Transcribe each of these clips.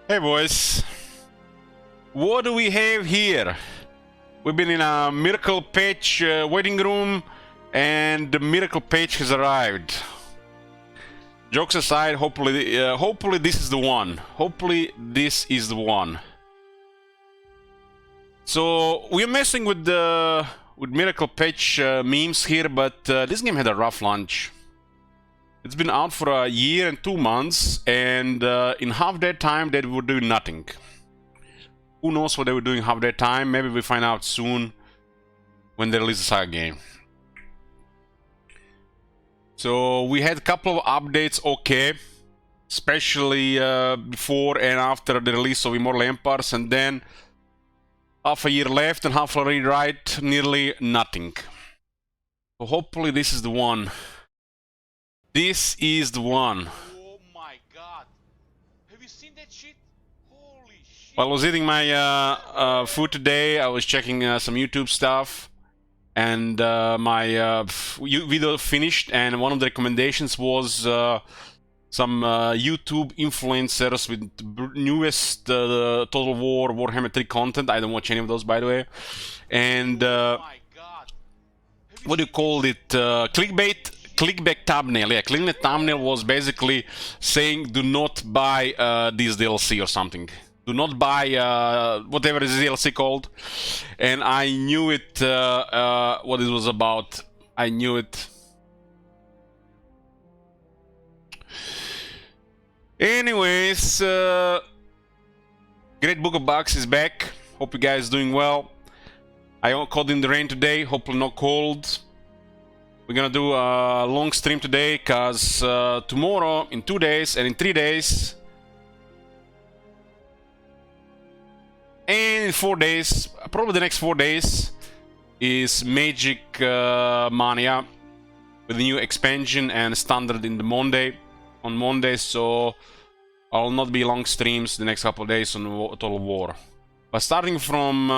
Hey boys, what do we have here? We've been in a miracle patch waiting room, and the miracle patch has arrived. Jokes aside, hopefully this is the one. Hopefully this is the one. So we're messing with miracle patch memes here, but this game had a rough launch. It's been out for a year and 2 months, and in half that time they were doing nothing. Who knows what they were doing half that time? Maybe we find out soon when they release the saga game. So we had a couple of updates, okay, especially before and after the release of Immortal Empires, and then half a year left and half a year right, nearly nothing. So hopefully this is the one. This is the one. Oh my god. Have you seen that shit? Holy shit. While I was eating my food today, I was checking some YouTube stuff, and my video finished, and one of the recommendations was some YouTube influencers with newest Total War Warhammer 3 content. I don't watch any of those, by the way. And Oh my god. what do you call it? Clickbait thumbnail. Yeah, clickbait thumbnail was basically saying do not buy this DLC or something. Do not buy whatever is DLC called. And I knew it, what it was about. I knew it. Anyways, Great Book of Bugs is back. Hope you guys doing well. I caught in the rain today, hopefully not cold. We're gonna do a long stream today, cause tomorrow, in 2 days, and in 3 days, and in 4 days, probably the next 4 days, is Magic Mania with the new expansion and standard in the on Monday. So I'll not be long streams the next couple of days on Total War. But starting from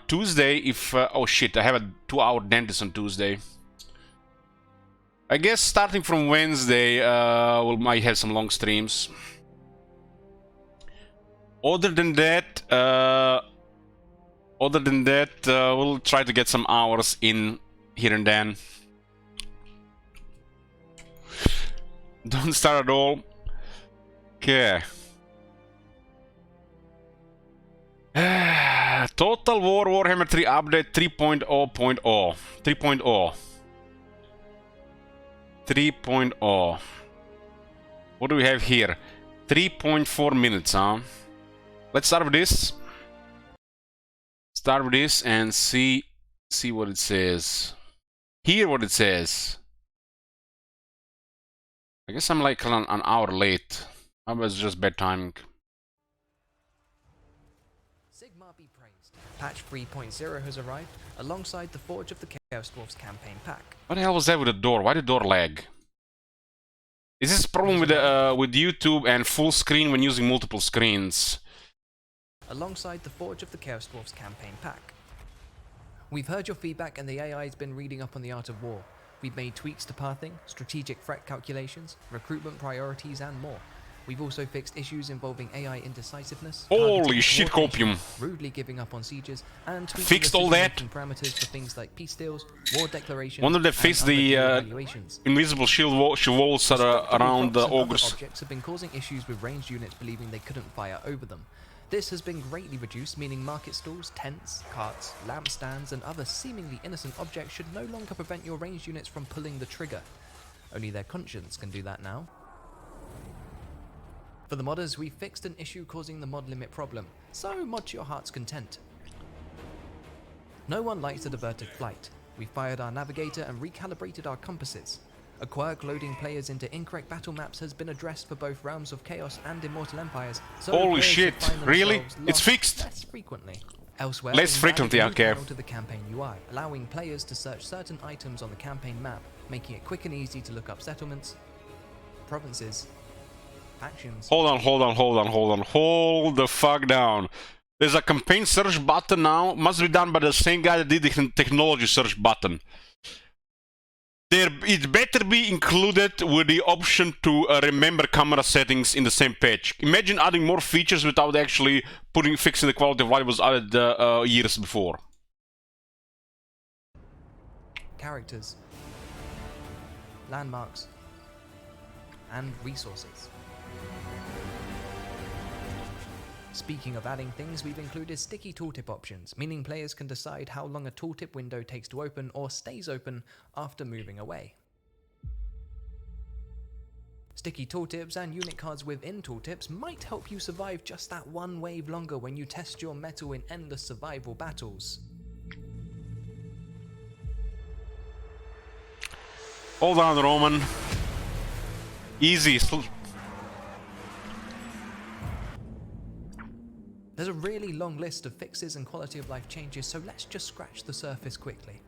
Tuesday, if oh shit, I have a 2-hour dentist on Tuesday. I guess starting from Wednesday, we might have some long streams. Other than that, we'll try to get some hours in here and then. Don't start at all. Okay. Total War Warhammer 3 update 3.0.0. 3.0. 3.0. What do we have here? 3.4 minutes, huh? Let's start with this. Start with this and see what it says. Hear what it says. I guess I'm like an hour late. I was just bad timing. Sigmar be praised. Patch 3.0 has arrived alongside the Forge of the Chaos Dwarfs campaign pack. What the hell was that with the door? Why did the door lag? Is this a problem with YouTube and full screen when using multiple screens? Alongside the Forge of the Chaos Dwarfs campaign pack. We've heard your feedback and the AI has been reading up on the art of war. We've made tweaks to pathing, strategic threat calculations, recruitment priorities and more. We've also fixed issues involving AI indecisiveness. Holy shit, copium. Rudely giving up on sieges, and fixed all that parameters for things like peace deals, war declarations. Wonder they fixed the invisible shield walls around the ogres. Objects have been causing issues with ranged units believing they couldn't fire over them. This has been greatly reduced, meaning market stalls, tents, carts, lampstands, and other seemingly innocent objects should no longer prevent your ranged units from pulling the trigger. Only their conscience can do that now. For the modders, we fixed an issue causing the mod limit problem, so mod to your heart's content. No one likes a diverted flight. We fired our navigator and recalibrated our compasses. A quirk loading players into incorrect battle maps has been addressed for both Realms of Chaos and Immortal Empires. So holy shit, really? It's fixed? Less frequently. Elsewhere, less frequently, okay. To the campaign UI, allowing players to search certain items on the campaign map, making it quick and easy to look up settlements, provinces, actions. Hold the fuck down. There's a campaign search button now. Must be done by the same guy that did the technology search button. It better be included with the option to remember camera settings in the same page. Imagine adding more features without actually fixing the quality of what was added years before. Characters, landmarks, and resources. Speaking of adding things, we've included sticky tooltip options, meaning players can decide how long a tooltip window takes to open or stays open after moving away. Sticky tooltips and unit cards within tooltips might help you survive just that one wave longer when you test your mettle in endless survival battles. Hold on, Roman. Easy. There's a really long list of fixes and quality of life changes, so let's just scratch the surface quickly.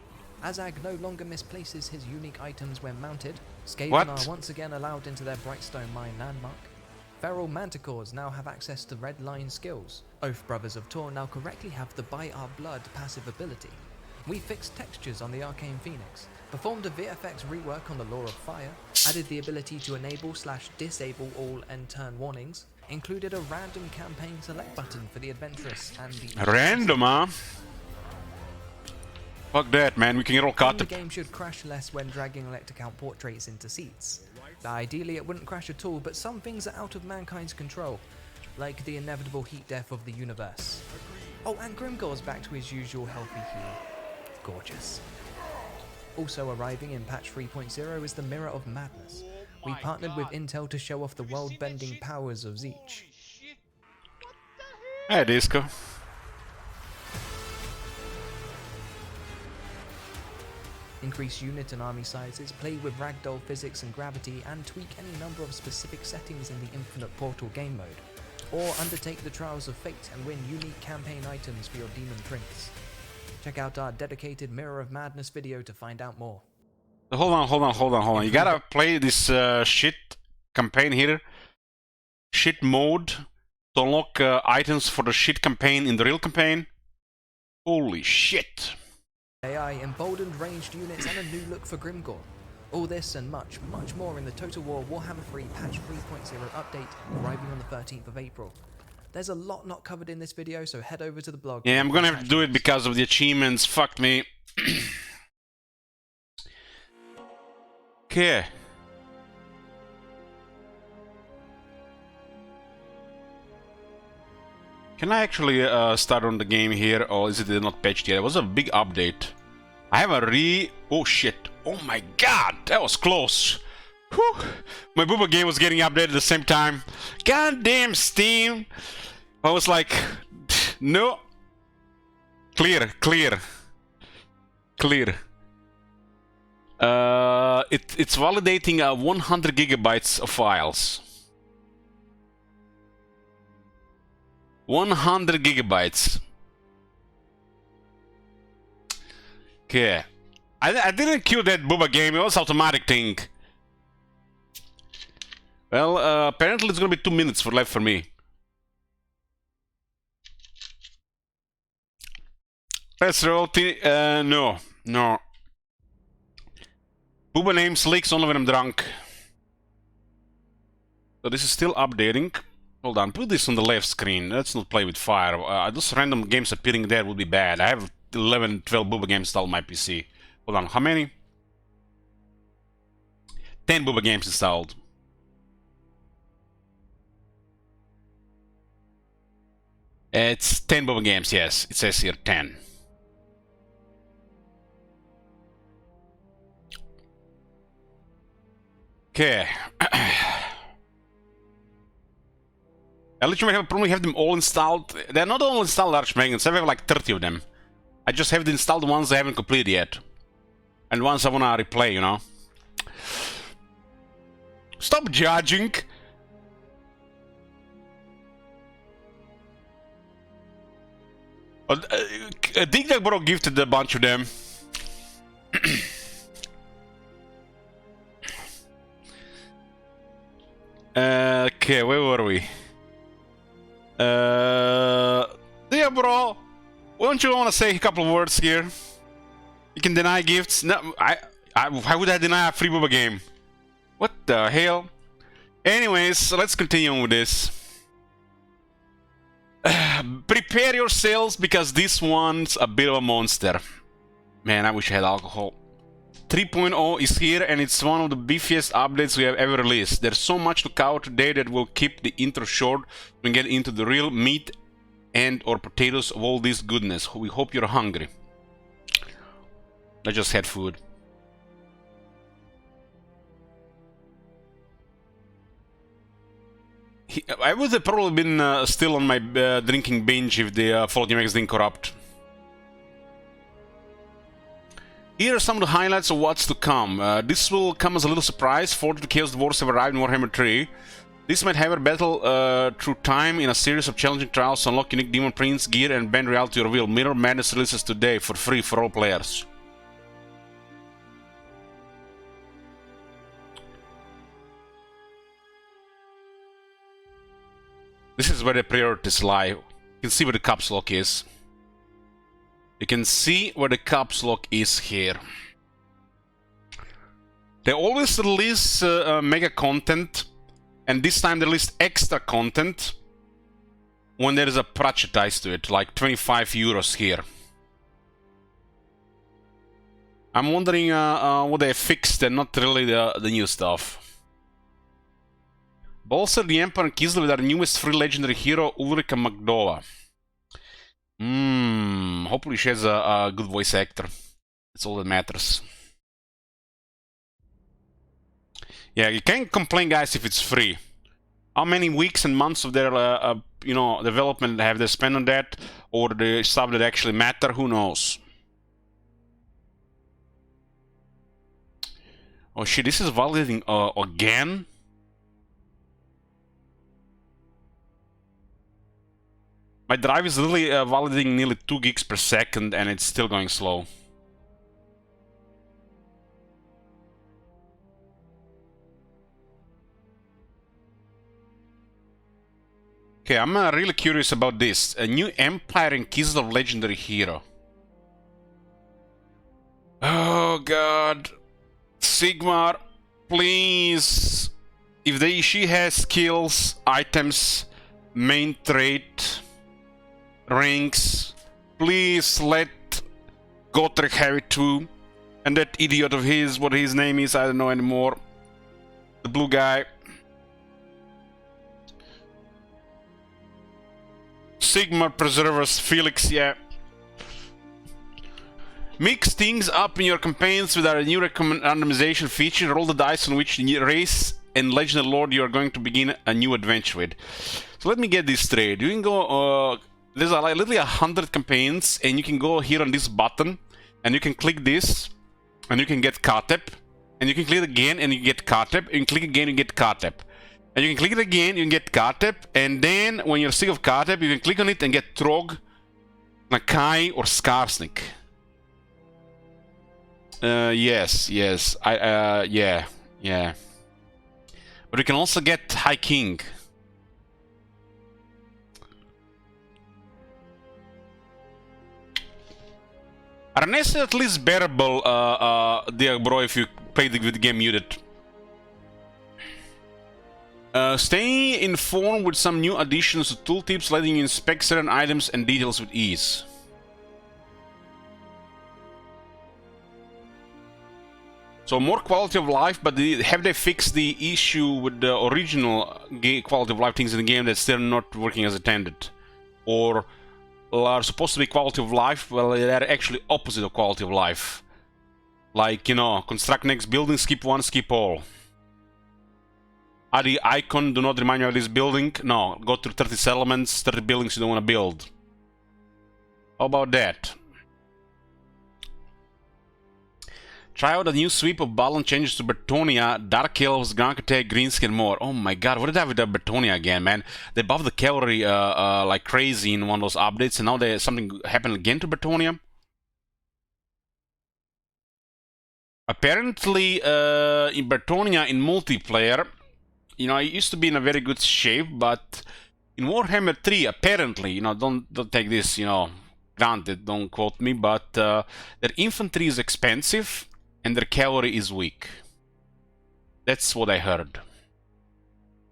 Azag no longer misplaces his unique items when mounted. Skaven are once again allowed into their Brightstone Mine landmark. Feral Manticores now have access to Red Line skills. Oath Brothers of Tor now correctly have the By Our Blood passive ability. We fixed textures on the Arcane Phoenix, performed a VFX rework on the Law of Fire, added the ability to enable/disable all end turn warnings, included a random campaign select button for the adventurous and the... Random, huh? Fuck that, man. We can roll cut. The game should crash less when dragging elect account portraits into seats. Ideally, it wouldn't crash at all, but some things are out of mankind's control, like the inevitable heat death of the universe. Oh, and Grimgor's back to his usual healthy heal. Gorgeous. Also arriving in patch 3.0 is the Mirror of Madness. We partnered with Intel to show off the world-bending powers of Zeech. Hey, Disco. Increase unit and army sizes, play with ragdoll physics and gravity, and tweak any number of specific settings in the Infinite Portal game mode. Or undertake the Trials of Fate and win unique campaign items for your Demon Prince. Check out our dedicated Mirror of Madness video to find out more. Hold on. You gotta play this shit campaign here. Shit mode to unlock items for the shit campaign in the real campaign. Holy shit. AI, emboldened ranged units, and a new look for Grimgor. All this and much, much more in the Total War Warhammer 3 Patch 3.0 update, arriving on the 13th of April. There's a lot not covered in this video, so head over to the blog. Yeah, I'm gonna have to do it because of the achievements. Fuck me. Okay. Can I actually start on the game here, or is it not patched yet? It was a big update. I have a oh shit. Oh my god, that was close. Whew. My Booba game was getting updated at the same time. Goddamn Steam. I was like, no. Clear. It's validating 100 gigabytes of files. 100 gigabytes. Okay. I didn't kill that Booba game, it was automatic thing. Well, apparently it's gonna be 2 minutes left for me. Let's roll. No. Booba names leaks only when I'm drunk. So this is still updating. Hold on, put this on the left screen. Let's not play with fire. Those random games appearing there would be bad. I have 11, 12 Booba games installed on my PC. Hold on, how many? 10 Booba games installed. It's 10 Booba games, yes. It says here 10. Okay. I literally probably have them all installed. They're not all installed Archmagons. I have like 30 of them. I just have the installed ones I haven't completed yet. And ones I wanna replay, you know. Stop judging! Dig Bro gifted a bunch of them. Okay, where were we? Yeah, bro. Why don't you want to say a couple of words here? You can deny gifts. No, Why would I deny a free boba game? What the hell? Anyways, let's continue on with this. Prepare yourselves because this one's a bit of a monster. Man, I wish I had alcohol. 3.0 is here and it's one of the beefiest updates we have ever released. There's so much to cover today that we'll keep the intro short and get into the real meat and or potatoes of all this goodness. We hope you're hungry. I just had food. I would have probably been still on my drinking binge if the Fallout New Vegas didn't corrupt. Here are some of the highlights of what's to come. This will come as a little surprise. 42 Chaos Dwarfs have arrived in Warhammer 3. This might have a battle through time in a series of challenging trials to unlock unique demon prints, gear, and bend reality reveal. Mirror Madness releases today for free for all players. This is where the priorities lie. You can see where the caps lock is. You can see where the caps lock is here. They always release mega content, and this time they released extra content when there is a patch attached to it, like 25 euros here. I'm wondering what they fixed and not really the new stuff. Bolster the Emperor and Kislev with our newest free legendary hero, Ulrika Magdova. Hopefully she has a good voice actor. That's all that matters. Yeah, you can't complain, guys, if it's free. How many weeks and months of their, you know, development have they spent on that, or the stuff that actually matter? Who knows? Oh shit! This is validating again. My drive is literally validating nearly 2 gigs per second, and it's still going slow. Okay, I'm really curious about this. A new Empire and Kislev legendary hero. Oh god. Sigmar, please. If she has skills, items, main trait, ranks, please let Gotrek have it too. And that idiot of his, what his name is, I don't know anymore. The blue guy. Sigmar Preservers, Felix, yeah. Mix things up in your campaigns with our new randomization feature. Roll the dice on which race and legendary lord you are going to begin a new adventure with. So let me get this straight. You can go... there's literally 100 campaigns, and you can go here on this button, and you can click this, and you can get Cathay, and you can click it again, and you get Cathay, and you can click again, and you get Cathay. And you can click it again, you can get Cathay, and then, when you're sick of Cathay, you can click on it and get Trog, Nakai, or Skarsnik. Yes. Yeah. But you can also get High King. Arnes is at least bearable, dear bro, if you play the game muted. Stay informed with some new additions to tooltips, letting you inspect certain items and details with ease. So more quality of life, but have they fixed the issue with the original quality of life things in the game that's still not working as intended? Or are supposed to be quality of life, well, they're actually opposite of quality of life. Like, you know, construct next building, skip one, skip all. The icon do not remind you of this building? No, go through 30 settlements, 30 buildings you don't want to build. How about that? Try out a new sweep of balance changes to Bretonnia, Dark Elves, Grand Cathay, Greenskins, and more. Oh my god, what did I have with that Bretonnia again, man? They buffed the cavalry like crazy in one of those updates, and now something happened again to Bretonnia. Apparently, in Bretonnia, in multiplayer, you know, it used to be in a very good shape, but in Warhammer 3, apparently, you know, don't take this, you know, granted, don't quote me, but their infantry is expensive. and their cavalry is weak. That's what I heard.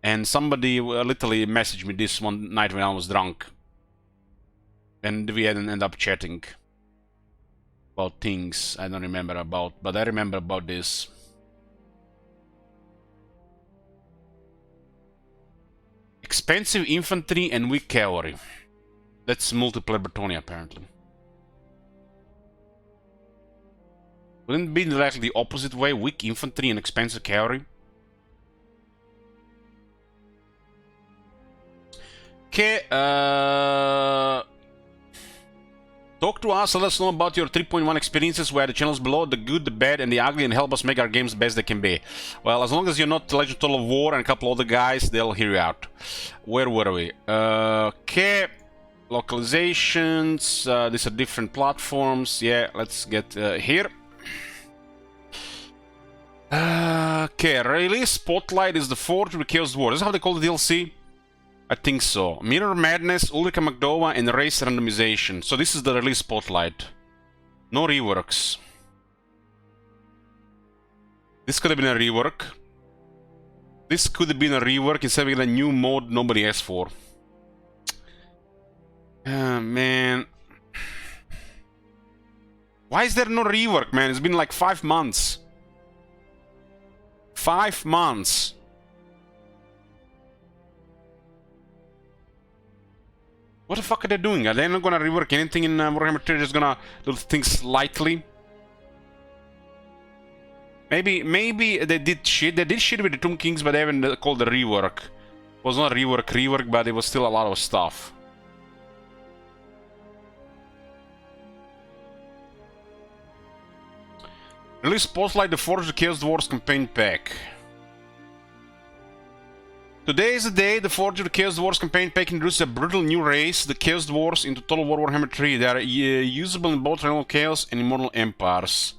And somebody literally messaged me this one night when I was drunk. And we hadn't end up chatting about things I don't remember about, but I remember about this. Expensive infantry and weak cavalry. That's multiplayer Bretonnia, apparently. Wouldn't it be like the opposite way? Weak infantry and expensive cavalry? Okay, talk to us, let us know about your 3.1 experiences via the channels below, the good, the bad, and the ugly, and help us make our games the best they can be. Well, as long as you're not Legend Total War and a couple other guys, they'll hear you out. Where were we? Okay, localizations, these are different platforms. Yeah, let's get here. Okay, release Spotlight is the Forge of the Chaos Dwarf. Is that how they call the DLC? I think so. Mirror Madness, Ulrika Magdova, and Race Randomization. So this is the release Spotlight. No reworks. This could have been a rework. This could have been a rework instead of a new mode nobody asked for. Man. Why is there no rework, man? It's been like 5 months. 5 months. What the fuck are they doing? Are they not gonna rework anything in Warhammer 3? Just gonna do things slightly? Maybe they did shit. They did shit with the Tomb Kings, but they haven't called the rework. It was not rework, but it was still a lot of stuff. Release Spotlight, the Forge of the Chaos Dwarfs campaign pack. Today is the day the Forge of the Chaos Dwarfs campaign pack introduces a brutal new race, the Chaos Dwarfs, into Total War Warhammer 3. They are usable in both Realm of Chaos and Immortal Empires.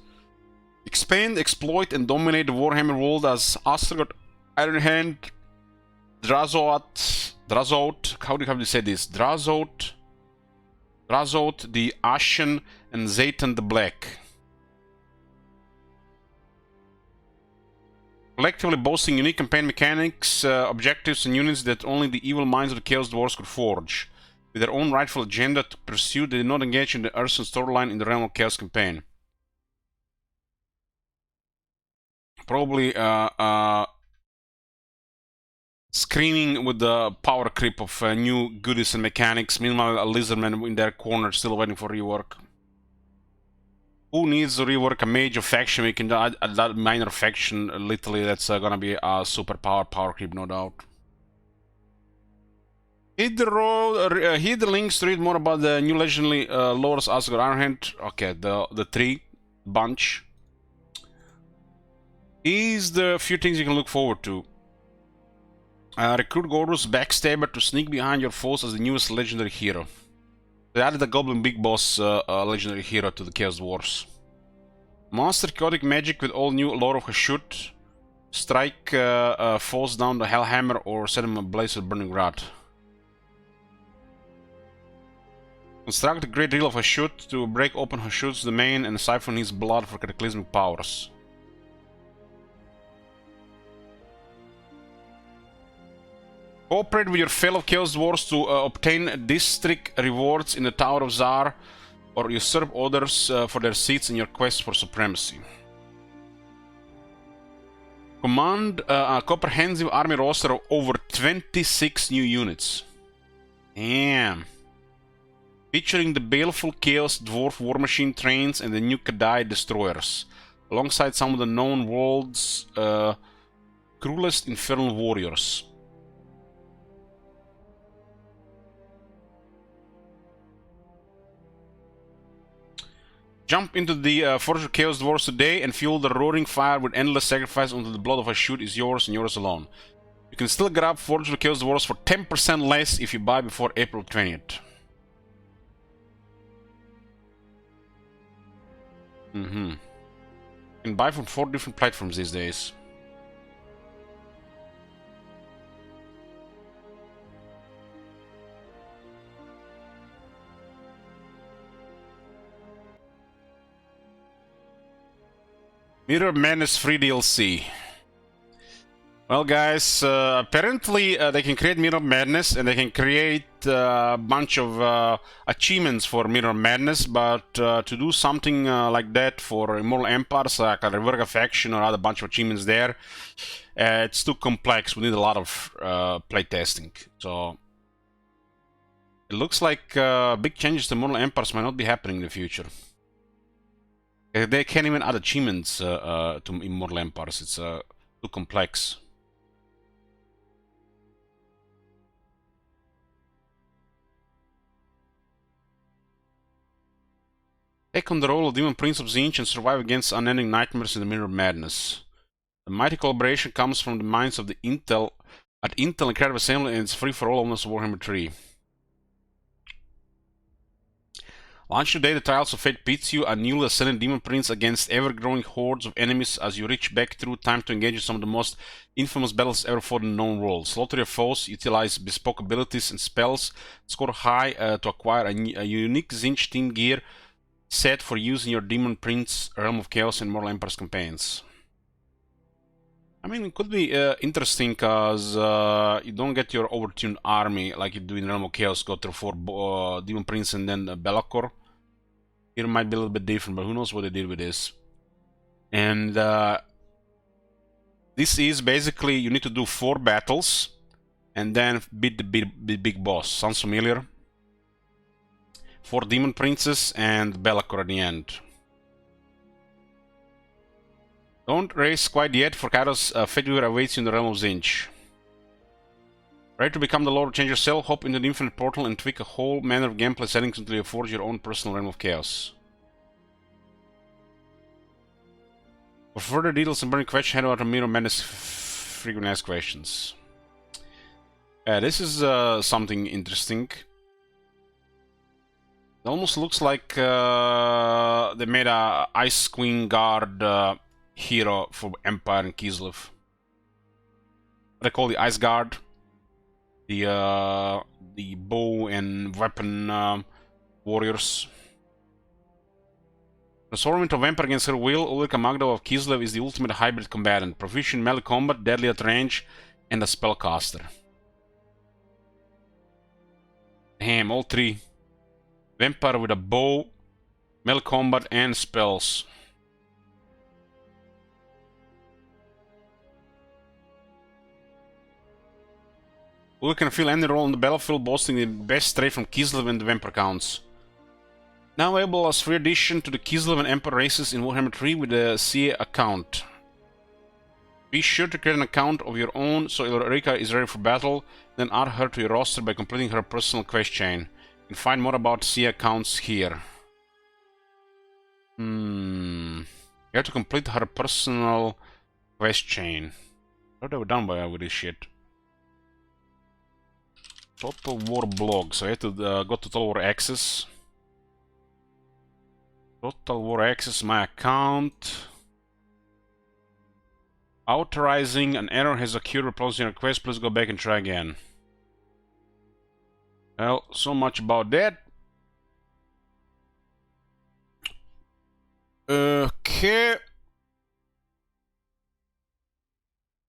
Expand, exploit, and dominate the Warhammer world as Astragot, Ironhand, Drazout, how do you say this? Drazout, the Ashen, and Zaytan the Black. Collectively boasting unique campaign mechanics, objectives, and units that only the evil minds of the Chaos Dwarfs could forge. With their own rightful agenda to pursue, they did not engage in the Urson storyline in the Realm of Chaos campaign. Probably screaming with the power creep of new goodies and mechanics. Meanwhile, a Lizardmen in their corner still waiting for rework. Who needs to rework a major faction? We can add that minor faction, literally, that's gonna be a super power creep, no doubt. Hit the links to read more about the new legendary lords Asgard Ironhand. Okay, the three bunch. Here's the few things you can look forward to. Recruit Gordos Backstabber to sneak behind your foes as the newest legendary hero. They added the Goblin Big Boss legendary hero to the Chaos Dwarfs. Master Chaotic Magic with all new Lore of Hashut. Strike foes down the Hellhammer or set them ablaze with Burning Wrath. Construct the Great Reel of Hashut to break open Hashut's domain and siphon his blood for cataclysmic powers. Cooperate with your fellow Chaos Dwarfs to obtain district rewards in the Tower of Zar, or usurp others for their seats in your quest for supremacy. Command a comprehensive army roster of over 26 new units. Damn. Featuring the baleful Chaos Dwarf War Machine trains and the new Cathay destroyers, alongside some of the known world's cruelest infernal warriors. Jump into the Forge of Chaos Dwarfs today and fuel the roaring fire with endless sacrifice until the blood of Hashut is yours and yours alone. You can still grab Forge of Chaos Dwarfs for 10% less if you buy before April 20th. You can buy from 4 different platforms these days. Mirror Madness free DLC. Well, guys, apparently they can create Mirror Madness and they can create a bunch of achievements for Mirror Madness, but to do something like that for Immortal Empires, like a rework faction or other bunch of achievements there, it's too complex. We need a lot of playtesting. So it looks like big changes to Immortal Empires might not be happening in the future. They can't even add achievements to Immortal Empires. It's too complex. Take on the role of Demon Prince of Zinch and survive against unending nightmares in the Mirror Madness. The mighty collaboration comes from the minds of the Intel and Creative Assembly, and it's free for all owners of Warhammer 3. Launch today, the Trials of Fate pits you, a newly ascended Demon Prince, against ever-growing hordes of enemies as you reach back through time to engage in some of the most infamous battles ever fought in the known world. Slaughter your foes, utilize bespoke abilities and spells, score high to acquire a unique Zinch team gear set for use in your Demon Prince, Realm of Chaos, and Mortal Empire's campaigns. I mean, it could be interesting because you don't get your overtuned army like you do in Realm of Chaos, go through 4 Demon Prince and then Be'lakor. Here might be a little bit different, but who knows what they did with this. And this is basically, you need to do 4 battles and then beat the big boss. Sounds familiar? 4 Demon Princes and Be'lakor at the end. Don't race quite yet, for Kairos Fate Weaver awaits you in the Realm of Zinch. Ready to become the Lord, change yourself, hop into the Infinite Portal and tweak a whole manner of gameplay settings until you forge your own personal Realm of Chaos. For further details and burning questions, head over to Mirror Madness frequent asked questions. This is something interesting. It almost looks like they made a Ice Queen Guard hero for Empire and Kislev. They call the Ice Guard, the bow and weapon warriors. The Assortment of Empire against her will, Ulrika Magda of Kislev is the ultimate hybrid combatant, proficient in melee combat, deadly at range, and a spellcaster. Damn, all 3. Vampire with a bow, melee combat, and spells. Who can fill any role on the battlefield, boasting the best trait from Kislev and the Vampire counts. Now available as free addition to the Kislev and Empire races in Warhammer 3 with a CA account. Be sure to create an account of your own so Ulrika is ready for battle, then add her to your roster by completing her personal quest chain. You can find more about CA accounts here. You have to complete her personal quest chain. What have we done with this shit? Total War blog. So I have to go to Total War Access. Total War Access, my account. Authorizing an error has occurred. Replying your request. Please go back and try again. Well, so much about that. Okay.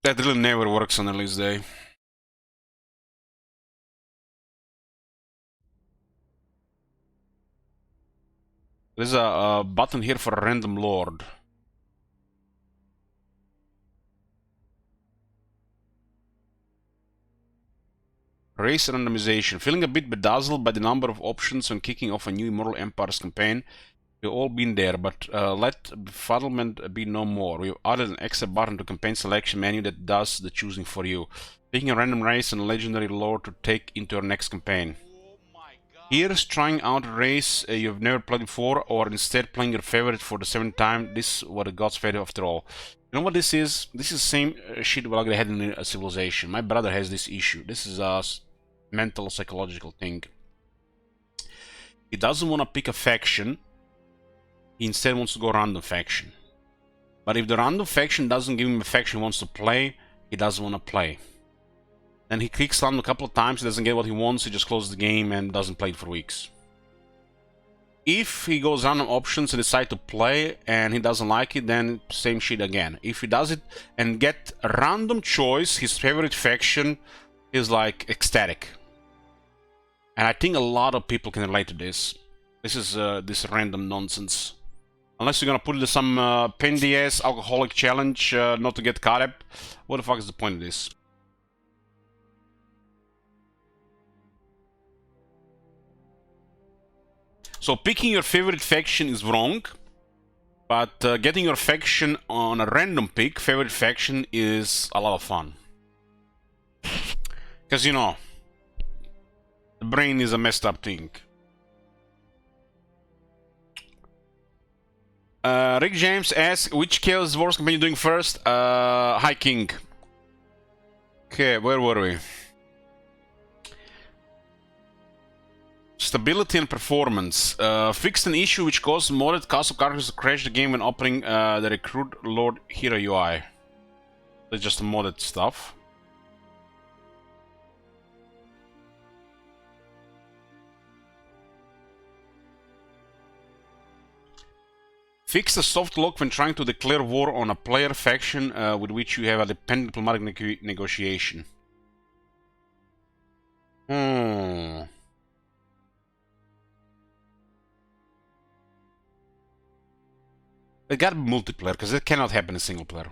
That really never works on release day. There's a button here for a random lord. Race randomization. Feeling a bit bedazzled by the number of options when kicking off a new Immortal Empires campaign? We've all been there, but let befuddlement be no more. We've added an extra button to campaign selection menu that does the choosing for you. Picking a random race and legendary lore to take into your next campaign. Here's trying out a race you've never played before, or instead playing your favorite for the 7th time. This is what the gods fed after all. You know what this is? This is the same shit like they had in a Civilization. My brother has this issue. This is a mental, psychological thing. He doesn't want to pick a faction. He instead wants to go random faction. But if the random faction doesn't give him a faction he wants to play, he doesn't want to play. Then he clicks on a couple of times, he doesn't get what he wants, he just closes the game and doesn't play it for weeks. If he goes random options and decide to play and he doesn't like it, then same shit again. If he does it and get a random choice, his favorite faction, is like ecstatic. And I think a lot of people can relate to this. This is this random nonsense. Unless you're gonna put it in some pain in the ass alcoholic challenge not to get caught up. What the fuck is the point of this? So picking your favorite faction is wrong, but getting your faction on a random pick, favorite faction, is a lot of fun. Because, you know, the brain is a messed up thing. Rick James asks, which Chaos Dwarfs campaign are you doing first? High King. Okay, where were we? Stability and performance. Fixed an issue which caused modded castle characters to crash the game when opening the Recruit Lord Hero UI. That's just modded stuff. Fix the soft lock when trying to declare war on a player faction with which you have a dependent diplomatic negotiation. It gotta be multiplayer, because it cannot happen in single player.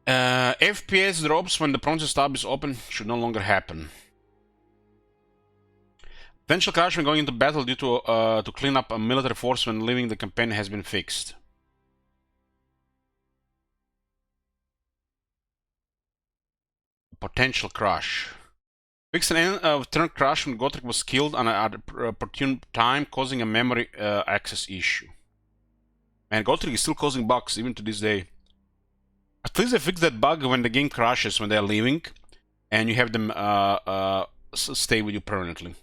FPS drops when the province tab is open should no longer happen. Potential crash when going into battle due to clean up a military force when leaving the campaign has been fixed. Potential crash. Fixed an end of turn crash when Gotrek was killed at an opportune time, causing a memory access issue. And Gotrek is still causing bugs even to this day. At least they fixed that bug when the game crashes when they're leaving, and you have them stay with you permanently.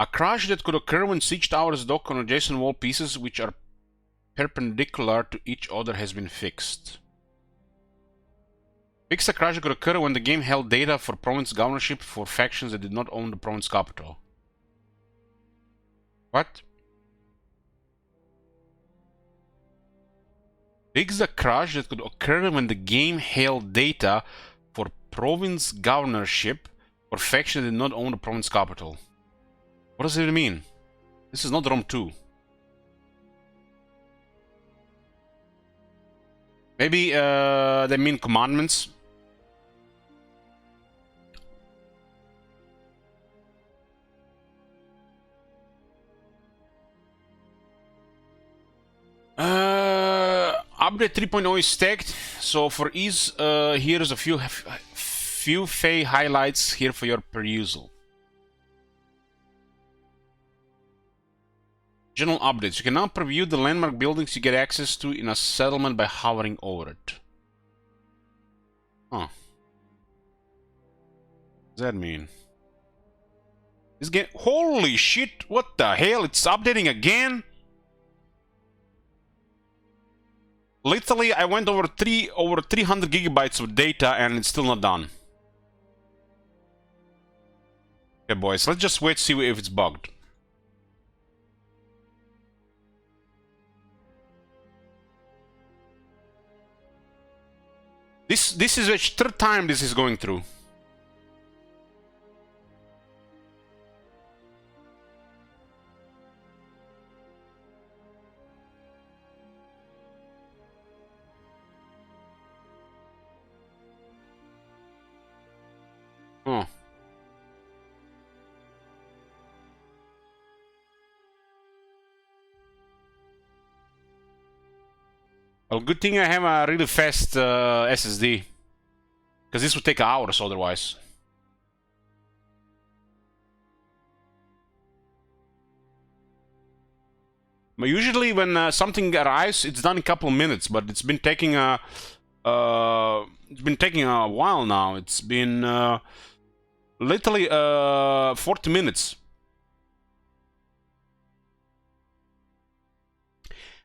A crash that could occur when siege towers dock on adjacent wall pieces which are perpendicular to each other has been fixed. Fixed a crash that could occur when the game held data for province governorship for factions that did not own the province capital. What? Fix the crash that could occur when the game held data for province governorship for factions that did not own the province capital. What does it even mean? This is not ROM 2. Maybe they mean commandments. Update 3.0 is stacked, so for ease, here's a few Fey highlights here for your perusal. General updates. You can now preview the landmark buildings you get access to in a settlement by hovering over it. Huh. What does that mean? This game... Holy shit! What the hell? It's updating again? Literally, I went over 300 gigabytes of data and it's still not done. Okay, boys, let's just wait to see if it's bugged. This is the third time this is going through. Oh. Well, good thing I have a really fast SSD. Because this would take hours otherwise. But usually when something arrives, it's done in a couple of minutes. But it's been taking a while now. It's been literally 40 minutes.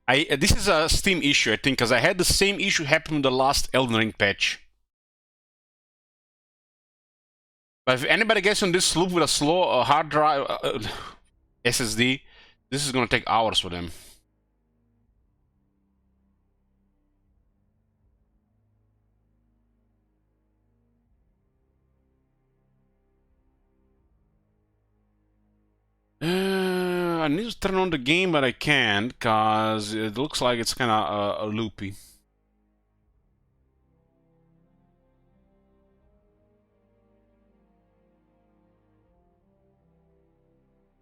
This is a Steam issue, I think, because I had the same issue happen with the last Elden Ring patch. But if anybody gets on this loop with a slow hard drive SSD, this is gonna take hours for them. I need to turn on the game, but I can't, because it looks like it's kind of loopy.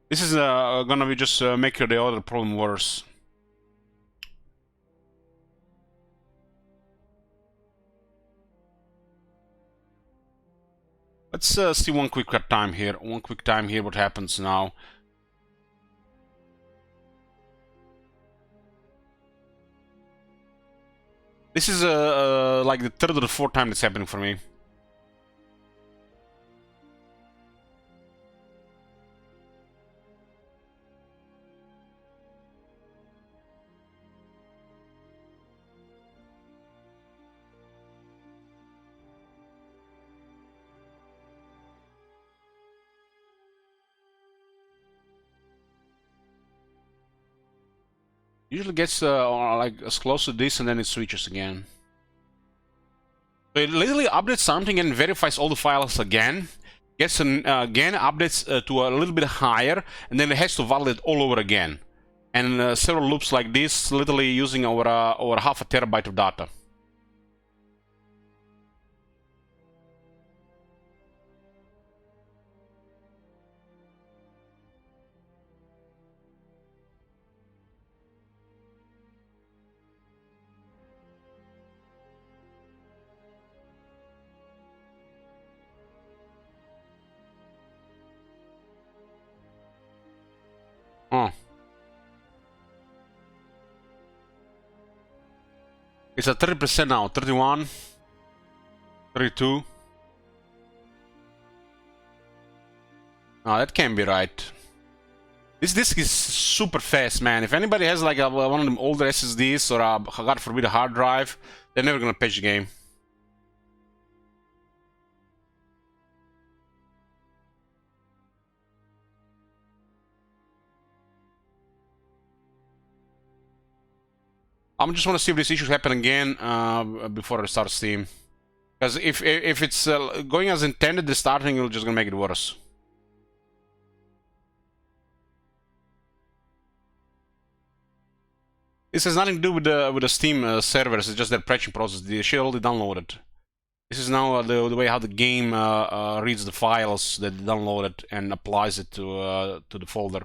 This is gonna be just make the other problem worse. Let's see one quick time here. One quick time here. What happens now? This is like the third or the fourth time that's happening for me. Usually gets like as close to this and then it switches again. So it literally updates something and verifies all the files again. Gets again updates to a little bit higher, and then it has to validate all over again. And several loops like this, literally using over half a terabyte of data. Oh. It's at 30% now. 31. 32. No, that can't be right. This disk is super fast, man. If anybody has like one of them older SSDs or God forbid a hard drive, they're never gonna patch the game. I just want to see if these issues happen again before I start Steam. Because if it's going as intended, the starting is just gonna make it worse. This has nothing to do with the Steam servers. It's just their patching process. The shit already downloaded. This is now the way how the game reads the files that it downloaded and applies it to the folder.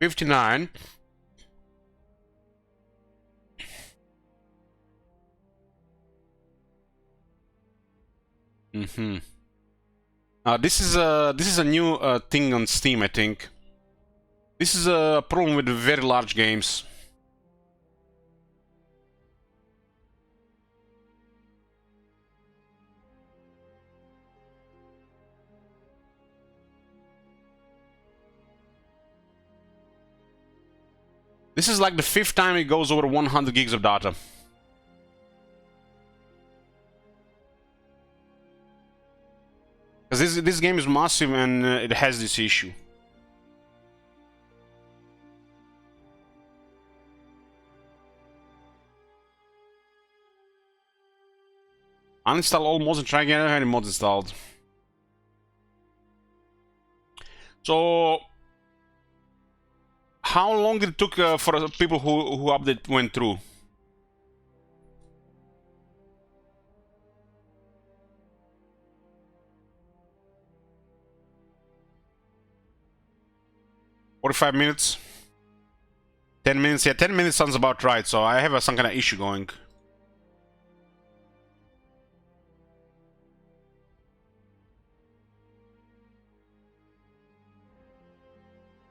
$59. This is a new thing on Steam, I think. This is a problem with very large games. This is like the 5th time it goes over 100 gigs of data. Because this game is massive and it has this issue. Uninstall all mods and try again. I don't have any mods installed. So, how long did it took for people who update went through? $45 minutes? 10 minutes? Yeah, 10 minutes sounds about right, so I have some kind of issue going.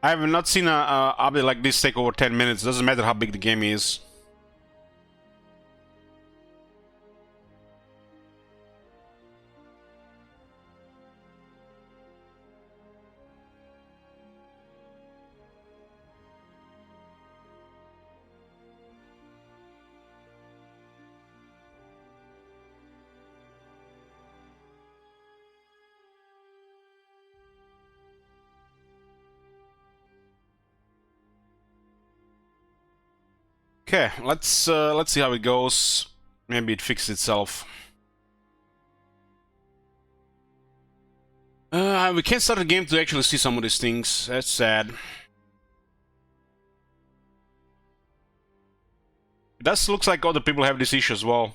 I have not seen a update like this take over 10 minutes. Doesn't matter how big the game is. Okay, let's see how it goes. Maybe it fixes itself. We can't start the game to actually see some of these things. That's sad. It does looks like other people have this issue as well.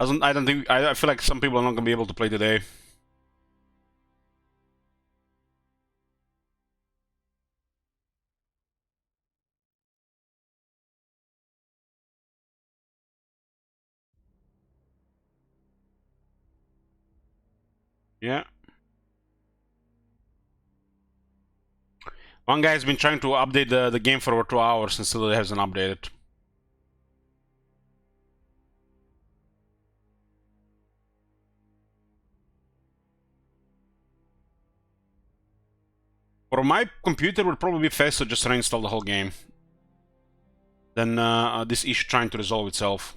I don't think I feel like some people are not gonna be able to play today. Yeah. One guy's been trying to update the game for over 2 hours and still it hasn't updated. For my computer, it would probably be faster just to reinstall the whole game than this issue trying to resolve itself.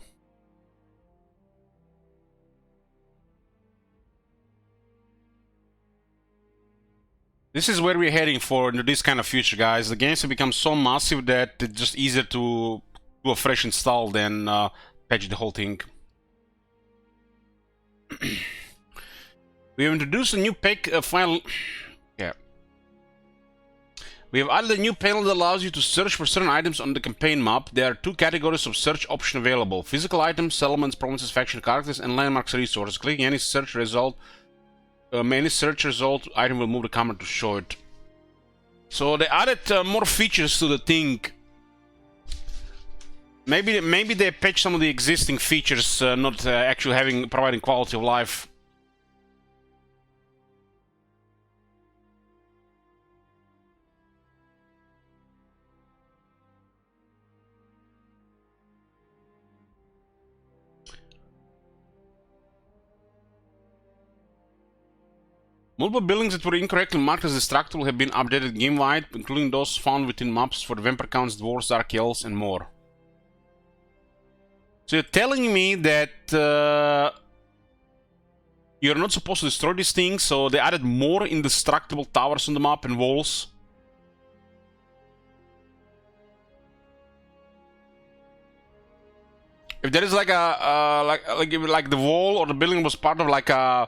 This is where we're heading for into this kind of future, guys. The games have become so massive that it's just easier to do a fresh install than patch the whole thing. We have introduced a new file. Yeah. We have added a new panel that allows you to search for certain items on the campaign map. There are 2 categories of search option available: physical items, settlements, provinces, faction characters, and landmarks resources. Clicking any search result item will move the camera to show it. So they added more features to the thing. Maybe they patched some of the existing features, not actually providing quality of life. Multiple buildings that were incorrectly marked as destructible have been updated game-wide, including those found within maps for the vampire counts, dwarves, dark elves, and more. So you're telling me that you're not supposed to destroy these things, so they added more indestructible towers on the map and walls? If there is like a like the wall or the building was part of like a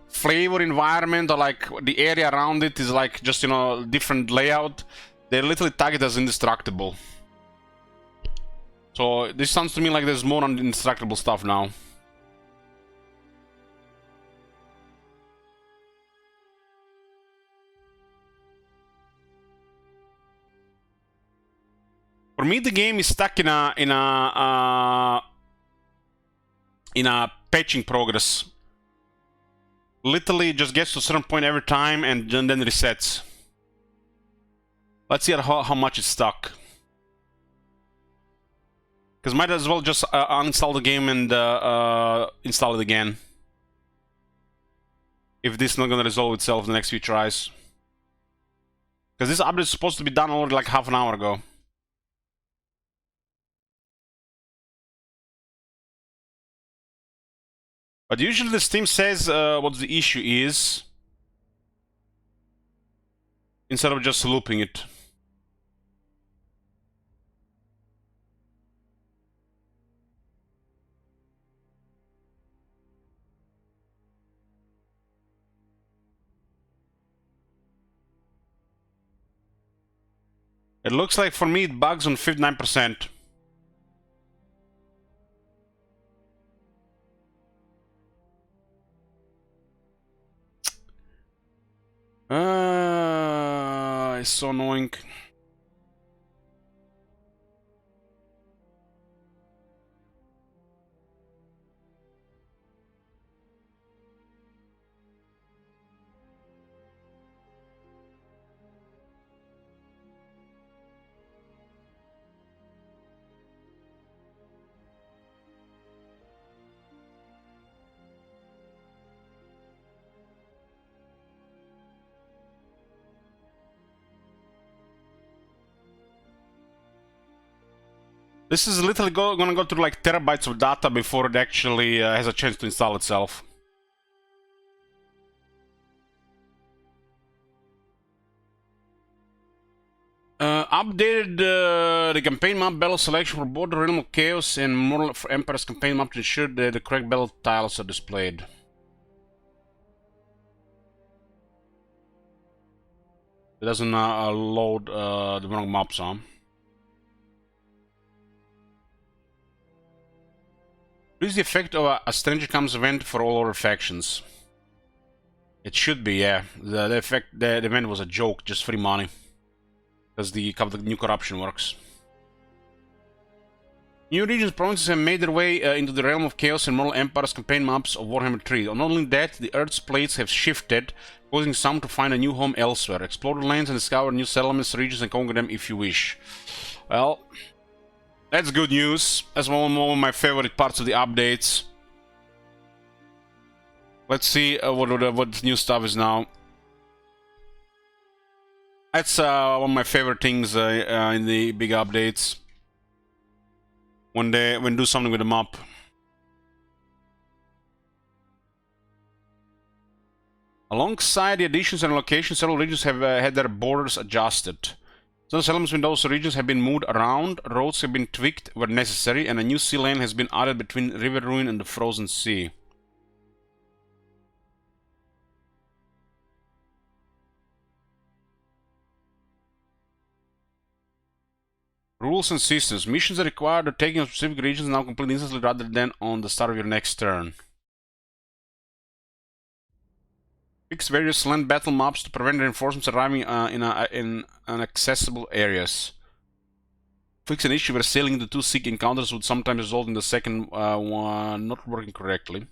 flavor environment, or like the area around it is like just, you know, different layout, they literally tag it as indestructible. So this sounds to me like there's more indestructible stuff now. For me, the game is stuck in a patching progress. Literally, it just gets to a certain point every time and then resets. Let's see how much it's stuck. Because might as well just uninstall the game and install it again. If this is not gonna resolve itself in the next few tries. Because this update is supposed to be done already like half an hour ago. But usually the Steam says what the issue is, instead of just looping it. It looks like for me it bugs on 59%. It's so annoying. This is literally gonna go through like terabytes of data before it actually has a chance to install itself. Updated the campaign map battle selection for both the Realm of Chaos and Mortal Empire's campaign map to ensure that the correct battle tiles are displayed. It doesn't load the wrong maps, huh? What is the effect of a Stranger Comes event for all other factions? It should be, yeah. The effect, the event was a joke, just free money. Because the new corruption works. New regions provinces have made their way into the Realm of Chaos and Mortal Empire's campaign maps of Warhammer 3. Not only that, the Earth's plates have shifted, causing some to find a new home elsewhere. Explore the lands and discover new settlements, regions, and conquer them if you wish. Well, that's good news. That's one of my favorite parts of the updates. Let's see what new stuff is now. That's one of my favorite things in the big updates. When do something with the map. Alongside the additions and locations, several regions have had their borders adjusted. Some settlements in those regions have been moved around, roads have been tweaked where necessary, and a new sea lane has been added between River Ruin and the Frozen Sea. Rules and systems. Missions that require the taking of specific regions now complete instantly rather than on the start of your next turn. Fix various land battle maps to prevent reinforcements arriving in inaccessible areas. Fix an issue where sailing the two Seek encounters would sometimes result in the second one not working correctly.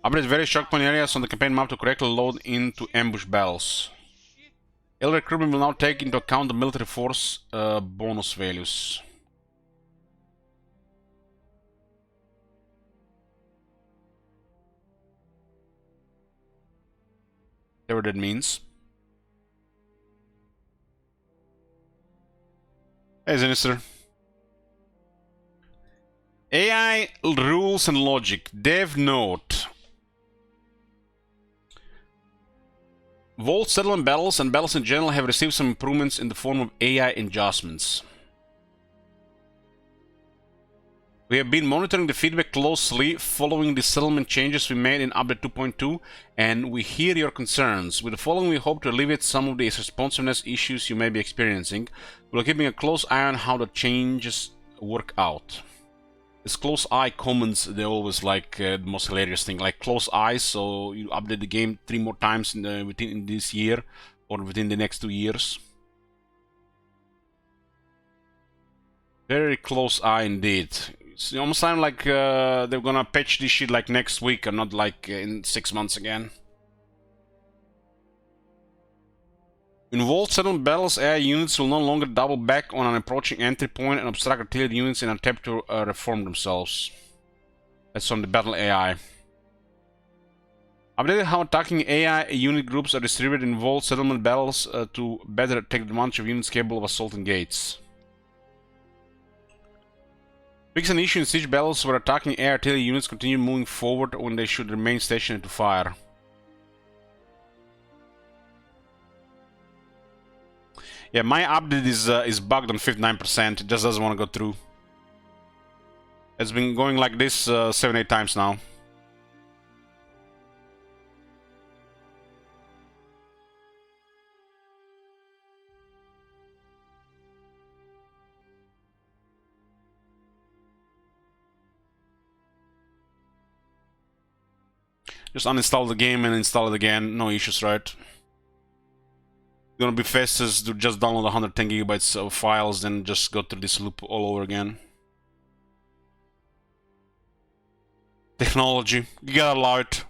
Update various shock point areas on the campaign map to correctly load into ambush battles. Elder recruitment will now take into account the military force bonus values. Whatever that means. Hey, Sinister. AI rules and logic. Dev note. Vault settlement battles and battles in general have received some improvements in the form of AI adjustments. We have been monitoring the feedback closely following the settlement changes we made in update 2.2, and we hear your concerns. With the following, we hope to alleviate some of the responsiveness issues you may be experiencing. We're keeping a close eye on how the changes work out. This close eye comments, they always like the most hilarious thing, like close eyes, so you update the game 3 more times within this year or within the next 2 years. Very close eye indeed. It's almost sounds like they're gonna patch this shit like next week and not like in 6 months again. In Vault settlement battles, AI units will no longer double back on an approaching entry point and obstruct artillery units in an attempt to reform themselves. That's on the battle AI. Updated how attacking AI unit groups are distributed in Vault settlement battles to better take advantage of units capable of assaulting gates. Fix an issue in siege battles where attacking air artillery units continue moving forward when they should remain stationed to fire. Yeah, my update is bugged on 59%. It just doesn't want to go through. It's been going like this 7-8 times now. Just uninstall the game and install it again. No issues, right? Gonna be fastest to just download 110 gigabytes of files, then just go through this loop all over again. Technology, you gotta allow it.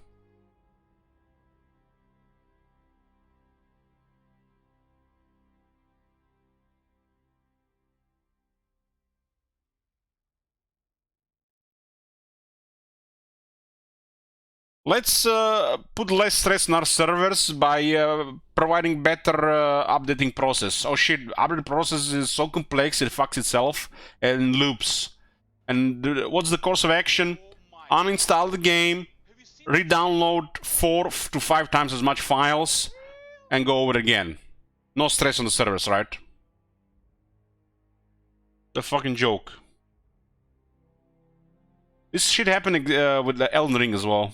Let's put less stress on our servers by providing better updating process. Oh shit, update process is so complex it fucks itself and loops. And what's the course of action? Uninstall the game, re-download 4 to 5 times as much files, and go over it again. No stress on the servers, right? The fucking joke. This shit happened with the Elden Ring as well.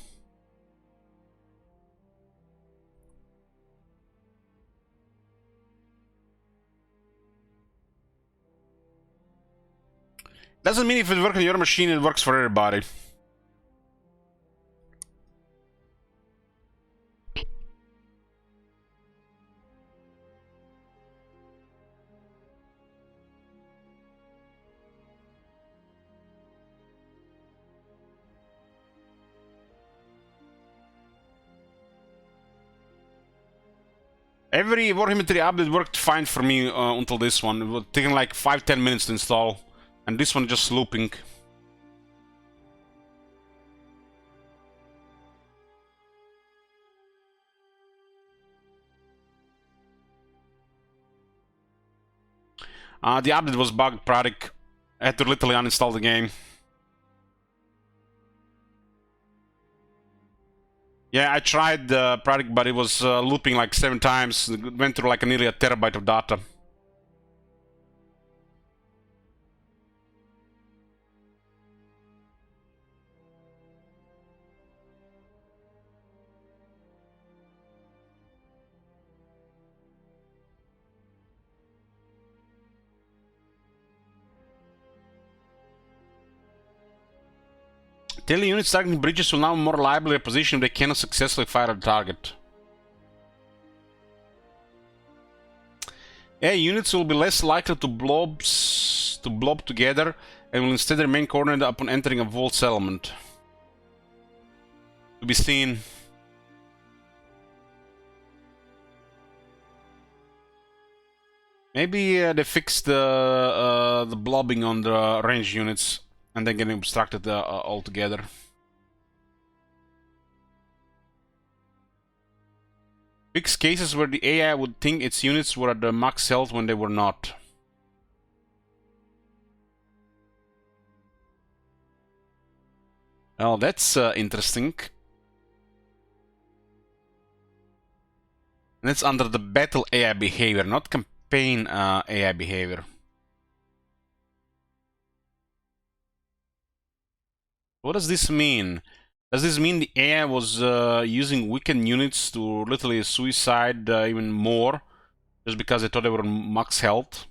Doesn't mean if it works on your machine, it works for everybody. Every Warhammer 3 update worked fine for me until this one. It was taking like 5-10 minutes to install. And this one just looping. The update was bugged, Pradik. I had to literally uninstall the game. Yeah, I tried Pradik, but it was looping like 7 times. It went through like nearly a terabyte of data. Tele units targeting bridges will now more liable in position if they cannot successfully fire at the target. Yeah, units will be less likely to blob together and will instead remain cornered upon entering a walled settlement. To be seen. Maybe they fixed the blobbing on the ranged units. And then getting obstructed altogether. Fix cases where the AI would think its units were at the max health when they were not. Well, that's interesting. And it's under the battle AI behavior, not campaign AI behavior. What does this mean? Does this mean the AI was using weakened units to literally suicide even more just because they thought they were on max health?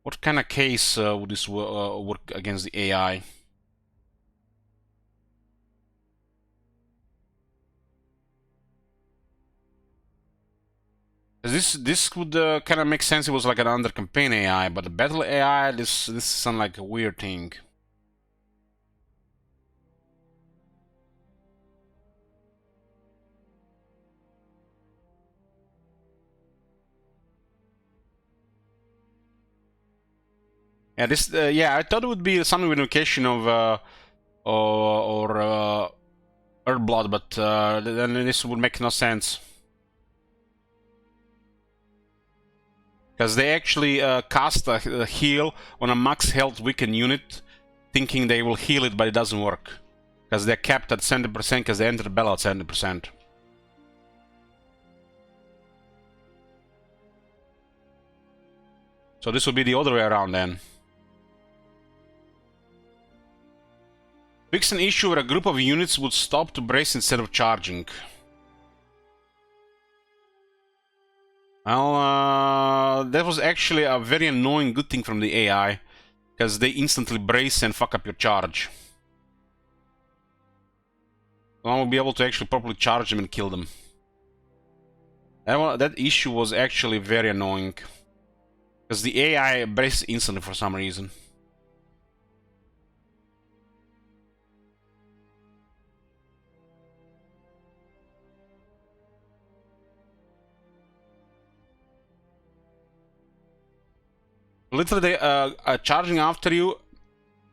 What kind of case would this work against the AI? This would kind of make sense. It was like an under campaign AI, but the battle AI, this sounds like a weird thing. Yeah, this. Yeah, I thought it would be some invocation of Earthblood, but then this would make no sense because they actually cast a heal on a max health weakened unit, thinking they will heal it, but it doesn't work because they're capped at 70% because they enter the battle at 70%. So this will be the other way around then. Fix an issue where a group of units would stop to brace instead of charging. Well, that was actually a very annoying good thing from the AI, because they instantly brace and fuck up your charge. So I will be able to actually properly charge them and kill them. That issue was actually very annoying, because the AI braced instantly for some reason. Literally, they charging after you,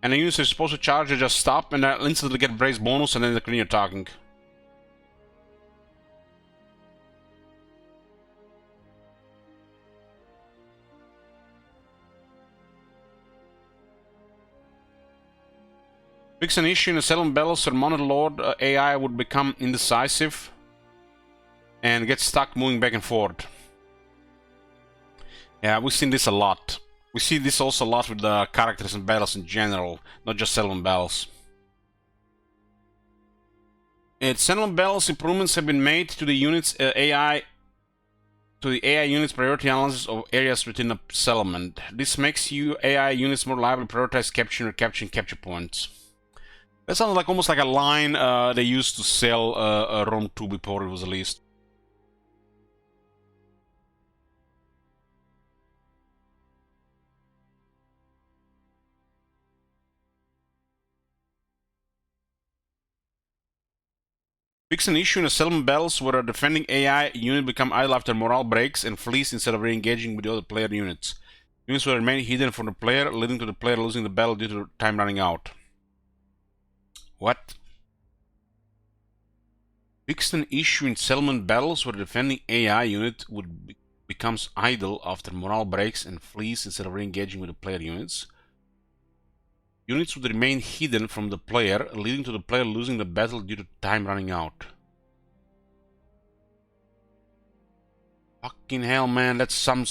and the units are supposed to charge, they just stop, and they instantly get brace bonus, and then they continue attacking. Fix an issue in a settlement battles where Mounted Lord AI would become indecisive and get stuck moving back and forth. Yeah, we've seen this a lot. We see this also a lot with the characters and battles in general, not just settlement battles. In settlement battles, improvements have been made to the units AI units priority analysis of areas within a settlement. This makes you AI units more liable to prioritize capturing or capturing capture points. That sounds like almost like a line they used to sell Rome 2 before it was released. Fix an issue in a settlement battles where a defending AI unit become idle after morale breaks and flees instead of re-engaging with the other player units. Units will remain hidden from the player, leading to the player losing the battle due to time running out. What? Fix an issue in settlement battles where the defending AI unit becomes idle after morale breaks and flees instead of re-engaging with the player units. Units would remain hidden from the player, leading to the player losing the battle due to time running out. Fucking hell, man, that's some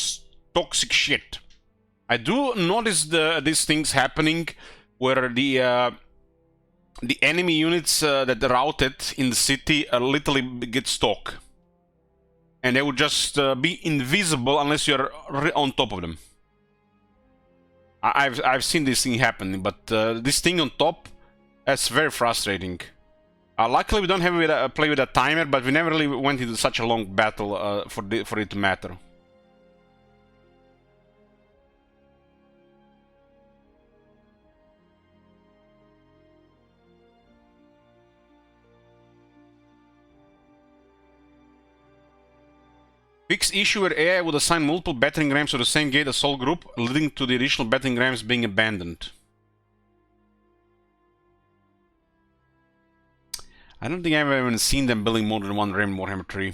toxic shit. I do notice these things happening where the enemy units that are routed in the city literally get stuck. And they would just be invisible unless you're on top of them. I've seen this thing happen, but this thing on top, that's very frustrating. Luckily, we don't have play with a timer, but we never really went into such a long battle for it to matter. Fix issue where AI would assign multiple battering rams to the same gate assault group, leading to the additional battering rams being abandoned. I don't think I've even seen them building more than one ram in Warhammer 3.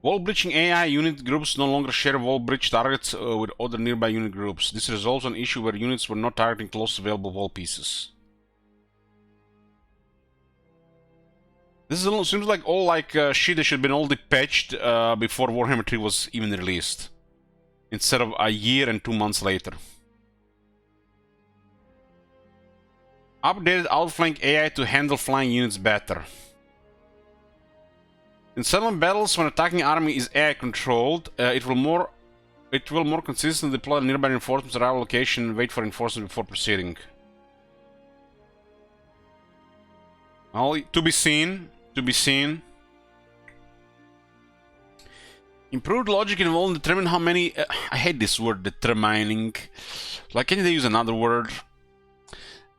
Wall breaching AI unit groups no longer share wall breach targets with other nearby unit groups. This resolves an issue where units were not targeting close available wall pieces. This seems like all shit that should have been already patched before Warhammer 3 was even released, instead of a year and 2 months later. Updated outflank AI to handle flying units better. In settlement battles, when attacking army is AI controlled, it will more consistently deploy nearby reinforcements at our location and wait for reinforcements before proceeding. Well, to be seen. To be seen. Improved logic involved in determining how many... I hate this word, determining. Like, can they use another word?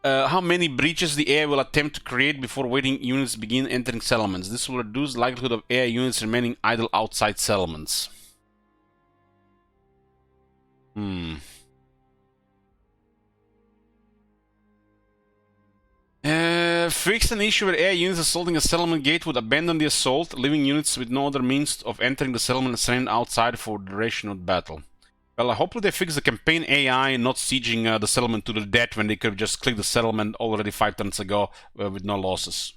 How many breaches the AI will attempt to create before waiting units begin entering settlements. This will reduce the likelihood of AI units remaining idle outside settlements. Fix an issue where AI units assaulting a settlement gate would abandon the assault, leaving units with no other means of entering the settlement and staying outside for the duration of the battle. Well, hopefully they fix the campaign AI, not sieging the settlement to the death when they could have just clicked the settlement already 5 turns ago with no losses.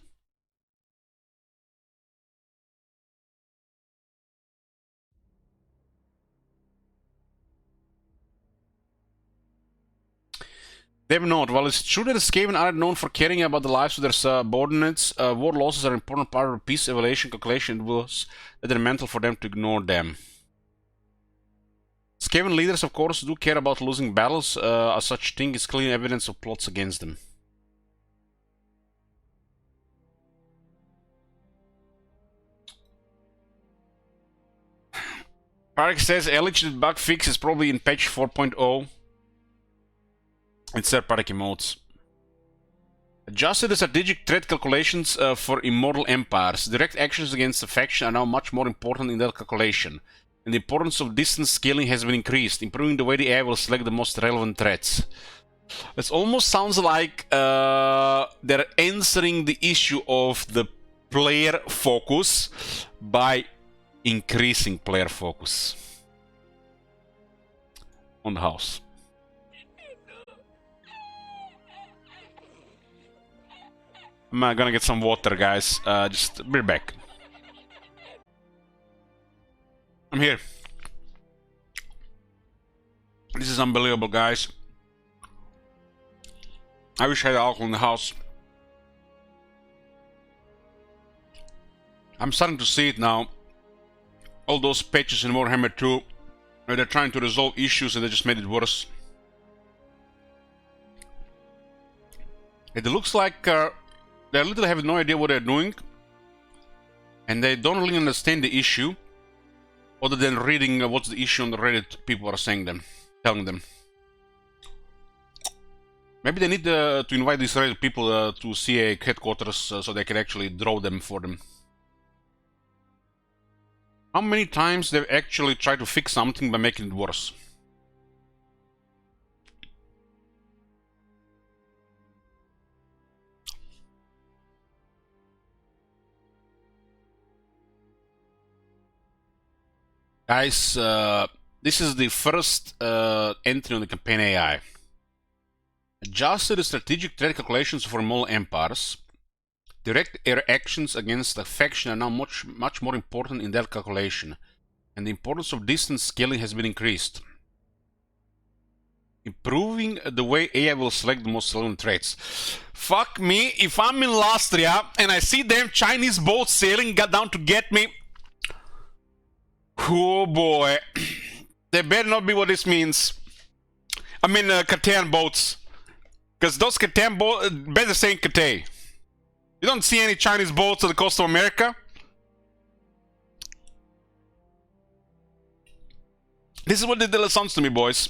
They have note, while it's true that the Skaven are known for caring about the lives of their subordinates, war losses are an important part of the peace evaluation calculation. It was detrimental for them to ignore them. Skaven leaders, of course, do care about losing battles, as such thing is clear evidence of plots against them. Park says eligible bug fix is probably in patch 4.0. It's third-party modes. Adjusted the strategic threat calculations for immortal empires. Direct actions against a faction are now much more important in that calculation, and the importance of distance scaling has been increased, improving the way the AI will select the most relevant threats. This almost sounds like they're answering the issue of the player focus by increasing player focus. on the house. I'm gonna get some water, guys. Just be back. I'm here. This is unbelievable, guys. I wish I had alcohol in the house. I'm starting to see it now. All those patches in Warhammer 2, where they're trying to resolve issues and they just made it worse. It looks like they literally have no idea what they're doing, and they don't really understand the issue, other than reading what's the issue on the Reddit people are saying them, telling them. Maybe they need to invite these Reddit people to CA headquarters so they can actually draw them for them. How many times they've actually tried to fix something by making it worse? Guys, this is the first entry on the campaign AI. Adjusted the strategic threat calculations for model empires. Direct air actions against a faction are now much more important in that calculation, and the importance of distance scaling has been increased. Improving the way AI will select the most relevant traits. Fuck me, if I'm in Lastria and I see them Chinese boats sailing down to get me. Oh boy. They better not be what this means. I mean Cathay boats. Because those Cathay boats, better say Cathay. You don't see any Chinese boats on the coast of America. This is what the deal sounds to me, boys.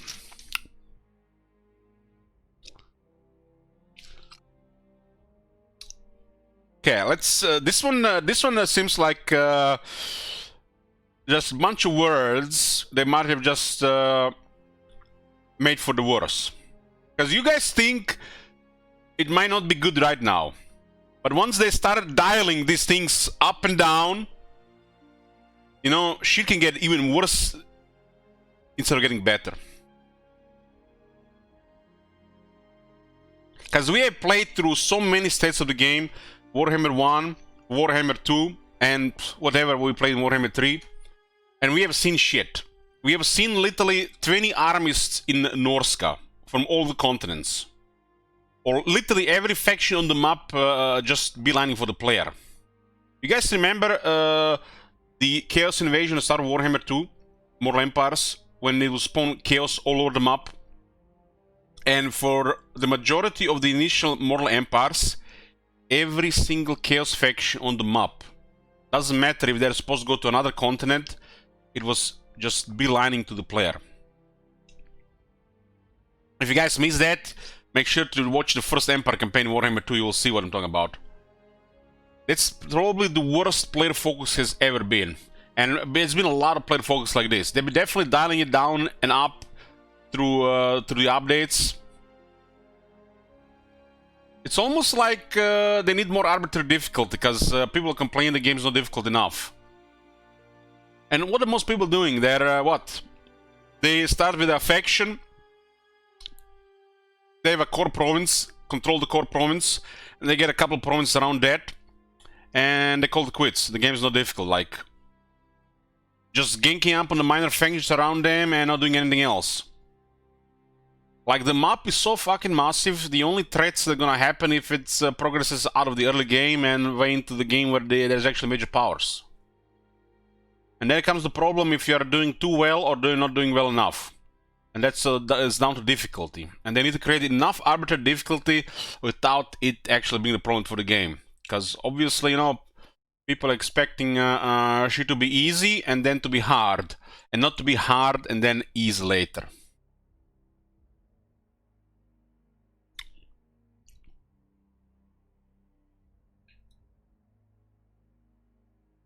Okay, let's. This one seems like just a bunch of words they might have just made for the worse. Because you guys think it might not be good right now. But once they started dialing these things up and down, you know, shit can get even worse instead of getting better. Because we have played through so many states of the game, Warhammer 1, Warhammer 2, and whatever we played in Warhammer 3, and we have seen shit. We have seen literally 20 armies in Norsca from all the continents. Or literally every faction on the map just beelining for the player. You guys remember the Chaos Invasion at the start of Warhammer 2? Mortal Empires? When it will spawn chaos all over the map? And for the majority of the initial Mortal Empires, every single Chaos faction on the map, doesn't matter if they're supposed to go to another continent, it was just beelining to the player. If you guys missed that, make sure to watch the first Empire campaign in Warhammer 2, you will see what I'm talking about. It's probably the worst player focus has ever been. And there's been a lot of player focus like this. They've been definitely dialing it down and up through the updates. It's almost like they need more arbitrary difficulty, because people complain the game's not difficult enough. And what are most people doing? They're what? They start with a faction. They have a core province, control the core province, and they get a couple of provinces around that, and they call it quits. The game's not difficult, like just ganking up on the minor factions around them and not doing anything else. Like, the map is so fucking massive, the only threats that are gonna happen if it progresses out of the early game and way into the game where there's actually major powers. And then comes the problem if you are doing too well or not doing well enough. And that's down to difficulty. And they need to create enough arbitrary difficulty without it actually being a problem for the game. Because obviously, you know, people are expecting shit to be easy and then to be hard. And not to be hard and then easy later.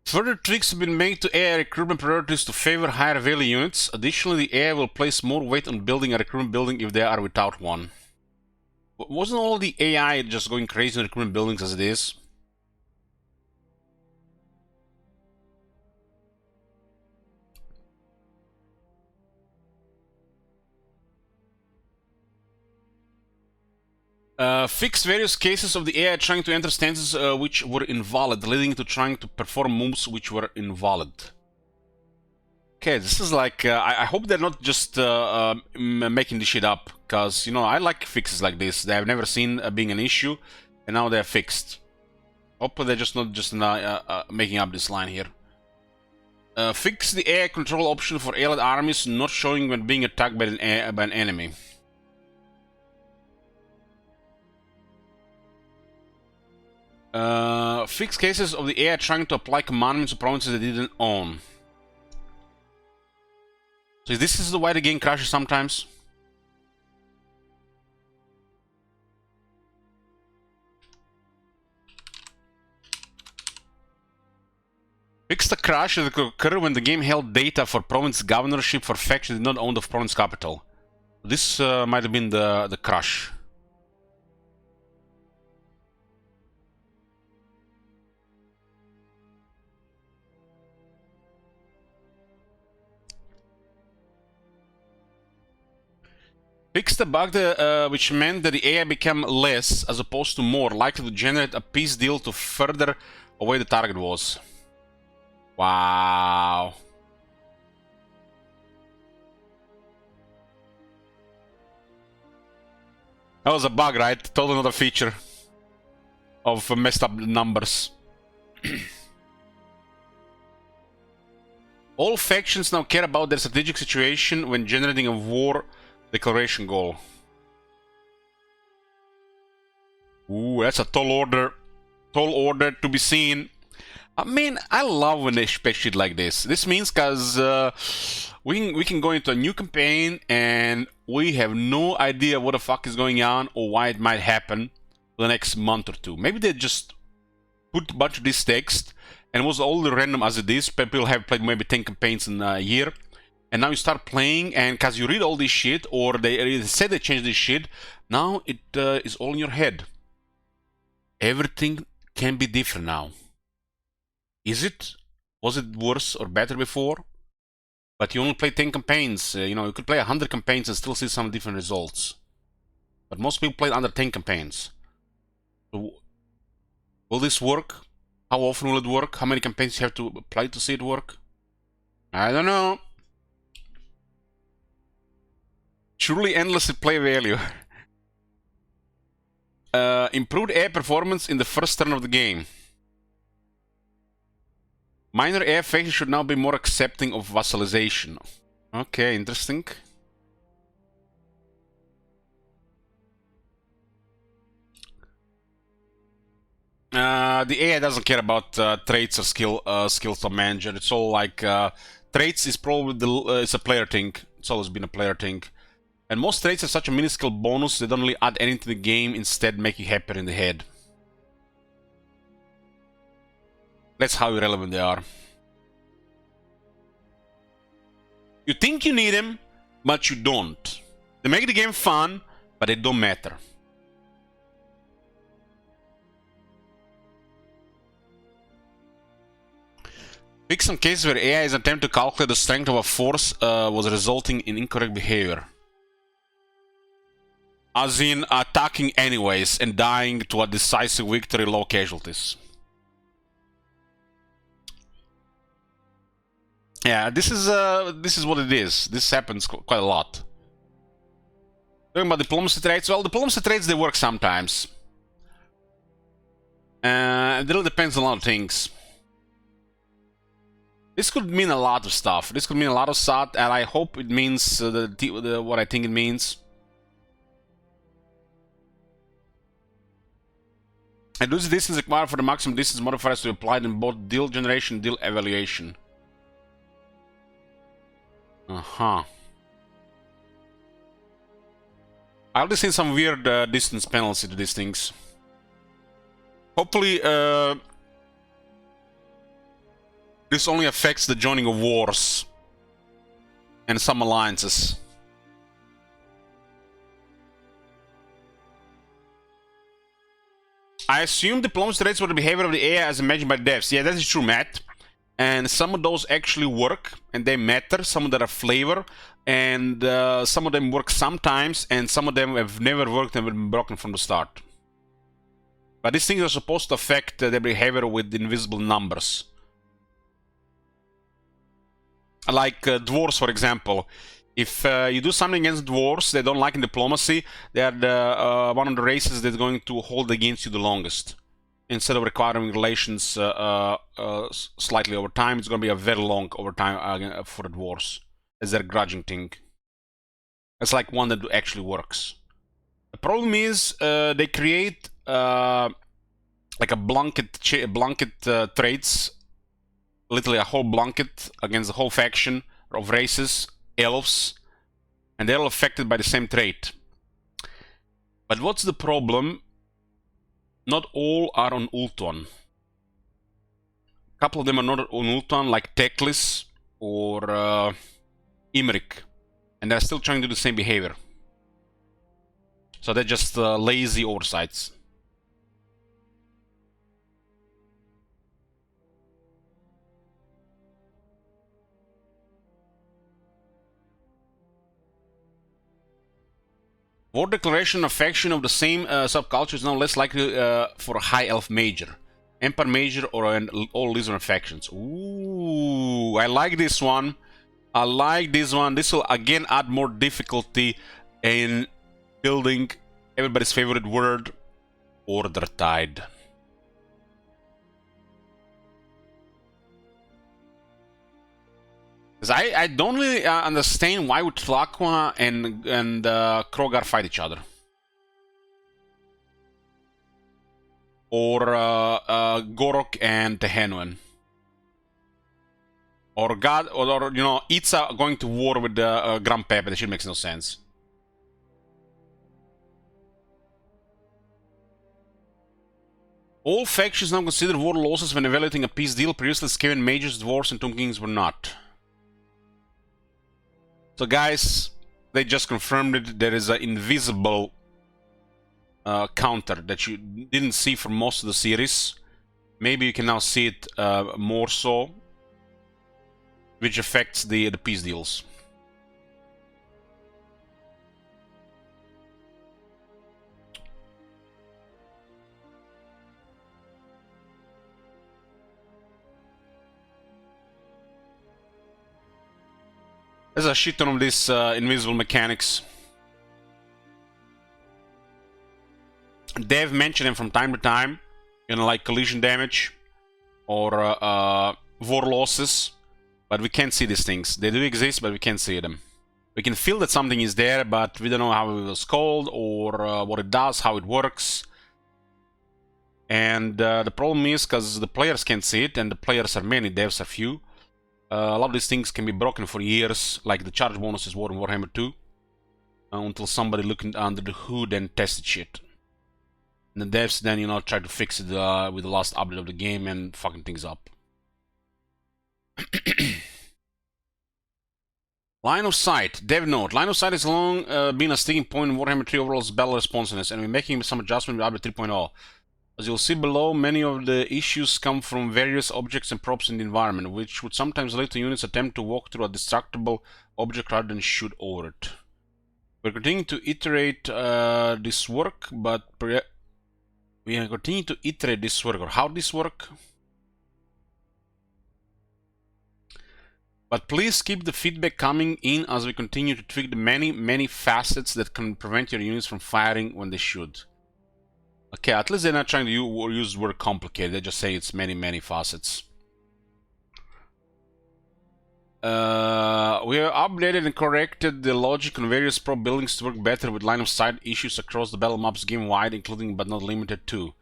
Further tweaks have been made to AI recruitment priorities to favor higher value units. Additionally, the AI will place more weight on building a recruitment building if they are without one. Wasn't all the AI just going crazy in recruitment buildings as it is? Fix various cases of the AI trying to enter stances which were invalid, leading to trying to perform moves which were invalid. Okay, this is like, I hope they're not just making this shit up, because, you know, I like fixes like this. They have never seen being an issue, and now they're fixed. Hopefully they're just not just making up this line here. Fix the AI control option for allied armies not showing when being attacked by an enemy. Fix cases of the AI trying to apply commandments to provinces they didn't own. So this is why the game crashes sometimes. Fix the crash that could occur when the game held data for province governorship for factions that did not own the province capital. This might have been the crash. Fix the bug which meant that the AI became less, as opposed to more, likely to generate a peace deal to further away the target was. Wow. That was a bug, right? Totally another feature of messed up numbers. All factions now care about their strategic situation when generating a war declaration goal. Ooh, that's a tall order. Tall order to be seen. I mean, I love when they spec shit like this. This means because we can go into a new campaign and we have no idea what the fuck is going on or why it might happen for the next month or two. Maybe they just put a bunch of this text and it was all random as it is. People have played maybe 10 campaigns in a year. And now you start playing, and because you read all this shit, or they said they changed this shit, now it is all in your head. Everything can be different now. Is it? Was it worse or better before? But you only play 10 campaigns. You know, you could play 100 campaigns and still see some different results. But most people play under 10 campaigns. So, will this work? How often will it work? How many campaigns you have to play to see it work? I don't know. Truly endless play value. Improved AI performance in the first turn of the game. Minor AI factions should now be more accepting of vassalization. Okay, interesting. The AI doesn't care about traits or skills of manager. It's all like traits is probably it's a player thing. It's always been a player thing. And most traits are such a minuscule bonus, they don't really add anything to the game, instead make you happier in the head. That's how irrelevant they are. You think you need them, but you don't. They make the game fun, but they don't matter. Fix some cases where AI's attempt to calculate the strength of a force was resulting in incorrect behavior. As in attacking anyways and dying to a decisive victory, low casualties. Yeah, this is what it is. This happens quite a lot. Talking about diplomacy traits. Well, diplomacy traits, they work sometimes. It really depends on a lot of things. This could mean a lot of stuff. This could mean a lot of stuff, and I hope it means what I think it means. And this distance required for the maximum distance modifiers to be applied in both deal generation and deal evaluation. I already seen some weird distance penalty to these things. Hopefully, this only affects the joining of wars and some alliances. I assume diplomacy rates were the behavior of the AI as imagined by devs. Yeah, that is true, Matt. and some of those actually work and they matter. Some of them are flavor, and some of them work sometimes, and some of them have never worked and been broken from the start. But these things are supposed to affect their behavior with invisible numbers. Like dwarves, for example. If you do something against dwarves they don't like in diplomacy, they are the, one of the races that's going to hold against you the longest. Instead of requiring relations slightly over time, it's going to be a very long over time for the dwarves, as their grudging thing. It's like one that actually works. The problem is they create like a blanket traits, literally a whole blanket against the whole faction of races, elves, and they're all affected by the same trait. But what's the problem? Not all are on Ultuan. A couple of them are not on Ultuan, like Teclis or Imrik, and they're still trying to do the same behavior. So they're just lazy oversights. War declaration of faction of the same subculture is now less likely for a High Elf Major, Empire Major, or all Lizardmen factions. Ooh, I like this one. I like this one. This will again add more difficulty in building everybody's favorite word, Order Tide. Because I don't really understand why would Tlaqua and Krogar fight each other. Or Gorok and Tehenuen. Or God, or you know, Itza going to war with Grand Pepe. That shit makes no sense. All factions now consider war losses when evaluating a peace deal. Previously, Skaven Majors, Dwarfs, and Tomb Kings were not. So guys, they just confirmed it. There is an invisible counter that you didn't see for most of the series. Maybe you can now see it more so, which affects the peace deals. There's a shit ton of these invisible mechanics. They've mentioned them from time to time, you know, like collision damage or war losses, but we can't see these things. They do exist, but we can't see them. We can feel that something is there, but we don't know how it was called or what it does, how it works. And the problem is because the players can't see it, and the players are many, devs are few. A lot of these things can be broken for years, like the charge bonuses were in Warhammer 2, until somebody looked under the hood and tested shit. And the devs then, you know, tried to fix it with the last update of the game and fucking things up. Line of sight. Dev note. Line of sight has long been a sticking point in Warhammer 3 overall's battle responsiveness, and we're making some adjustment with update 3.0. As you'll see below, many of the issues come from various objects and props in the environment, which would sometimes lead to units attempt to walk through a destructible object rather than shoot over it. We're continuing to iterate this work, but we are continuing to iterate this work, or how this work. But please keep the feedback coming in as we continue to tweak the many facets that can prevent your units from firing when they should. Okay, at least they're not trying to use the word complicated, they just say it's many facets. We have updated and corrected the logic on various pro buildings to work better with line of sight issues across the battle maps game-wide, including but not limited to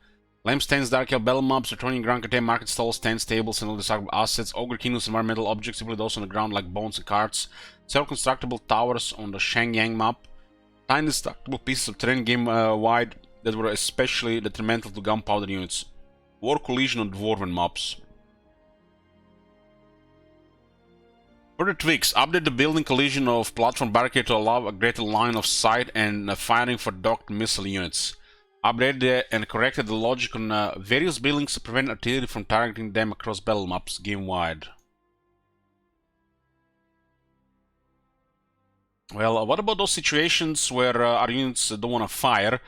lampstands, Dark Elf battle maps, Bretonnia, Grand Cathay, market stalls, stands, tables, and all desirable assets, Ogre Kingdoms, environmental objects, simply those on the ground like bones and carts, several constructible towers on the Shangyang map, tiny destructible pieces of terrain game-wide that were especially detrimental to gunpowder units, war collision on Dwarven maps. Further tweaks. Update the building collision of platform barricade to allow a greater line of sight and firing for docked missile units. Updated and corrected the logic on various buildings to prevent artillery from targeting them across battle maps game-wide. Well, what about those situations where our units don't want to fire?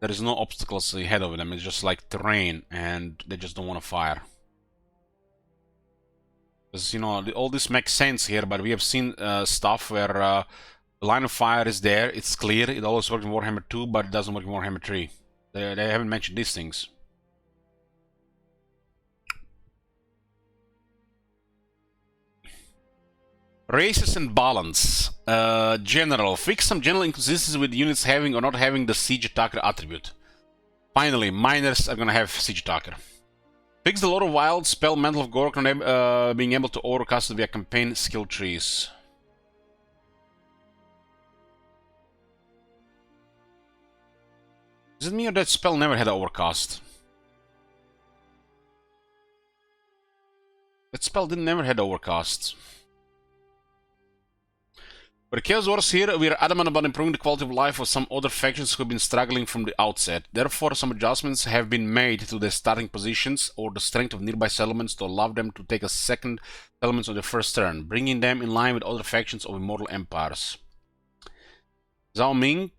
There is no obstacles ahead of them, it's just like terrain, and they just don't want to fire. Because, you know, all this makes sense here, but we have seen stuff where the line of fire is there, it's clear, it always works in Warhammer 2, but it doesn't work in Warhammer 3. They haven't mentioned these things. Races and balance. General. Fix some general inconsistencies with units having or not having the siege attacker attribute. Finally, miners are gonna have siege attacker. Fix the Lord of Wild spell Mantle of Gork on being able to overcast it via campaign skill trees. Does it mean that spell never had an overcast? That spell never had overcast. For the Chaos Wars here, we are adamant about improving the quality of life of some other factions who have been struggling from the outset. Therefore, some adjustments have been made to their starting positions or the strength of nearby settlements to allow them to take a second settlements on their first turn, bringing them in line with other factions of immortal empires. Zhao Ming,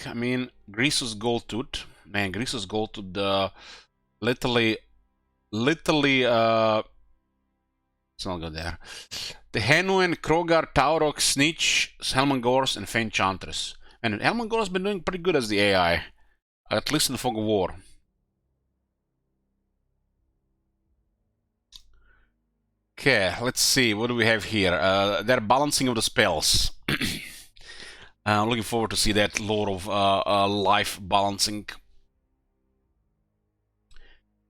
I mean, Grisus Goldtooth. Man, Grisus Goldtooth, literally, let's not go there. The Henuen, Krogar, Taurok, Snitch, Helmangors, and Feinchantress. And Helmangor has been doing pretty good as the AI. At least in the Fog of War. Okay, let's see. What do we have here? They're balancing of the spells. I'm looking forward to see that Lord of Life balancing.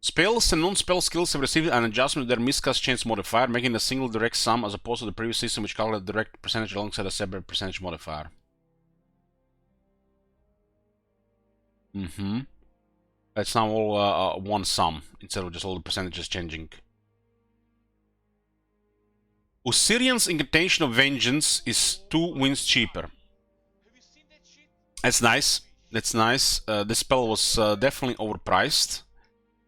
Spells and non-spell skills have received an adjustment to their miscast chance modifier, making a single direct sum as opposed to the previous system which calculated direct percentage alongside a separate percentage modifier. That's now all one sum, instead of just all the percentages changing. Osirian's Incantation of Vengeance is 2 wins cheaper. That's nice. That's nice. This spell was definitely overpriced.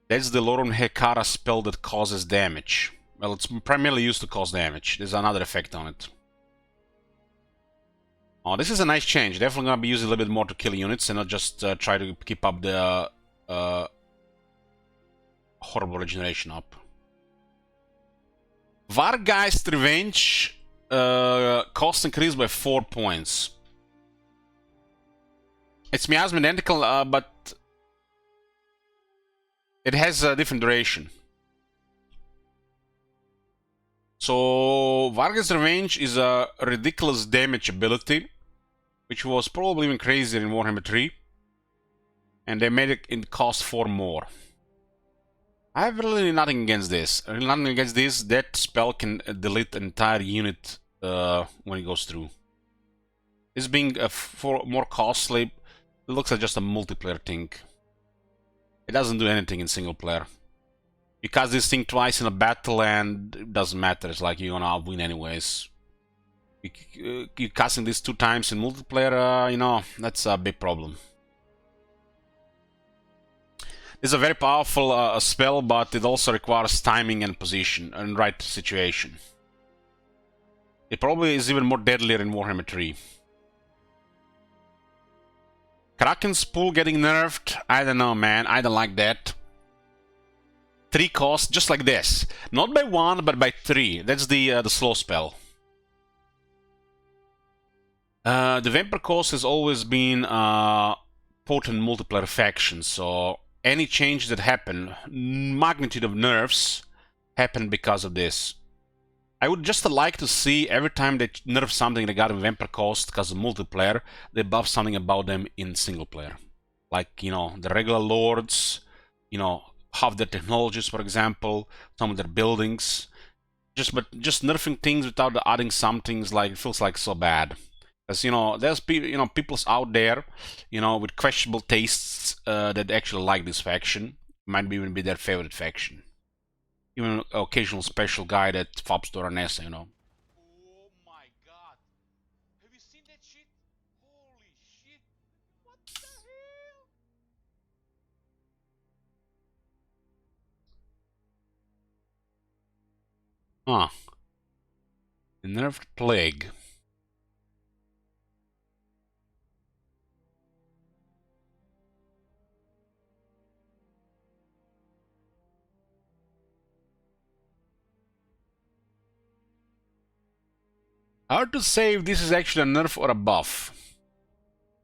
That's the Loron Hekara spell that causes damage. Well, it's primarily used to cause damage. There's another effect on it. Oh, this is a nice change. Definitely gonna be used a little bit more to kill units and not just try to keep up the horrible regeneration up. Vargeist Revenge cost increased by 4 points. It's miasma identical, but it has a different duration. So Vargas Revenge is a ridiculous damage ability, which was probably even crazier in Warhammer 3. And they made it cost 4 more. I have really nothing against this. Really nothing against this. That spell can delete an entire unit when it goes through. This being more costly, it looks like just a multiplayer thing. It doesn't do anything in single player. You cast this thing twice in a battle and it doesn't matter. It's like you're gonna win anyways. You casting this 2 times in multiplayer, you know, that's a big problem. It's a very powerful spell, but it also requires timing and position and right situation. It probably is even more deadlier in Warhammer 3. Kraken's Pool getting nerfed? I don't know, man. I don't like that. 3 cost, just like this. Not by 1, but by 3. That's the slow spell. The Vampire cost has always been potent multiplayer faction, so any change that happen, magnitude of nerfs, happen because of this. I would just like to see every time they nerf something regarding Vampire cost because of multiplayer, they buff something about them in single player. Like, you know, the regular lords, you know, half their technologies, for example, some of their buildings. Just nerfing things without adding some things, like, it feels like so bad. Because, you know, there's peoples out there, you know, with questionable tastes that actually like this faction. Might even be their favorite faction. Even an occasional special guy that fobs to Ranessa, you know. Oh my god. Have you seen that shit? Holy shit. What the hell? Huh. The nerfed plague. Hard to say if this is actually a nerf or a buff.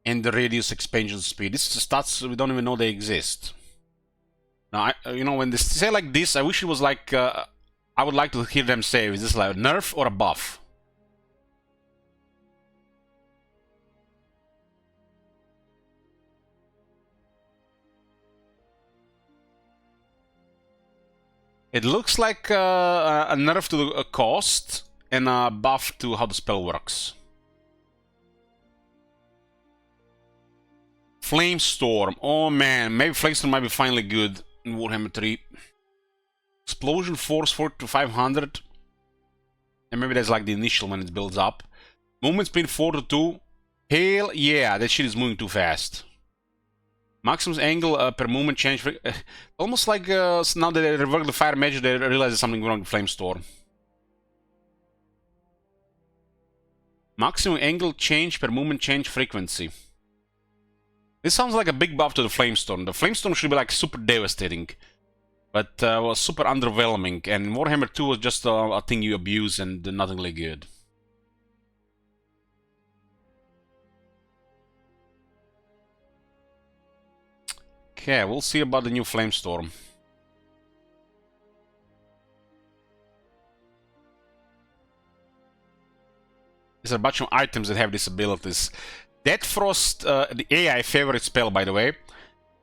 And the radius expansion speed. This is stats we don't even know they exist. Now, you know, when they say like this, I wish it was like... I would like to hear them say, is this like a nerf or a buff? It looks like a nerf to the cost and a buff to how the spell works. Flamestorm. Oh man, maybe Flamestorm might be finally good in Warhammer 3. Explosion force 4 to 500. And maybe that's like the initial when it builds up. Movement speed 4 to 2. Hell yeah, that shit is moving too fast. Maximum angle per movement change. Almost like now that they rework the fire magic, they realize there's something wrong with Flamestorm. Maximum angle change per movement change frequency. This sounds like a big buff to the Flamestorm. The Flamestorm should be like super devastating. But was super underwhelming. And Warhammer 2 was just a thing you abuse and nothing really good. Okay, we'll see about the new Flamestorm. There's a bunch of items that have these abilities. Deathfrost, the AI favorite spell, by the way,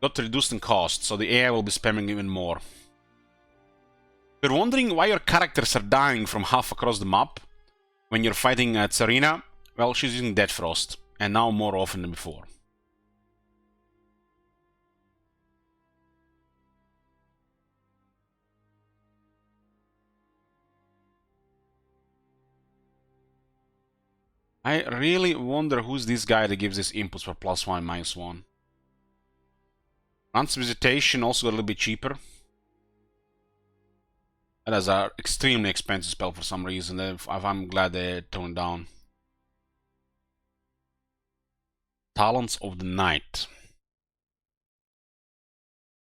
got reduced in cost, so the AI will be spamming even more. If you're wondering why your characters are dying from half across the map when you're fighting Tsarina, well, she's using Deathfrost, and now more often than before. I really wonder who's this guy that gives this inputs for +1, -1. Rance Visitation also got a little bit cheaper. That is an extremely expensive spell for some reason. I'm glad they toned down. Talents of the Night.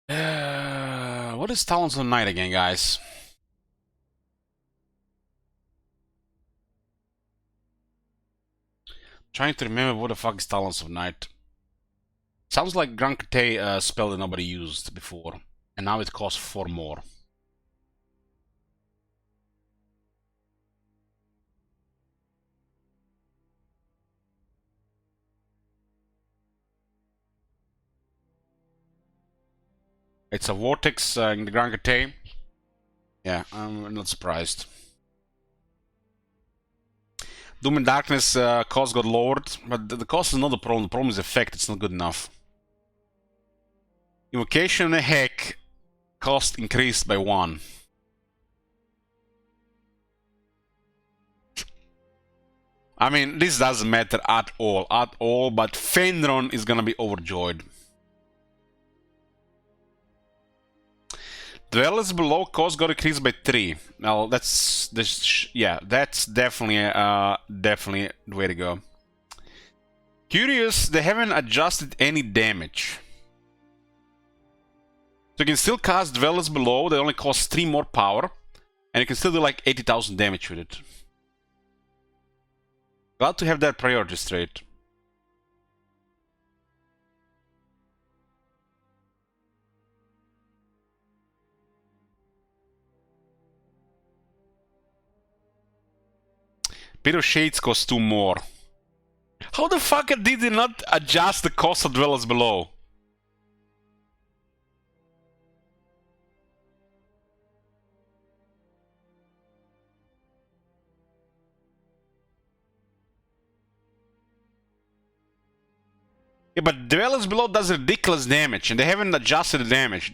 What is Talents of the Night again, guys? Trying to remember what the fuck is Talents of Night. Sounds like Grand Cathay spell that nobody used before, and now it costs 4 more. It's a vortex in the Grand Cathay. Yeah, I'm not surprised. Doom and Darkness cost got lowered, but the cost is not the problem. The problem is the effect. It's not good enough. Invocation and Heck cost increased by 1. I mean, this doesn't matter at all, but Fenron is gonna be overjoyed. Dwellers below cost got increased by 3. Well, that's definitely the way to go. Curious, they haven't adjusted any damage. So you can still cast Dwellers below, they only cost 3 more power, and you can still do like 80,000 damage with it. Glad to have that priority straight. Pit of Shades costs 2 more. How the fuck did they not adjust the cost of Dwellers below? Yeah, but Dwellers below does ridiculous damage, and they haven't adjusted the damage.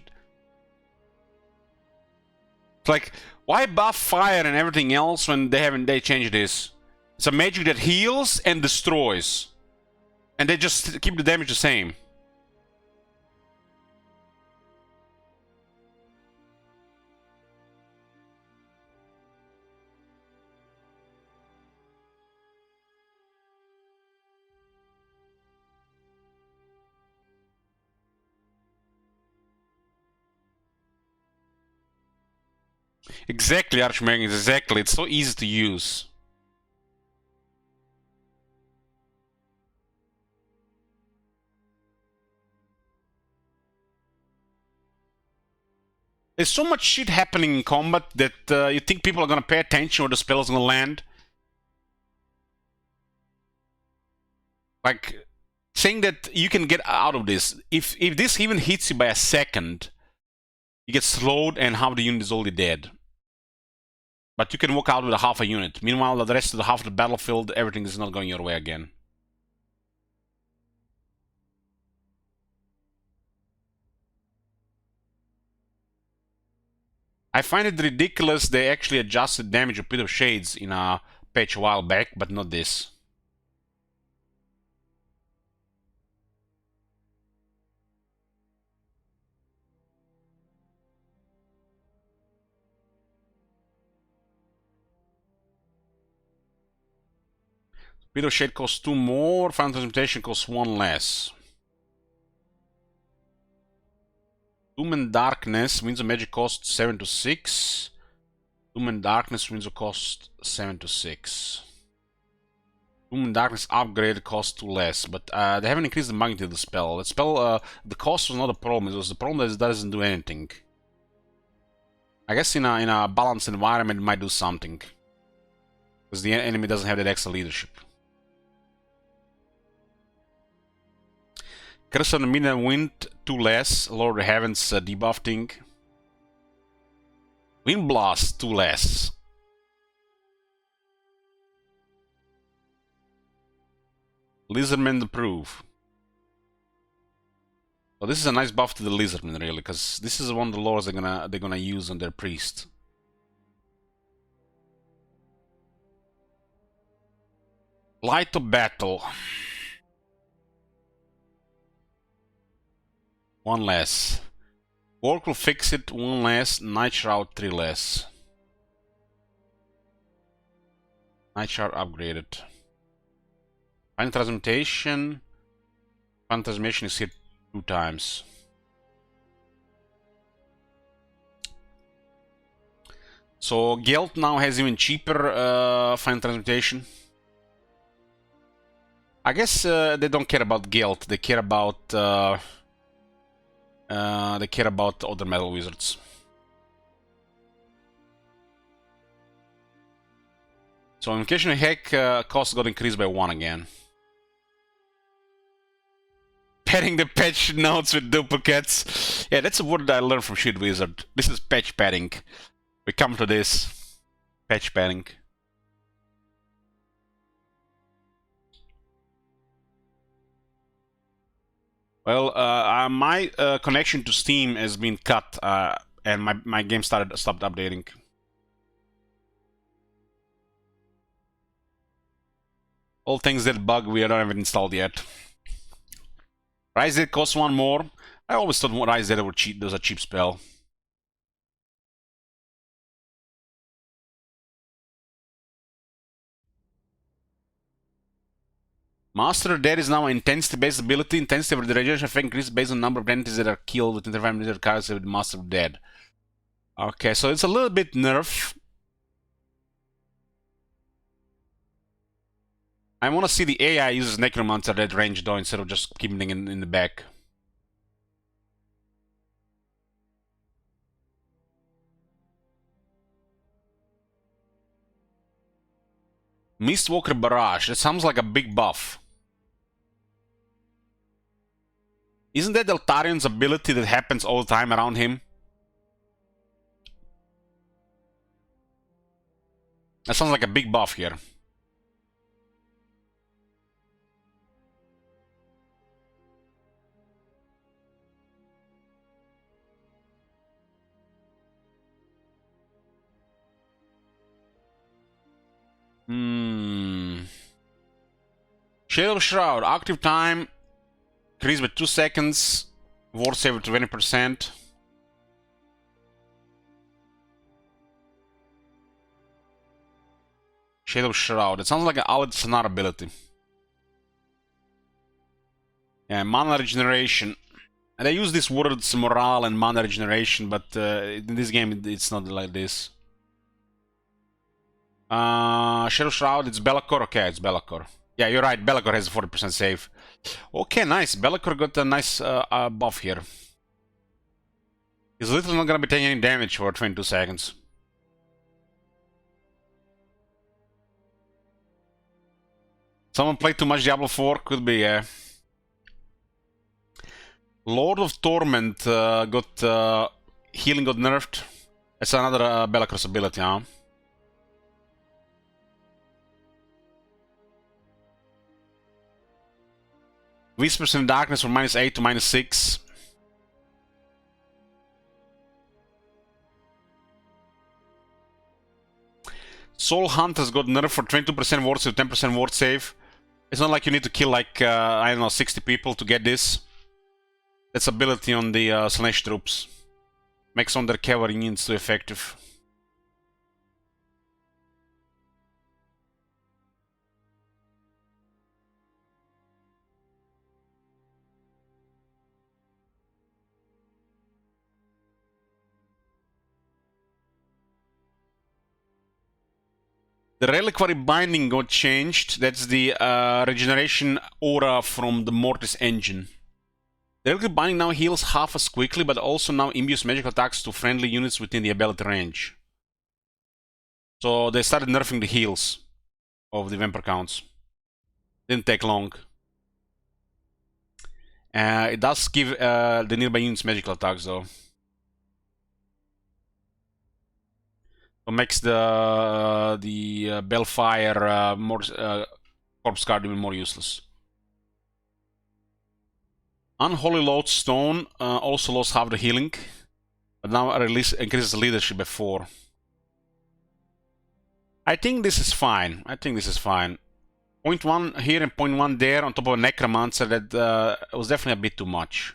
It's like, why buff fire and everything else when they changed this? It's a magic that heals and destroys. And they just keep the damage the same. Exactly, Archmage, exactly. It's so easy to use. There's so much shit happening in combat that you think people are gonna pay attention where the spell's gonna land. Like, saying that you can get out of this. If this even hits you by a second, you get slowed and half the unit is already dead. But you can walk out with a half a unit. Meanwhile, the rest of the half of the battlefield, everything is not going your way again. I find it ridiculous they actually adjusted damage of Pit of Shades in a patch a while back, but not this. Pit of Shade costs 2 more, Final Transmutation costs 1 less. Doom and Darkness, Winds of Magic cost 7 to 6. Doom and Darkness, Winds of cost 7 to 6. Doom and Darkness upgrade cost 2 less, but they haven't increased the magnitude of the spell. The spell, the cost was not a problem, it was the problem that it doesn't do anything. I guess in a balanced environment it might do something. Because the enemy doesn't have that extra leadership. Curse of the Midnight Wind, 2 less. Lord of the Heavens debuff thing. Wind Blast, 2 less. Lizardmen approve. So this is a nice buff to the Lizardmen, really, because this is one of the lores they're gonna use on their priest. Light of Battle. 1 less. Work will fix it, 1 less. Night Shroud, 3 less. Night Shroud upgraded. Final Transmutation. Final Transmutation is hit 2 times. So Gelt now has even cheaper Final Transmutation. I guess they don't care about Gelt, they care about other metal wizards. So Invocation of Heck cost got increased by 1 again. Padding the patch notes with duplicates. Yeah, that's a word I learned from Shield Wizard. This is patch padding. We come to this. Patch padding. Well, my connection to Steam has been cut, and my game stopped updating. All things that bug we don't have it installed yet. Rise Dead costs 1 more. I always thought Rise Dead was a cheap spell. Master Dead is now an intensity-based ability. Intensity of the regeneration effect increases based on the number of entities that are killed with interfering cards with Master of Dead. Okay, so it's a little bit nerf. I want to see the AI uses Necromancer at that range though, instead of just keeping it in the back. Mistwalker Barrage, that sounds like a big buff. Isn't that Eltarion's ability that happens all the time around him? That sounds like a big buff here. Shadow Shroud, active time increased by 2 seconds, ward save 20%. Shadow Shroud, it sounds like an Aled Sonar ability. Yeah, mana regeneration. And I use these words morale and mana regeneration, but in this game it's not like this. Shadow Shroud, it's Be'lakor. Okay, it's Be'lakor. Yeah, you're right. Be'lakor has a 40% save. Okay, nice. Be'lakor got a nice buff here. He's literally not gonna be taking any damage for 22 seconds. Someone played too much Diablo 4? Could be, yeah. Lord of Torment got... healing got nerfed. That's another Be'lakor's ability, huh? Whispers in the Darkness from -8 to -6. Soul Hunters got nerfed for 22% ward save, 10% ward save. It's not like you need to kill like, I don't know, 60 people to get this. That's ability on the Slaanesh troops. Makes on their cavalry units too effective. The Reliquary Binding got changed. That's the regeneration aura from the Mortis engine. The Reliquary Binding now heals half as quickly, but also now imbues magical attacks to friendly units within the ability range. So they started nerfing the heals of the Vampire counts. Didn't take long. It does give the nearby units magical attacks though. So makes the Bellfire more Corpse Guard even more useless. Unholy Lodestone also lost half the healing, but now increases the leadership by 4. I think this is fine. I think this is fine. 0.1 here and 0.1 there on top of a Necromancer, that was definitely a bit too much.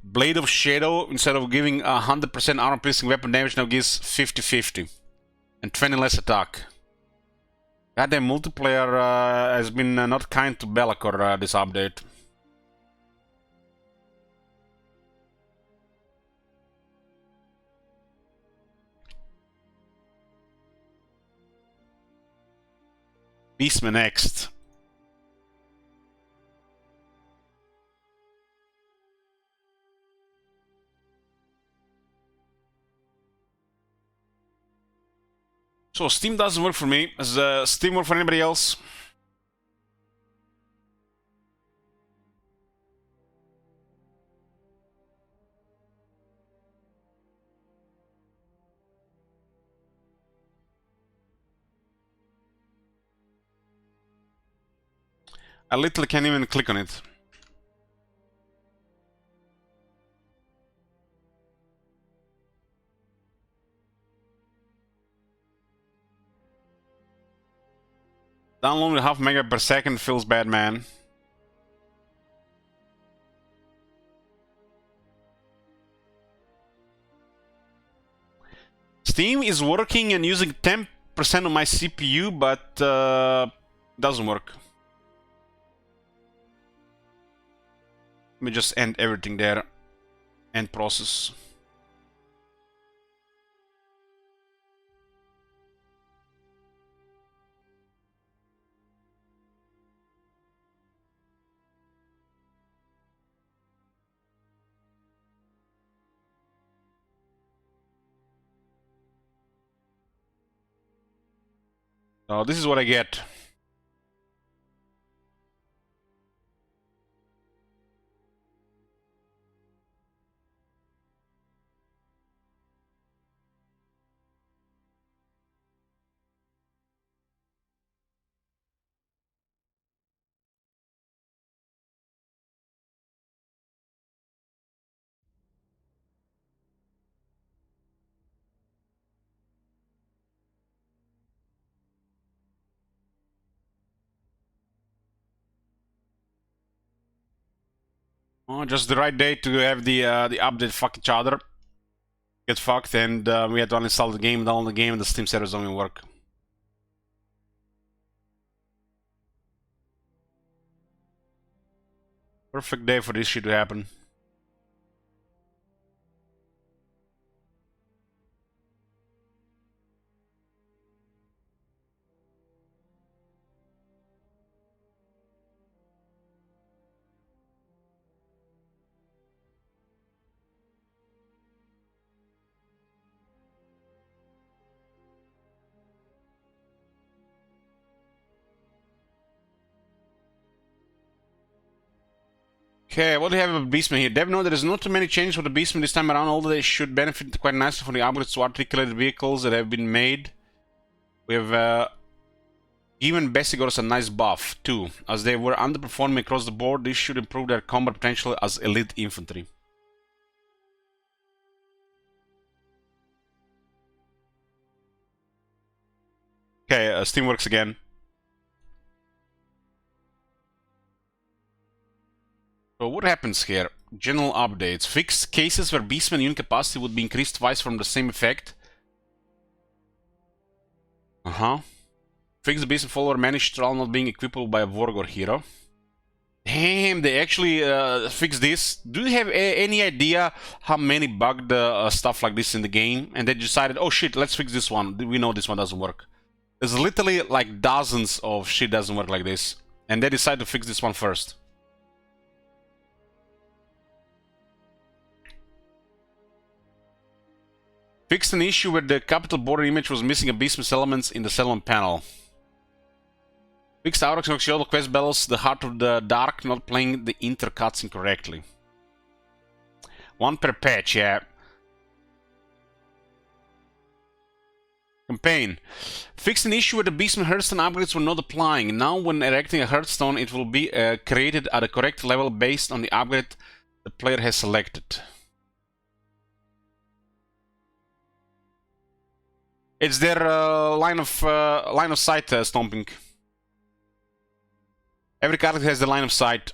Blade of Shadow, instead of giving 100% armor piercing weapon damage, now gives 50-50 and 20 less attack. Goddamn, multiplayer has been not kind to Be'lakor this update. Beastmen next. So Steam doesn't work for me. Does Steam work for anybody else? I literally can't even click on it. Downloading 0.5 mega per second feels bad, man. Steam is working and using 10% of my CPU, but doesn't work. Let me just end everything there. End process. So this is what I get. Oh, just the right day to have the update fuck each other. Get fucked, and we had to uninstall the game, download the game, and the Steam servers don't even work. Perfect day for this shit to happen. Okay, what do we have about Beastmen here? Dev, no, there is not too many changes for the Beastmen this time around, although they should benefit quite nicely from the upgrades to articulated vehicles that have been made. We have given Bestigors a nice buff, too. As they were underperforming across the board, this should improve their combat potential as elite infantry. Okay, Steam works again. So what happens here? General updates. Fixed cases where Beastman unit capacity would be increased twice from the same effect. Fix the Beastman follower managed trial not being equipable by a Wargor hero. Damn, they actually fixed this. Do you have any idea how many bugged stuff like this in the game? And they decided, oh shit, let's fix this one. We know this one doesn't work. There's literally like dozens of shit doesn't work like this. And they decided to fix this one first. Fixed an issue where the capital border image was missing a Beastman's elements in the settlement panel. Fixed Aurochs and Oxyodal quest battles, the Heart of the Dark not playing the inter cutscene correctly. One per patch, yeah. Campaign. Fixed an issue where the Beastman Hearthstone upgrades were not applying. Now when erecting a Hearthstone, it will be created at a correct level based on the upgrade the player has selected. It's their line of sight stomping. Every card has the line of sight.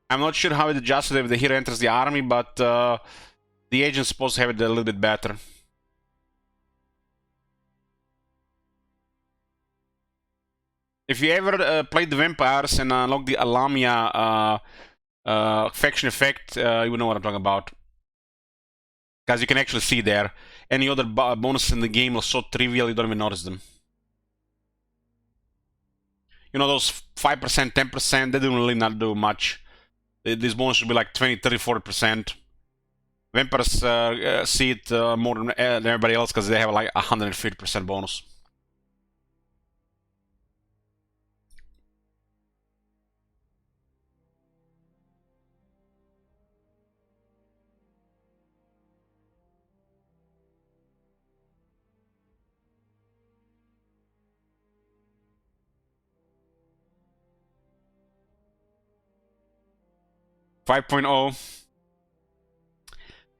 I'm not sure how it adjusted if the hero enters the army, but the agent's supposed to have it a little bit better. If you ever played the vampires and unlocked the Alamia faction effect, you know what I'm talking about. Because you can actually see there. Any other bonuses in the game are so trivial you don't even notice them. You know, those 5%, 10%, they don't really not do much. This bonus should be like 20, 30, 40%. Vampires see it more than everybody else because they have like 150% bonus.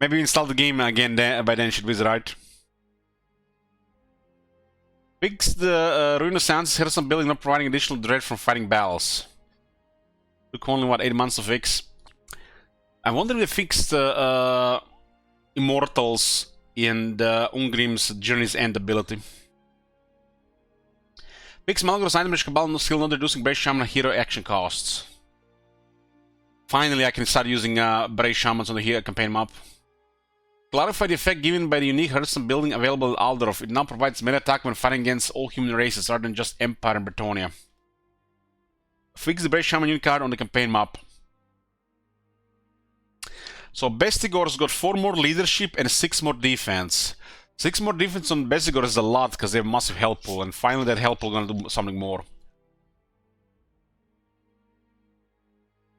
Maybe install the game again by then should be right. Fix the Ruin of Sands Hearthstone building not providing additional dread from fighting battles. Took only what 8 months to fix. I wonder if they fixed Immortals in the Ungrim's Journey's End ability. Fix Malgor's item Cabal skill not reducing base shaman hero action costs. Finally, I can start using Brave Shamans on the hero campaign map. Clarify the effect given by the unique Hearthstone building available at Alderhof. It now provides melee attack when fighting against all human races rather than just Empire and Bretonnia. Fix the Brave Shaman unit card on the campaign map. So Bestigor's got 4 more leadership and 6 more defense. 6 more defense on Bestigor is a lot because they have massive health pool, and finally that health pool is gonna do something more.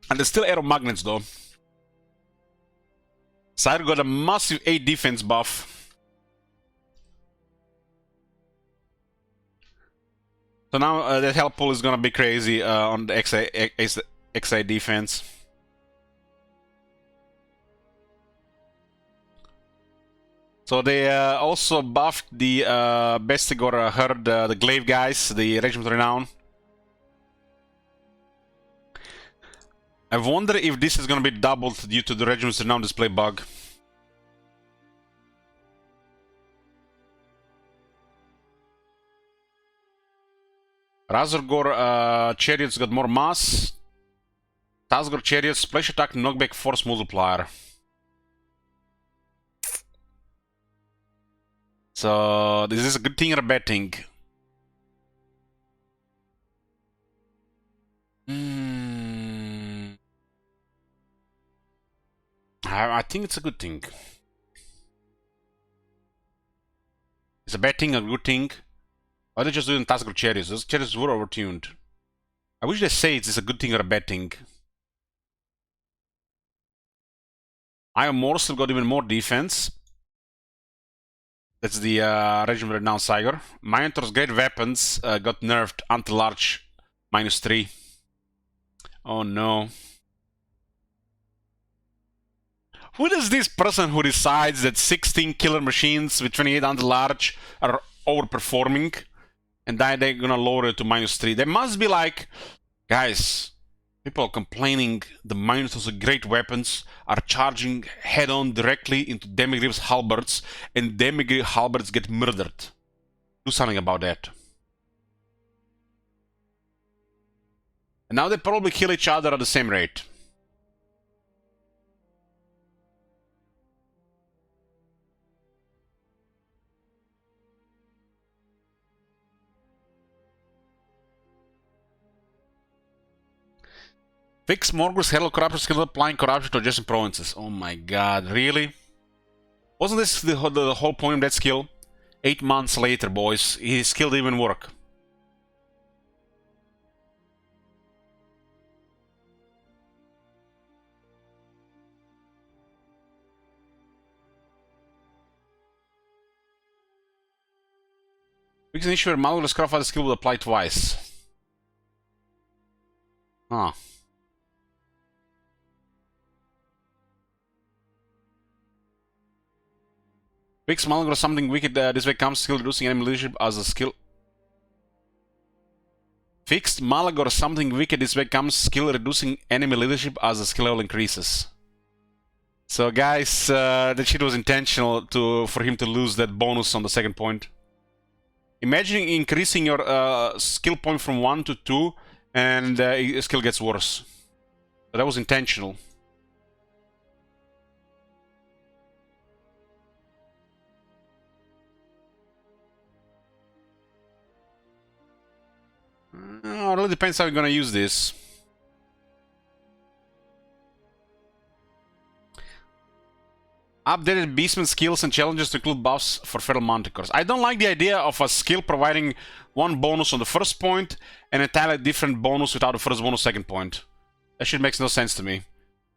And there's still arrow magnets though. Sire got a massive 8 defense buff. So now that health pool is gonna be crazy on the XI defense. So they also buffed the Bestigor herd, the Glaive guys, the Regiment Renown. I wonder if this is going to be doubled due to the Regiment's Renown display bug. Razorgore Chariots got more mass. Tasgor Chariot, splash attack, knockback, force multiplier. So, this is a good thing or a bad thing? I think it's a good thing. It's a bad thing or a good thing? Why they just do it in Tasgor Chariots? Those chariots were overtuned. I wish they say it's a good thing or a bad thing. Iron Morsel got even more defense. That's the Regiment Renowned Tiger. Minotaur's great weapons got nerfed until large -3. Oh no. Who is this person who decides that 16 killer machines with 28 until large are overperforming? And then they're gonna lower it to -3. They must be like, guys, people are complaining the Minotaurs with great weapons are charging head-on directly into Demigryph's halberds, and Demigryph halberds get murdered. Do something about that. And now they probably kill each other at the same rate. Fix Morgul's Herald Corruption skill applying corruption to adjacent provinces. Oh my god, really? Wasn't this the whole point of that skill? 8 months later, boys, his skill didn't even work. Fix an issue where Malgul's Craftfighter skill will apply twice. Huh. Fix Malgor something wicked this way comes skill reducing enemy leadership as a skill. Fixed Malagor something wicked this way comes skill reducing enemy leadership as the skill level increases. So guys, that shit was intentional for him to lose that bonus on the second point. Imagine increasing your skill point from 1 to 2 and skill gets worse. So that was intentional. It really depends how you're gonna use this. Updated Beastmen skills and challenges to include buffs for feral manticores. I don't like the idea of a skill providing one bonus on the first point and an entirely different bonus without the first bonus second point. That shit makes no sense to me.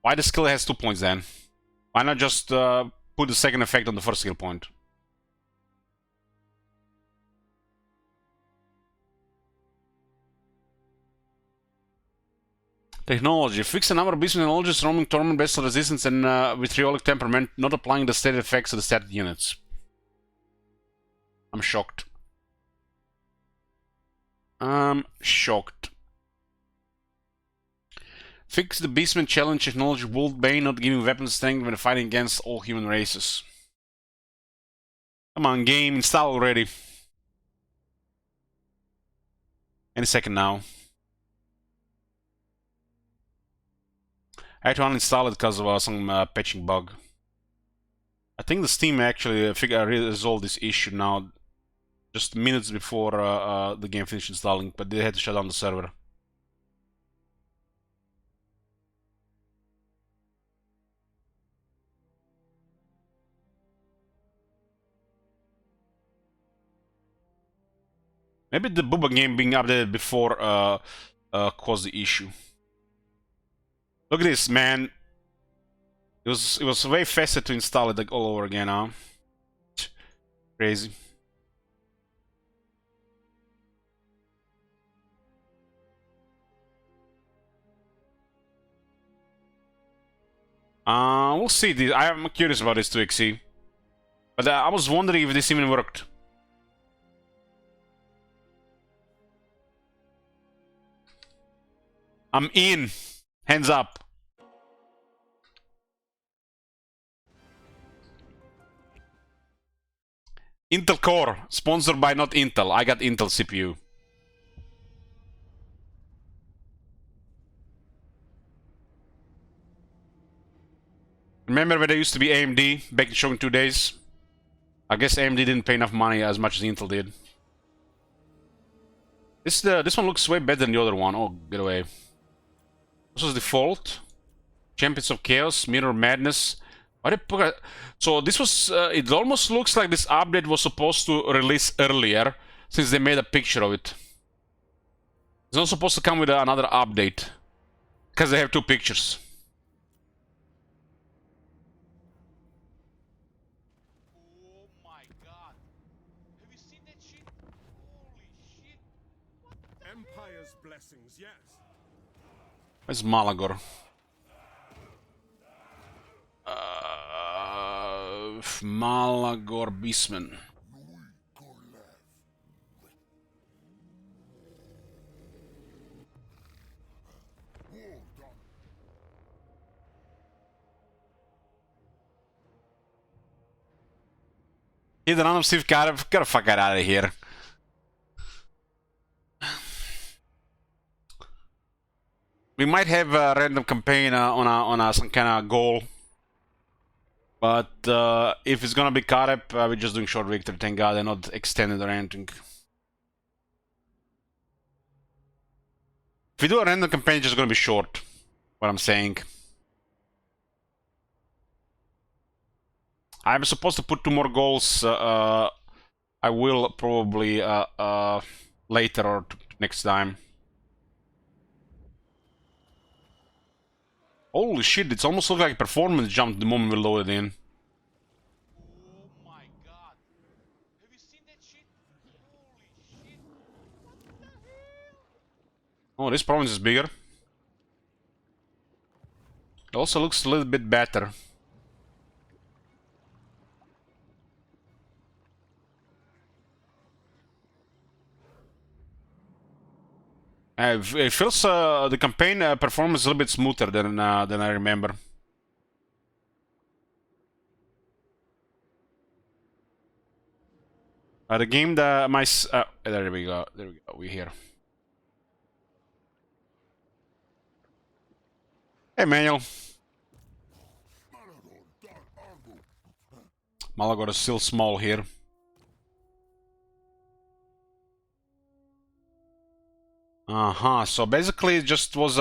Why the skill has 2 points then? Why not just put the second effect on the first skill point? Technology. Fix a number of Beastmen technologies roaming torment, based resistance, and vitriolic temperament, not applying the stated effects to the stated units. I'm shocked. I'm shocked. Fix the Beastmen challenge technology Wolfbane, not giving weapon strength when fighting against all human races. Come on, game, install already. Any second now. I had to uninstall it because of some patching bug. I think the Steam actually resolved this issue now, just minutes before the game finished installing, but they had to shut down the server. Maybe the Booba game being updated before caused the issue. Look at this, man. It was way faster to install it like all over again, huh? Crazy. We'll see. I'm curious about this 2XE. But I was wondering if this even worked. I'm in. Hands up. Intel Core, sponsored by not Intel. I got Intel CPU. Remember when there used to be AMD back in showing 2 days? I guess AMD didn't pay enough money as much as Intel did. This one looks way better than the other one. Oh, get away. This was default. Champions of Chaos, Mirror Madness. So this was... it almost looks like this update was supposed to release earlier, since they made a picture of it. It's not supposed to come with another update, because they have 2 pictures. Oh my god. Have you seen that shit? Holy shit. Empire's blessings, yes. Where's Malagor? Malagor Beastmen. Hey, the random Steve, gotta fuck out of here. We might have a random campaign on some kind of goal, but if it's gonna be caught up, we're just doing short victory. Thank God, they're not extended or anything. If we do a random campaign, it's just gonna be short. What I'm saying. I'm supposed to put 2 more goals. I will probably later or next time. Holy shit, it's almost looks like performance jumped the moment we loaded in. Oh my god. Have you seen that shit? Holy shit. What the hell? Oh, this province is bigger. It also looks a little bit better. It feels the campaign performance is a little bit smoother than I remember. The game that there we go. There we go. We're here. Hey, Manuel. Malagor is still small here. So basically it just was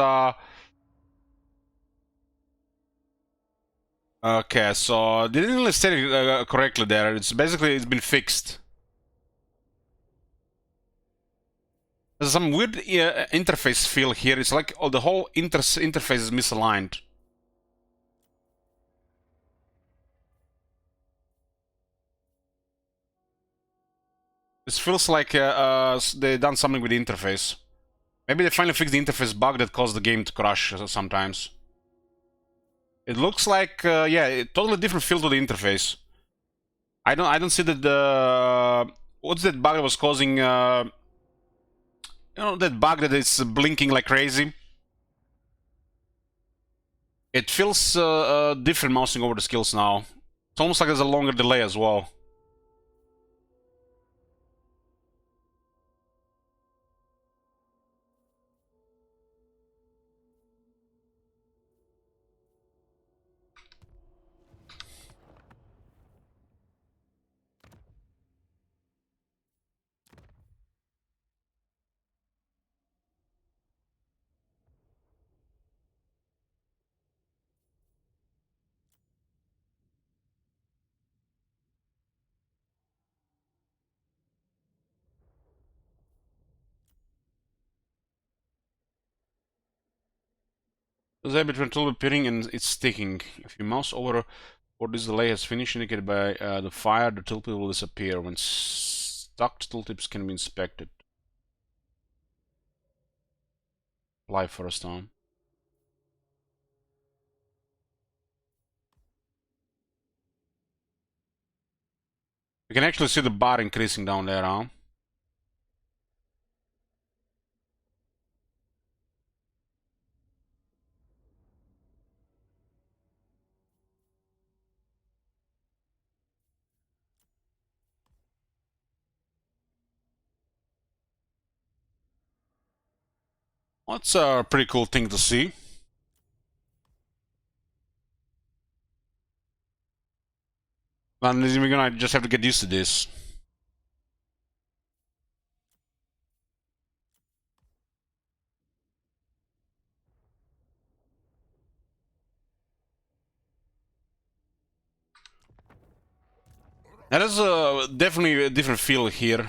okay, so they didn't really say it correctly there. It's been fixed. There's some weird interface feel here. It's like the whole interface is misaligned. This feels like they done something with the interface. Maybe they finally fixed the interface bug that caused the game to crash sometimes. It looks like yeah, a totally different feel to the interface. I don't see that the what's that bug that was causing you know, that bug that is blinking like crazy. It feels different mousing over the skills now. It's almost like there's a longer delay as well. The between tool appearing and it's sticking. If you mouse over or this delay has finished indicated by the fire, the tooltip will disappear. When stuck, tooltips can be inspected. Apply first time. You can actually see the bar increasing down there, huh? That's a pretty cool thing to see. And we're gonna just have to get used to this. That is definitely a different feel here.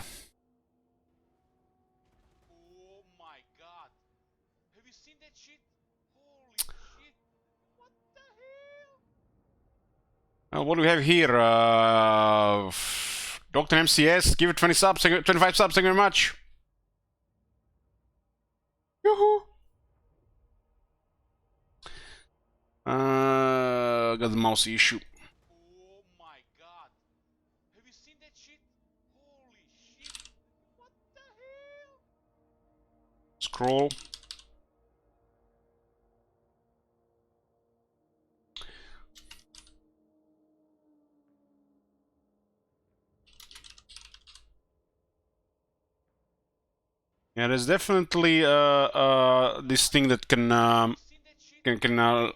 Oh my god. Have you seen that shit? Holy shit. What the hell? What do we have here? Dr. MCS, give it 20 subs, 25 subs, thank you very much. Yoo-hoo. Got the mouse issue. Oh my god. Have you seen that shit? Holy shit. What the hell? Scroll. Yeah, there's definitely this thing that can Seen that shit? Holy shit.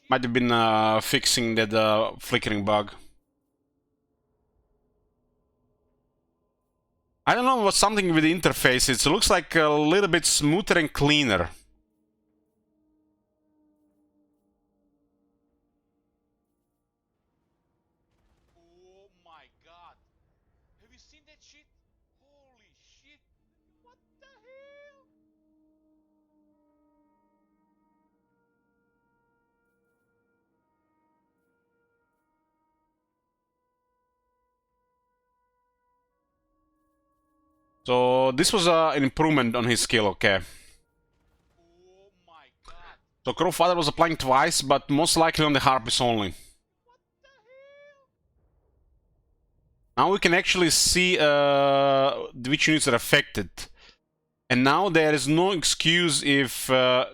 might have been fixing that flickering bug. I don't know what's something with the interface. It looks like a little bit smoother and cleaner. Oh my god. Have you seen that shit? Holy shit. What the hell? So this was an improvement on his skill, okay. Oh my god. So Crowfather was applying twice, but most likely on the Harpies only. What the hell? Now we can actually see which units are affected. And now there is no excuse if the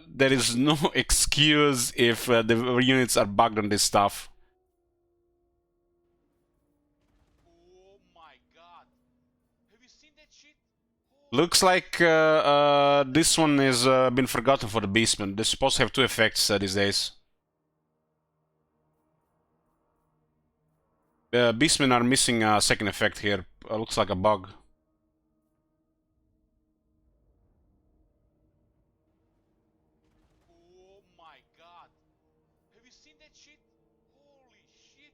units are bugged on this stuff. Oh my god. Have you seen that shit? Looks like this one has been forgotten for the Beastmen. They're supposed to have 2 effects these days. Beastmen are missing a second effect here. Looks like a bug. Oh my god. Have you seen that shit? Holy shit.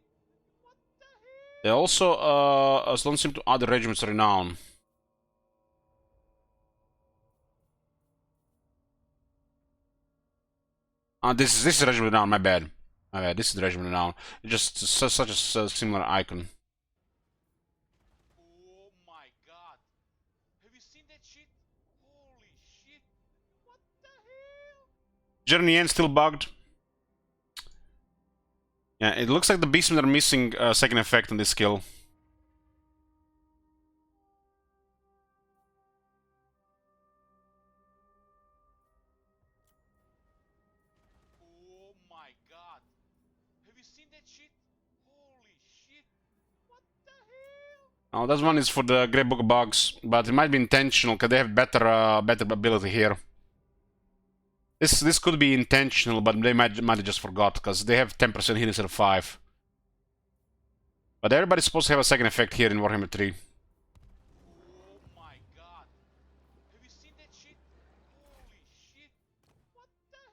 What the hell? They also don't seem to add the regiment's renown. This is regiment renown. My bad. My bad. This is the regiment renown. Just such a similar icon. Oh my god. Have you seen that shit? Holy shit. What the hell? Journey End still bugged. Yeah, it looks like the Beastmen are missing a second effect on this skill. Oh my god. Have you seen that shit? Holy shit. What the hell? Oh, that one is for the Grey Book bugs, but it might be intentional because they have better ability here. This could be intentional, but they might have just forgot because they have 10% hit instead of 5. But everybody's supposed to have a second effect here in Warhammer 3. Oh my god. Have you seen that shit? Holy shit. What the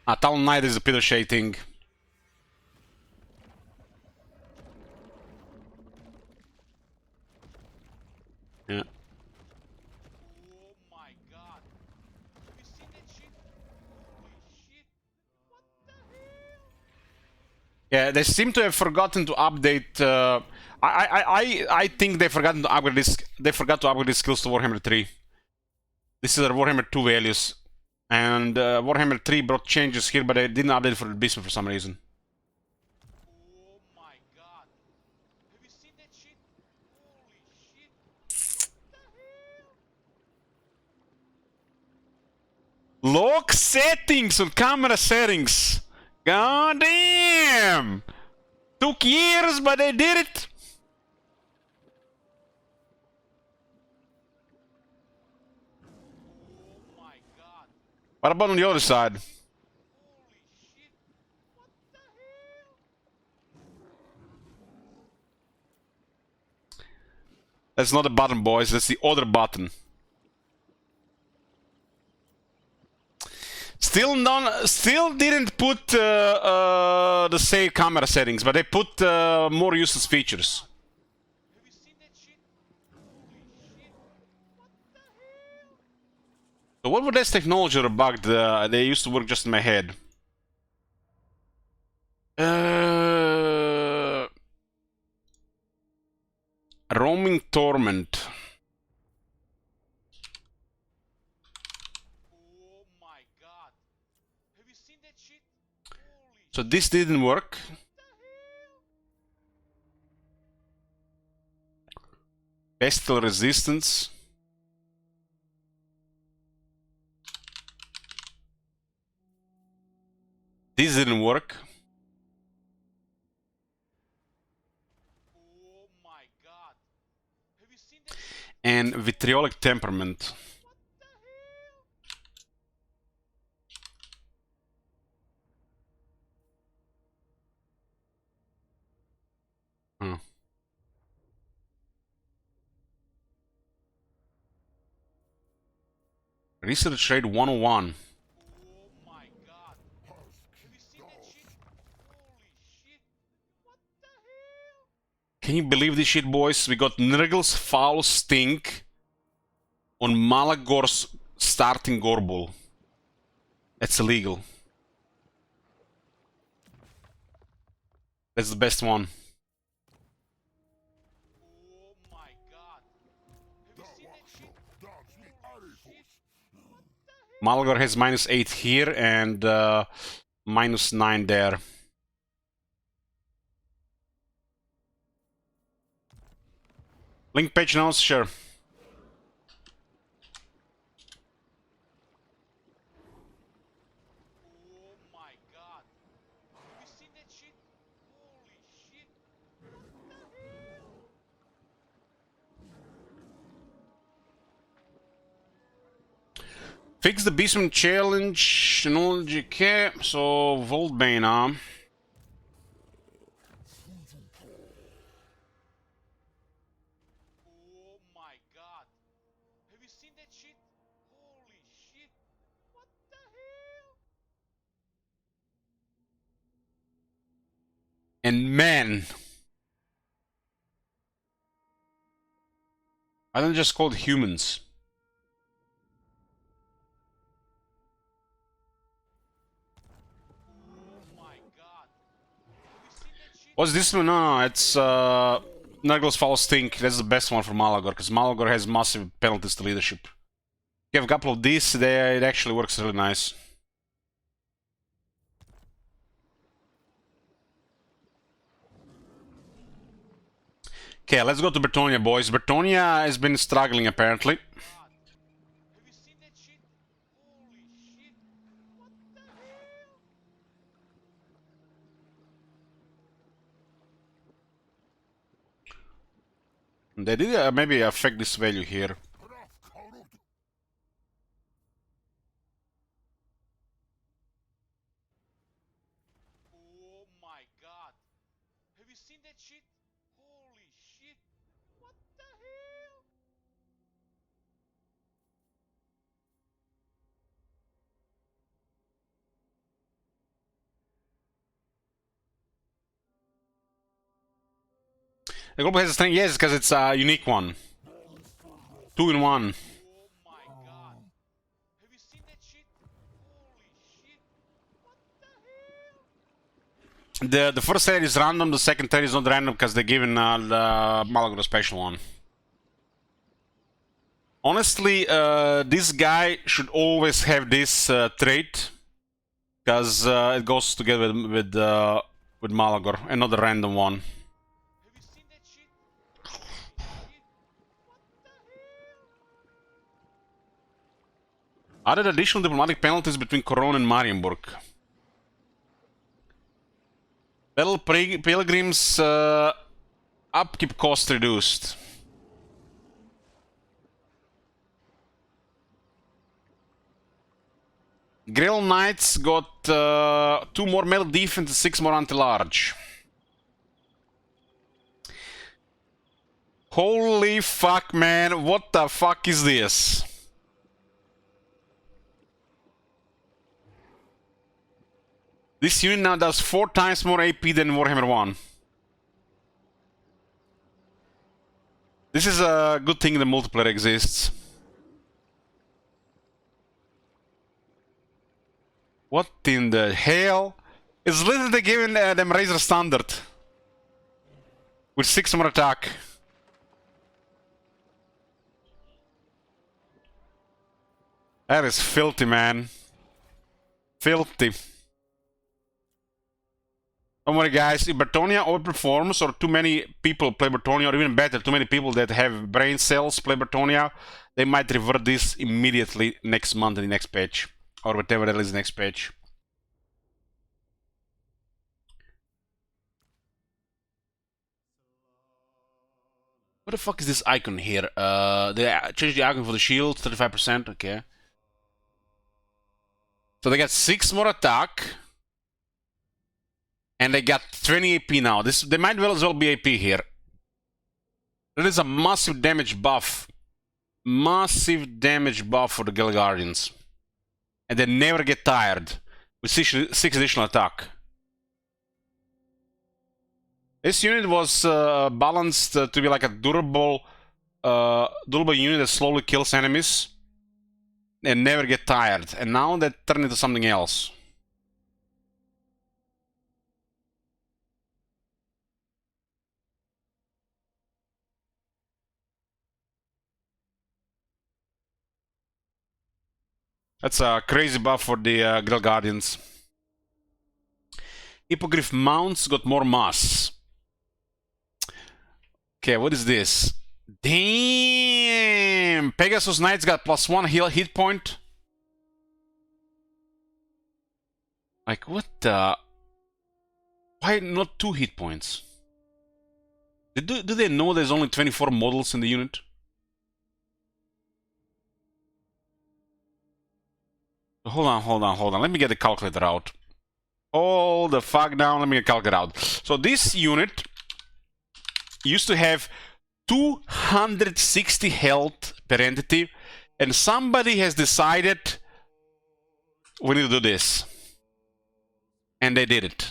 hell? Talon Knight is a Peter Shea thing. Yeah. Oh my god. Have you seen that shit? Holy shit. What the hell? Yeah, they seem to have forgotten to update. I think they forgotten to upgrade this. They forgot to upgrade these skills to Warhammer 3. This is our Warhammer 2 values, and Warhammer 3 brought changes here, but they didn't update for the Beastmen for some reason. Oh my god. Have you seen that shit? Holy shit. What the hell? Lock settings on camera settings. God damn! Took years, but they did it. Oh my god. What about on the other side? Holy shit! What the hell? That's not a button, boys. That's the other button. Still didn't put the save camera settings, but they put more useless features. Have you seen that shit? Holy shit! What the hell? So what were this technology or bug? They used to work just in my head. Roaming torment. Oh my god! Have you seen that shit? Holy So this didn't work. the hell? Pestle resistance. This didn't work. Oh my god! Have you seen that shit? And vitriolic temperament. What the hell? Huh. Research rate 101. Oh my god! Have you seen that shit? Holy shit! What the hell? Can you believe this shit, boys? We got Nurgle's foul stink on Malagor's starting Gorbul. That's illegal. That's the best one. Oh my god! Have you seen that shit? Holy shit! What the hell? Malagor has -8 here and -9 there. Link page notes, sure. Oh my god! Have you seen that shit? Holy shit! What the hell? Fix the Beastmen challenge, technology K, so Voltbane, huh? Oh my god! Have you seen that shit? Holy shit! What the hell? And man, I don't just called humans. Oh my god! Have you seen that shit? What's this one? No, it's Nurgle's foul stink. That's the best one for Malagor, because Malagor has massive penalties to leadership. You have a couple of these, it actually works really nice. Okay, let's go to Bretonnia, boys. Bretonnia has been struggling, apparently. God! Have you seen that shit? Holy shit! What the hell? They did maybe affect this value here. Oh my god! Have you seen that shit? Holy shit! What the hell? The global has a strength, yes, because it's a unique one. 2 in 1. Oh my god! Have you seen that shit? Holy shit! What the hell? The first trade is random, the second trade is not random because they're given the Malagor special one. Honestly, this guy should always have this trait because it goes together with Malagor, and not a random one. Have you seen that shit? Holy shit! What the hell? Added additional diplomatic penalties between Khorne and Marienburg. Battle pilgrims upkeep cost reduced. Grill Knights got 2 more melee defense and 6 more anti-large. Holy fuck, man. What the fuck is this? This unit now does 4 times more AP than Warhammer 1. This is a good thing the multiplayer exists. What in the hell? It's literally giving them Razor Standard. With 6 more attack. That is filthy, man. Filthy. Don't worry, guys. If Bretonnia overperforms, or too many people play Bretonnia, or even better, too many people that have brain cells play Bretonnia, they might revert this immediately next month in the next patch. Or whatever that is next patch. What the fuck is this icon here? They changed the icon for the shield, 35%, okay. So they got 6 more attack. And they got 20 AP now. They might well as well be AP here. That is a massive damage buff. Massive damage buff for the Guild Guardians. And they never get tired. With 6 additional attack. This unit was balanced to be like a durable unit that slowly kills enemies. And never get tired. And now they turn into something else. That's a crazy buff for the Guild Guardians. Hippogriff Mounts got more mass. Okay, what is this? Damn! Pegasus Knights got +1 hit point. Like, what the... Why not 2 hit points? Do they know there's only 24 models in the unit? Hold on. Let me get the calculator out. Hold the fuck down. Let me get the calculator out. So this unit used to have 260 health per entity. And somebody has decided we need to do this. And they did it.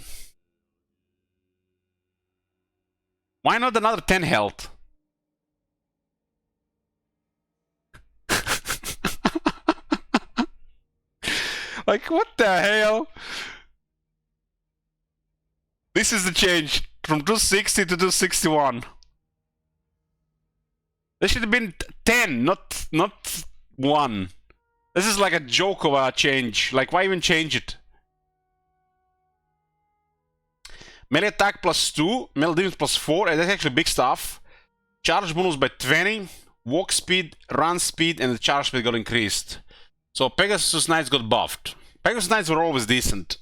Why not another 10 health? Like, what the hell? This is the change from 260 to 261. There should have been 10, not 1. This is like a joke of a change. Like, why even change it? Melee attack +2, melee defense +4, and that's actually big stuff. Charge bonus by 20, walk speed, run speed, and the charge speed got increased. So Pegasus Knights got buffed. Pegasus Knights were always decent.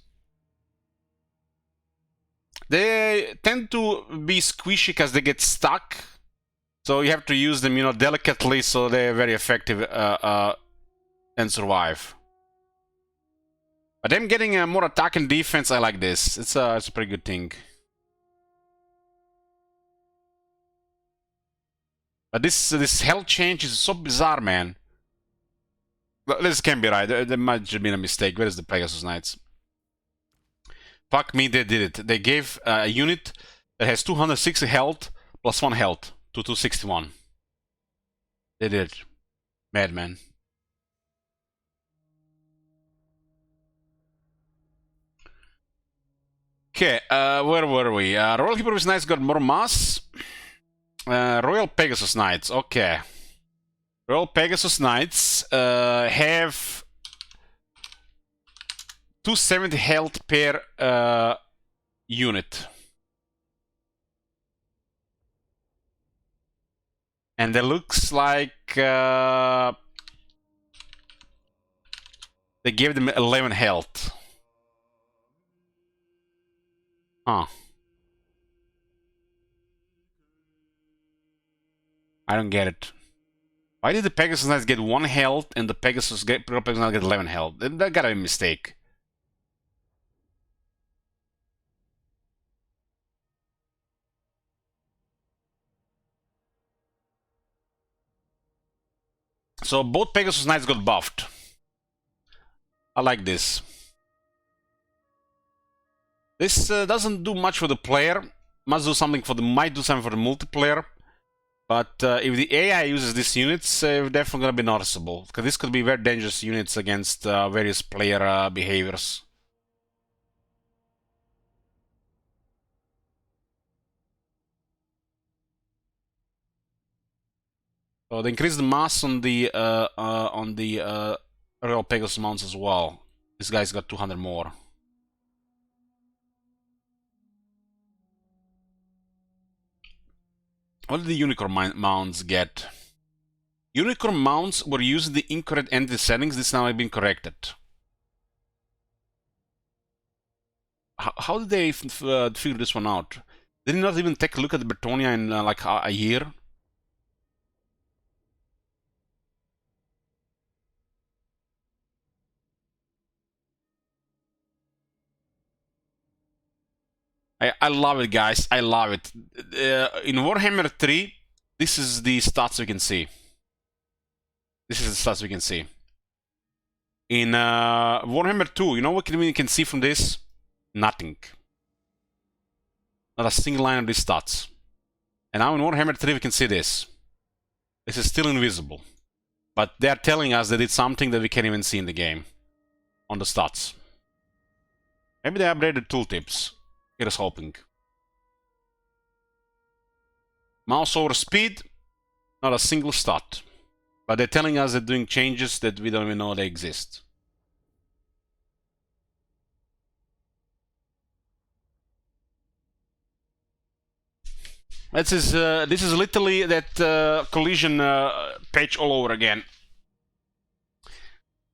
They tend to be squishy because they get stuck. So you have to use them, you know, delicately, so they're very effective and survive. But them getting more attack and defense, I like this. It's a pretty good thing. But this health change is so bizarre, man. This can't be right. There might have been a mistake. Where is the Pegasus Knights? Fuck me, they did it. They gave a unit that has 260 health +1 health to 261. They did it. Madman. Okay, where were we? Royal Hippogriff Knights got more mass. Royal Pegasus Knights, okay. Royal Pegasus Knights have 270 health per unit. And it looks like they gave them 11 health. Huh. I don't get it. Why did the Pegasus Knights get 1 health and the Pegasus Knights get 11 health? That gotta be a mistake. So both Pegasus Knights got buffed. I like this. This doesn't do much for the player. Might do something for the multiplayer. But if the AI uses these units, definitely gonna be noticeable. Because this could be very dangerous units against various player behaviors. So they increase the mass on the Royal Pegasus mounts as well. This guy's got 200 more. What did the Unicorn mounts get? Unicorn mounts were using the incorrect entity settings. This now have been corrected. How did they figure this one out? Did they not even take a look at the Bretonnia in like a year? I love it, guys. I love it. In Warhammer 3, this is the stats we can see. This is the stats we can see. In Warhammer 2, you know what we can see from this? Nothing. Not a single line of these stats. And now in Warhammer 3 we can see this. This is still invisible. But they are telling us they did something that we can't even see in the game. On the stats. Maybe they updated tooltips. Here's hoping. Mouse over speed. Not a single stat. But they're telling us they're doing changes that we don't even know they exist. This is literally that collision patch all over again.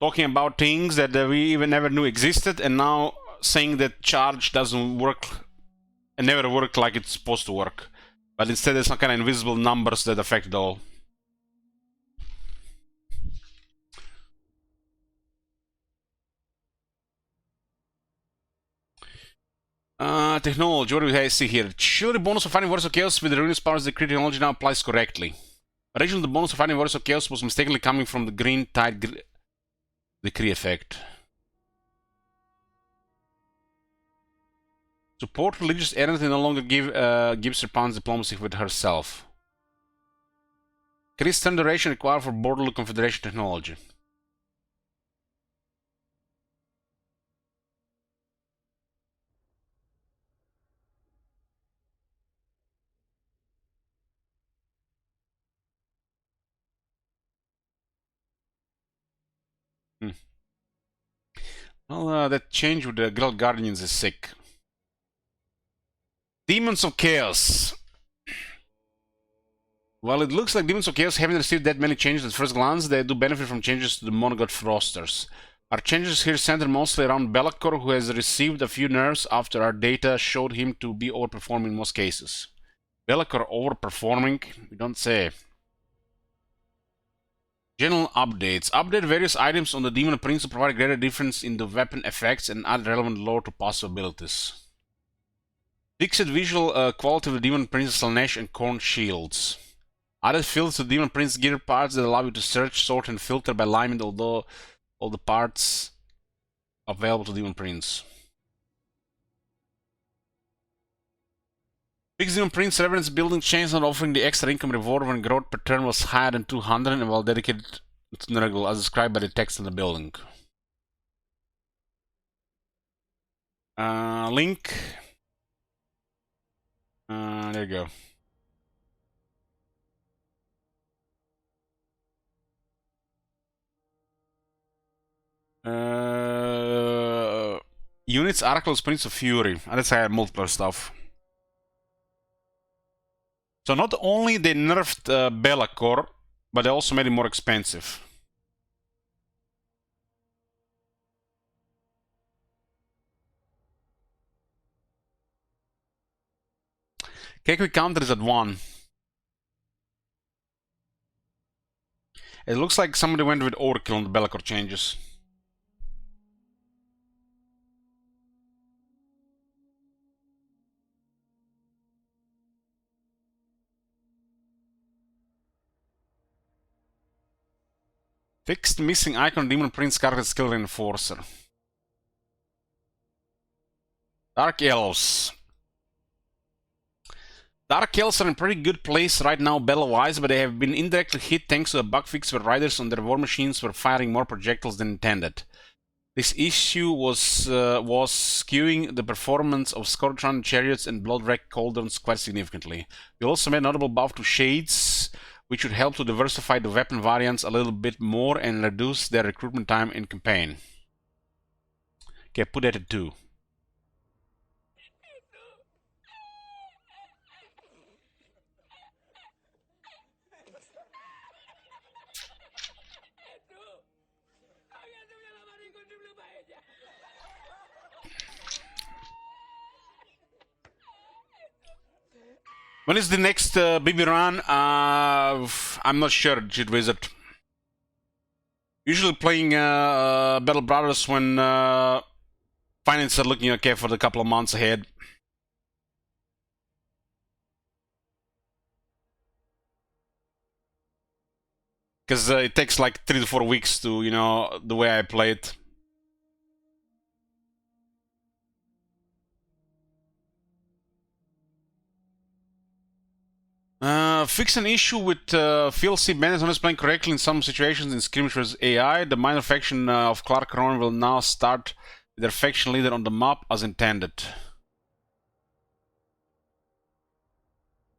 Talking about things that we even never knew existed, and now saying that charge doesn't work and never worked like it's supposed to work. But instead there's some kind of invisible numbers that affect it all. Technology, what do we see here? Sure, the bonus of fighting Warriors of Chaos with the ruinous powers, the crit technology now applies correctly. Originally, the bonus of fighting Warriors of Chaos was mistakenly coming from the green tide decree effect. Support religious errands no longer gives her pounds diplomacy with herself. Increased turn duration required for Borderland Confederation technology. Well, that change with the Guild Guardians is sick. Demons of Chaos. While it looks like Demons of Chaos haven't received that many changes at first glance, they do benefit from changes to the Monogoth rosters. Our changes here center mostly around Be'lakor, who has received a few nerfs after our data showed him to be overperforming in most cases. Be'lakor overperforming? We don't say. General updates. Update various items on the Demon Prince to provide greater difference in the weapon effects and add relevant lore to possibilities. Fixed visual quality of the Demon Prince's Slaanesh and Khorne shields. Added fields to Demon Prince gear parts that allow you to search, sort, and filter by alignment, although all the parts available to Demon Prince. Fixed Demon Prince reference building chains not offering the extra income reward when growth per turn was higher than 200 and while dedicated to Nurgle, as described by the text in the building. Link. There you go. Units Aracles Prince of Fury. Let's say multiple stuff. So not only they nerfed Be'lakor, but they also made it more expensive. Quick counter is at 1. It looks like somebody went with overkill on the Bellicor changes. Fixed missing icon Demon Prince card skill reinforcer. Dark Elves. Dark Elves are in pretty good place right now battle-wise, but they have been indirectly hit thanks to a bug fix where riders on their war machines were firing more projectiles than intended. This issue was skewing the performance of Scorchon chariots and Bloodwreck cauldrons quite significantly. We also made a notable buff to Shades, which would help to diversify the weapon variants a little bit more and reduce their recruitment time in campaign. Okay, put that at 2. When is the next BB run? I'm not sure, Jit Wizard. Usually playing Battle Brothers when finances are looking okay for the couple of months ahead. Because it takes like 3 to 4 weeks to, you know, the way I play it. Fix an issue with VLC bandits not playing correctly in some situations in skirmish versus AI. The minor faction of Khorne will now start with their faction leader on the map as intended.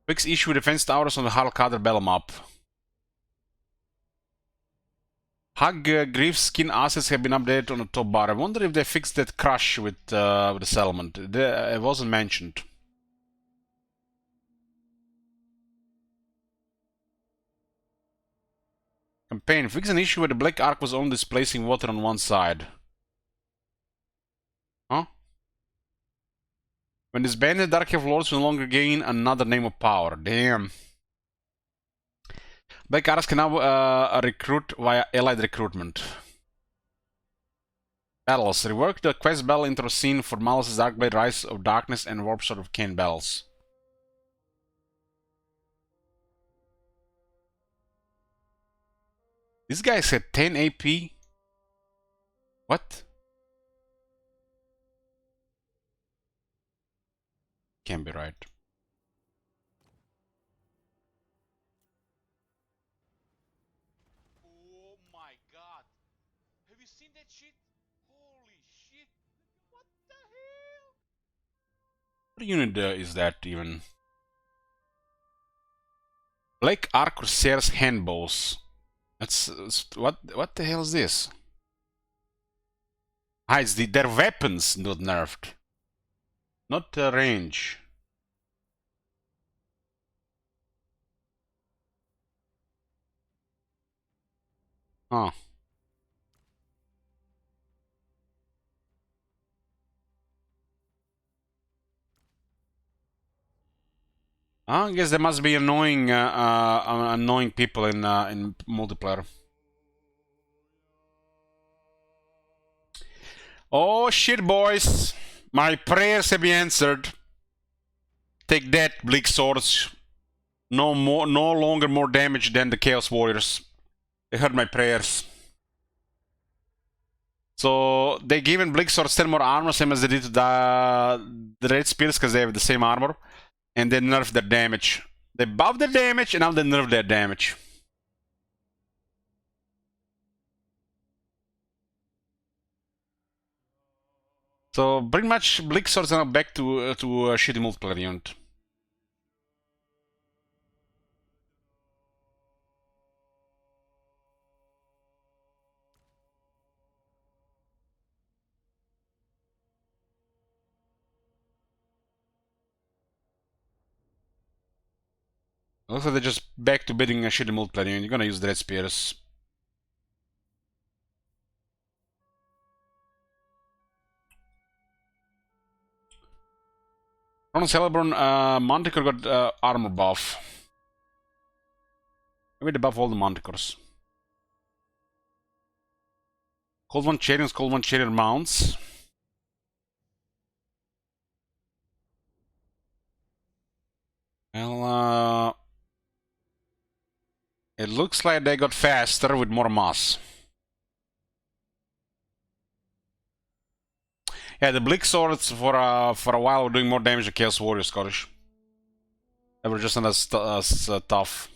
Fix issue with defense towers on the Haralkader battle map. Hug Grief's skin assets have been updated on the top bar. I wonder if they fixed that crush with the settlement. It wasn't mentioned. Campaign. Fix an issue where the Black Ark was only displacing water on one side. Huh? When disbanded, Dark Elf Lords will no longer gain another name of power. Damn. Black Arks can now recruit via allied recruitment. Battles. Rework the quest battle intro scene for Malice's Darkblade, Rise of Darkness, and Warp Sword of Cain battles. This guy said 10 AP. What? Can't be right. Oh my god. Have you seen that shit? Holy shit. What the hell? What unit is that even? Black Ark Crusaders handbows. That's what the hell is this? Ah, it's their weapons not nerfed, not range. Huh. I guess there must be annoying annoying people in multiplayer. Oh shit, boys! My prayers have been answered. Take that, Bleak Swords. No longer more damage than the Chaos Warriors. They heard my prayers. So they given Bleak Swords 10 more armor, same as they did to the Red Spears, because they have the same armor. And they nerf their damage. They buff their damage, and now they nerf their damage. So pretty much Bleak Swords are now back to a shitty multiplayer unit. Looks like they're just back to bidding a shitty multiplayer unit. You're gonna use the Red Spears. Ron Celeborn, Manticore got armor buff. Maybe they buff all the Manticores. Cold One Chariots, Cold One Chariot mounts. Well, it looks like they got faster with more mass. Yeah, the Blick Swords for a while were doing more damage than Chaos Warrior Scottish. They were just not as tough.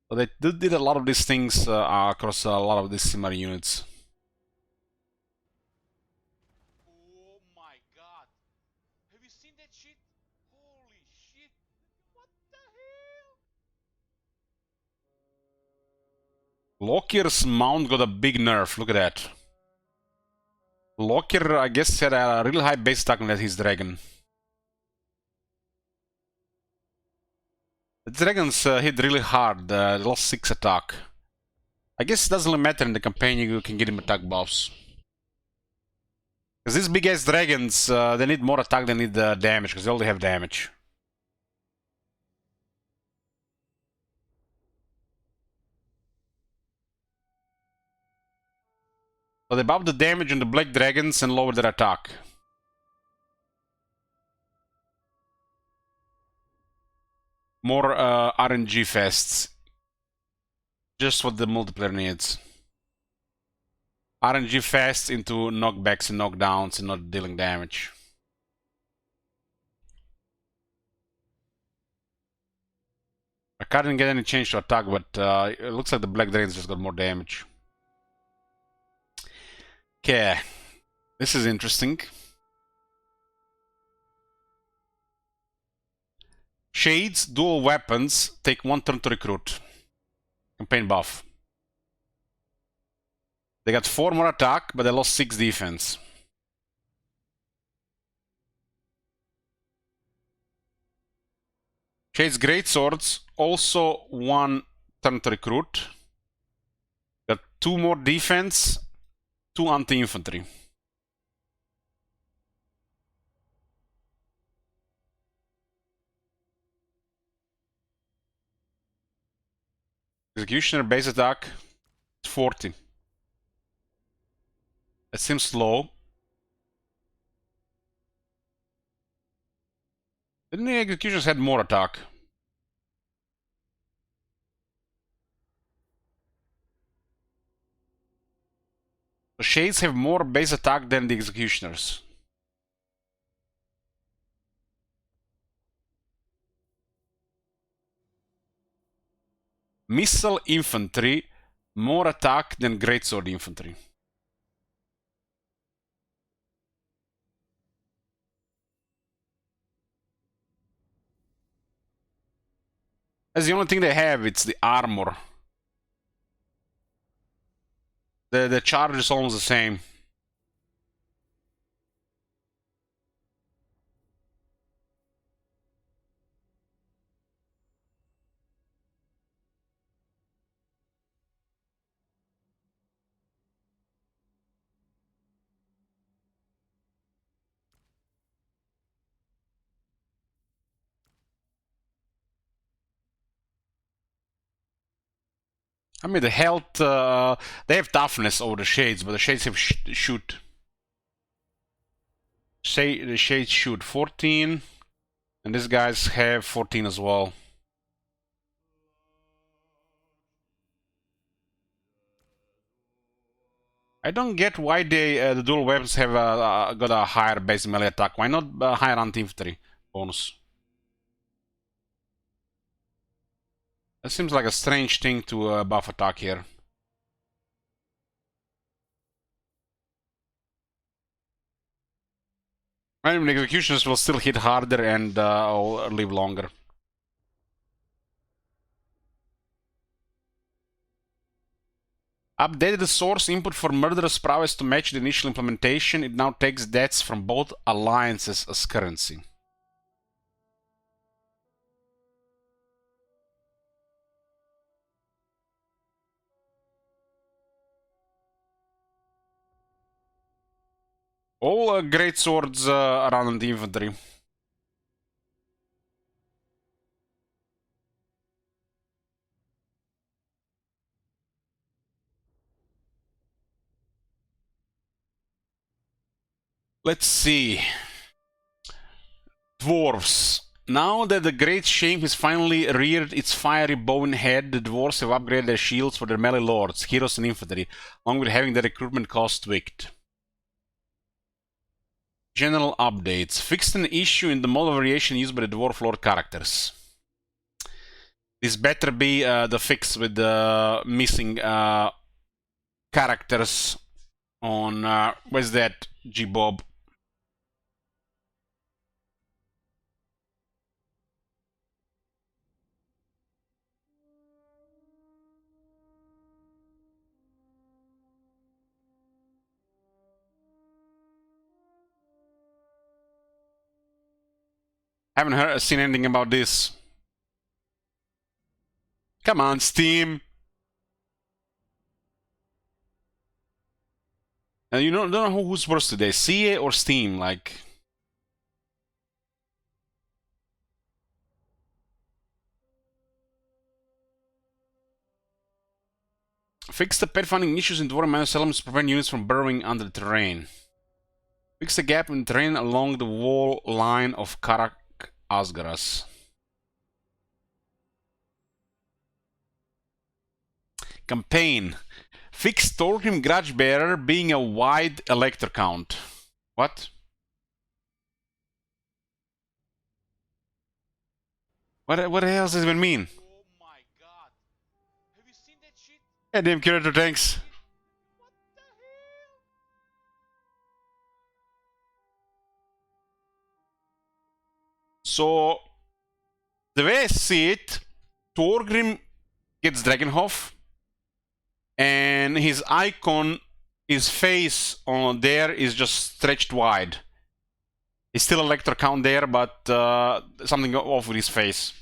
But they did a lot of these things across a lot of these similar units. Oh my god. Have you seen that shit? Holy shit. What the hell? Lokir's mount got a big nerf, look at that. Lokir, I guess, had a really high base attack on his dragon. The dragons hit really hard, they lost 6 attack. I guess it doesn't really matter in the campaign, you can get him attack buffs. Because these big ass dragons, they need more attack than need damage, because they only have damage. So they buff the damage on the black dragons and lower their attack. More RNG fests. Just what the multiplayer needs. RNG fests into knockbacks and knockdowns and not dealing damage. I couldn't get any change to attack, but it looks like the black dragons just got more damage. Okay, this is interesting. Shades, dual weapons, take 1 turn to recruit. Campaign buff. They got 4 more attack, but they lost 6 defense. Shades Great Swords, also 1 turn to recruit. Got 2 more defense, 2 anti-infantry. Executioner base attack, 40. That seems slow. Didn't the executioners had more attack? The Shades have more base attack than the executioners. Missile infantry, more attack than greatsword infantry. That's the only thing they have, it's the armor. The charge is almost the same. I mean, the health, they have toughness over the Shades, but the Shades have shoot. Say the Shades shoot 14, and these guys have 14 as well. I don't get why they the dual weapons have got a higher base melee attack. Why not higher anti-infantry bonus? That seems like a strange thing to buff attack here. I mean, executioners will still hit harder and live longer. Updated the source input for Murderous Prowess to match the initial implementation. It now takes deaths from both alliances as currency. All great swords around the infantry. Let's see. Dwarfs. Now that the Great Shame has finally reared its fiery bone head, the dwarves have upgraded their shields for their melee lords, heroes and infantry, along with having their recruitment cost tweaked. General updates. Fixed an issue in the model variation used by the dwarf lord characters. This better be the fix with the missing characters on... where's that, G-Bob? Haven't seen anything about this. Come on, Steam. You don't know who's worse today, CA or Steam, like... Fix the pathfinding issues in Dwarf and elements to prevent units from burrowing under the terrain. Fix the gap in terrain along the wall line of Karak Asgaras. Campaign. Fix Thorgrim Grudgebearer being a wide elector count. What? What the hell does this even mean? Oh my god. Have you seen that shit? Yeah, damn curator, thanks. What the hell? So, the way I see it, Thorgrim gets Dragonhof, and his icon, his face on there is just stretched wide. It's still a elector count there, but something off with his face.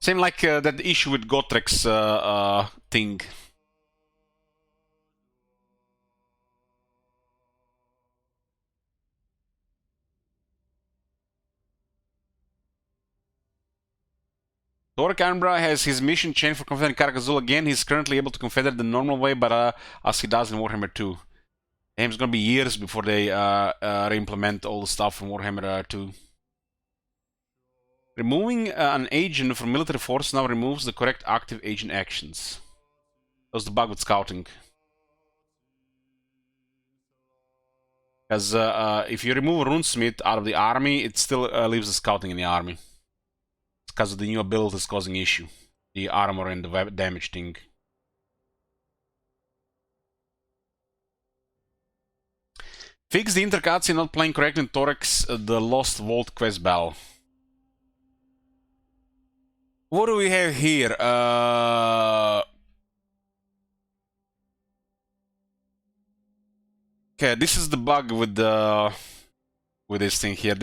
Same like that issue with Gotrek's thing. Thorek Ambra has his mission changed for Confederate Carcazul again. He's currently able to confederate the normal way, but as he does in Warhammer 2. It's gonna be years before they re-implement all the stuff from Warhammer 2. Removing an agent from military force now removes the correct active agent actions. That was the bug with scouting. Because if you remove Runesmith out of the army, it still leaves the scouting in the army. Because of the new abilities causing issue. The armor and the damage thing. Fix the intercutscene not playing correctly in Thorax, the Lost Vault quest battle. What do we have here? Okay, this is the bug with this thing here.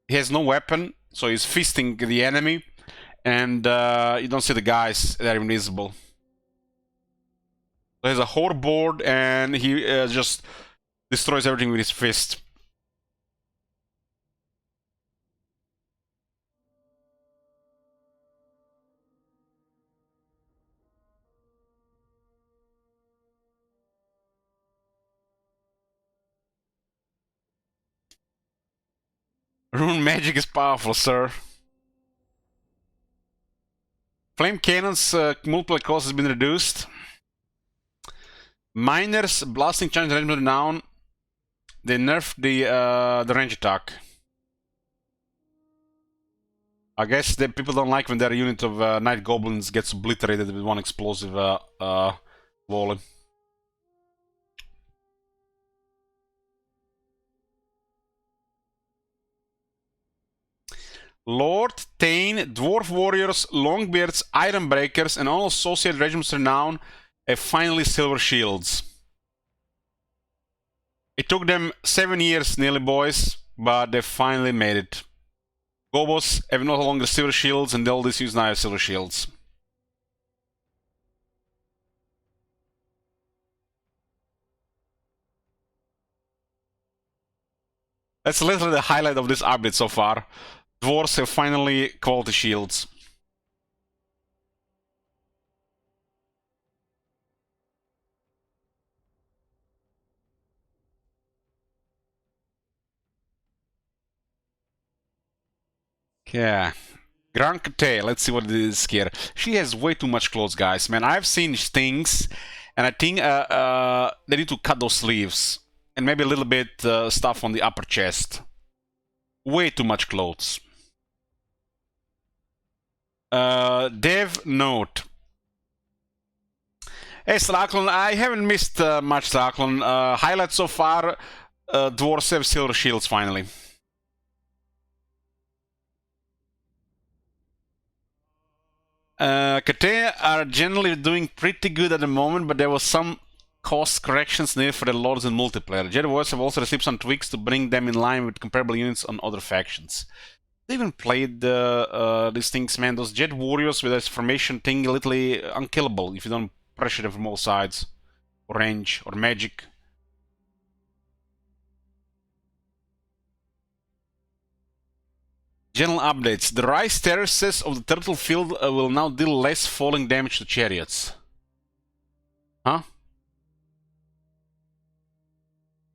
He has no weapon, so he's fisting the enemy, and you don't see the guys; they're invisible. There's a horde board, and he just destroys everything with his fist. Rune magic is powerful, sir. Flame cannons, multiple cost has been reduced. Miners, blasting challenge regiment down. They nerfed the range attack. I guess that people don't like when their unit of night goblins gets obliterated with one explosive volley. Lord, Thane, Dwarf Warriors, Longbeards, Ironbreakers, and all associated regiments renown have finally silver shields. It took them 7 years nearly, boys, but they finally made it. Gobos have no longer silver shields, and all these use now have silver shields. That's literally the highlight of this update so far. Dwarves have finally quality shields. Yeah. Grand Cathay, let's see what it is here. She has way too much clothes, guys. Man, I've seen things, and I think they need to cut those sleeves. And maybe a little bit stuff on the upper chest. Way too much clothes. Dev note. Hey, Slaanesh, I haven't missed much, Slaanesh. Highlight so far, Dwarfs have silver shields, finally. Cathay are generally doing pretty good at the moment, but there was some cost corrections needed for the lords in multiplayer. Jedi Warriors have also received some tweaks to bring them in line with comparable units on other factions. They even played these things, man. Those Jet Warriors with this formation thing, literally unkillable if you don't pressure them from all sides, or range, or magic. General updates. The rise terraces of the turtle field will now deal less falling damage to chariots. Huh?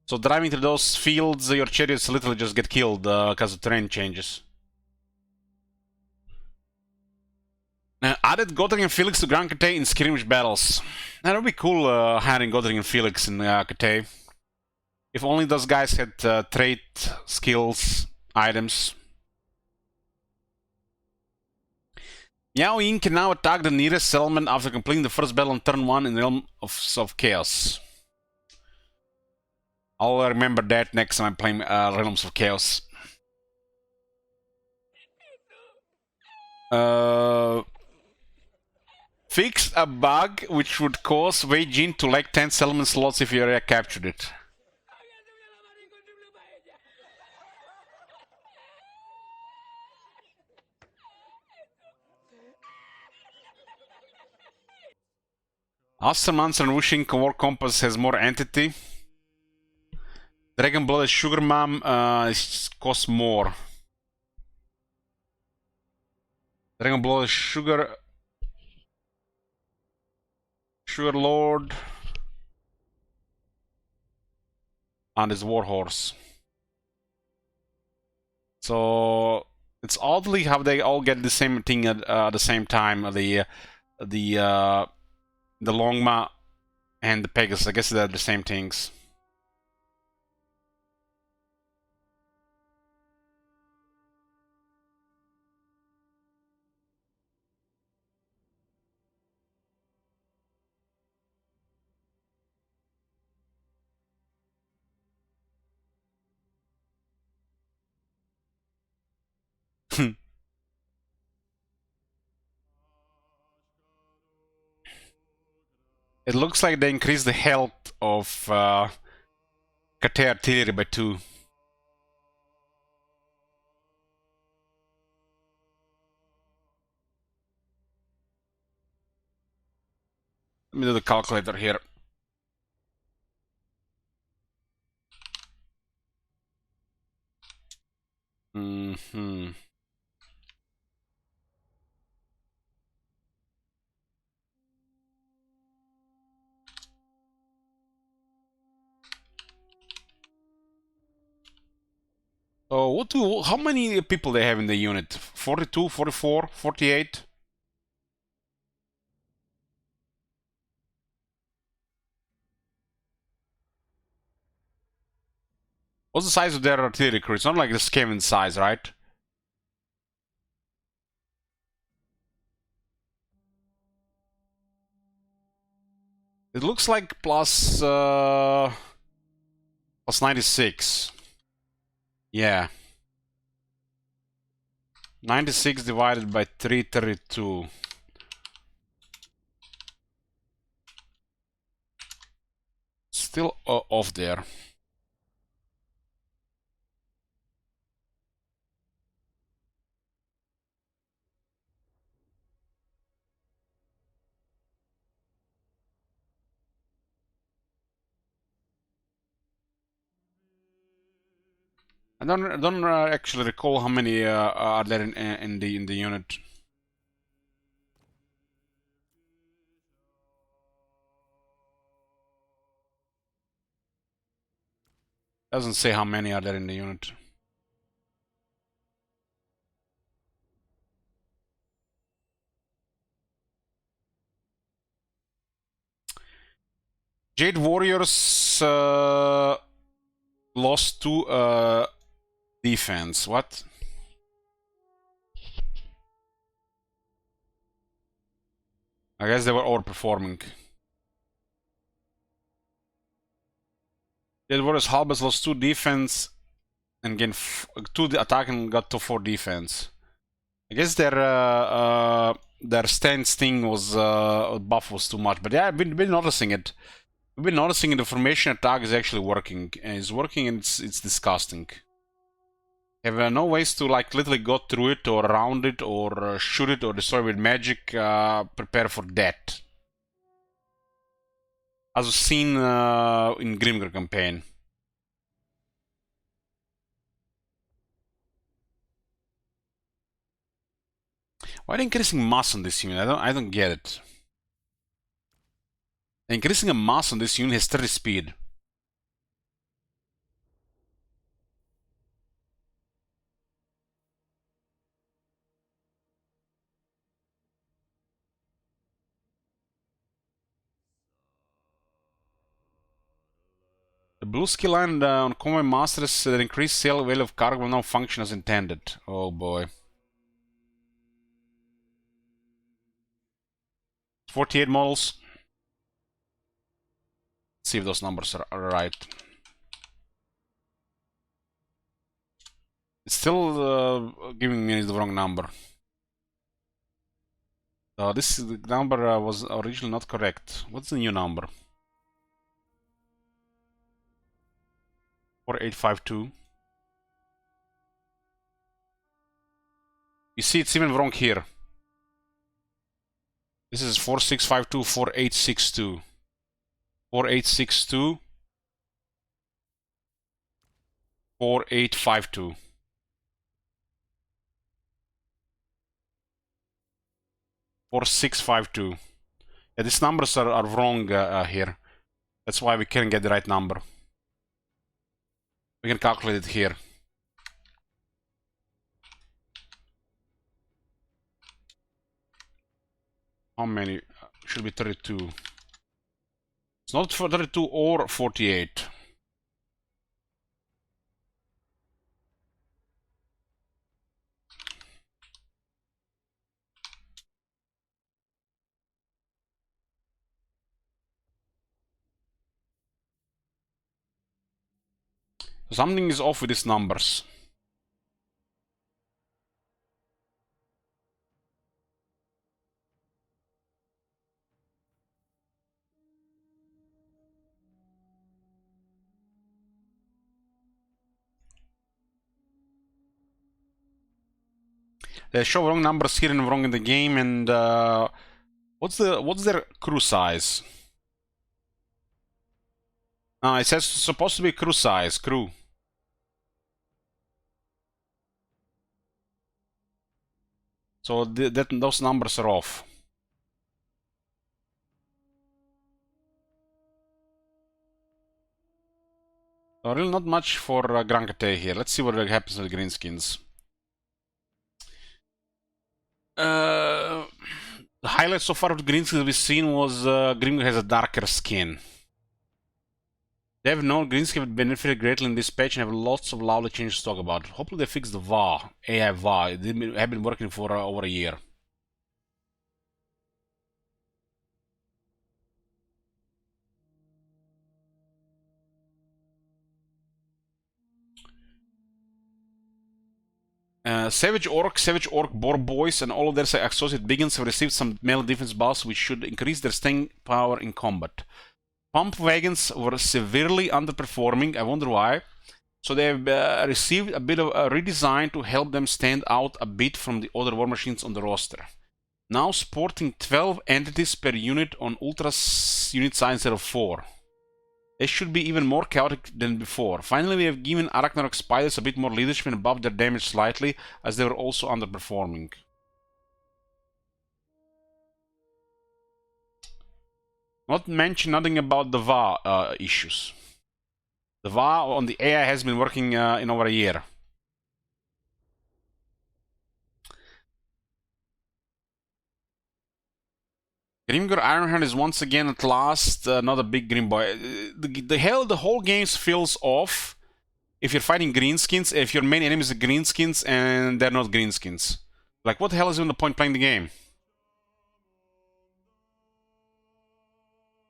So driving through those fields, your chariots literally just get killed because the terrain changes. Added Godric and Felix to Grand Cathay in skirmish battles. That would be cool, having Godric and Felix in Cathay. If only those guys had trait skills, items. Yao Ying can now attack the nearest settlement after completing the first battle on turn 1 in the Realm of Chaos. I'll remember that next time I'm playing Realms of Chaos. Fix a bug which would cause Wei Jin to lack 10 settlement slots if you area captured it. Astermans and Wuxing War Compass has more entity. Dragon Blooded Sugar Mom costs more. Dragon Blooded Sugar Lord and his Warhorse. So it's oddly how they all get the same thing at the same time. The Longma and the Pegasus. I guess they're the same things. It looks like they increased the health of Cathay artillery by 2. Let me do the calculator here. So how many people they have in the unit? 42, 44, 48? What's the size of their artillery crew? It's not like the Skaven size, right? It looks like plus 96. Yeah. 96 divided by 332. Still off there. I don't actually recall how many are there in the unit. Doesn't say how many are there in the unit. Jade Warriors lost to defense. What? I guess they were overperforming. Jade Warriors Halbers lost 2 defense and gained 2 attack and got to 4 defense. I guess their stand sting was buff was too much, but yeah, I've been noticing it. We've been noticing the formation attack is actually working, and it's working, and it's disgusting. Have no ways to like literally go through it or around it or shoot it or destroy with magic. Prepare for that, as was seen in Grimgir campaign. Why are they increasing mass on this unit? I don't get it. Increasing a mass on this unit has 30 speed. The blue skill line on Convoy Masters that increased sale value of cargo will now function as intended. Oh boy. 48 models. Let's see if those numbers are right. It's still giving me the wrong number. This number was originally not correct. What's the new number? 4852. You see, it's even wrong here. This is 4652, 4862. 4862. 4852. Or 652. Yeah, these numbers are wrong here. That's why we can't get the right number. We can calculate it here. How many? Should be 32. It's not for 32 or 48. Something is off with these numbers. They show wrong numbers here and wrong in the game. And what's their crew size? It says it's supposed to be crew size. Crew. So those numbers are off. So really not much for Grand Cathay here. Let's see what happens with Greenskins. The highlight so far of the Greenskins we've seen was Grimgir has a darker skin. They have known Greenskins have benefited greatly in this patch and have lots of lovely changes to talk about. Hopefully they fix the VAR, AI VAR. They have been working for over a year. Savage Orc, Boar Boys, and all of their associate beacons have received some melee defense buffs which should increase their staying power in combat. Pump wagons were severely underperforming, I wonder why. So they have received a bit of a redesign to help them stand out a bit from the other war machines on the roster. Now sporting 12 entities per unit on Ultra unit size instead of 4. They should be even more chaotic than before. Finally, we have given Arachnarok Spiders a bit more leadership and buffed their damage slightly, as they were also underperforming. Not mention nothing about the VA issues. The VA on the AI has been working in over a year. Grimgor Ironhand is once again at last not a big green boy. The whole game feels off if you're fighting Greenskins, if your main enemy is Greenskins and they're not Greenskins. Like, what the hell is even the point playing the game?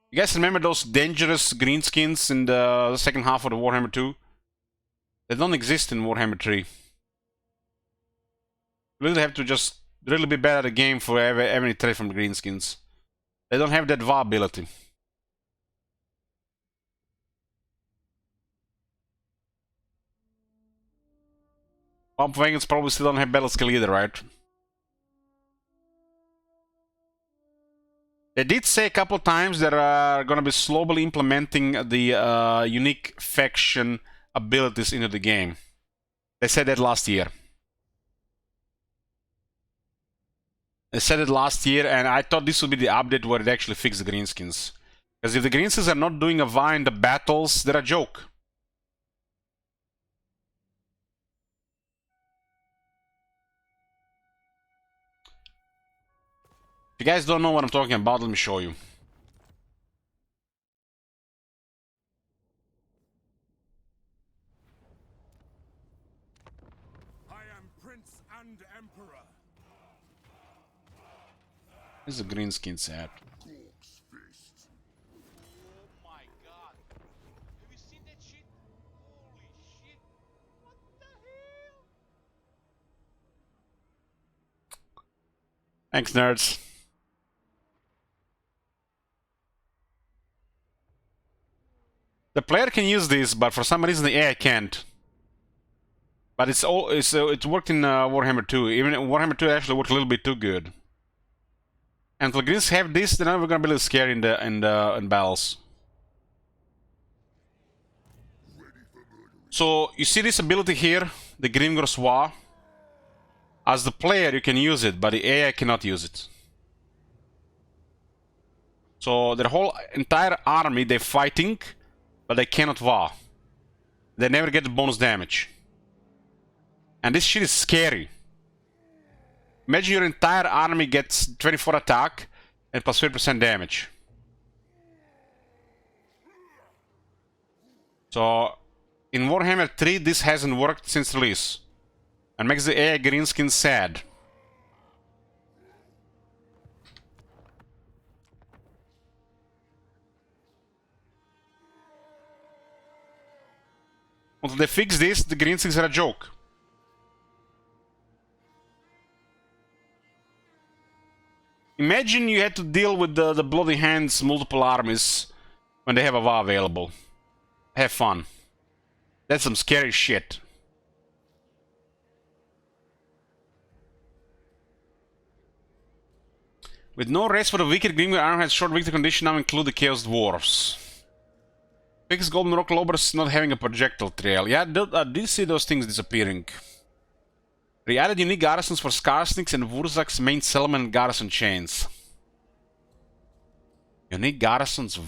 You guys remember those dangerous Greenskins in the second half of the Warhammer 2? They don't exist in Warhammer 3. You really have to just really be better at the game for every threat from Greenskins. They don't have that viability. Pump wagons probably still don't have battle skill either, right? They did say a couple times that are going to be slowly implementing the unique faction abilities into the game. They said that last year. They said it last year, and I thought this would be the update where it actually fixed the Greenskins. Because if the Greenskins are not doing a VA in the battles, they're a joke. If you guys don't know what I'm talking about, let me show you. I am Prince and Emperor. Where's the Greenskins at? Oh my god. Have you seen that shit? Holy shit. What the hell? Thanks, nerds. The player can use this, but for some reason the AI can't. But it worked in Warhammer 2. Even Warhammer 2 actually worked a little bit too good. And if the Greens have this, then we're gonna be a little scary in battles. So you see this ability here, the Grimgor Swa. As the player, you can use it, but the AI cannot use it. So their whole entire army, they're fighting, but they cannot VA. They never get the bonus damage. And this shit is scary. Imagine your entire army gets 24 attack and plus 30% damage. So, in Warhammer 3, this hasn't worked since release. And makes the AI Greenskins sad. Until they fix this, the Greenskins are a joke. Imagine you had to deal with the Bloody Hands multiple armies when they have a VA available. Have fun. That's some scary shit. With no rest for the wicked, Grimgor Iron has short victory condition now include the Chaos Dwarfs. Fix Golden Rock Lobers not having a projectile trail. Yeah, I did see those things disappearing. They added unique garrisons for Skarsniks and Wurzak's main settlement garrison chains. Unique garrisons?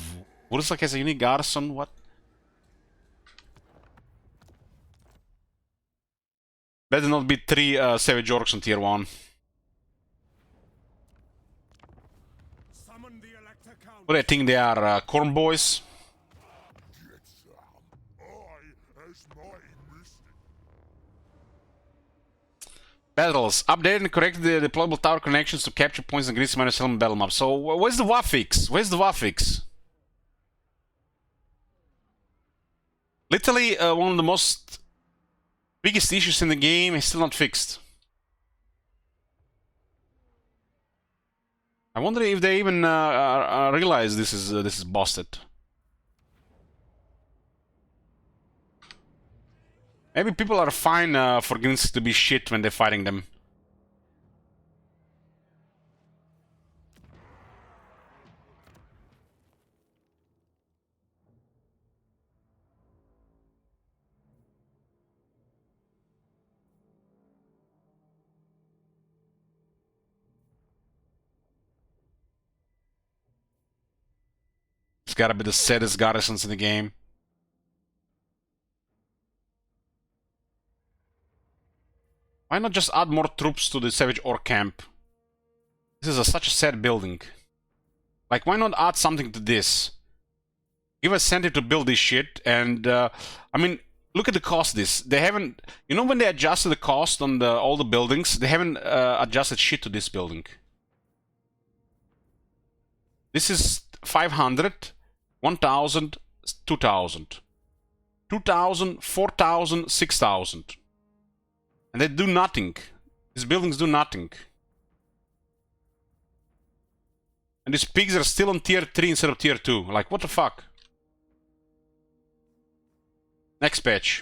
Wurzak has a unique garrison? What? Better not be 3 Savage Orcs on tier 1. What do they think they are? Khorne boys? Battles. Updated and corrected the deployable tower connections to capture points in Greece minus element battle map. So, where's the WA fix? Where's the WA fix? Literally, one of the most biggest issues in the game is still not fixed. I wonder if they even realize this is busted. Maybe people are fine for Greenskins to be shit when they're fighting them. It's gotta be the saddest garrisons in the game. Why not just add more troops to the Savage Orc camp? This is such a sad building. Like, why not add something to this? Give us incentive to build this shit, and I mean, look at the cost of this. They haven't, you know, when they adjusted the cost on all the buildings, they haven't adjusted shit to this building. This is 500, 1000, 2000. 2000, 4000, 6000. And they do nothing. These buildings do nothing. And these pigs are still on tier 3 instead of tier 2. Like, what the fuck? Next patch.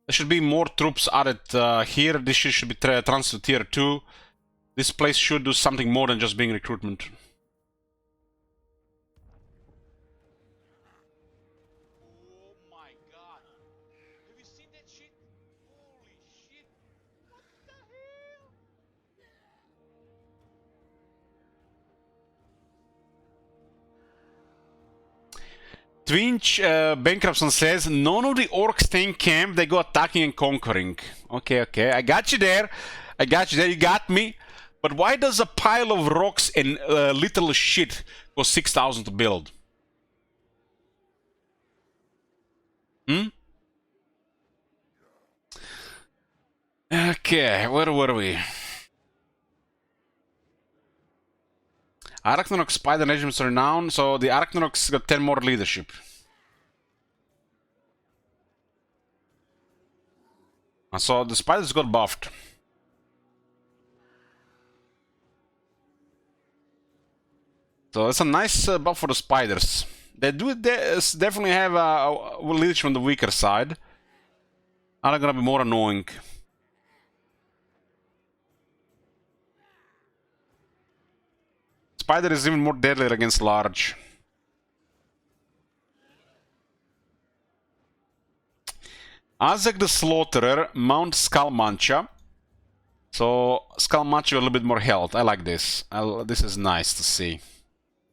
There should be more troops added here. This should be transferred to tier 2. This place should do something more than just being recruitment. Oh my god. Have you seen that shit? Holy shit. What the hell? Twinch Bankruptson says, none of the orcs stay in camp, they go attacking and conquering. Okay, okay, I got you there. I got you there, you got me. But why does a pile of rocks and little shit cost 6,000 to build? Hmm? Okay, where were we? Arachnarok Spider Regiments are renowned, so the Arachnarok's got 10 more leadership. And so the spiders got buffed. So it's a nice buff for the spiders. They do definitely have a leadership on the weaker side. Are gonna be more annoying. Spider is even more deadly against large. Azek the Slaughterer, Mount Skullmancha. So Skullmancha with a little bit more health. I like this. This is nice to see.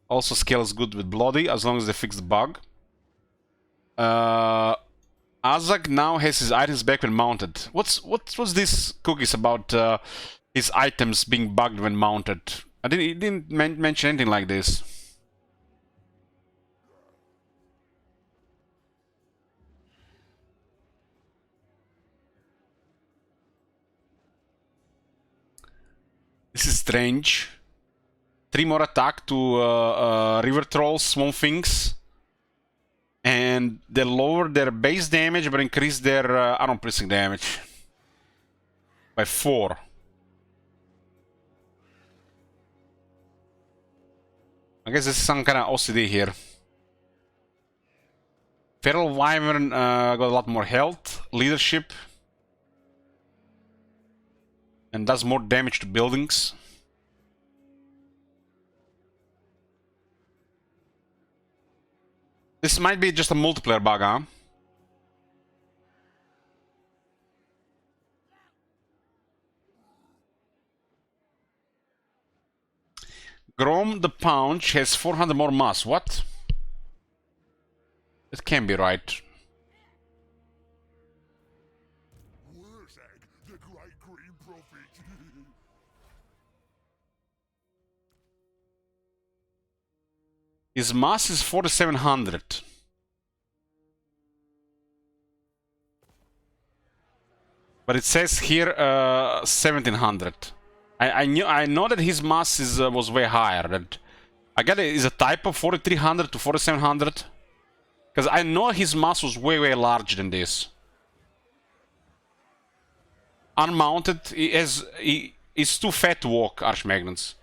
Also scales good with Bloody, as long as they fix the bug. Azak now has his items back when mounted. What's this cookies about his items being bugged when mounted? He didn't mention anything like this. This is strange. 3 more attack to river trolls, swamp things. And they lower their base damage but increase their armor piercing damage by 4. I guess this is some kind of OCD here. Feral Wyvern got a lot more health, leadership, and does more damage to buildings. This might be just a multiplayer bug, huh? Grom the Pounce has 400 more mass. What? It can't be right. The great green prophet. His mass is 4,700. But it says here 1,700. I know that his mass was way higher. That I get it is a typo 4,300 to 4,700. Because I know his mass was way larger than this. Unmounted, he's too fat to walk, Archmagnons.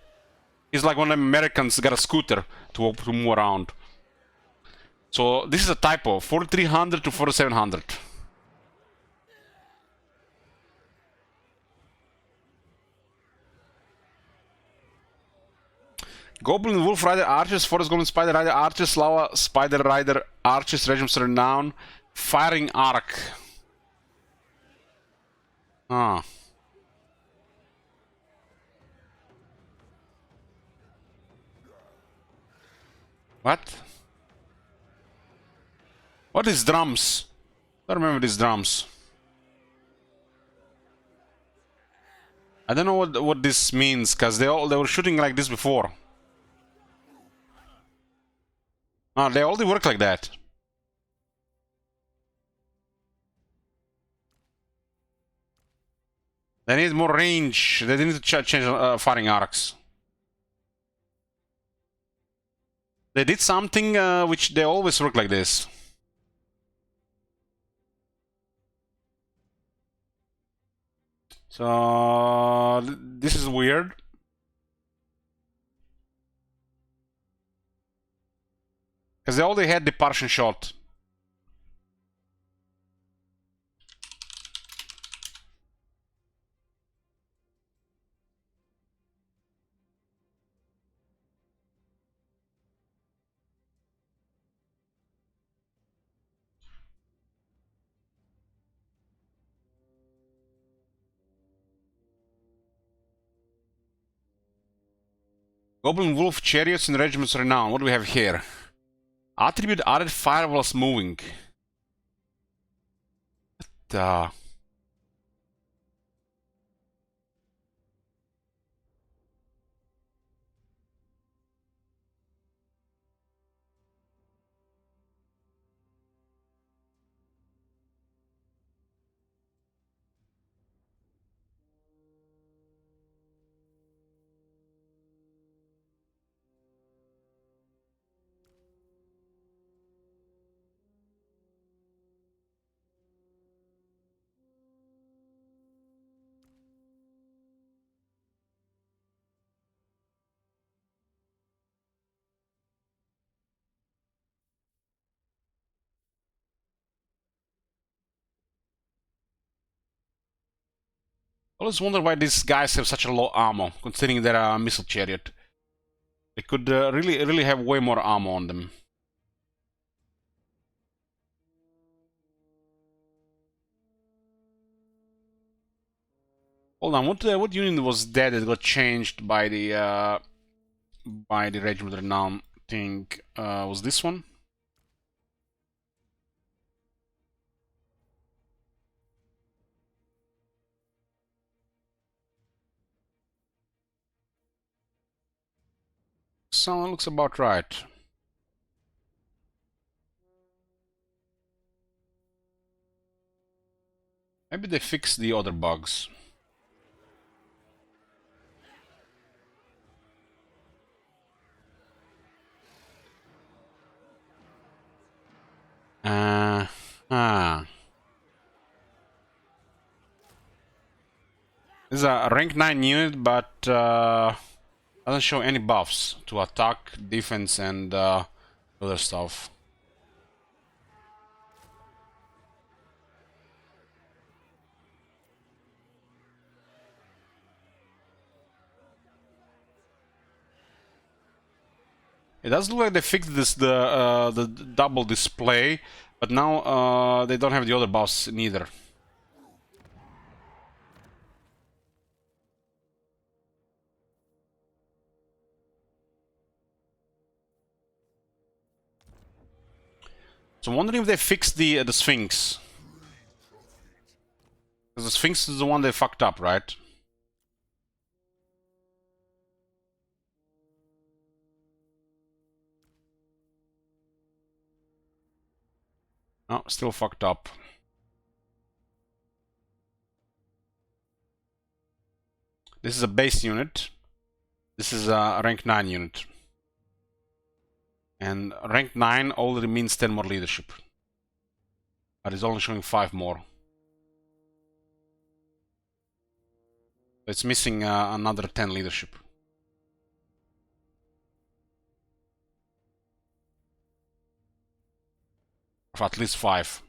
He's like one of the Americans got a scooter to move around. So this is a typo, 4,300 to 4,700. Goblin Wolf Rider Archers, Forest Goblin Spider Rider Archers, Lava Spider Rider Archers, Regiments Renown, Firing Arc. Ah. What? What is drums? I don't remember these drums. I don't know what this means, because they were shooting like this before. Ah, they already work like that. They need more range. They need to change firing arcs. They did something which they always work like this. So this is weird. Because they already had the partition shot. Goblin Wolf Chariots and Regiments Renown. What do we have here? Attribute added firewalls moving. What? I always wonder why these guys have such a low ammo, considering they're a missile chariot. They could really have way more ammo on them. Hold on, what unit was dead that got changed by the Regiment Renown thing? Was this one? Someone looks about right. Maybe they fixed the other bugs. This is a rank 9 unit, but doesn't show any buffs to attack, defense, and other stuff. It does look like they fixed this the double display, but now they don't have the other buffs neither. So I'm wondering if they fixed the Sphinx. Because the Sphinx is the one they fucked up, right? No, still fucked up. This is a base unit. This is a rank 9 unit. And rank 9 already means 10 more leadership. But it's only showing 5 more. It's missing another 10 leadership. Of at least 5.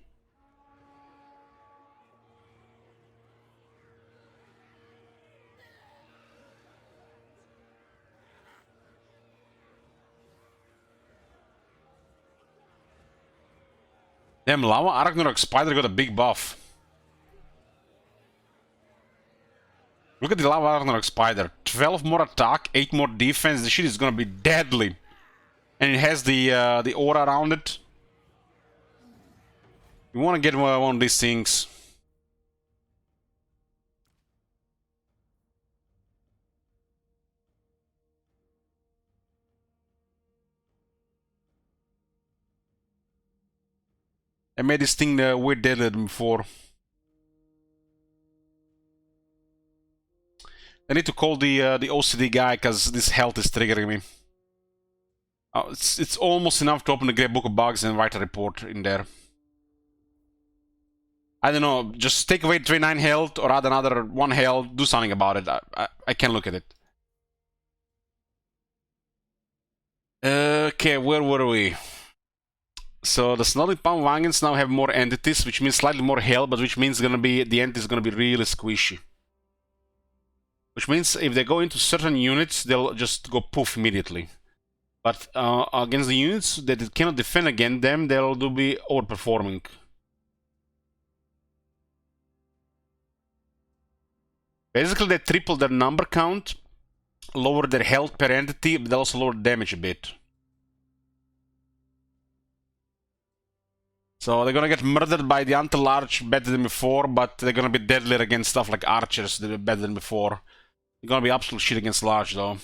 Damn, Lava Arachnarok Spider got a big buff. Look at the Lava Arachnarok Spider. 12 more attack, 8 more defense. The shit is gonna be deadly. And it has the aura around it. You wanna get one of these things. I made this thing way deadlier than before. I need to call the OCD guy because this health is triggering me. It's almost enough to open the Great Book of Bugs and write a report in there. I don't know, just take away 29 health or add another 1 health, do something about it. I can't look at it. Okay, where were we? So the Snotty Palm Wagons now have more entities, which means slightly more health, but which means the entity is gonna be really squishy. Which means if they go into certain units, they'll just go poof immediately. But against the units that cannot defend against them, they'll be overperforming. Basically, they triple their number count, lower their health per entity, but they also lower damage a bit. So they're gonna get murdered by the Anti-Large better than before, but they're gonna be deadlier against stuff like archers that are better than before. They're gonna be absolute shit against large though.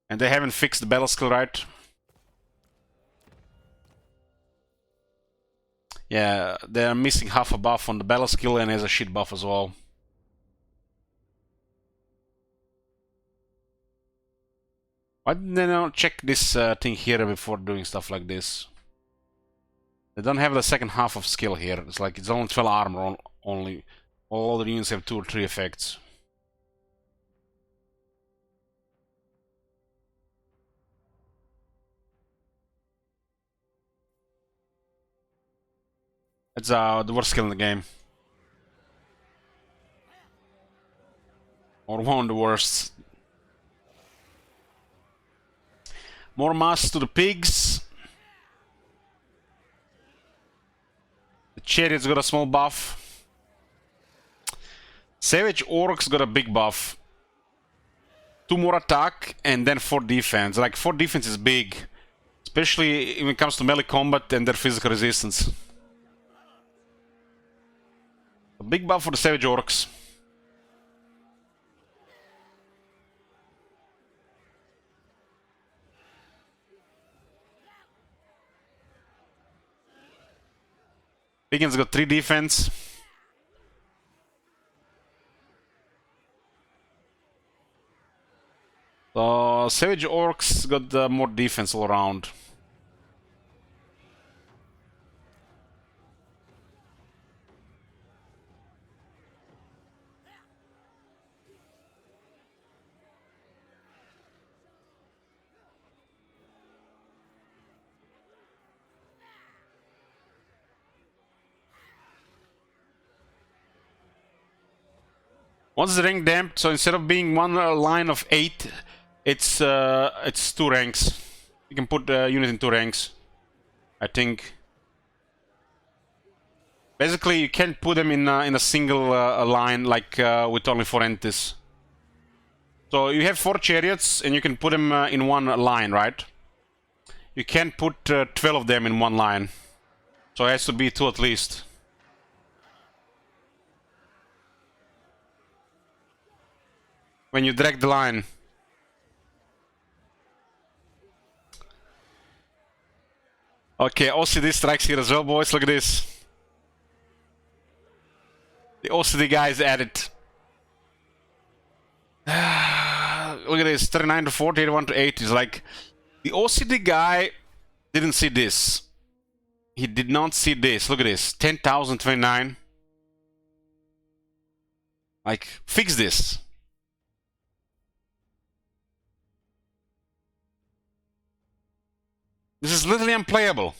And they haven't fixed the battle skill right. Yeah, they're missing half a buff on the battle skill and has a shit buff as well. Why didn't they not check this thing here before doing stuff like this? They don't have the second half of skill here. It's like it's only 12 armor only. All other units have 2 or 3 effects. It's the worst skill in the game. Or one of the worst. More mass to the pigs. The chariot's got a small buff. Savage orcs got a big buff. 2 more attack and then 4 defense. Like 4 defense is big. Especially when it comes to melee combat and their physical resistance. A big buff for the Savage Orcs. Piggins got 3 defense. So Savage Orcs got more defense all around. Once the rank damped, so instead of being one line of 8, it's 2 ranks. You can put the unit in 2 ranks, I think. Basically, you can't put them in a single line like with only 4 entities. So you have 4 chariots, and you can put them in one line, right? You can't put 12 of them in one line. So it has to be 2 at least. When you drag the line. Okay, OCD strikes here as well, boys. Look at this. The OCD guy is at it. Look at this, 39 to 40, 81 to 80. It's like, the OCD guy didn't see this. He did not see this. Look at this, 10,029. Like, fix this. This is literally unplayable.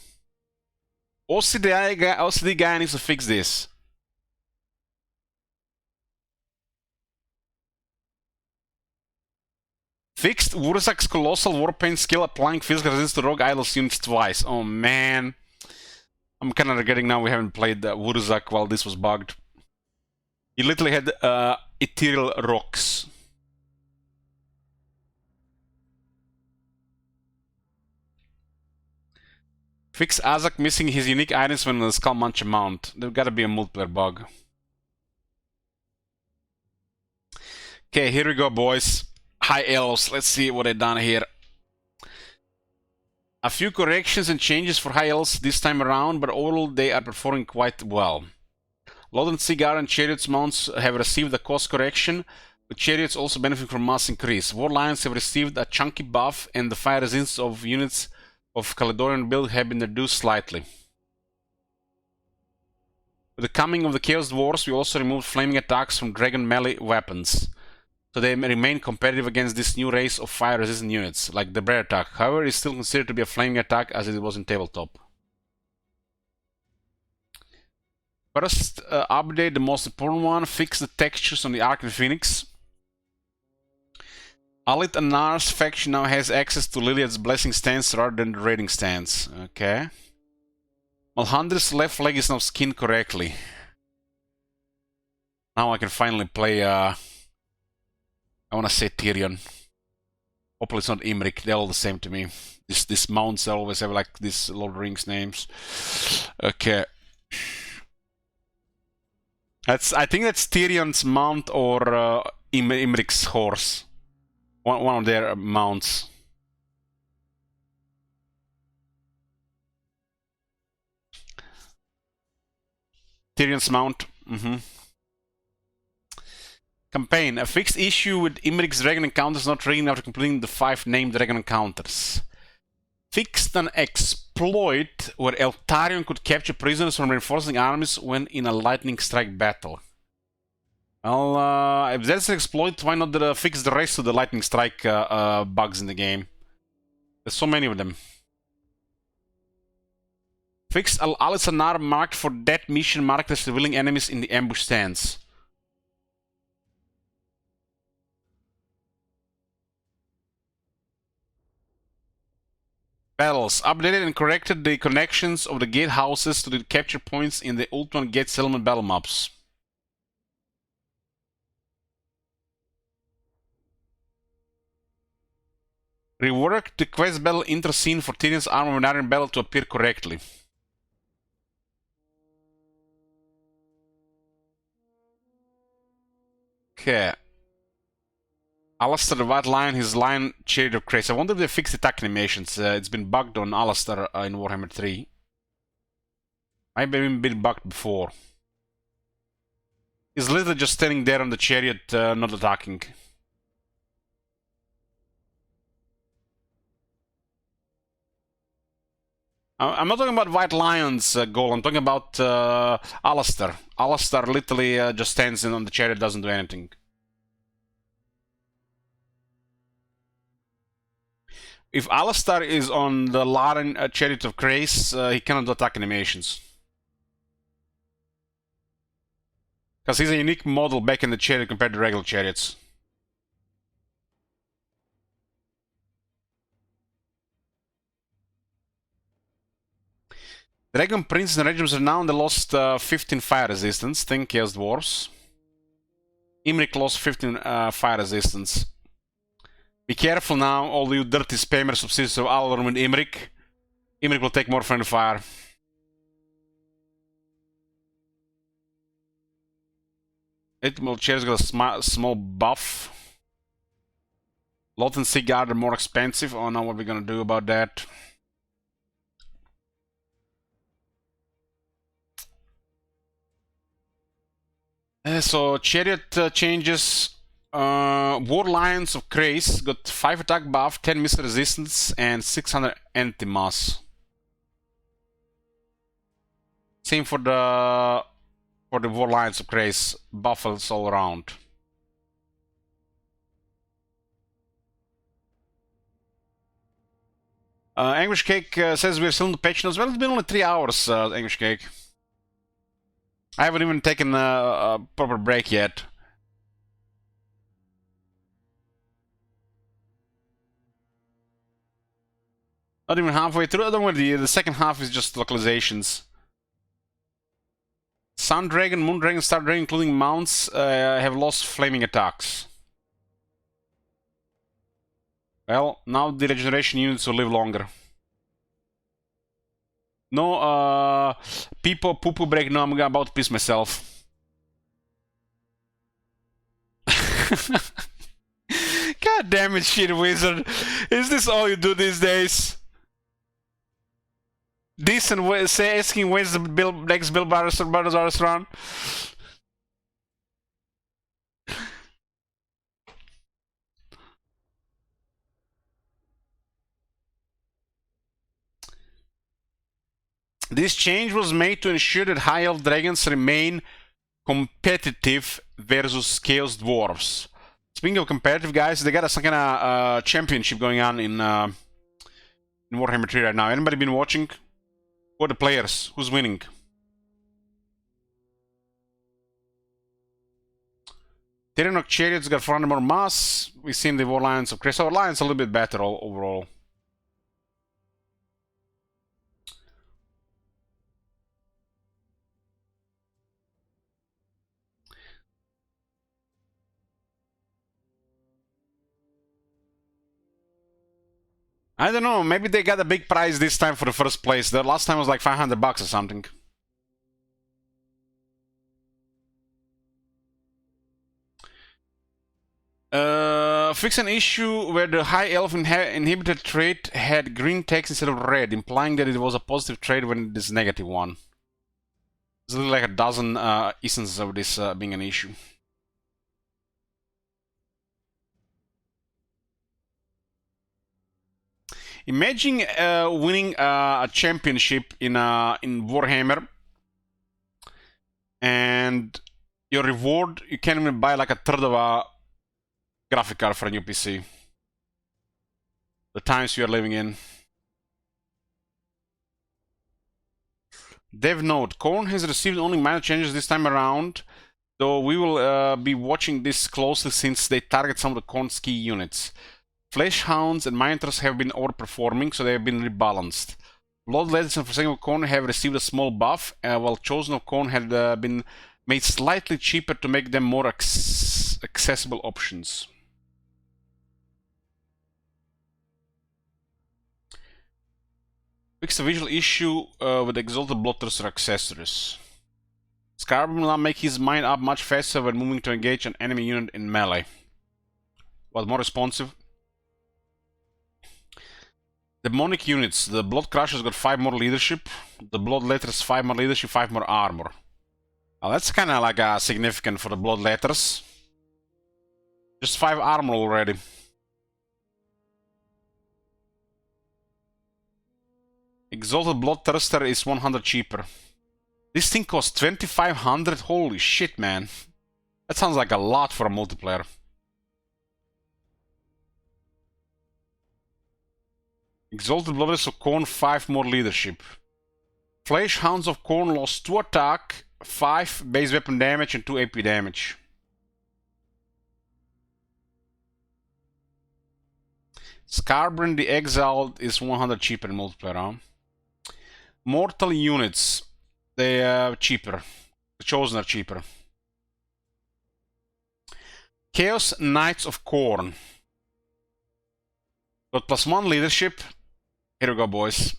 OCD guy needs to fix this. Fixed Wurzak's Colossal Warpaint skill applying physical resistance to rogue idols units twice. Oh man. I'm kinda regretting now we haven't played Wurzak while this was bugged. He literally had ethereal rocks. Fix Azak missing his unique items when the Skull Muncher mount. There's gotta be a multiplayer bug. Okay, here we go, boys. High Elves. Let's see what they done here. A few corrections and changes for High Elves this time around, but overall they are performing quite well. Lord Cigar and Chariots mounts have received a cost correction, with Chariots also benefiting from mass increase. War Lions have received a chunky buff, and the fire resistance of units of Caledonian build have been reduced slightly. With the coming of the Chaos Dwarfs, we also removed flaming attacks from Dragon melee weapons, so they remain competitive against this new race of fire-resistant units, like the Bear attack. However, it is still considered to be a flaming attack as it was in tabletop. First update, the most important one, fix the textures on the Ark and Phoenix. Alit and Nars faction now has access to Liliad's Blessing stance rather than the Raiding stance. Okay. Malhandr's left leg is now skinned correctly. Now I can finally play I wanna say Tyrion. Hopefully it's not Imrik, they're all the same to me. These mounts always have like these Lord of the Rings names. Okay. I think that's Tyrion's mount or Imrik's horse. One of their mounts. Tyrion's mount. Campaign. A fixed issue with Imrik's dragon encounters not triggering after completing the 5 named dragon encounters. Fixed an exploit where Eltarion could capture prisoners from reinforcing armies when in a lightning strike battle. Well, if that's an exploit, why not fix the rest of the lightning strike bugs in the game? There's so many of them. Fixed Alisanar marked for that mission marked as revealing enemies in the ambush stance. Battles. Updated and corrected the connections of the gatehouses to the capture points in the Ultimate Gate Settlement battle maps. Reworked the quest battle intro scene for Tyrion's Armor and Iron battle to appear correctly. Okay. Alistair the White Lion, his Lion Chariot of Grace. I wonder if they fixed attack animations. It's been bugged on Alistair in Warhammer 3. Might have even been bugged before. He's literally just standing there on the chariot, not attacking. I'm not talking about White Lion's goal, I'm talking about Alistair. Alistair literally just stands in on the chariot, doesn't do anything. If Alistair is on the Laren Chariot of Grace, he cannot do attack animations. Because he's a unique model back in the chariot compared to regular chariots. Dragon Princes and Regiments are now, and they lost 15 fire resistance. Thank you, Dwarfs. Imrik lost 15 fire resistance. Be careful now, all you dirty spammers, subsidiaries of Alorm and Imrik. Imrik will take more friendly fire. Etymol chairs got a small buff. Lot and Sigard are more expensive. Oh, now what are we gonna do about that? So chariot changes. War Lions of Grace got 5 attack buff, 10 missile resistance, and 600 anti-mass. Same for the War Lions of Grace, buffers all around. Anguish Cake says we're still in the patch notes. Well, it's been only 3 hours, Anguish Cake. I haven't even taken a proper break yet. Not even halfway through. Don't worry, the second half is just localizations. Sun Dragon, Moon Dragon, Star Dragon, including mounts, have lost flaming attacks. Well, now the regeneration units will live longer. No, people poo-poo break. No, I'm about to piss myself. God damn it, shit wizard. Is this all you do these days? decent way, say asking when's the next Bill Brothers run. This change was made to ensure that High Elf dragons remain competitive versus Chaos Dwarfs. Speaking of competitive, guys, they got some kind of championship going on in Warhammer 3 right now. Anybody been watching? Who are the players? Who's winning? Terranok Chariots got 400 more mass. We've seen the War Lions of Chris. Our Lions a little bit better overall. I don't know, maybe they got a big prize this time for the first place. The last time was like $500 or something. Fix an issue where the High Elf inhibited trait had green text instead of red, implying that it was a positive trait when it is a negative one. There's like a dozen instances of this being an issue. Imagine winning a championship in Warhammer, and your reward, you can't even buy like a third of a graphic card for a new PC. The times we are living in. Dev note, Khorne has received only minor changes this time around, though we will be watching this closely since they target some of the Khorne's key units. Flesh Hounds and Minotars have been overperforming, so they have been rebalanced. Bloodletters and Forsaken of Khorne have received a small buff, while Chosen of Khorne had been made slightly cheaper to make them more accessible options. Fix the visual issue with Exalted Bloodthirster accessories. Scarab will now make his mind up much faster when moving to engage an enemy unit in melee. What, more responsive? Demonic units. The Blood Crushers got 5 more leadership. The Bloodletters 5 more leadership, 5 more armor. Well, that's kind of like significant for the Bloodletters. Just 5 armor already. Exalted Bloodthirster is 100 cheaper. This thing costs 2500. Holy shit, man. That sounds like a lot for a multiplayer. Exalted Bloodthirster of Khorne, 5 more leadership. Flesh Hounds of Khorne lost 2 attack, 5 base weapon damage, and 2 AP damage. Scarbrand the Exiled is 100 cheaper in multiplayer, huh? Mortal units, they are cheaper. The Chosen are cheaper. Chaos Knights of Khorne. Got +1 leadership. Here we go, boys.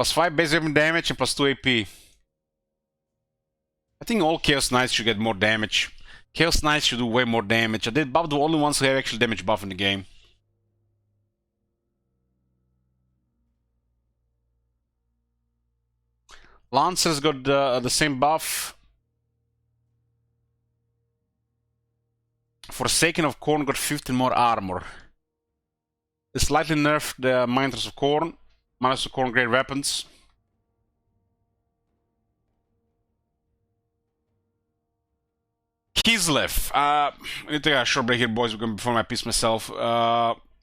+5 base weapon damage and +2 AP. I think all Chaos Knights should get more damage. Chaos Knights should do way more damage. They buff the only ones who have actual damage buff in the game. Lancers got the same buff. Forsaken of Khorne got 15 more armor. They slightly nerfed the Minotars of Khorne. Minotars of Khorne, great weapons. Kislev. I need to take a short break here, boys. We're going before I piss myself.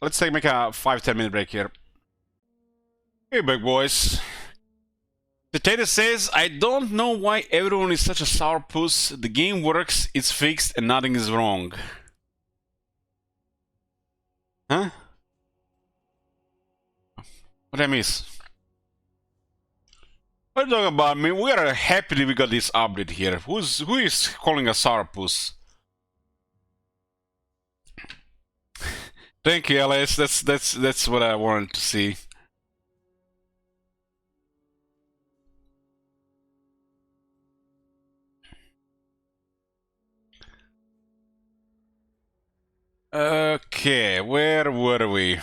Let's make a 5-10 minute break here. Hey, big boys. Potato says, I don't know why everyone is such a sourpuss. The game works, it's fixed, and nothing is wrong. Huh? What did I miss? What are you talking about? I mean, we are happy that we got this update here. Who is calling a sourpuss? Thank you, Alice. That's what I wanted to see. Okay, where were we?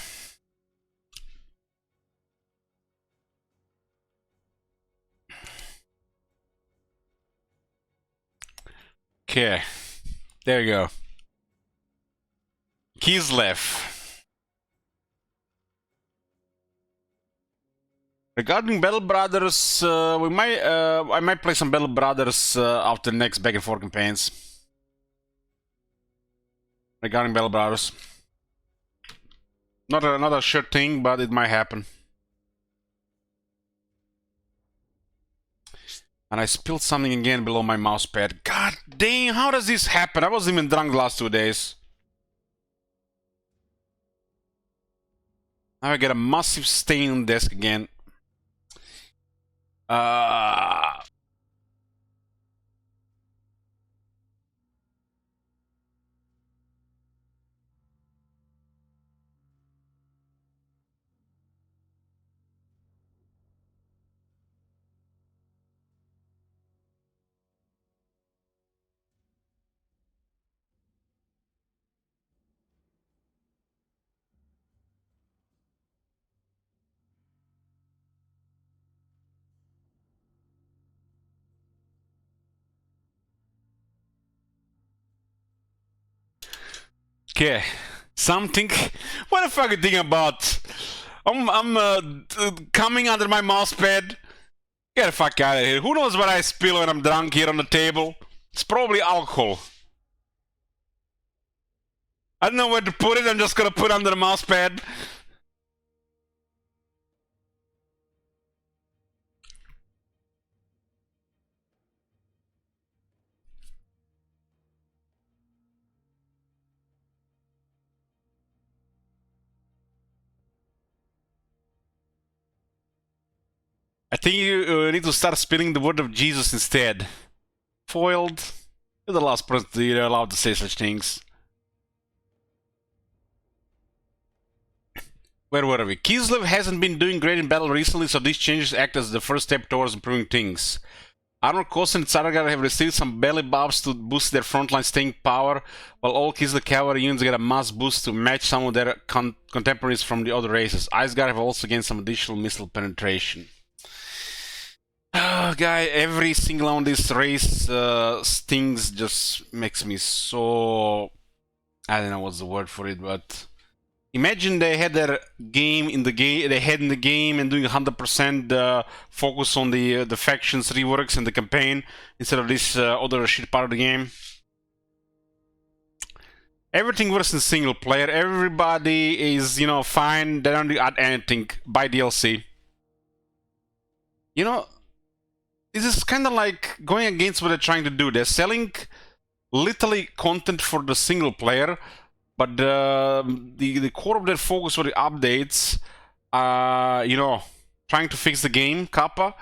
Okay. There you go. Kislev. Regarding Battle Brothers, I might play some Battle Brothers after the next back and forth campaigns. Regarding Battle Brothers. Not a sure thing, but it might happen. And I spilled something again below my mouse pad. God dang, how does this happen? I wasn't even drunk the last 2 days. Now I get a massive stain on the desk again. Okay, something. What the fuck are you thinking about? I'm coming under my mouse pad. Get the fuck out of here. Who knows what I spill when I'm drunk here on the table? It's probably alcohol. I don't know where to put it. I'm just gonna put it under the mouse pad. I think you need to start spilling the word of Jesus instead. Foiled. You're the last person you're allowed to say such things. Where were we? Kislev hasn't been doing great in battle recently, so these changes act as the first step towards improving things. Armor Kost and Tsargar have received some belly buffs to boost their frontline staying power, while all Kislev cavalry units get a mass boost to match some of their contemporaries from the other races. Iceguard have also gained some additional missile penetration. Guy, every single one of these race stings just makes me so... I don't know what's the word for it, but... Imagine they had their game in the game, and doing 100% focus on the factions, reworks, and the campaign instead of this other shit part of the game. Everything works in single player. Everybody is, you know, fine. They don't add anything. Buy DLC. You know, this is kind of like going against what they're trying to do. They're selling literally content for the single player. But the core of their focus for the updates, you know, trying to fix the game, Kappa,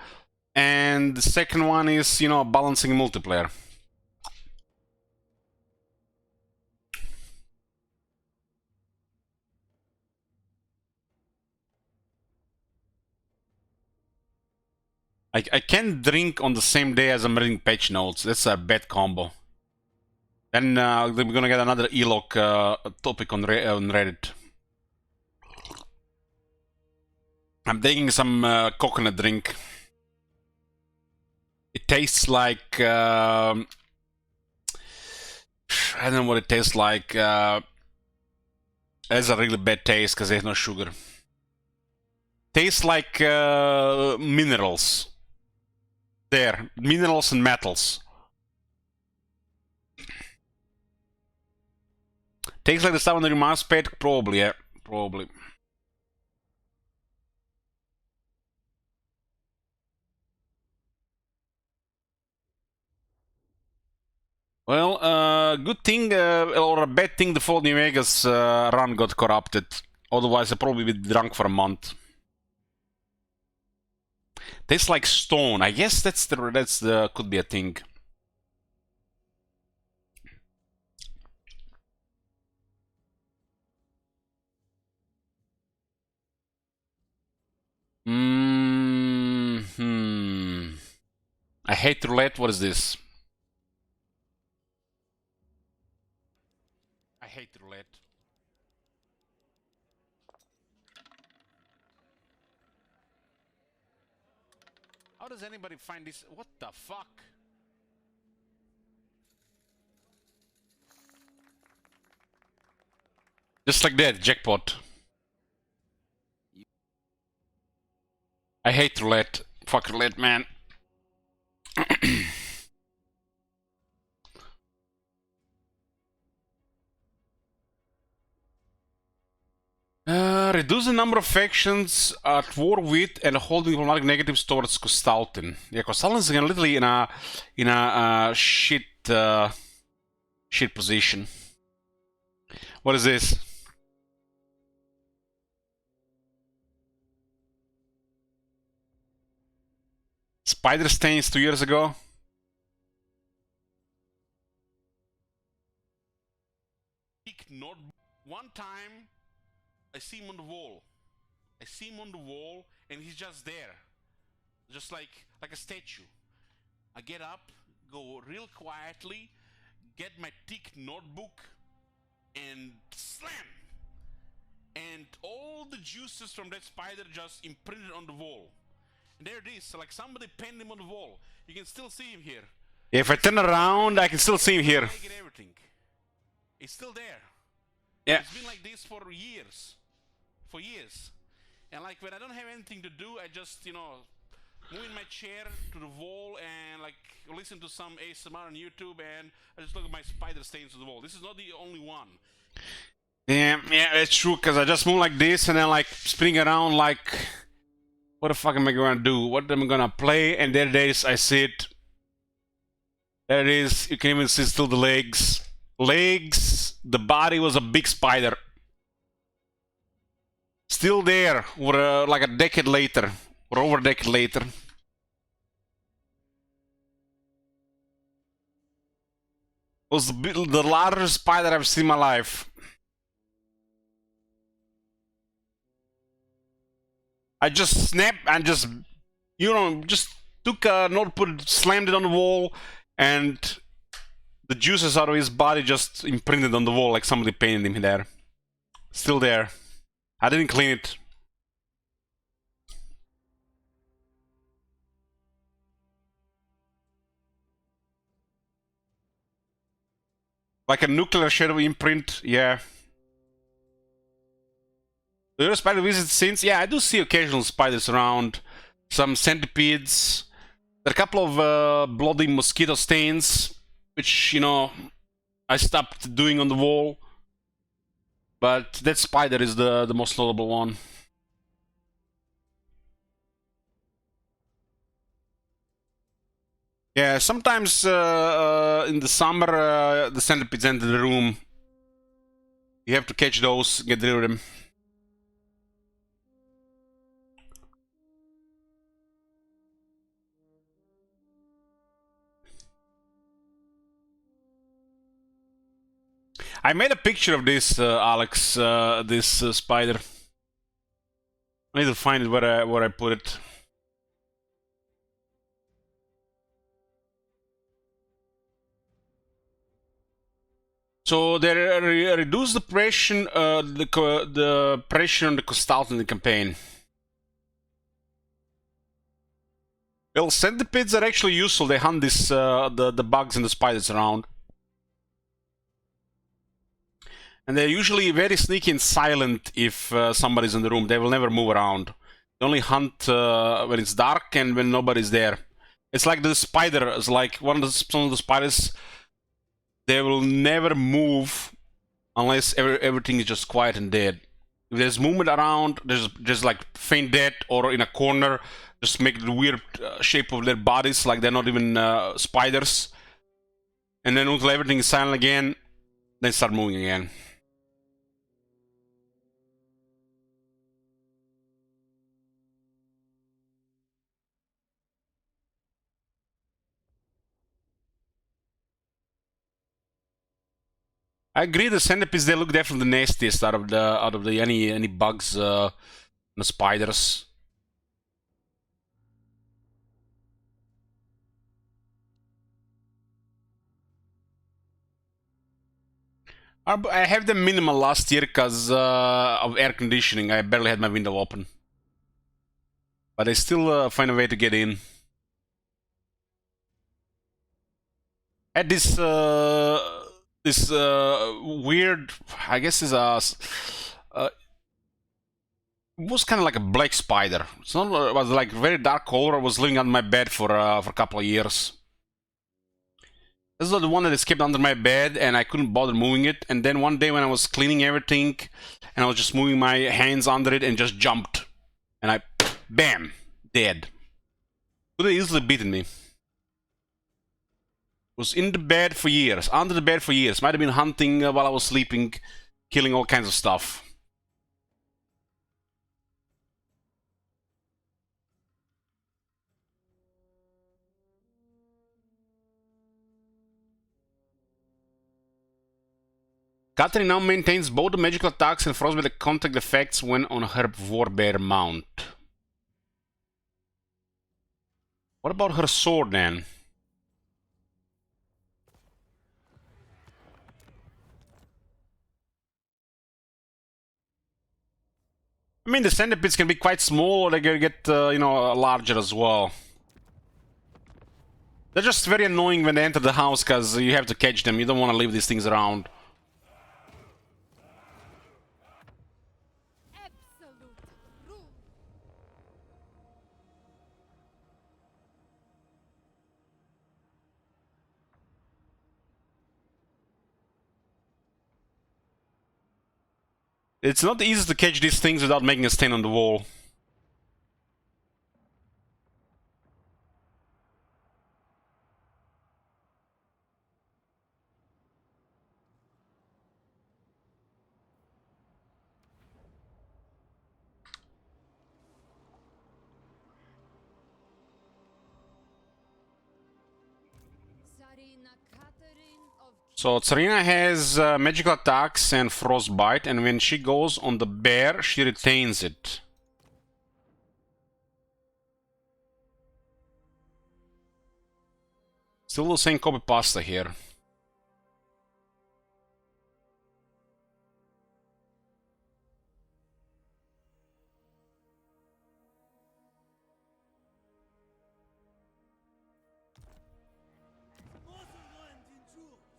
and the second one is, you know, balancing multiplayer. I can't drink on the same day as I'm reading patch notes. That's a bad combo. Then we're gonna get another ELOC topic on Reddit. I'm taking some coconut drink. It tastes like... I don't know what it tastes like. It has a really bad taste because there's no sugar. Tastes like minerals. There, minerals and metals. Tastes like the stuff on your mouse pad? Probably, yeah. Probably. Well, good thing or a bad thing the Fall New Vegas run got corrupted. Otherwise, I'd probably be drunk for a month. Tastes like stone. I guess that's the could be a thing. I hate roulette. What is this? I hate roulette. How does anybody find this? What the fuck? Just like that, jackpot. I hate roulette. Fuck roulette, man. Reduce the number of factions at war with and holding diplomatic negatives towards Kostaltin. Yeah, Kostaltin is literally in a shit position. What is this? Spider stains 2 years ago. Not one time I see him on the wall. I see him on the wall and he's just there. Just like a statue. I get up, go real quietly, get my thick notebook and slam! And all the juices from that spider just imprinted on the wall. And there it is, so like somebody penned him on the wall. You can still see him here. If I turn around, I can still see him here. I get everything. It's still there. Yeah. It's been like this for years. For years. And like when I don't have anything to do, I just, you know, move in my chair to the wall and like listen to some ASMR on YouTube and I just look at my spider stains on the wall. This is not the only one. Yeah, it's true, because I just move like this and then like spinning around like, what the fuck am I gonna do? What am I gonna play? And there it is, I see it. There it is, you can even see still the legs. Legs, the body was a big spider. Still there, or like a decade later, or over a decade later. Was the largest spider I've seen in my life. I just snapped and just, you know, just took a notebook, slammed it on the wall, and the juices out of his body just imprinted on the wall like somebody painted him there. Still there. I didn't clean it. Like a nuclear shadow imprint, yeah. Do you spider visit scenes? Yeah, I do see occasional spiders around. Some centipedes. There are a couple of bloody mosquito stains, which, you know, I stopped doing on the wall. But that spider is the most notable one. Yeah, sometimes in the summer the centipedes enter the room. You have to catch those, get rid of them. I made a picture of this, Alex, this spider. I need to find it where I put it. So they reduce the pressure, the pressure on the Kostaltin in the campaign. Well, centipedes are actually useful. They hunt this, the bugs and the spiders around. And they're usually very sneaky and silent if somebody's in the room. They will never move around. They only hunt when it's dark and when nobody's there. It's like the spider. It's like some of the spiders. They will never move unless everything is just quiet and dead. If there's movement around, there's just like feign dead or in a corner, just make the weird shape of their bodies like they're not even spiders. And then until everything is silent again, they start moving again. I agree. The centipedes, they look definitely the nastiest out of the any bugs, the spiders. I have them minimal last year because of air conditioning. I barely had my window open, but I still find a way to get in. Had this this weird, I guess is a it was kind of like a black spider. It's not, it was like very dark color. I was living on my bed for a couple of years. This is the one that escaped under my bed and I couldn't bother moving it. And then one day when I was cleaning everything and I was just moving my hands under it and just jumped. And I, bam, dead. Could have easily beaten me. Was in the bed for years, under the bed for years. Might have been hunting while I was sleeping, killing all kinds of stuff. Cathay now maintains both the magical attacks and frostbite contact effects when on her warbear mount. What about her sword then? I mean, the centipedes can be quite small, or they can get, you know, larger as well. They're just very annoying when they enter the house, because you have to catch them. You don't want to leave these things around. It's not easy to catch these things without making a stain on the wall. So Tsarina has magical attacks and frostbite, and when she goes on the bear, she retains it. Still the same copy pasta here.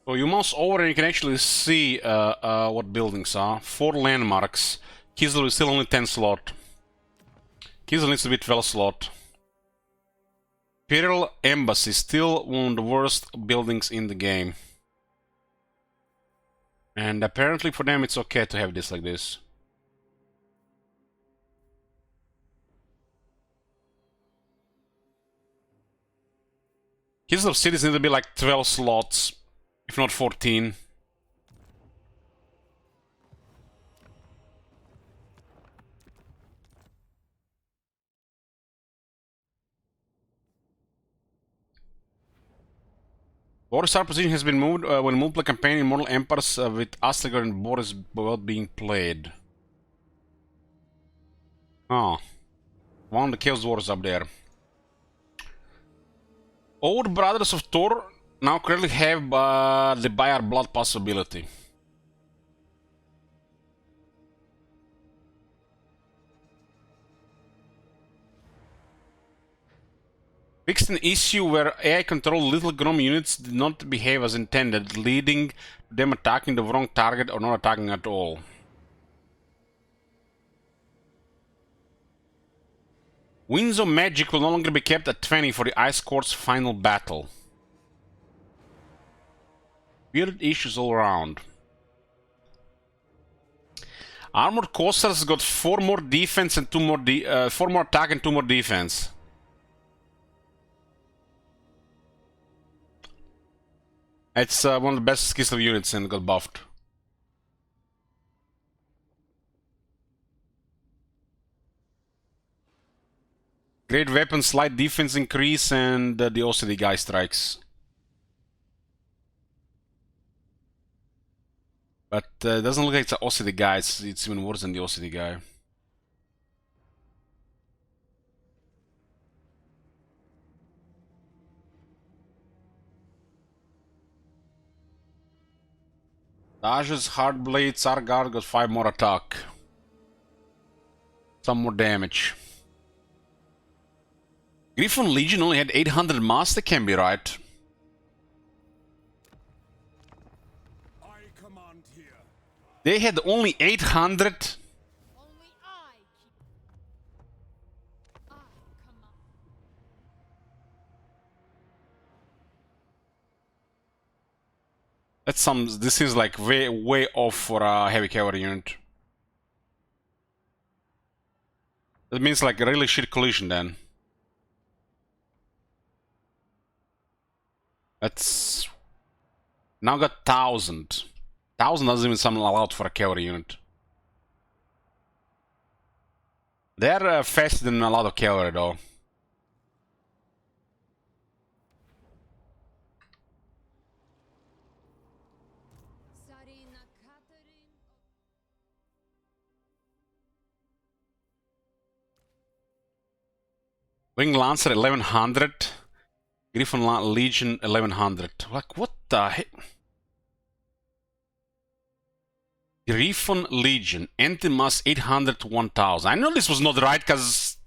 So you mouse over and you can actually see what buildings are. 4 landmarks. Kislev is still only 10 slot. Kislev needs to be 12 slot. Imperial Embassy, still one of the worst buildings in the game. And apparently for them it's okay to have this like this. Kislev cities need to be like 12 slots. If not 14. Boris star position has been moved when multiple campaign in Mortal Empires with Aslagar and Boris both being played. Oh. One of the Chaos Dwarfs up there. Old Brothers of Thor now currently have the Buyer Blood possibility. Fixed an issue where AI-controlled little Gnom units did not behave as intended, leading to them attacking the wrong target or not attacking at all. Winds of Magic will no longer be kept at 20 for the Ice Court's final battle. Weird issues all around. Armored Coasters got 4 more defense and 2 more 4 more attack and 2 more defense. It's one of the best Kislev units and got buffed. Great weapon, slight defense increase, and the OCD guy strikes. But it doesn't look like it's an OCD guy, it's even worse than the OCD guy. Daj's Hardblade, Tsargard got 5 more attack. Some more damage. Griffon Legion only had 800 mass, that can be right. They had only 800. Only I keep. I command. That's some. This is like way off for a heavy cavalry unit. That means like a really shit collision then. That's now got 1,000. 1,000 doesn't even sound allowed for a cavalry unit. They're faster than a lot of cavalry though. Sarina Catherine. Wing Lancer 1100. Griffon Legion 1100. Like what the heck? Griffon Legion, anti-mass 800 to 1000. I know this was not right because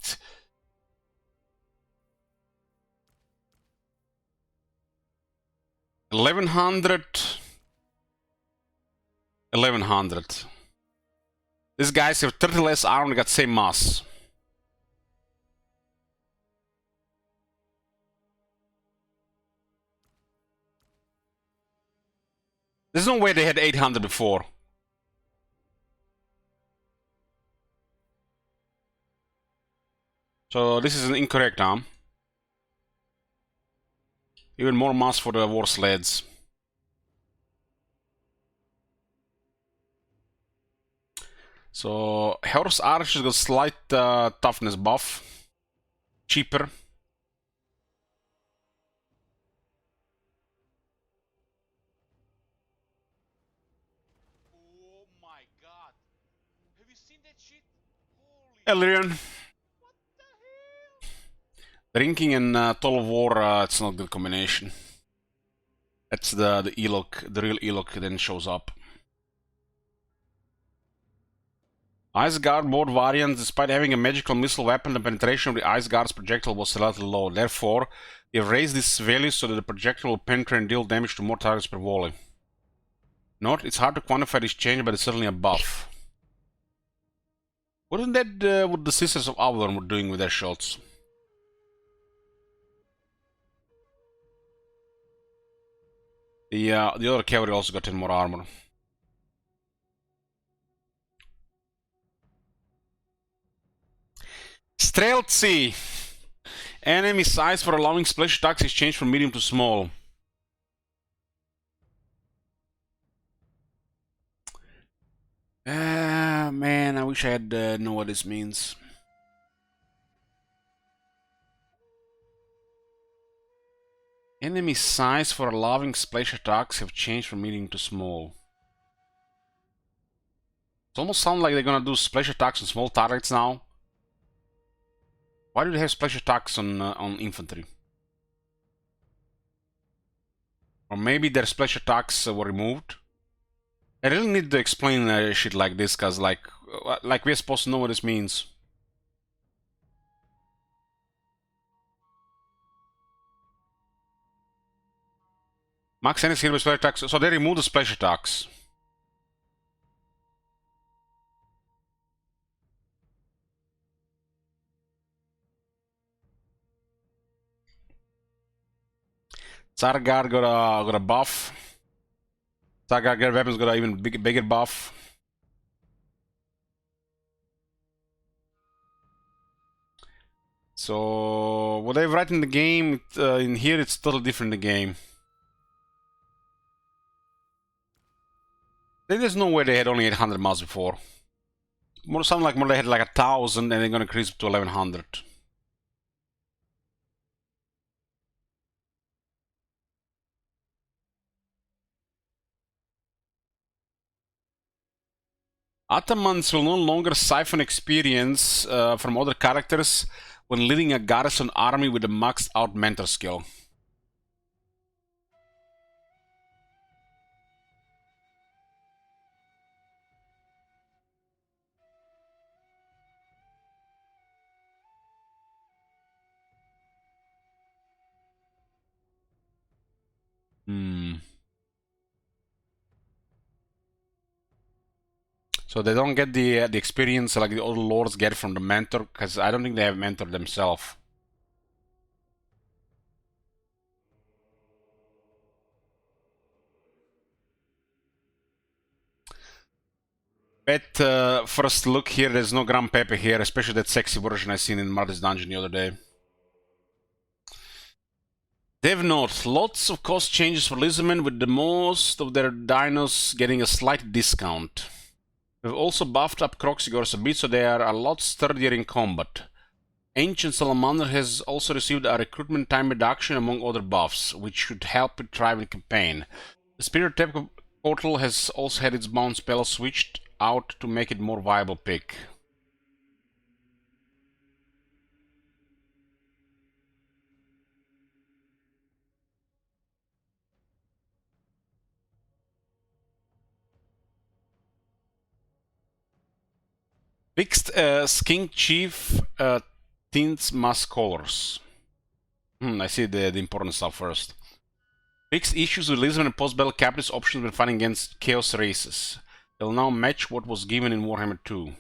1100. 1100. These guys have 30 less armor and got same mass. There's no way they had 800 before. So this is an incorrect arm. Even more mass for the war sleds. So Horse Archers got slight toughness buff. Cheaper. Oh my god. Have you seen that shit? Holy Elrion. what the hell? Drinking and Toll of War, it's not a good combination. That's the Elok, the real Elok then shows up. Ice Guard board variants, despite having a magical missile weapon, the penetration of the Ice Guard's projectile was relatively low. Therefore, they have raised this value so that the projectile will penetrate and deal damage to more targets per volley. Note, it's hard to quantify this change, but it's certainly a buff. Wasn't that what the Sisters of Avalon were doing with their shots? The other cavalry also got 10 more armor. Streltsy! Enemy size for allowing splash attacks is changed from medium to small. Man, I wish I had know what this means. Enemy size for allowing splash attacks have changed from medium to small. It almost sounds like they're gonna do splash attacks on small targets now. Why do they have splash attacks on infantry? Or maybe their splash attacks were removed? I really need to explain shit like this, cause like we're supposed to know what this means. Max enemies here with splash attacks, so they removed the splash attacks. Tsargar got a buff. Tsargar weapons got an even bigger buff. So what they've written in the game in here, it's totally different in the game. There's no way they had only 800 miles before. More something like more they had like 1,000, and they're gonna increase it to 1,100. Atamans will no longer siphon experience from other characters when leading a garrison army with a maxed out mentor skill. So they don't get the experience like the other lords get from the mentor, because I don't think they have mentor themselves. But first look here, there's no Grand Pepe here, especially that sexy version I seen in Marty's Dungeon the other day. Dev note, lots of cost changes for Lizardmen, with the most of their dinos getting a slight discount. We've also buffed up Kroxigors a bit, so they are a lot sturdier in combat. Ancient Salamander has also received a recruitment time reduction among other buffs, which should help it thrive in campaign. The Spirit Tap Portal has also had its bound spell switched out to make it more viable pick. Fixed Skink Chief Tints Mask Colors. I see the important stuff first. Fixed issues with Lizardmen and post-battle captives options when fighting against Chaos races. They'll now match what was given in Warhammer 2.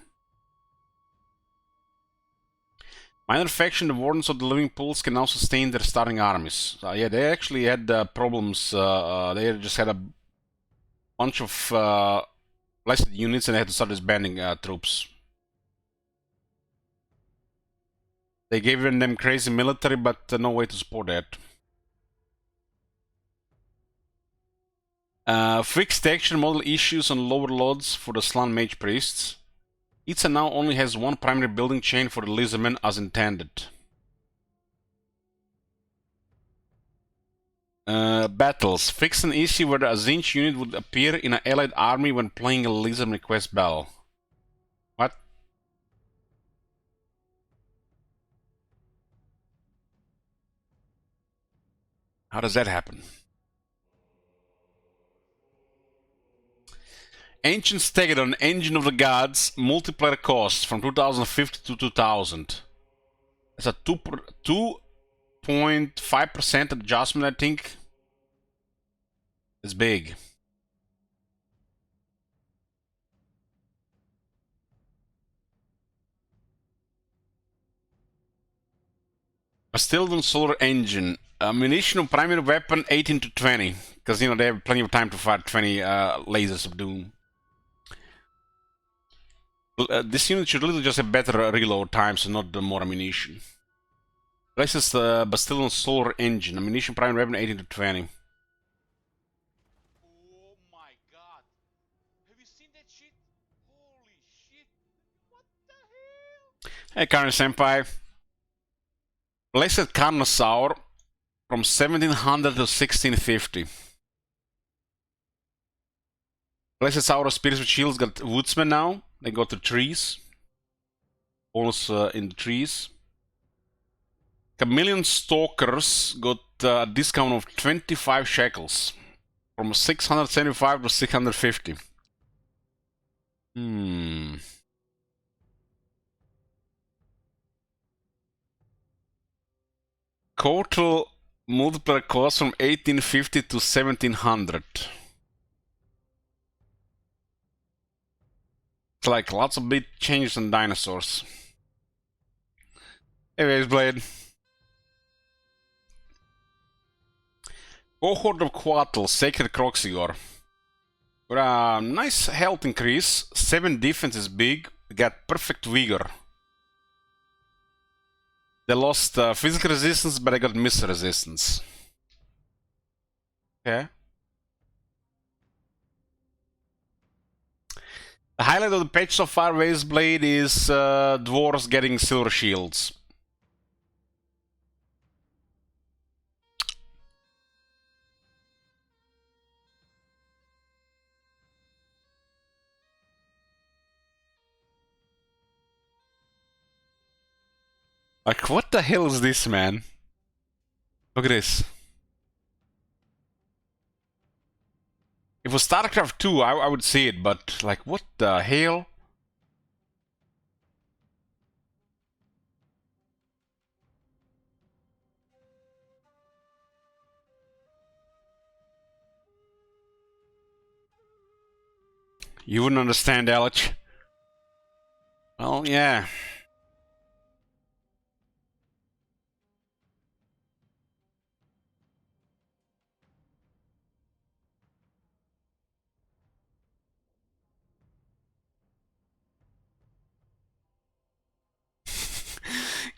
Minor faction, the Wardens of the Living Pools, can now sustain their starting armies. Yeah, they actually had problems. They just had a bunch of blessed units and they had to start disbanding troops. They gave them crazy military, but no way to support that. Fixed action model issues on lower lords for the Slaanesh Mage Priests. Itza now only has one primary building chain for the Lizardmen as intended. Battles. Fix an issue where the Azinch unit would appear in an allied army when playing a Lizardman quest battle. What? How does that happen? Ancient Stegadon, Engine of the Gods, multiplayer cost from 2050 to 2000. It's a 2.5% adjustment, I think. It's big. Bastildon Solar Engine. Ammunition of primary weapon 18 to 20. Because, you know, they have plenty of time to fight 20 lasers of doom. This unit should really just have better reload times and not more ammunition. This is the Bastildon Solar Engine. Ammunition primary weapon 18 to 20. Oh my god. Have you seen that shit? Holy shit. What the hell? Hey, Khorne Senpai. Blessed Carnosaur from 1700 to 1650. Blessed Saurus Spirits with Shields got Woodsmen now. They got the trees. Bonus in the trees. Chameleon Stalkers got a discount of 25 shekels. From 675 to 650. Total multiplier cost from 1850 to 1700. It's like lots of big changes in dinosaurs. Anyways, Blade. Cohort of Quattle, Sacred Kroxigor. Got a nice health increase. 7 defense is big. Got perfect vigor. They lost physical resistance, but I got missile resistance. Okay. The highlight of the patch so far, Blade, is Dwarfs getting silver shields. Like, what the hell is this, man? Look at this. If it was StarCraft 2, I would see it, but, like, what the hell? You wouldn't understand, Alex. Well, yeah.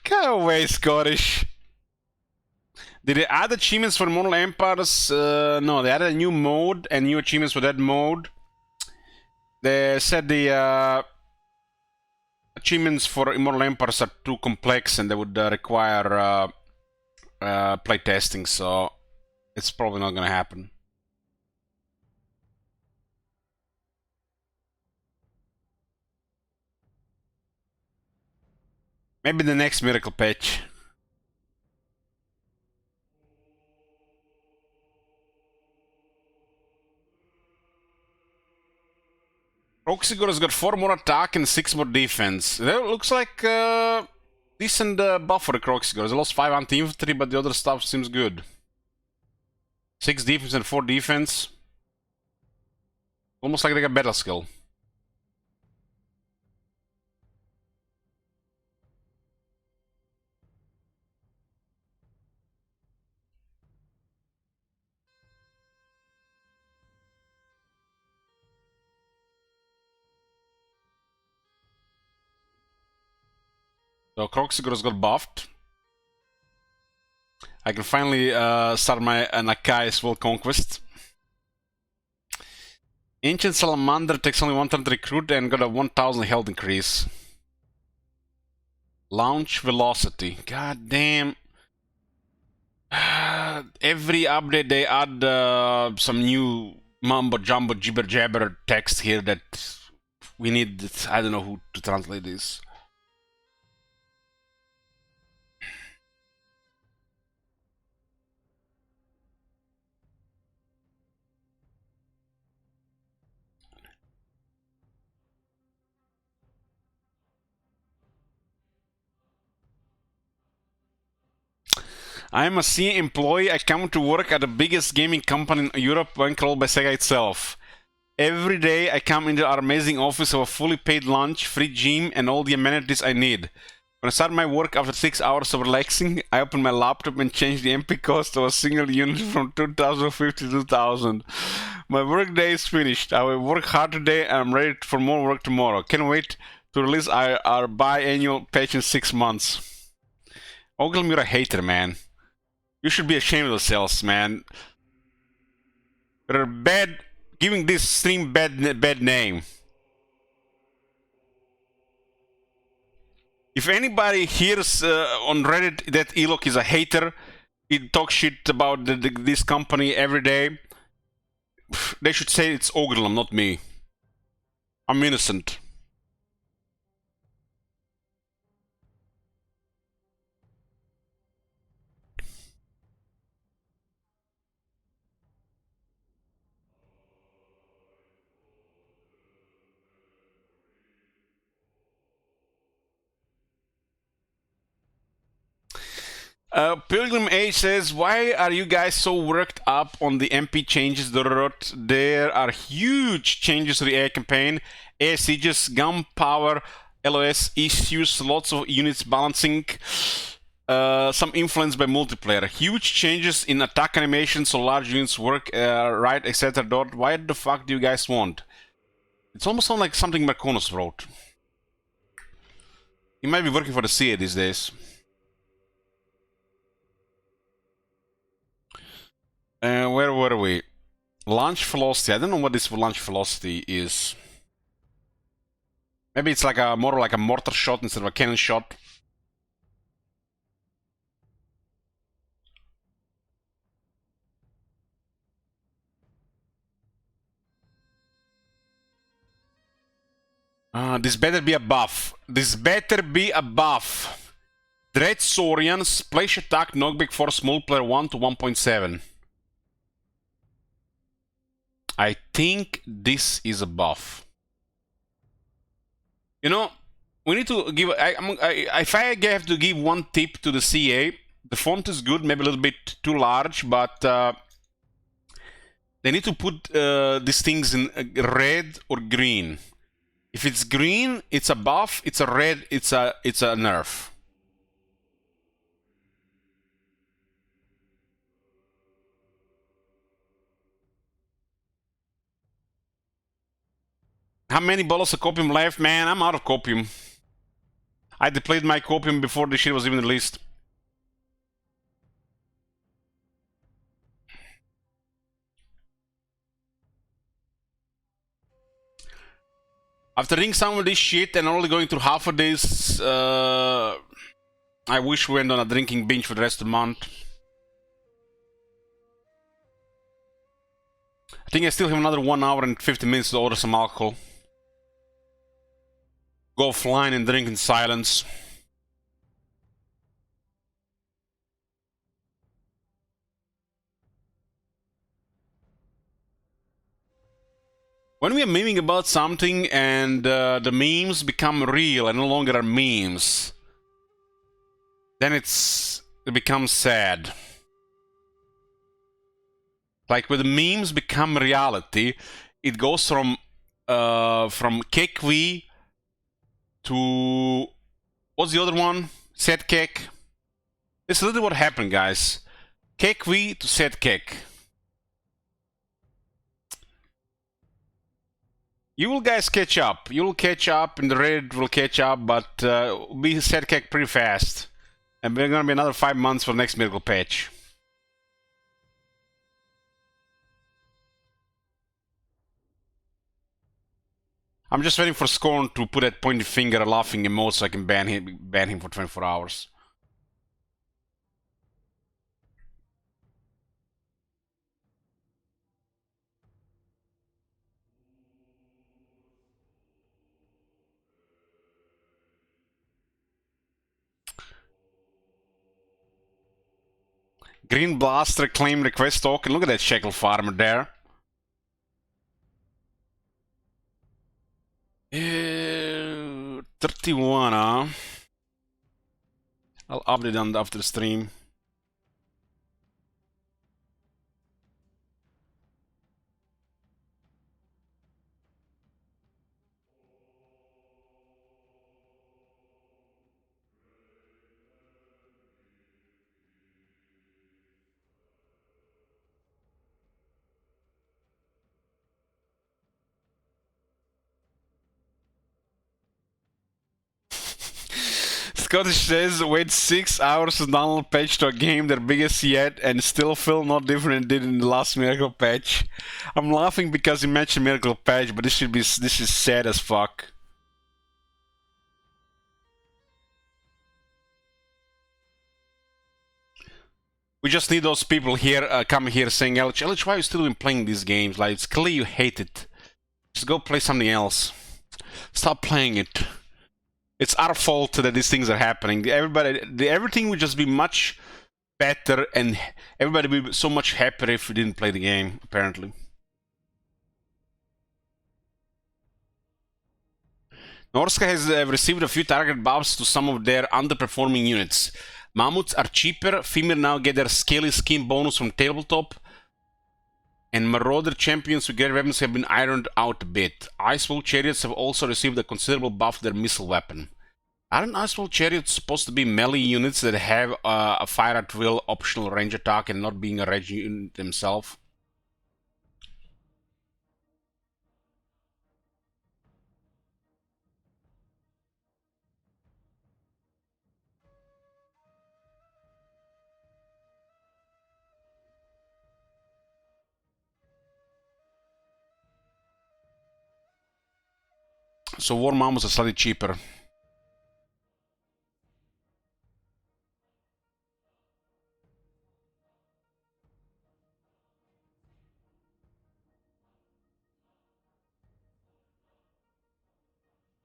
Go away, Scottish. Did they add achievements for Immortal Empires? No, they added a new mode and new achievements for that mode. They said the achievements for Immortal Empires are too complex and they would require playtesting, so it's probably not gonna happen. Maybe the next miracle patch. Roxigor has got 4 more attack and 6 more defense. That looks like decent buff for the Roxigor. They lost 5 anti-infantry, but the other stuff seems good. 6 defense and 4 defense. Almost like they got battle skill. So Kroxigor's got buffed. I can finally start my Nakai's World Conquest. Ancient Salamander takes only 1 turn to recruit and got a 1000 health increase. Launch velocity. God damn. Every update they add some new mumbo jumbo jibber jabber text here that we need. I don't know who to translate this. I am a CA employee. I come to work at the biggest gaming company in Europe, controlled by Sega itself. Every day I come into our amazing office of a fully paid lunch, free gym, and all the amenities I need. When I start my work after 6 hours of relaxing, I open my laptop and change the MP cost of a single unit from 2050 to 2000. My work day is finished. I will work hard today and I'm ready for more work tomorrow. Can't wait to release our biannual patch in 6 months. Ogre, you're a hater, man. You should be ashamed of yourselves, man. You're bad, giving this stream bad name. If anybody hears on Reddit that Elok is a hater, he talks shit about this company every day, they should say it's Ogrelam, not me. I'm innocent. Pilgrim Age says, why are you guys so worked up on the MP changes? There are huge changes to the AI campaign, AI sieges, gunpowder, LOS issues, lots of units balancing, some influence by multiplayer, huge changes in attack animation so large units work right, etc. Why the fuck do you guys want? It's almost sounds like something Marconis wrote. He might be working for the CA these days. Where were we? Launch velocity. I don't know what this launch velocity is. Maybe it's like more like a mortar shot instead of a cannon shot. This better be a buff. This better be a buff. Dread Saurian, splash attack, knockback force multiplier 1 to 1.7. I think this is a buff. You know, we need to give. If I have to give one tip to the CA, the font is good, maybe a little bit too large, but They need to put these things in red or green. If it's green, it's a buff. It's a red, it's a nerf. How many bottles of copium left? Man, I'm out of copium. I depleted my copium before the shit was even released. After reading some of this shit and only going through half of this, I wish we went on a drinking binge for the rest of the month. I think I still have another 1 hour and 50 minutes to order some alcohol. Go offline and drink in silence. When we are memeing about something and the memes become real and no longer are memes, then it becomes sad. Like when the memes become reality, it goes from Kekwi to what's the other one? Set Kek. This is literally what happened, guys. Kekwi to Set Kek. You will guys catch up. You will catch up, and the Reddit will catch up, but we set Kek pretty fast. And we're gonna be another 5 months for the next miracle patch. I'm just waiting for Khorne to put that pointy finger laughing emote so I can ban him for 24 hours. Green Blaster claim request token. Look at that Shekel farmer there. 31, huh? I'll update on after the stream. Scottish says, wait 6 hours to download patch to a game their biggest yet and still feel no different than it did in the last Miracle patch. I'm laughing because you mentioned Miracle patch, but this is sad as fuck. We just need those people here, come here saying, Elch, why are you still been playing these games? Like, it's clear you hate it. Just go play something else. Stop playing it. It's our fault that these things are happening. Everything would just be much better and everybody would be so much happier if we didn't play the game, apparently. Norsca has received a few target buffs to some of their underperforming units. Mammoths are cheaper, female now get their scaly skin bonus from tabletop, and Marauder champions with great weapons have been ironed out a bit. Icewall chariots have also received a considerable buff to their missile weapon. Aren't Icewall chariots supposed to be melee units that have a fire at will optional range attack and not being a range unit themselves? So war mammoths are slightly cheaper.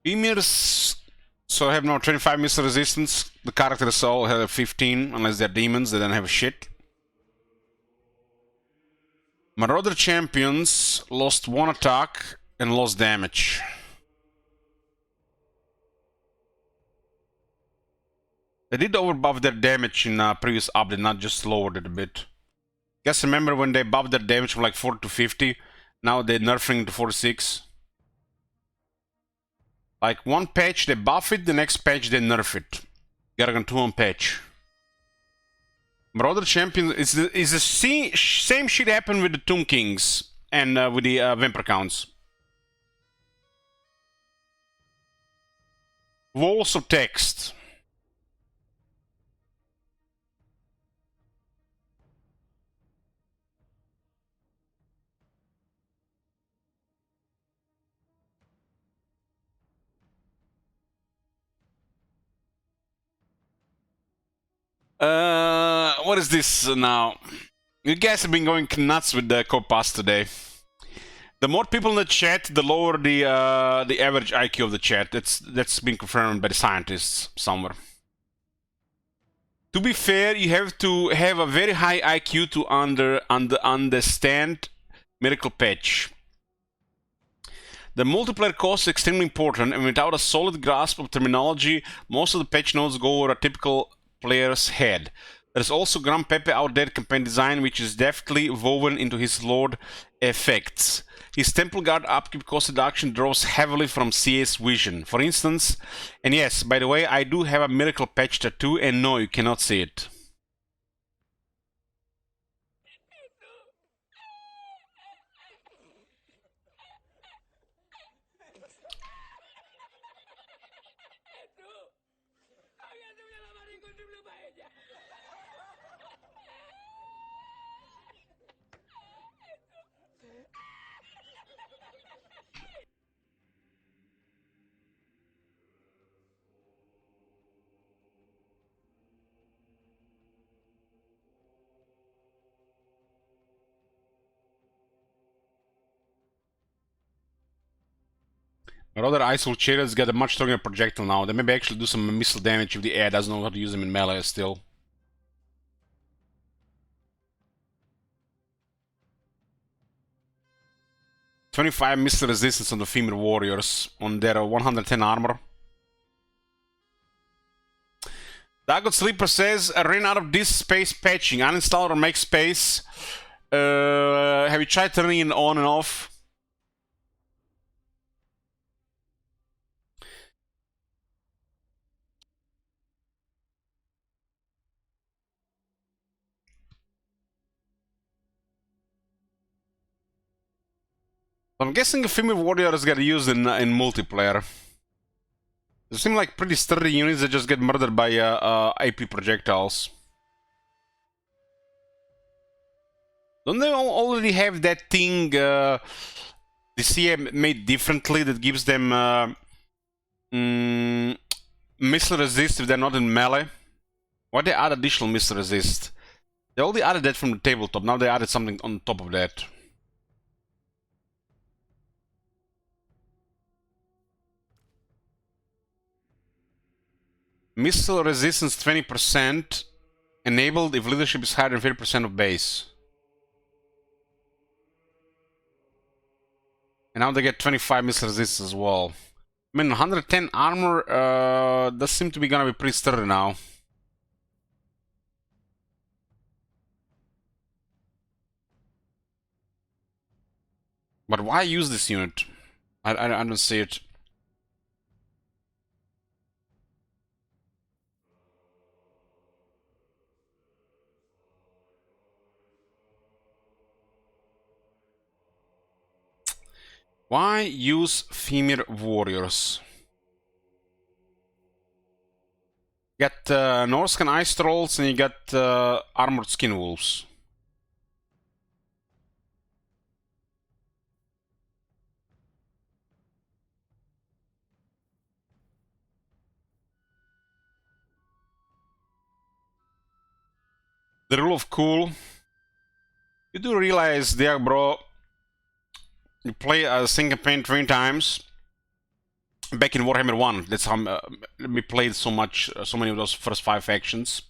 Emirs so have now 25 missile resistance. The characters all have 15, unless they're demons, they don't have shit. Marauder champions lost 1 attack and lost damage. They did overbuff their damage in previous update, not just lowered it a bit. Guess remember when they buffed their damage from like 40 to 50? Now they're nerfing to 46. Like one patch they buff it, the next patch they nerf it. Gargan 2 on patch. Marauder Champion is the same shit happened with the Tomb Kings and with the Vampire Counts. Walls of text. What is this now? You guys have been going nuts with the co-pass today. The more people in the chat, the lower the average IQ of the chat. That's been confirmed by the scientists somewhere. To be fair, you have to have a very high IQ to understand Miracle Patch. The multiplayer cost is extremely important, and without a solid grasp of terminology, most of the patch notes go over a typical player's head. There's also Grand Pepe out there campaign design, which is deftly woven into his Lord effects. His Temple Guard upkeep cost reduction draws heavily from CS vision, for instance. And yes, by the way, I do have a Miracle Patch tattoo, and no, you cannot see it. Marauder Ice Chariots get a much stronger projectile now. They maybe actually do some missile damage if the AI doesn't know how to use them in melee still. "25 missile resistance on the female warriors on their 110 armor. Dagot Sleeper says, I ran out of this space patching. Uninstall or make space. Have you tried turning it on and off? I'm guessing the female warriors get used in multiplayer. They seem like pretty sturdy units that just get murdered by AP projectiles. Don't they already have that thing the CA made differently that gives them missile resist if they're not in melee? Why they add additional missile resist? They already added that from the tabletop, now they added something on top of that. Missile resistance 20%, enabled if leadership is higher than 50% of base. And now they get 25 missile resistance as well. I mean, 110 armor does seem to be gonna be pretty sturdy now. But why use this unit? I don't see it. Why use female warriors? You got Norsca ice trolls and you got armored skin wolves. The rule of cool. You do realize there, bro. You play a single campaign 3 times. Back in Warhammer 1, that's how we played so many of those first 5 factions.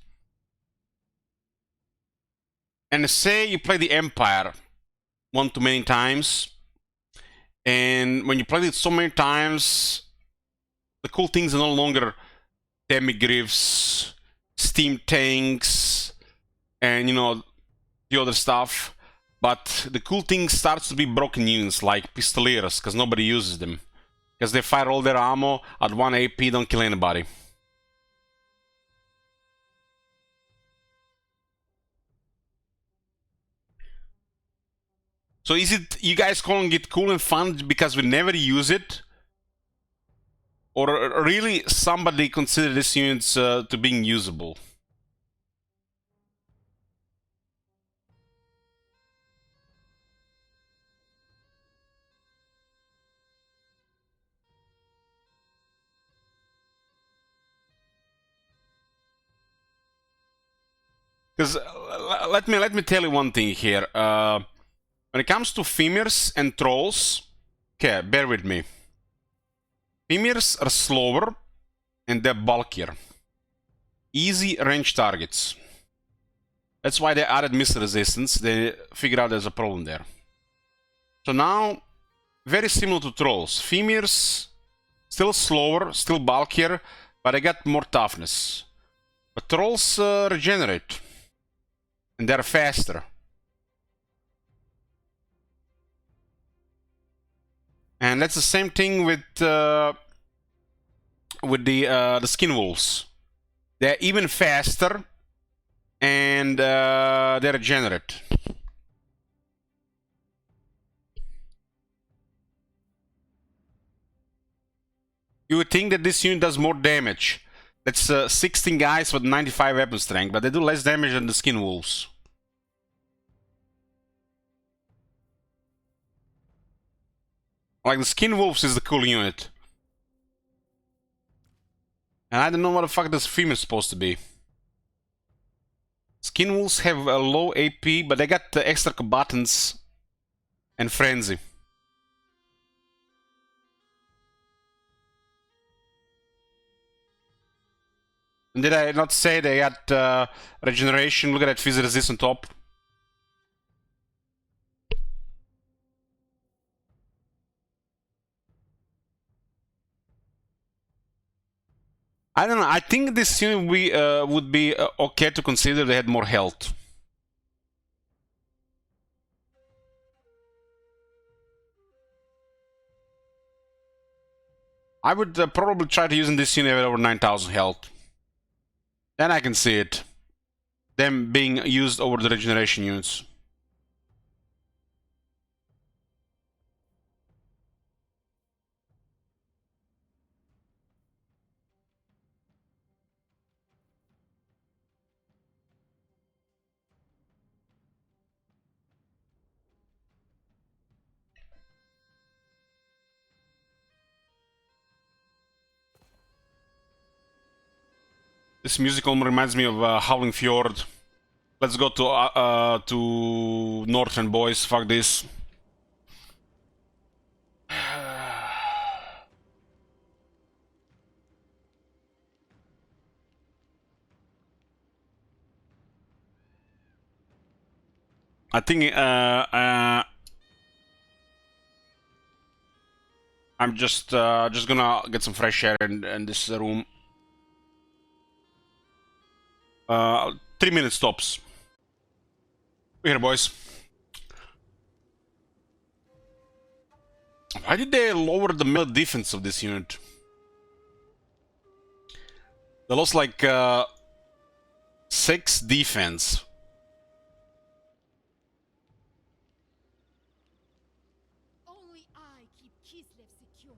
And say you play the Empire one too many times, and when you play it so many times, the cool things are no longer demigryphs, steam tanks, and you know, the other stuff. But the cool thing starts to be broken units like Pistoleros, because nobody uses them. Because they fire all their ammo at 1 AP, don't kill anybody. So is it, you guys calling it cool and fun because we never use it? Or really somebody consider these units to being usable? Because let me tell you one thing here. When it comes to Fimers and Trolls, okay, bear with me. Fimers are slower and they're bulkier. Easy range targets. That's why they added missile resistance. They figured out there's a problem there. So now, very similar to Trolls. Fimers, still slower, still bulkier, but they got more toughness. But Trolls regenerate. And they're faster. And that's the same thing with the skin wolves. They're even faster, and they regenerate. You would think that this unit does more damage. That's 16 guys with 95 weapon strength, but they do less damage than the skin wolves. Like the skin wolves is the cool unit. And I don't know what the fuck this female is supposed to be. Skin wolves have a low AP, but they got the extra combatants and frenzy. And did I not say they got regeneration? Look at that fizz resist on top. I don't know. I think this unit would be okay to consider they had more health. I would probably try to use this unit with over 9,000 health. Then I can see it. Them being used over the regeneration units. This music almost reminds me of Howling Fjord. Let's go to Northern, boys. Fuck this. I think I'm just gonna get some fresh air in this room. 3 minutes tops. We're here, boys. Why did they lower the melee defense of this unit? They lost like 6 defense. Only I keep Kislev secure.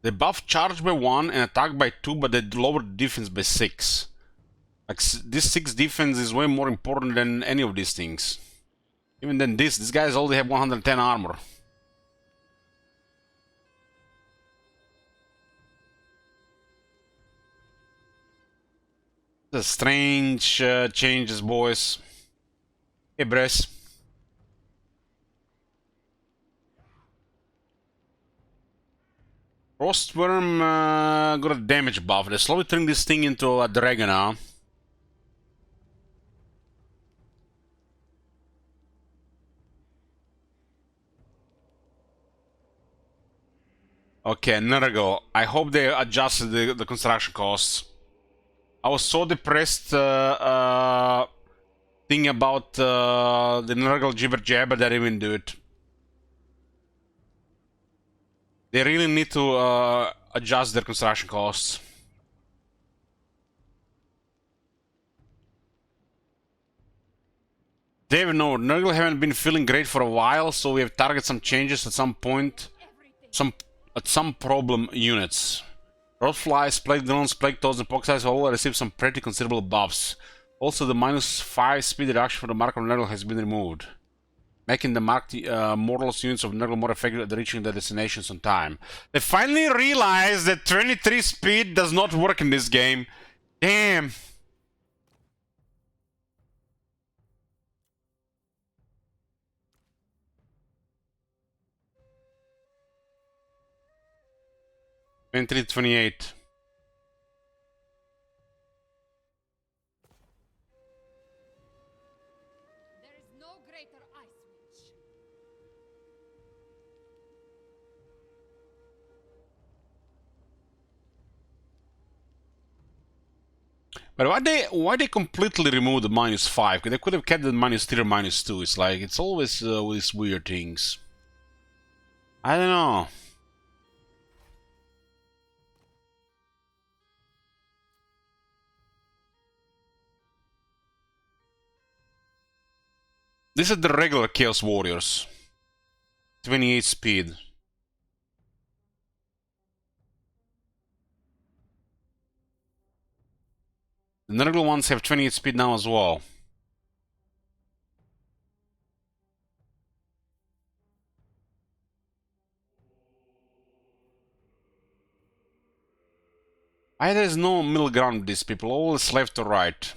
They buffed charge by 1 and attack by 2, but they lowered defense by 6. Like, this 6 defense is way more important than any of these things. Even than this. These guys only have 110 armor. The strange changes, boys. Hey, Bress. Frostworm got a damage buff. They slowly turning this thing into a dragon now. Okay, Nurgle. I hope they adjusted the construction costs. I was so depressed thing about the Nurgle jibber jabber, they didn't even do it. They really need to adjust their construction costs. David, no, Nurgle haven't been feeling great for a while, so we have targeted some changes at some point, some problem units. Roadflies, plague drones, plague toads, and poxeyes have all received some pretty considerable buffs. Also, the -5 speed reduction for the mark of Nurgle has been removed, making the marked mortals units of Nurgle more effective at reaching their destinations on time. They finally realized that 23 speed does not work in this game. Damn. Entry 28. There is no greater ice witch. But why they completely remove the -5? Because they could have kept the -3 or -2. It's like, it's always these weird things. I don't know. This is the regular Chaos Warriors. 28 speed. The Nurgle ones have 28 speed now as well. There's no middle ground with these people, always left or right.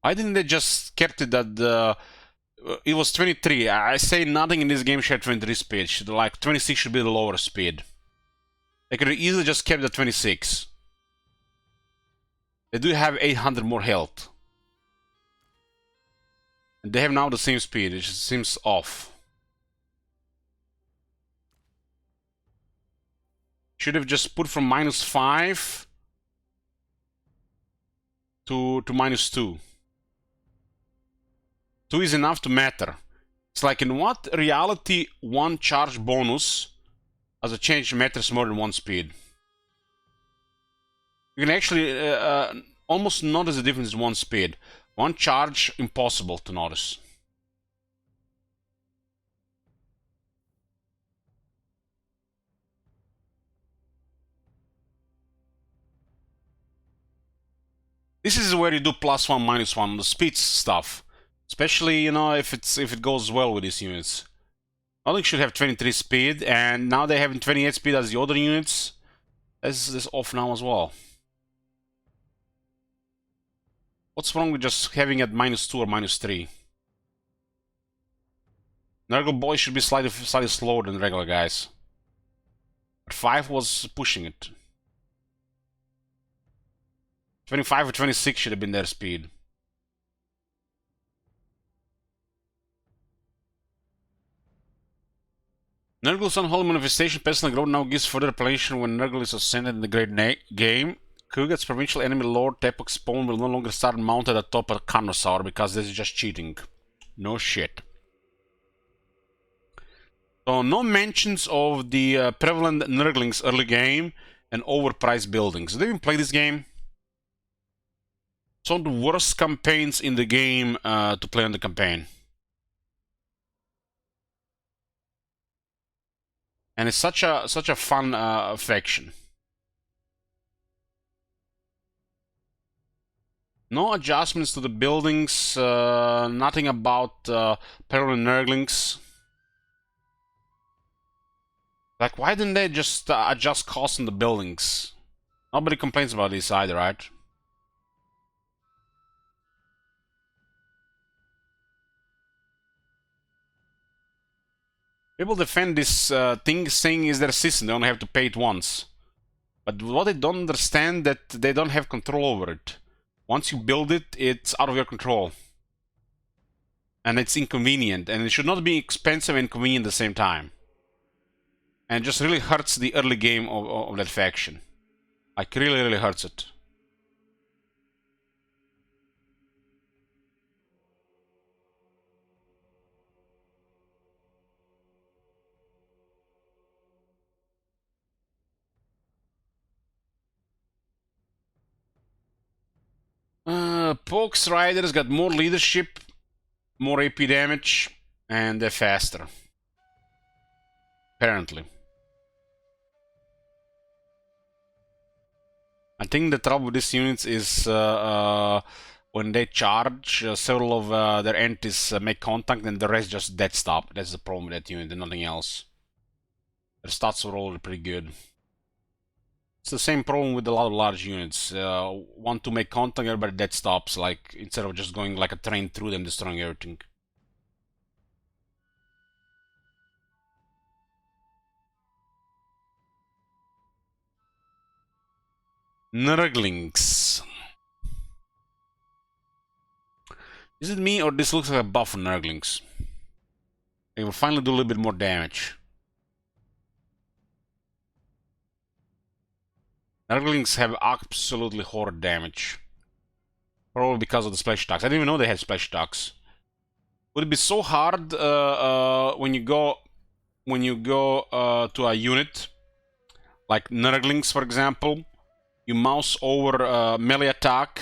Why didn't they just kept it at the... it was 23. I say nothing in this game should have 23 speed. Like 26 should be the lower speed. They could have easily just kept the 26. They do have 800 more health. And they have now the same speed, which seems off. Should have just put from -5 to -2. 2 is enough to matter. It's like, in what reality one charge bonus as a change matters more than one speed? You can actually almost notice the difference in one speed. One charge, impossible to notice. This is where you do +1, -1, the speed stuff. Especially, you know, if it goes well with these units. Nothing should have 23 speed, and now they have 28 speed as the other units. This is off now as well. What's wrong with just having it -2 or -3? Nurgle boys should be slightly slower than regular guys. But 5 was pushing it. 25 or 26 should have been their speed. Nurgle's unholy manifestation, personal growth now gives further replenishment when Nurgle is ascended in the great game. Kugat's provincial enemy lord Tepok spawn will no longer start mounted atop a Carnosaur because this is just cheating. No shit. So no mentions of the prevalent Nurglings early game and overpriced buildings. Did they even play this game? Some of the worst campaigns in the game to play on the campaign. And it's such a fun faction. No adjustments to the buildings, nothing about parallel Nurglings. Like, why didn't they just adjust costs on the buildings? Nobody complains about this either, right? People defend this thing saying is their system, they only have to pay it once. But what they don't understand that they don't have control over it. Once you build it, it's out of your control. And it's inconvenient, and it should not be expensive and convenient at the same time. And it just really hurts the early game of that faction. Like, really, really hurts it. Pox Riders got more leadership, more AP damage, and they're faster. Apparently. I think the trouble with these units is when they charge, several of their entities make contact and the rest just dead stop. That's the problem with that unit and nothing else. Their stats are all pretty good. It's the same problem with a lot of large units. Want to make contact, everybody dead stops, like, instead of just going like a train through them, destroying everything. Nurglings. Is it me or this looks like a buff on Nurglings? They will finally do a little bit more damage. Nurglings have absolutely horrid damage. Probably because of the splash attacks. I didn't even know they had splash attacks. Would it be so hard when you go to a unit like Nurglings, for example? You mouse over melee attack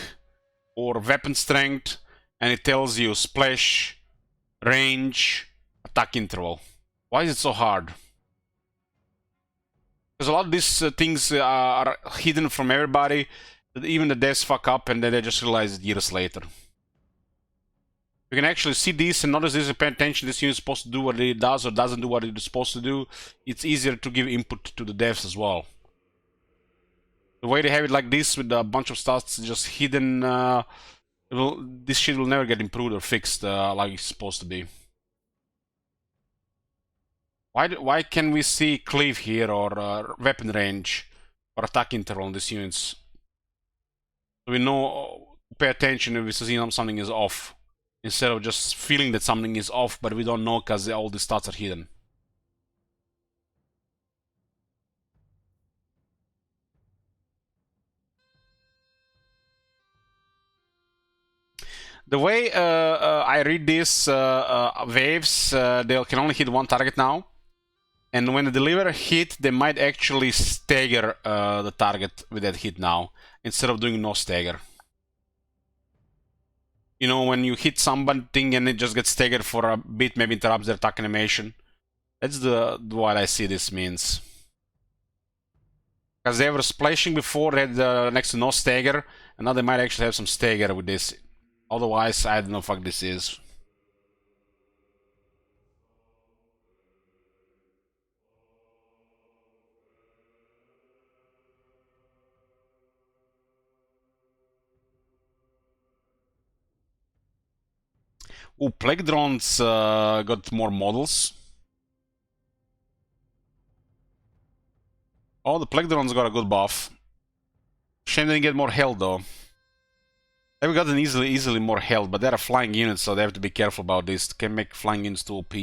or weapon strength, and it tells you splash, range, attack interval. Why is it so hard? Because a lot of these things are hidden from everybody. Even the devs fuck up and then they just realize it years later. You can actually see this and notice this and pay attention. This unit is supposed to do what it does or doesn't do what it's supposed to do. It's easier to give input to the devs as well. The way they have it like this with a bunch of stats just hidden, this shit will never get improved or fixed like it's supposed to be. Why can we see cleave here or weapon range or attack interval on these units? So we know, pay attention if we see something is off, instead of just feeling that something is off, but we don't know because all the stats are hidden. The way I read these waves, they can only hit one target now. And when they deliver a hit, they might actually stagger the target with that hit now, instead of doing no stagger. You know, when you hit something and it just gets staggered for a bit, maybe interrupts their attack animation. That's what I see this means. Because they were splashing before, they had next to no stagger, and now they might actually have some stagger with this. Otherwise, I don't know what the fuck this is. Oh, Plague Drones got more models. Oh, the Plague Drones got a good buff. Shame they didn't get more health though. They've gotten easily more health, but they're a flying unit, so they have to be careful about this. They can make flying units too OP.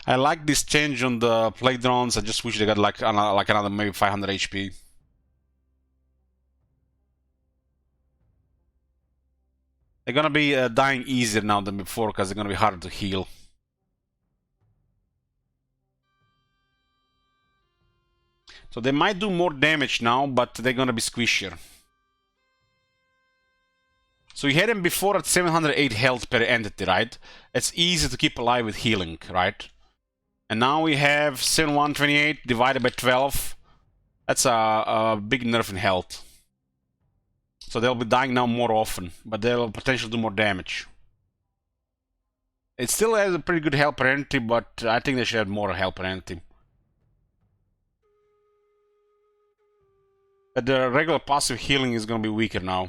I like this change on the Plague Drones. I just wish they got like another maybe 500 HP. They're gonna be dying easier now than before because they're gonna be harder to heal. So they might do more damage now, but they're gonna be squishier. So you had them before at 708 health per entity, right? It's easy to keep alive with healing, right? And now we have 7128 divided by 12. That's a big nerf in health. So they'll be dying now more often, but they'll potentially do more damage. It still has a pretty good health per entity, but I think they should have more health per entity. But the regular passive healing is going to be weaker now.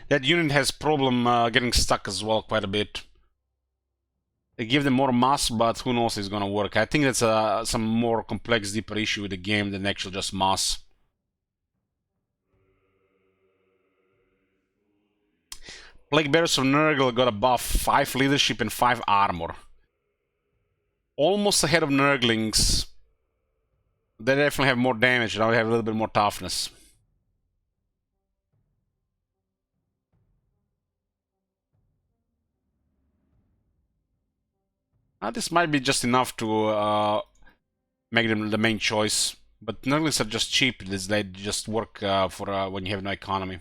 That unit has problem getting stuck as well quite a bit. They give them more mass, but who knows if it's gonna work. I think that's some more complex, deeper issue with the game than actual just mass. Plague Bearers of Nurgle got a buff, 5 leadership and 5 armor. Almost ahead of Nurglings. They definitely have more damage, now they have a little bit more toughness. This might be just enough to make them the main choice. But Nurglings are just cheap, they just work for when you have no economy.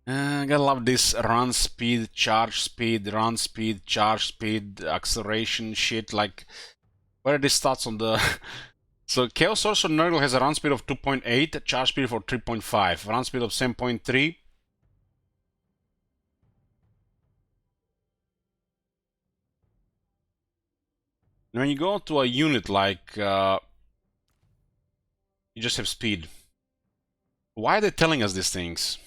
Gotta love this run speed, charge speed, run speed, charge speed, acceleration shit. Like, where are these stats on the... So Chaos Sorcerer Nurgle has a run speed of 2.8, charge speed for 3.5, run speed of 7.3. When you go to a unit like... you just have speed. Why are they telling us these things?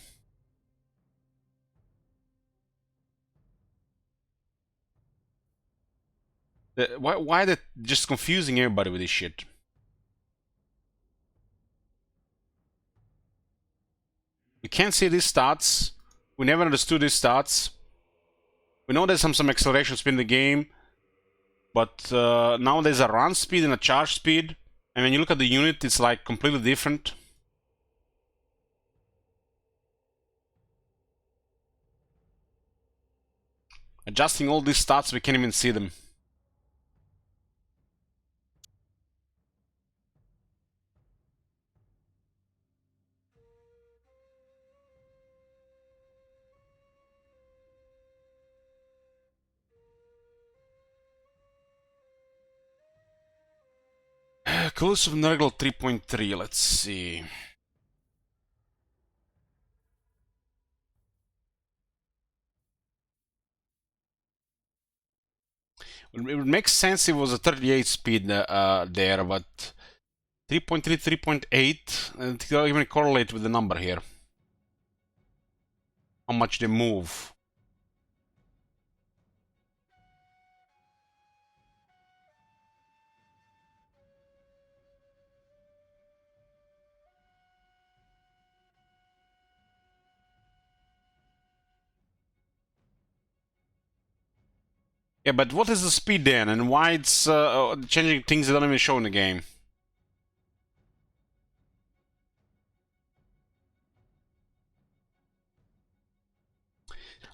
Why are they just confusing everybody with this shit? You can't see these stats. We never understood these stats. We know there's some acceleration speed in the game, but now there's a run speed and a charge speed, and when you look at the unit, it's like completely different. Adjusting all these stats, we can't even see them. Close of Nurgle 3.3, let's see. It would make sense if it was a 38 speed there, but 3.3, 3.8, and it doesn't even correlate with the number here. How much they move. Yeah, but what is the speed then, and why it's changing things that don't even show in the game?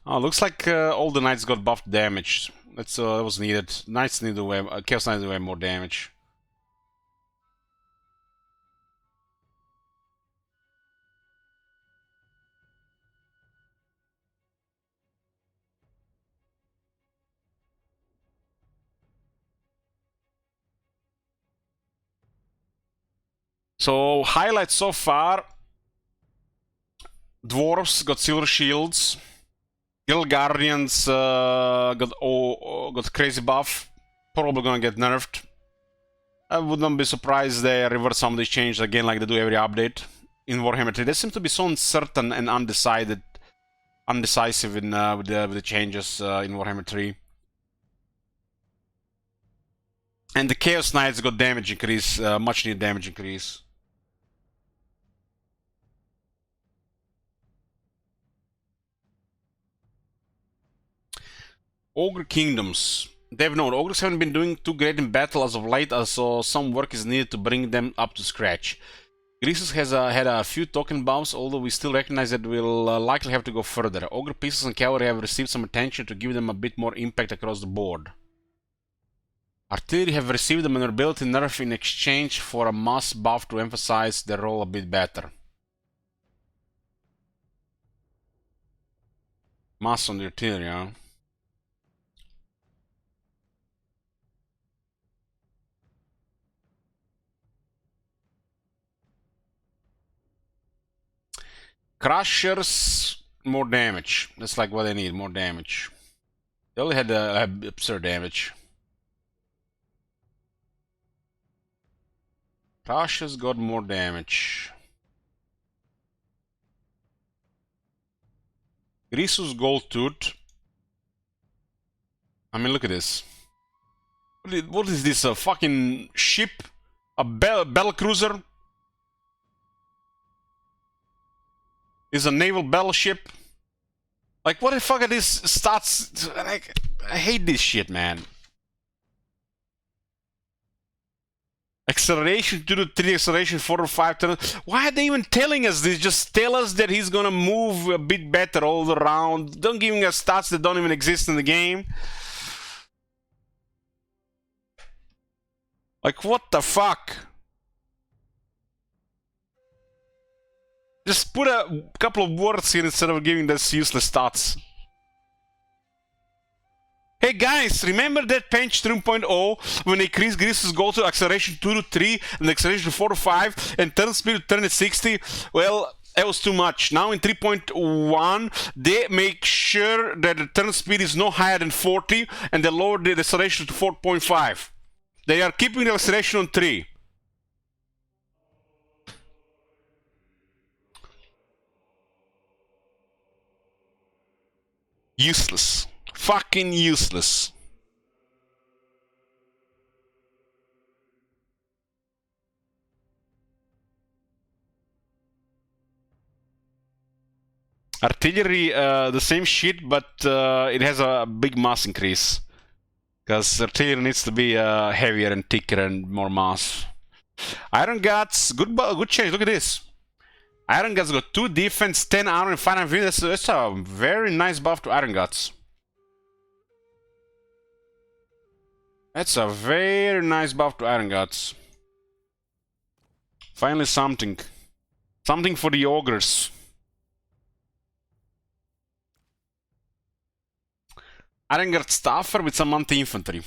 Oh, looks like all the knights got buffed damage. That was needed. Knights need way, Chaos Knights need way more damage. So, highlights so far. Dwarfs got silver shields. Guild Guardians got crazy buff. Probably gonna get nerfed. I would not be surprised they reverse some of these changes again like they do every update in Warhammer 3. They seem to be so uncertain and undecisive in with the changes in Warhammer 3. And the Chaos Knights got damage increase, much needed damage increase. Ogre Kingdoms. They've known ogres haven't been doing too great in battle as of late, so some work is needed to bring them up to scratch. Greenskins has had a few token buffs, although we still recognize that we'll likely have to go further. Ogre pieces and cavalry have received some attention to give them a bit more impact across the board. Artillery have received a maneuverability nerf in exchange for a mass buff to emphasize their role a bit better. Mass on the artillery, huh? Crushers, more damage. That's like what I need, more damage. They only had absurd damage. Crushers got more damage. Grisus Gold Tooth. I mean, look at this. What is this? A fucking ship? A battle cruiser? Is a naval battleship? Like, what the fuck are these stats? Like, I hate this shit, man. Acceleration 2 to 3, acceleration 4 to 5 turns. Why are they even telling us this? Just tell us that he's gonna move a bit better all around. Don't giving us stats that don't even exist in the game. Like, what the fuck? Just put a couple of words here instead of giving us useless stats. Hey guys, remember that patch 3.0 when they increased Grisus go to acceleration 2 to 3 and acceleration 4 to 5 and turn speed to turn at 60? Well, that was too much. Now in 3.1 they make sure that the turn speed is no higher than 40 and they lower the acceleration to 4.5. They are keeping the acceleration on 3. Useless. Fucking useless. Artillery, the same shit, but it has a big mass increase. Because artillery needs to be heavier and thicker and more mass. Iron Guts, good change, look at this. Iron Guts got 2 defense, 10 armor, and 5 defense. That's a very nice buff to Iron Guts. That's a very nice buff to Iron Guts. Finally something. Something for the ogres. Iron Guard Staffer with some anti-infantry.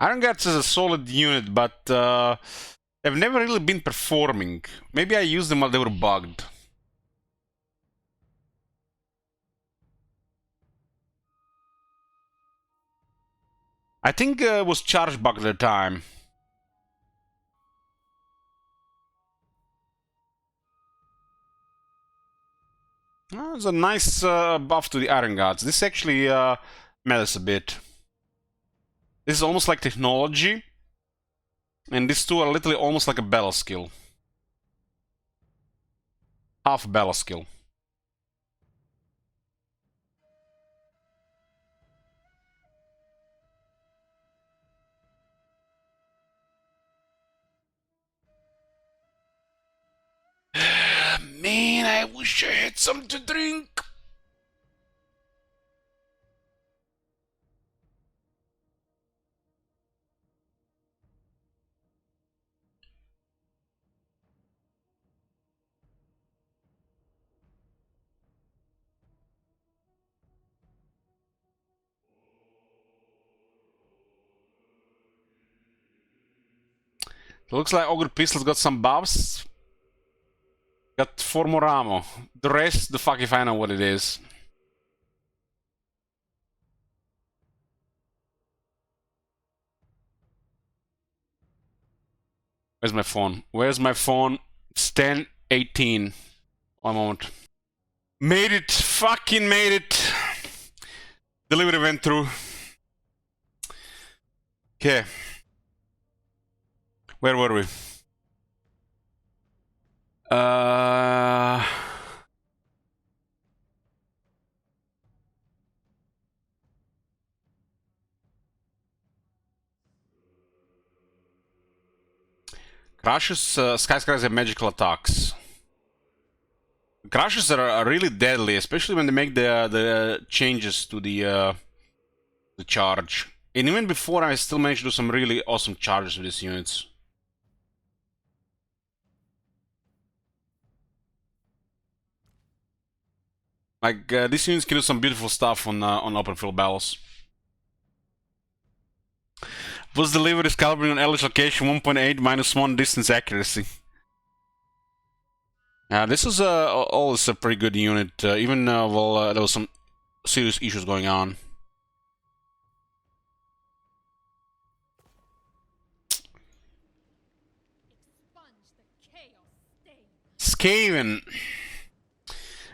Iron Guards is a solid unit, but they've never really been performing. Maybe I used them while they were bugged. I think it was charge bug at the time. Oh, it's a nice buff to the Iron Guards. This actually matters a bit. This is almost like technology. And these two are literally almost like a battle skill. Half battle skill. Man, I wish I had something to drink. It looks like Ogre Pistol's got some buffs. Got 4 more ammo. The rest, the fuck if I know what it is. Where's my phone? Where's my phone? It's 10:18. One moment. Made it! Fucking made it! Delivery went through. Okay. Where were we? Crushes, Skyscrapers have magical attacks. Crushes are really deadly, especially when they make the changes to the charge. And even before, I still managed to do some really awesome charges with these units. Like, these units can do some beautiful stuff on open field battles. Was delivered is calibrated on LH location 1.8 -1 distance accuracy. This is always a pretty good unit, even well, there was some serious issues going on. Expunge the chaos stain. Skaven.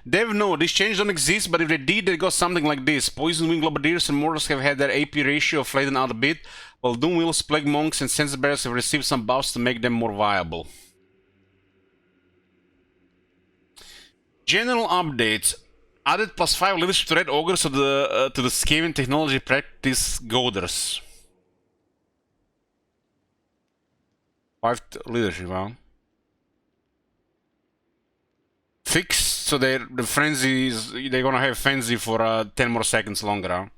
Dev, no, these changes don't exist, but if they did, they got something like this. Poison Wing Globadiers and Mortals have had their AP ratio flattened out a bit, while Doomwheels, Plague Monks, and Censer Bearers have received some buffs to make them more viable. General updates. Added +5 leadership to Red Ogres to the Skaven technology practice Goders. 5 leadership, huh? Fixed, so the frenzy is, they're gonna have frenzy for 10 more seconds longer,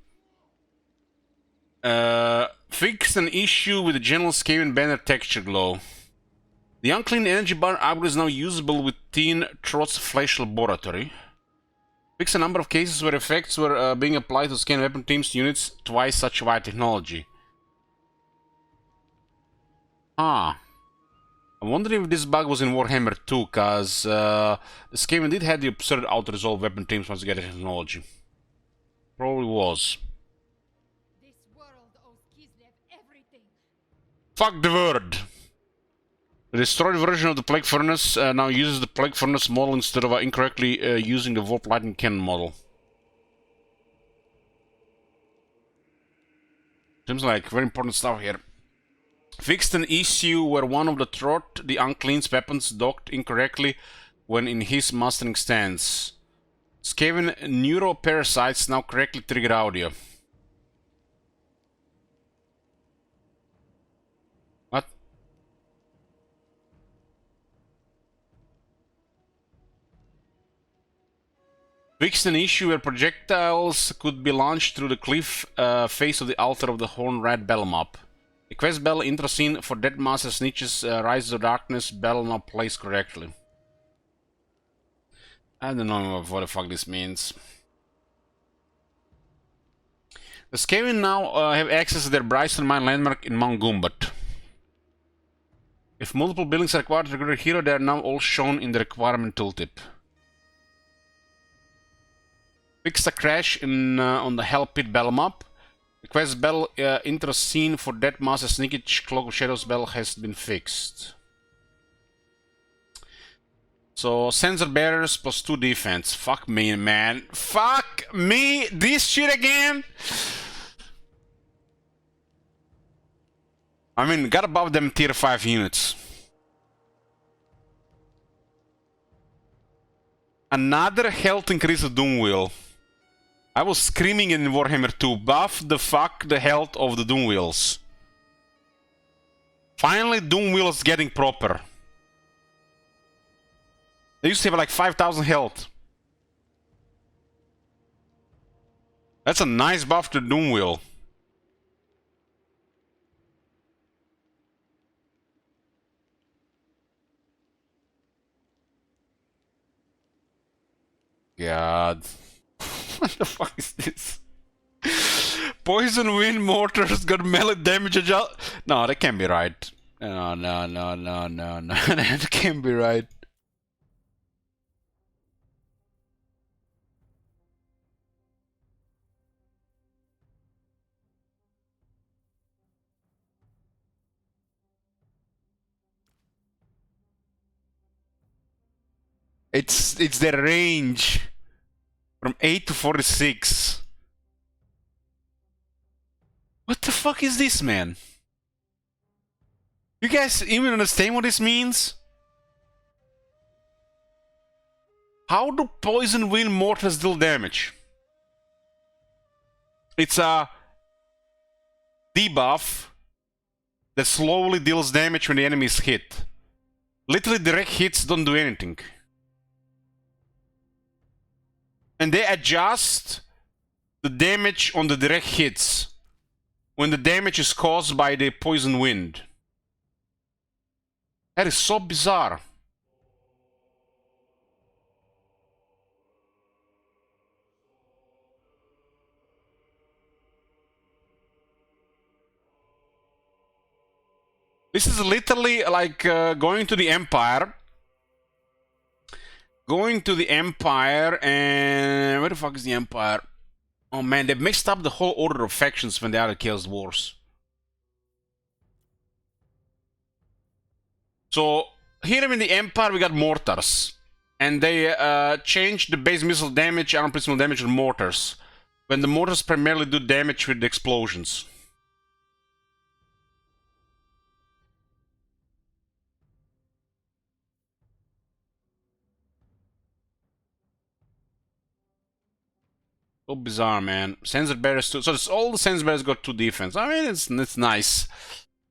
huh? Fixed an issue with the general Skaven banner texture glow. The unclean energy bar upgrade is now usable within Trott's Flesh Laboratory. Fix a number of cases where effects were being applied to Skaven weapon teams units twice such wide technology. Ah. I'm wondering if this bug was in Warhammer 2, cause the Skaven did have the absurd auto-resolve weapon teams once they get the technology. Probably was. This world owes Kislev everything. Fuck the word! The destroyed version of the Plague Furnace now uses the Plague Furnace model instead of incorrectly using the Warp Lightning Cannon model. Seems like very important stuff here. Fixed an issue where one of the Trott, the Unclean's weapons, docked incorrectly when in his mastering stance. Skaven neuroparasites now correctly trigger audio. What? Fixed an issue where projectiles could be launched through the cliff face of the altar of the Khorne Red Bell map. The quest bell intro scene for Dead Master Snitch's Rise of Darkness bell now plays correctly. I don't know what the fuck this means. The Skaven now have access to their Bryson Mine landmark in Mount Gumbat. If multiple buildings are required to trigger a hero, they are now all shown in the requirement tooltip. Fixed a crash in, on the Hell Pit Bell map. The quest bell intro scene for Dead Master Sneakage Cloak of Shadows bell has been fixed. So, Sensor Bearers +2 defense. Fuck me, man. Fuck me! This shit again? I mean, got above them tier 5 units. Another health increase of Doomwheel. I was screaming in Warhammer 2, buff the fuck the health of the Doomwheels. Finally, Doomwheel is getting proper. They used to have like 5,000 health. That's a nice buff to Doomwheel. God. What the fuck is this? Poison Wind Mortars got melee damage adjust. No, that can't be right. No. That can't be right. It's their range. From 8 to 46. What the fuck is this, man? You guys even understand what this means? How do Poison Wind Mortars deal damage? It's a debuff that slowly deals damage when the enemy is hit. Literally direct hits don't do anything. And they adjust the damage on the direct hits when the damage is caused by the poison wind. That is so bizarre. This is literally like going to the Empire. Going to the Empire, and where the fuck is the Empire? Oh man, they've mixed up the whole order of factions when they are the Chaos Dwarfs. So here in the Empire we got mortars, and they changed the base missile damage, armor missile damage on mortars, when the mortars primarily do damage with the explosions. So bizarre, man. Sensor barriers too. So it's all the sensor barriers got 2 defense. I mean, it's nice.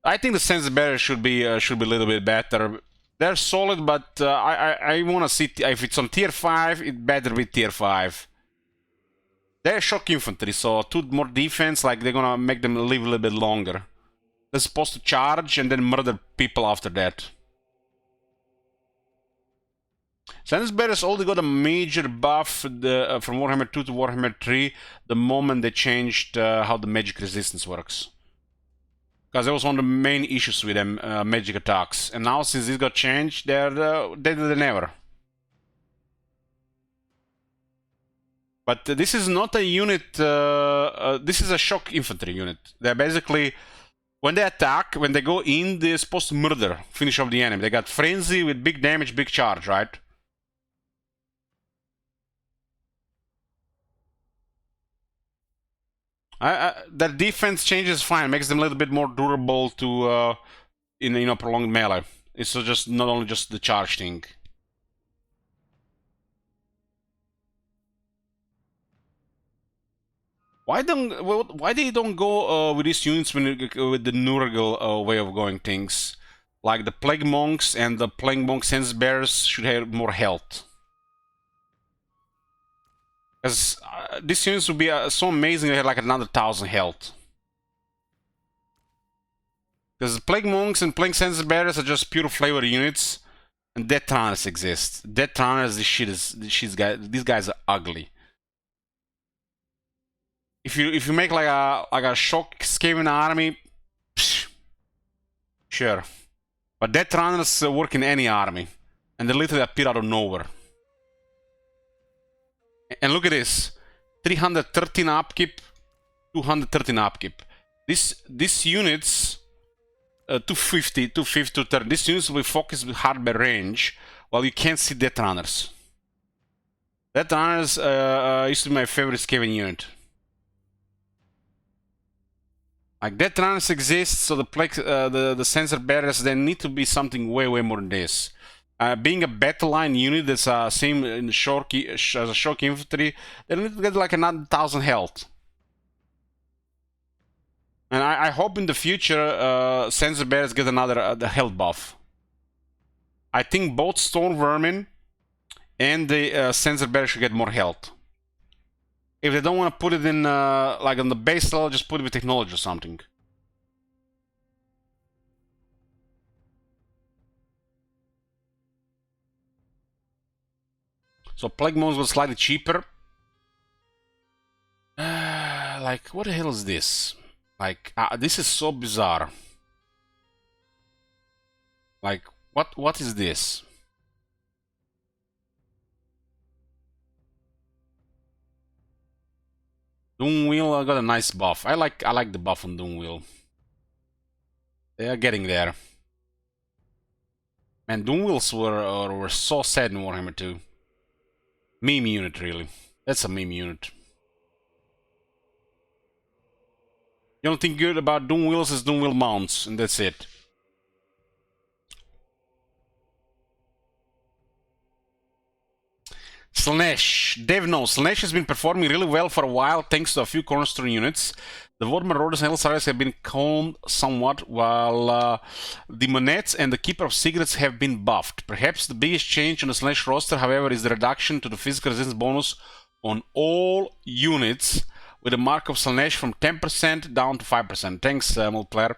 I think the sensor barriers should be a little bit better. They're solid, but I want to see if it's on tier 5, it better be tier 5. They're shock infantry, so 2 more defense, like they're gonna make them live a little bit longer. They're supposed to charge and then murder people after that. Sensor barriers only got a major buff from Warhammer 2 to Warhammer 3 the moment they changed how the magic resistance works. Because that was one of the main issues with them, magic attacks. And now since this got changed, they're deader than ever. But this is not a unit, this is a shock infantry unit. They're basically, when they attack, when they go in, they're supposed to murder, finish off the enemy. They got frenzy with big damage, big charge, right? Their defense changes fine, makes them a little bit more durable to in prolonged melee. It's just not only just the charge thing. Why they don't go with these units with the Nurgle way of going things? Like the Plague Monks and the Plague Monk Sense Bearers should have more health. Because these units would be so amazing they had like another 1000 health. Because Plague Monks and Plague Sense Bearers are just pure flavor units, and Death Runners exist. Death Runners, these guys are ugly. If you make like a shock Skaven army, psh, sure, but Death Runners work in any army, and they literally appear out of nowhere. And look at this, 313 upkeep, 213 upkeep. These units, 250, 230. These units will be focused with hard by range, while you can't see Death Runners. Death Runners used to be my favorite Skaven unit. Like Death Runners exist, so the sensor barriers, they need to be something way more than this. Being a battle line unit that's same in shock as a shock infantry, they need to get like another 1000 health. And I hope in the future sensor bearers get another the health buff. I think both Storm Vermin and the sensor bearer should get more health. If they don't want to put it in like on the base level, just put it with technology or something. So Plague Monks was slightly cheaper. Like, what the hell is this? Like, this is so bizarre. Like, what is this? Doomwheel got a nice buff. I like the buff on Doomwheel. They are getting there. Man, Doomwheels were so sad in Warhammer 2. Meme unit, really. That's a meme unit. The only thing good about Doomwheels is Doomwheel mounts, and that's it. Slaanesh. Dev knows. Slaanesh has been performing really well for a while thanks to a few cornerstone units. The Warden Marauders and Hellsires have been calmed somewhat, while the Monettes and the Keeper of Secrets have been buffed. Perhaps the biggest change on the Slaanesh roster, however, is the reduction to the physical resistance bonus on all units, with a mark of Slaanesh from 10% down to 5%. Thanks, Multiplayer.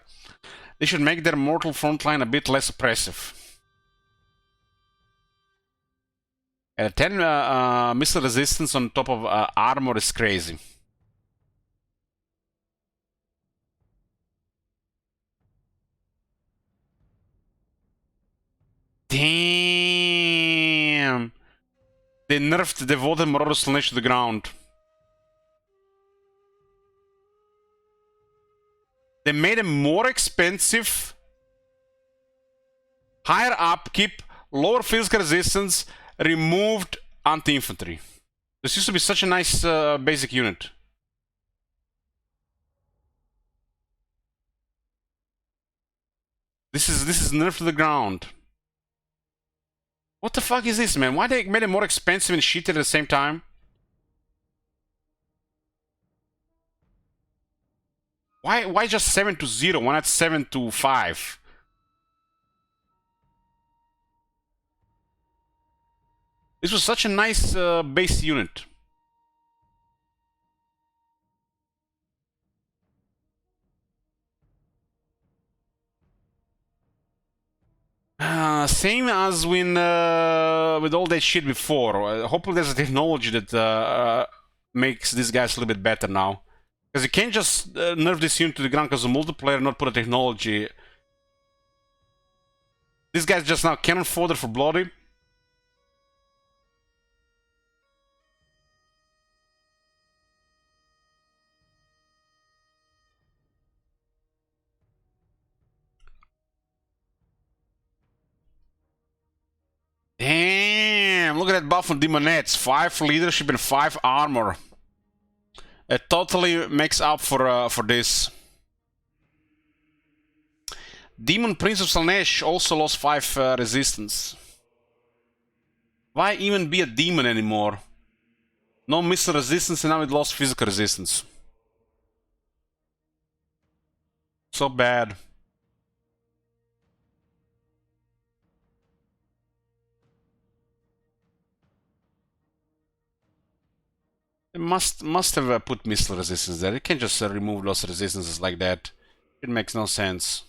They should make their mortal frontline a bit less oppressive. And 10 missile resistance on top of armor is crazy. Damn. They nerfed the Devoted Marauder Slaanesh to the ground. They made him more expensive, higher upkeep, lower physical resistance, removed anti-infantry. This used to be such a nice basic unit. This is nerfed to the ground. What the fuck is this, man? Why they made it more expensive and shitty at the same time? Why just 7 to 0? Why not 7 to 5? This was such a nice base unit. Same as when with all that shit before. Hopefully there's a technology that makes these guys a little bit better now. Because you can't just nerf this unit to the ground because of multiplayer, not put a technology. This guy's just now cannon fodder for bloody. Damn, look at that buff on Demonettes. 5 leadership and 5 armor. It totally makes up for this. Demon Prince of Slaanesh also lost 5 resistance. Why even be a demon anymore? No missile resistance and now it lost physical resistance. So bad. They must have put missile resistance there. You can't just remove those resistances like that. It makes no sense.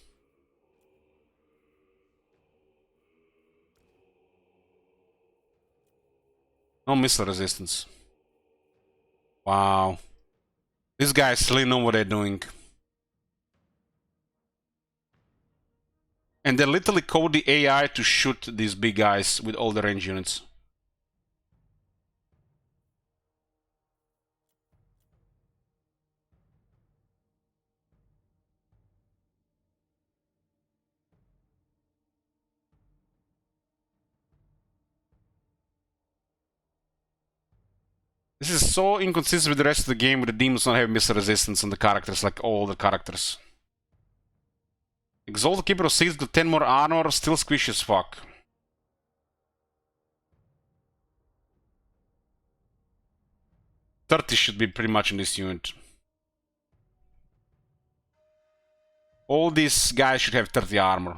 No missile resistance. Wow. These guys really know what they're doing. And they literally code the AI to shoot these big guys with all the range units. This is so inconsistent with the rest of the game, with the demons not having missile resistance on the characters, like all the characters. Exalted Keeper of Seals got 10 more armor, still squishy as fuck. $30 should be pretty much in this unit. All these guys should have 30 armor.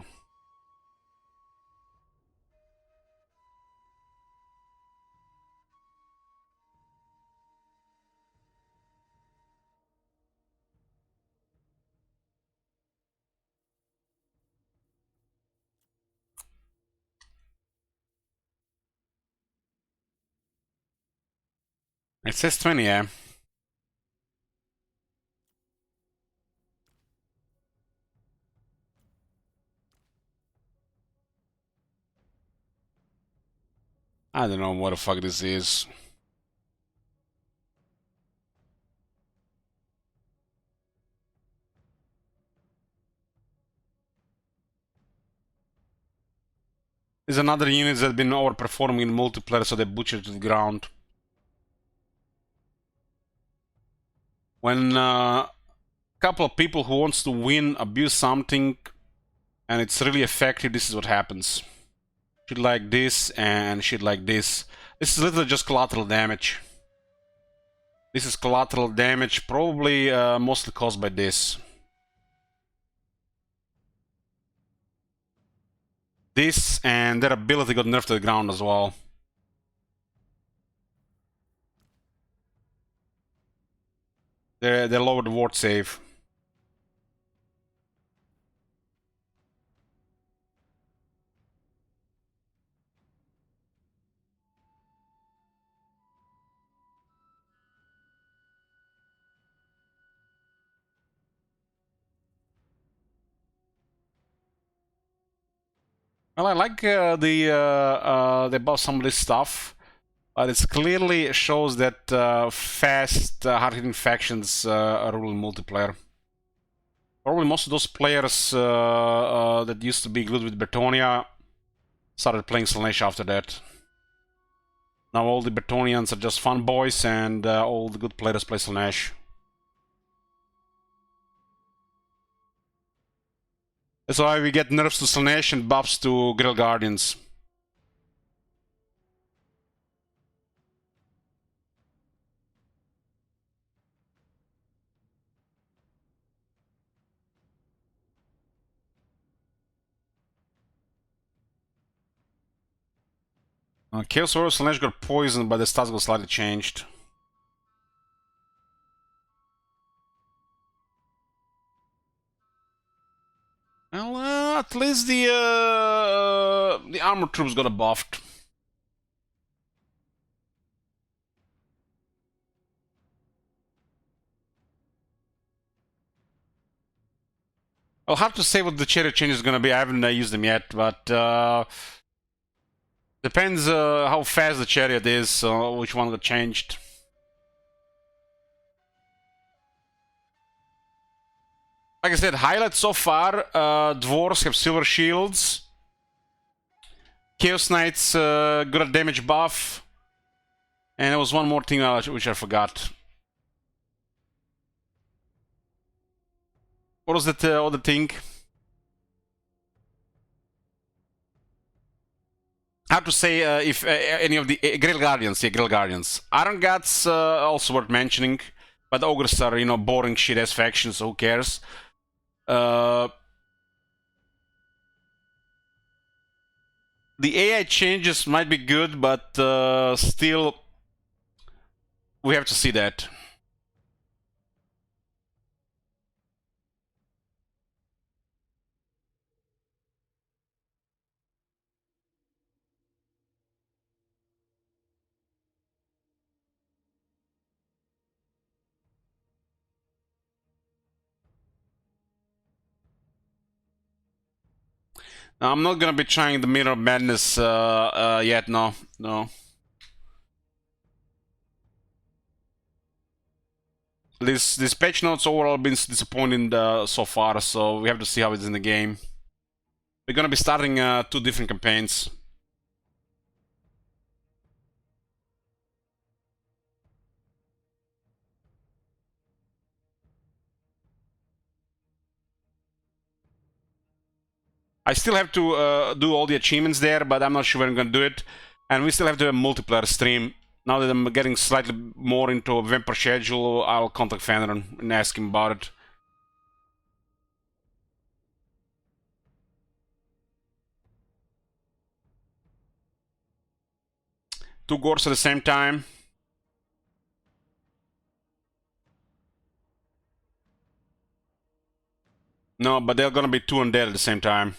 It says 20, yeah. I don't know what the fuck this is. There's another unit that's been overperforming in multiplayer, so they butchered to the ground. When a couple of people who wants to win abuse something and it's really effective, this is what happens. Shit like this and shit like this. This is literally just collateral damage. This is collateral damage, probably mostly caused by this. This and their ability got nerfed to the ground as well. They lowered the ward save. Well, I like they buff some of this stuff, but it clearly shows that fast, hard-hitting factions are ruling multiplayer. Probably most of those players that used to be good with Bretonnia started playing Slaanesh after that. Now all the Bretonnians are just fun boys, and all the good players play Slaanesh. That's why we get nerfs to Slaanesh and buffs to Grill Guardians. Chaos Warrior Slaanesh got poisoned, but the stats got slightly changed. Well, at least the armor troops got buffed. I'll have to say what the chariot change is gonna be. I haven't used them yet, but depends how fast the chariot is, which one got changed. Like I said, highlights so far, Dwarfs have silver shields. Chaos Knights got a damage buff. And there was one more thing which I forgot. What was that other thing? I have to say if any of the Grill Guardians, yeah, Grill Guardians. Iron Gods also worth mentioning, but Ogres are, you know, boring shit-ass factions, so who cares? The AI changes might be good, but still, we have to see that. I'm not gonna be trying the Mirror of Madness yet, no. This patch notes overall been disappointing so far, so we have to see how it's in the game. We're gonna be starting 2 different campaigns. I still have to do all the achievements there, but I'm not sure when I'm gonna do it. And we still have to have a multiplayer stream. Now that I'm getting slightly more into a Vampire schedule, I'll contact Fenrir and ask him about it. Two Gors at the same time. No, but they're gonna be 2 undead at the same time.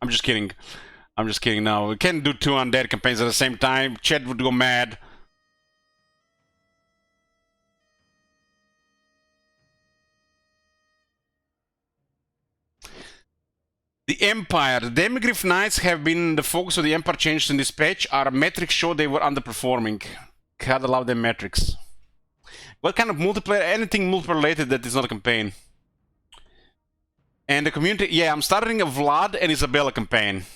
I'm just kidding. I'm just kidding. No, we can't do 2 undead campaigns at the same time. Chat would go mad. The Empire. The Demigryph Knights have been the focus of the Empire changes in this patch. Our metrics show they were underperforming. God allow them metrics. What kind of multiplayer? Anything multiplayer related that is not a campaign. And the community, yeah, I'm starting a Vlad and Isabella campaign.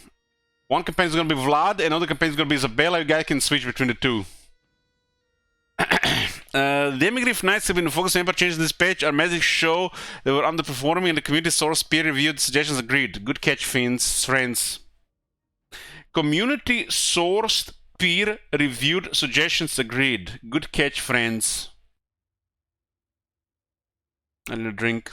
One campaign is going to be Vlad, another campaign is going to be Isabella. You guys can switch between the two. The Demigryph Knights have been focused on Empire changes in this page. Our metrics show they were underperforming, and the community source peer-reviewed suggestions agreed. Good catch, friends. Community sourced peer-reviewed suggestions agreed. Good catch, friends. I need a drink.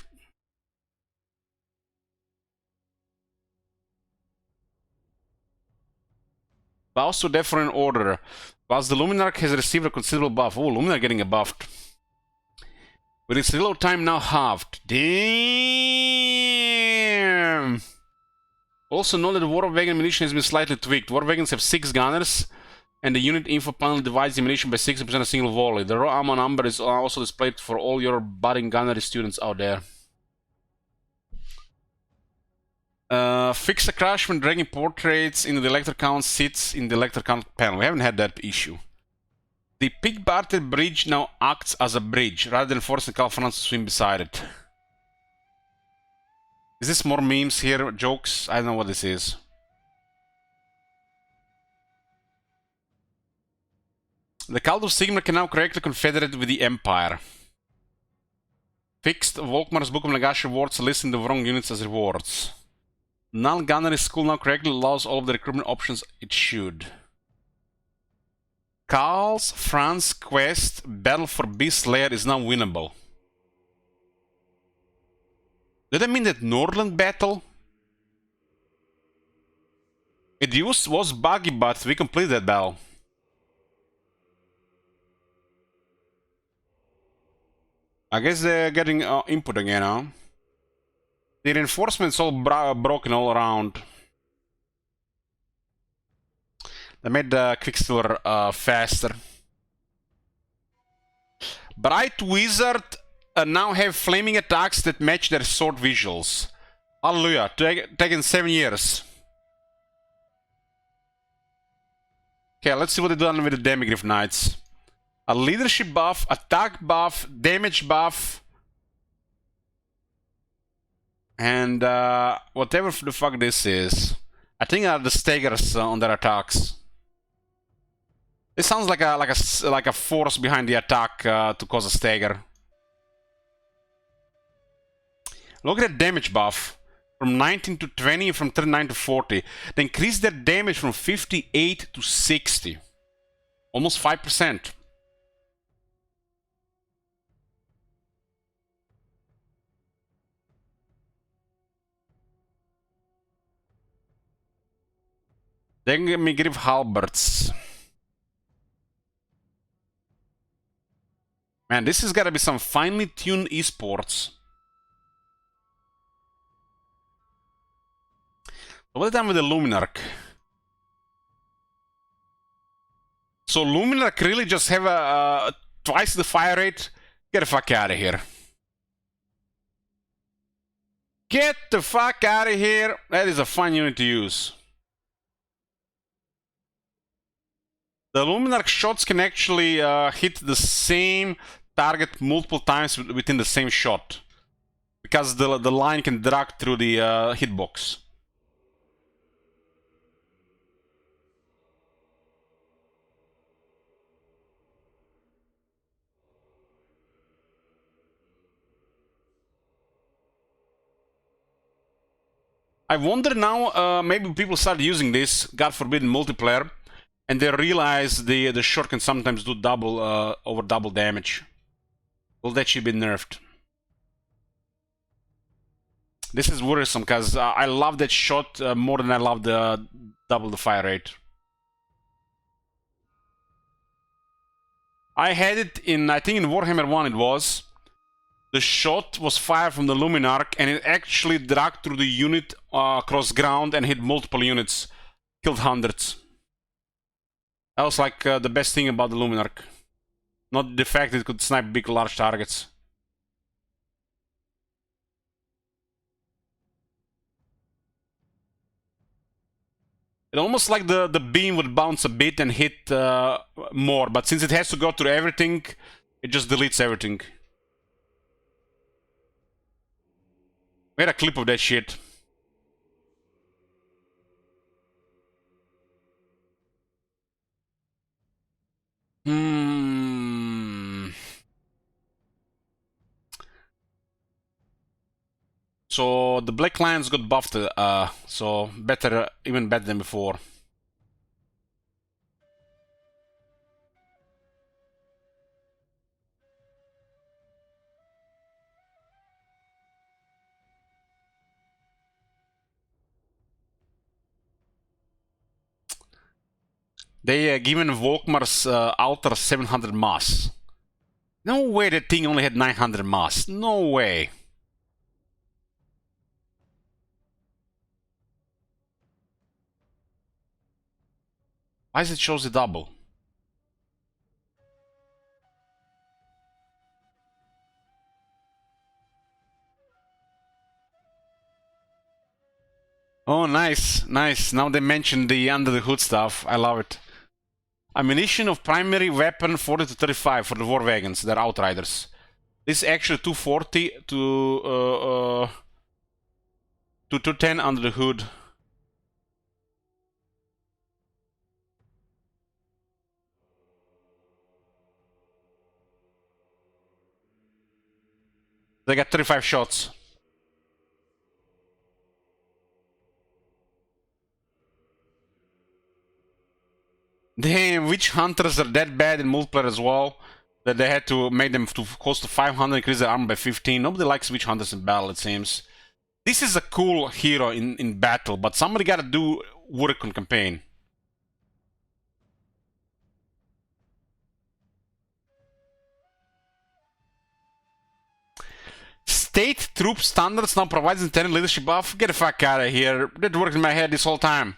Bows to death for an order. Whilst the Luminarch has received a considerable buff. Oh, Luminar getting a buffed. With its reload time now halved. Damn! Also know that the War Wagon ammunition has been slightly tweaked. War Wagons have 6 gunners, and the unit info panel divides the ammunition by 60% a single volley. The raw ammo number is also displayed for all your budding gunnery students out there. Fix a crash when dragging portraits in the elector count sits in the elector count panel. We haven't had that issue. The pig-barter bridge now acts as a bridge, rather than forcing Calphanans to swim beside it. Is this more memes here? Jokes? I don't know what this is. The Cult of Sigmar can now correctly confederate with the Empire. Fixed. Volkmar's Book of Nagash rewards listing the wrong units as rewards. Null Gunnery School now correctly allows all of the recruitment options it should. Karl's France quest Battle for Beast Lair is now winnable. Did that mean that Northland battle? It was buggy, but we completed that battle. I guess they're getting input again, huh? The reinforcements all broken all around. They made the Quicksilver faster. Bright Wizard now have flaming attacks that match their sword visuals. Hallelujah, taken 7 years. Okay, let's see what they've done with the Demigryph Knights. A leadership buff, attack buff, damage buff. And whatever the fuck this is. I think are the staggers on their attacks. This sounds like a force behind the attack to cause a stagger. Look at that damage buff. From 19 to 20, from 39 to 40. They increased their damage from 58 to 60. Almost 5%. Then me give halberds. Man, this has gotta be some finely tuned esports. What have they done with the Luminarch? So Luminarch really just have a twice the fire rate? Get the fuck out of here. Get the fuck out of here. That is a fun unit to use. The Luminarch shots can actually hit the same target multiple times within the same shot. Because the line can drag through the hitbox. I wonder now, maybe people start using this, God forbid, in multiplayer, and they realize the shot can sometimes do double, over double damage. Will that should be nerfed? This is worrisome, because I love that shot more than I love the double the fire rate. I had it in, I think in Warhammer 1 it was. The shot was fired from the Luminarch, and it actually dragged through the unit across ground and hit multiple units. Killed hundreds. That was like the best thing about the Luminarch. Not the fact that it could snipe big, large targets. It almost like the beam would bounce a bit and hit more, but since it has to go through everything, it just deletes everything. We had a clip of that shit. So the Black Lions got buffed, so better, even better than before. They given Volkmar's altar 700 mass. No way that thing only had 900 mass. No way. Why does it show the double? Oh, nice, nice. Now they mentioned the under the hood stuff. I love it. Ammunition of primary weapon 40 to 35 for the war wagons. They're outriders. This is actually 240 to 210 under the hood. They got 35 shots. Damn, witch hunters are that bad in multiplayer as well that they had to make them to close to 500, increase their armor by 15. Nobody likes witch hunters in battle, it seems. This is a cool hero in battle, but somebody gotta do work on campaign. State troop standards now provides intended leadership buff. Get the fuck out of here. That worked in my head this whole time.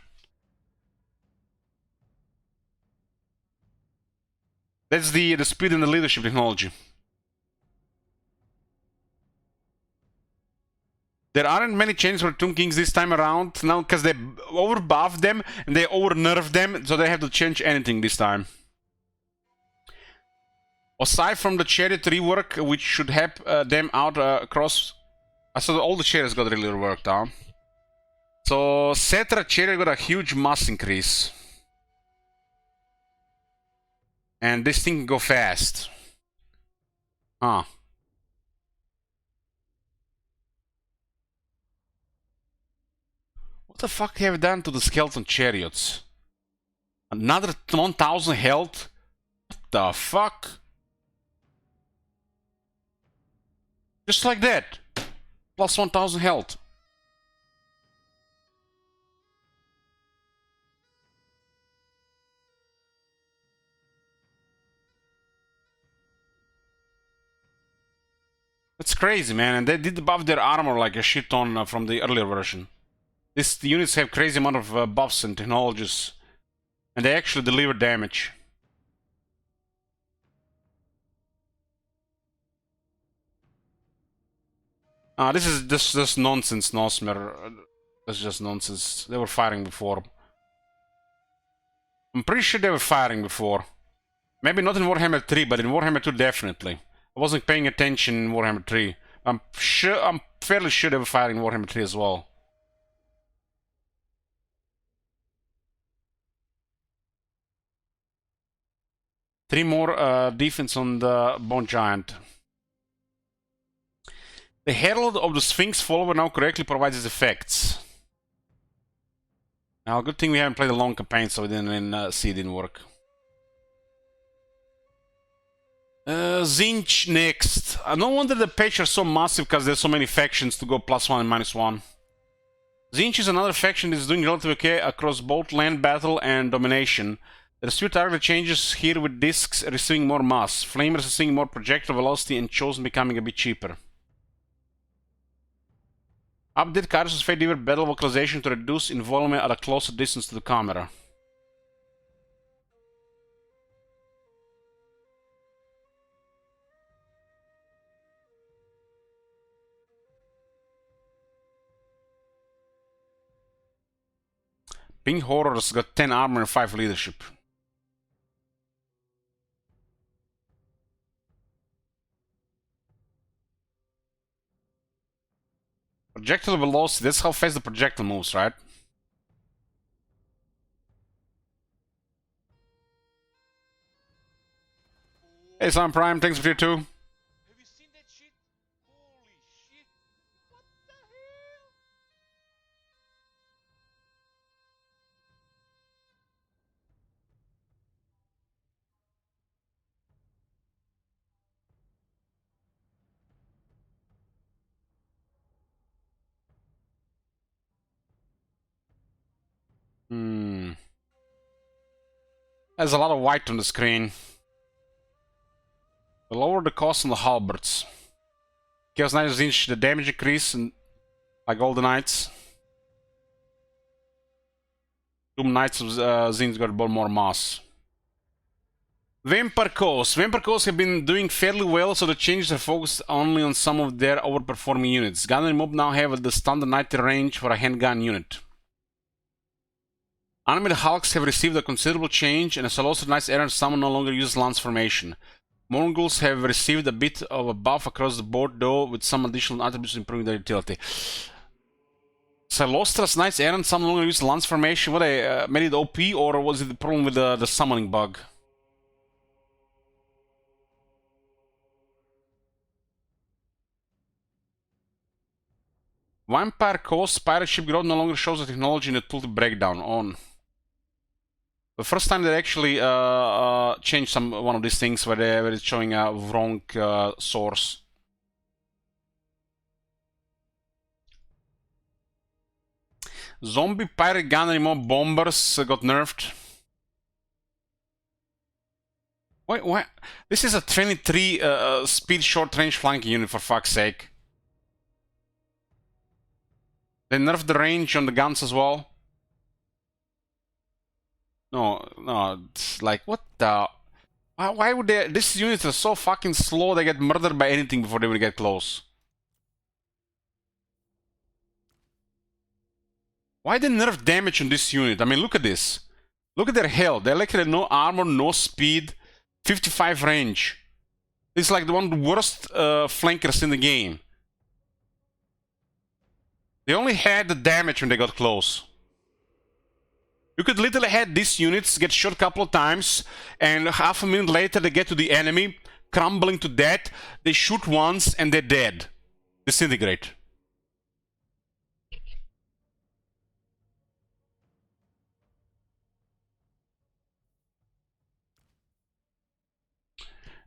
That's the speed and the leadership technology. There aren't many changes for Tomb Kings this time around now because they overbuffed them and they over-nerfed them, so they have to change anything this time. Aside from the chariot rework, which should help them out across... So all the chariots got really reworked down. So Cetra chariot got a huge mass increase. And this thing can go fast. Huh. What the fuck have you done to the skeleton chariots? Another 1000 health? What the fuck? Just like that. Plus 1000 health. That's crazy, man. And they did buff their armor like a shit ton from the earlier version. The units have crazy amount of buffs and technologies. And they actually deliver damage. This is just nonsense, Nosmer. That's just nonsense. They were firing before. I'm pretty sure they were firing before. Maybe not in Warhammer 3, but in Warhammer 2 definitely. I wasn't paying attention in Warhammer 3. I'm fairly sure they were firing in Warhammer 3 as well. Three more defense on the Bone Giant. The Herald of the Sphinx follower now correctly provides its effects. Now, good thing we haven't played a long campaign, so we didn't see it didn't work. Zinch next. No wonder the patch are so massive because there's so many factions to go +1 and -1. Zinch is another faction that is doing relatively okay across both land battle and domination. The dispute target changes here with discs receiving more mass, flamers receiving more projectile velocity, and chosen becoming a bit cheaper. Update Kairos' Fate Diver battle vocalization to reduce involvement at a closer distance to the camera. Pink Horrors got 10 armor and 5 leadership. Projectile velocity, that's how fast the projectile moves, right? Hey, Sam Prime, thanks for tier 2. Have you seen that shit? Holy shit! What the hell? There's a lot of white on the screen. The lower the cost on the halberds. Chaos Knights inch the damage increase, and like all the knights. Doom Knights of Zin's got more mass. Vampire Coast. Vampire Coast have been doing fairly well, so the changes are focused only on some of their overperforming units. Gunnery mob now have the standard 90 range for a handgun unit. Animated Hulks have received a considerable change, and a Celestial Knights Errant summon no longer uses lance formation. Mongols have received a bit of a buff across the board, though, with some additional attributes improving their utility. Celestial Knights Errant summon no longer use lance formation. What, they made it OP, or was it the problem with the summoning bug? Vampire Coast pirate ship growth no longer shows the technology in the tool to breakdown on. The first time they actually changed one of these things where it's showing a wrong source. Zombie pirate gunnery mob bombers got nerfed. Wait, this is a 23 speed short range flanking unit, for fuck's sake. They nerfed the range on the guns as well. No, it's like, what the... Why would they... These units are so fucking slow, they get murdered by anything before they will get close. Why they nerf damage on this unit? I mean, look at this. Look at their health. They're like no armor, no speed, 55 range. It's like one of the worst flankers in the game. They only had the damage when they got close. You could literally have these units get shot a couple of times, and half a minute later they get to the enemy, crumbling to death. They shoot once and they're dead. Disintegrate.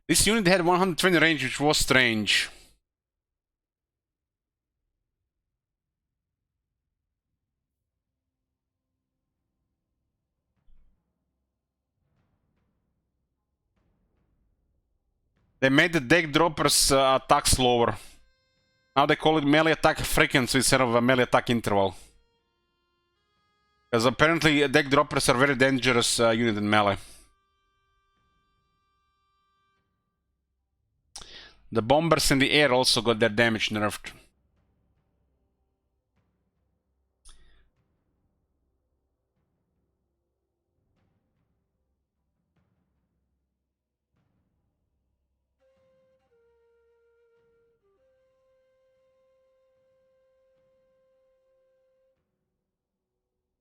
This unit had 120 range, which was strange. They made the deck droppers attack slower. Now they call it melee attack frequency instead of a melee attack interval. Because apparently deck droppers are very dangerous unit in melee. The bombers in the air also got their damage nerfed.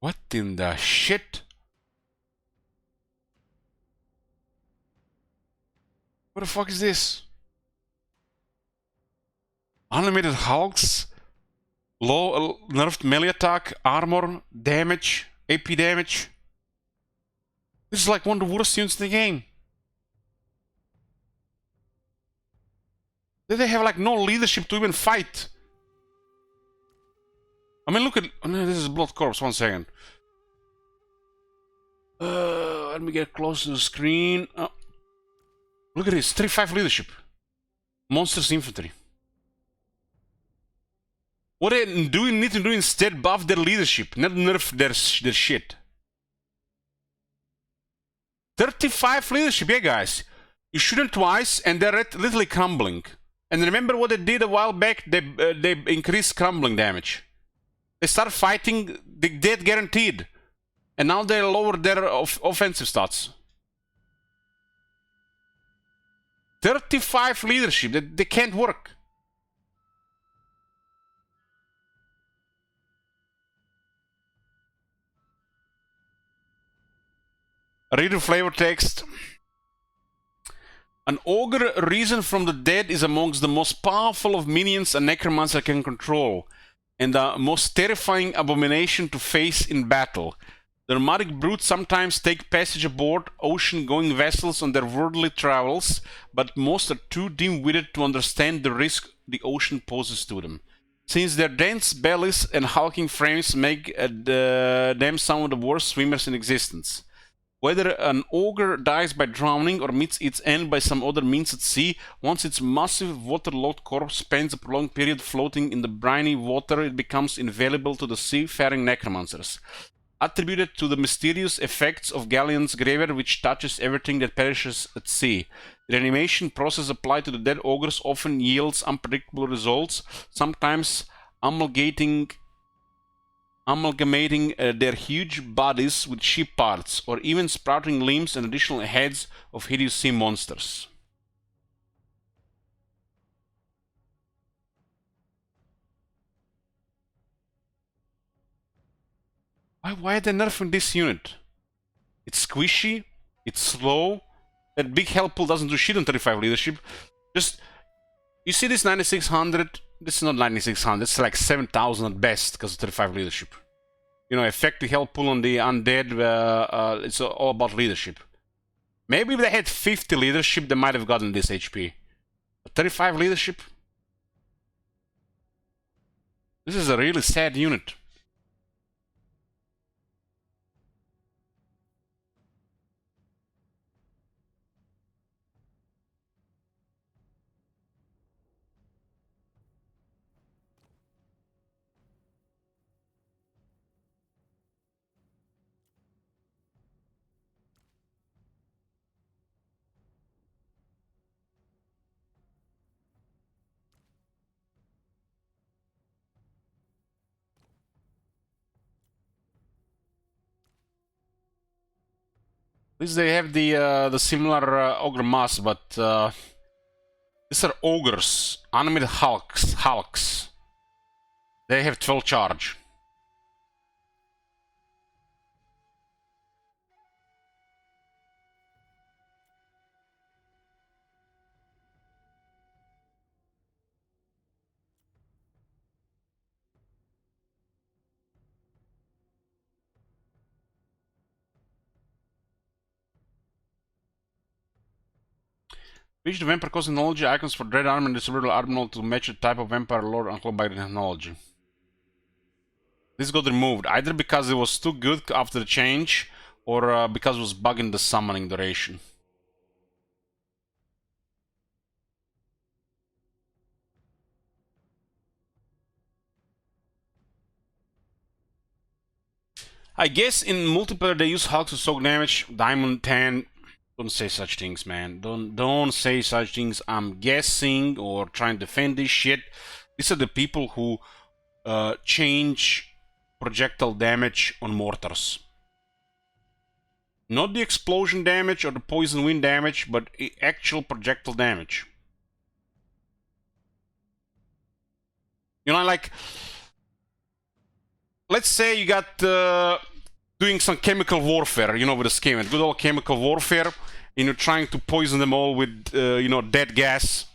What in the shit? What the fuck is this? Unlimited hulks, low nerfed melee attack, armor, damage, AP damage. This is like one of the worst units in the game. They have like no leadership to even fight. I mean, look at... Oh, no, this is Blood Corpse, 1 second. Let me get close to the screen. Oh. Look at this, 3-5 leadership. Monsters infantry. What they need to do instead, buff their leadership, not nerf their shit. 35 leadership, yeah guys. You shoot them twice and they're literally crumbling. And remember what they did a while back? They increased crumbling damage. They start fighting, they dead guaranteed. And now they lower their offensive stats. 35 leadership, they can't work. Read the flavor text. An ogre risen from the dead is amongst the most powerful of minions a necromancer can control, and the most terrifying abomination to face in battle. The nomadic brutes sometimes take passage aboard ocean-going vessels on their worldly travels, but most are too dim-witted to understand the risk the ocean poses to them. Since their dense bellies and hulking frames make them some of the worst swimmers in existence. Whether an ogre dies by drowning or meets its end by some other means at sea, once its massive waterlogged corpse spends a prolonged period floating in the briny water, it becomes invaluable to the seafaring necromancers. Attributed to the mysterious effects of Galleon's graveyard, which touches everything that perishes at sea. The reanimation process applied to the dead ogres often yields unpredictable results, sometimes amalgamating amalgamating their huge bodies with ship parts, or even sprouting limbs and additional heads of hideous sea monsters. Why are they nerfing this unit? It's squishy, it's slow, that big health pool doesn't do shit on 35 leadership. Just, you see this 9600, this is not 9600, it's like 7000 at best because of 35 leadership. You know, effective health pool on the undead, it's all about leadership. Maybe if they had 50 leadership, they might have gotten this HP. But 35 leadership? This is a really sad unit. At least they have the similar ogre mass, but these are ogres, animated hulks. They have 12 charge. Reach the vampire cost technology icons for dread armor and distributable armor to match the type of vampire lord uncloaked by the technology. This got removed, either because it was too good after the change, or because it was bugging the summoning duration. I guess in multiplayer they use hulks to soak damage, diamond 10. Don't say such things, man. Don't say such things. I'm guessing or trying to defend this shit. These are the people who change projectile damage on mortars. Not the explosion damage or the poison wind damage, but actual projectile damage. You know, like, let's say you got doing some chemical warfare, you know, with the Skaven, good old chemical warfare, and you're trying to poison them all with, you know, dead gas.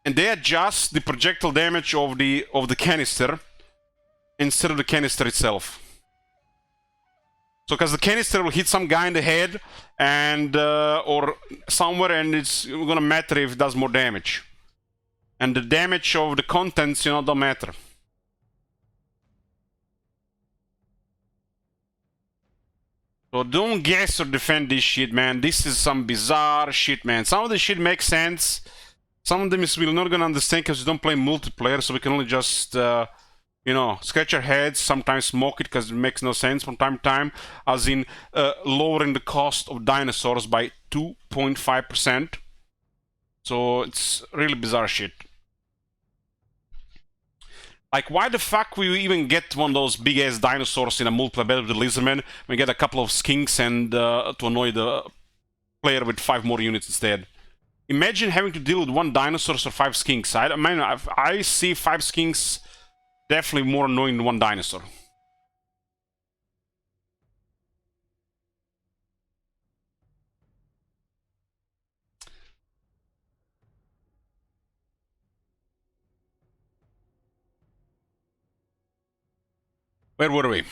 And they adjust the projectile damage of the canister instead of the canister itself. So, because the canister will hit some guy in the head and or somewhere, and it's gonna matter if it does more damage. And the damage of the contents, you know, don't matter. So don't guess or defend this shit, man. This is some bizarre shit, man. Some of the shit makes sense. Some of them is we're not gonna understand because we don't play multiplayer, so we can only just, you know, scratch our heads, sometimes smoke it because it makes no sense from time to time, as in lowering the cost of dinosaurs by 2.5%. So it's really bizarre shit. Like, why the fuck we even get one of those big-ass dinosaurs in a multiplayer battle with the Lizardmen? We get a couple of skinks and to annoy the player with 5 more units instead. Imagine having to deal with 1 dinosaur or 5 skinks. I mean, I see 5 skinks definitely more annoying than 1 dinosaur. Where were we?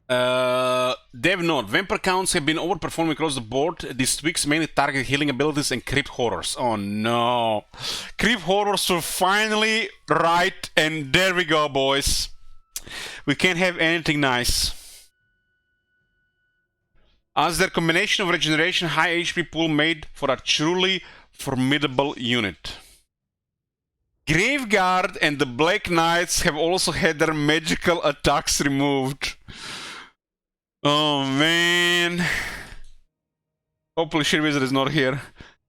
Dev note, vampire counts have been overperforming across the board. These tweaks mainly target healing abilities and crypt horrors. Oh no. Crypt horrors were finally right, and there we go, boys. We can't have anything nice. As their combination of regeneration high HP pool made for a truly formidable unit. Graveguard and the Black Knights have also had their magical attacks removed. Oh man. Hopefully Shit Wizard is not here.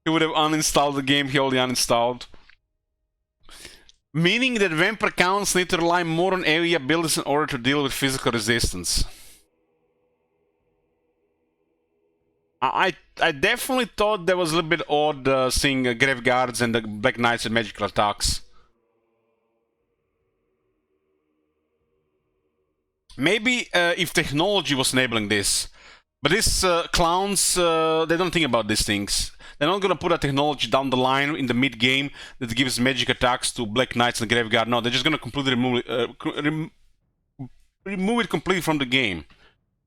He would have uninstalled the game he already uninstalled. Meaning that vampire counts need to rely more on area builders in order to deal with physical resistance. I definitely thought that was a little bit odd seeing Grave Guards and the Black Knights with magical attacks. Maybe if technology was enabling this. But these clowns, they don't think about these things. They're not gonna put a technology down the line in the mid-game that gives magic attacks to Black Knights and Grave Guard. No, they're just gonna completely remove it completely from the game.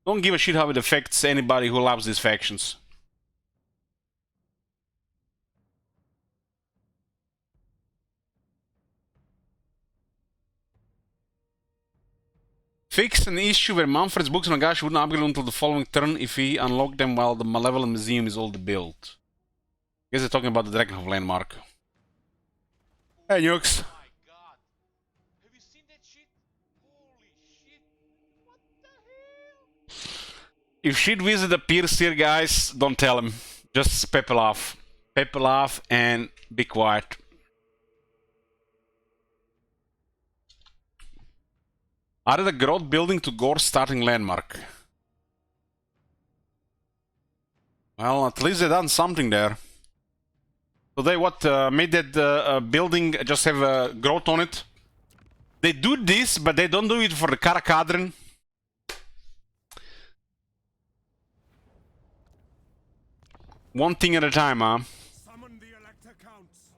Don't give a shit how it affects anybody who loves these factions. Fix an issue where Manfred's books on Nagash wouldn't upgrade until the following turn if he unlocked them while the Malevolent Museum is all built. I guess they're talking about the Drakenhof landmark. Hey, Nukes. Oh my god. Have you seen that shit? Holy shit. What the hell? If shit wizard appears here, guys, don't tell him. Just pepper off. Pepper off and be quiet. Added a growth building to Gore's starting landmark. Well, at least they done something there. So they made that building just have a growth on it. They do this, but they don't do it for the Karakadrin. One thing at a time, huh? Summon the Elector Counts.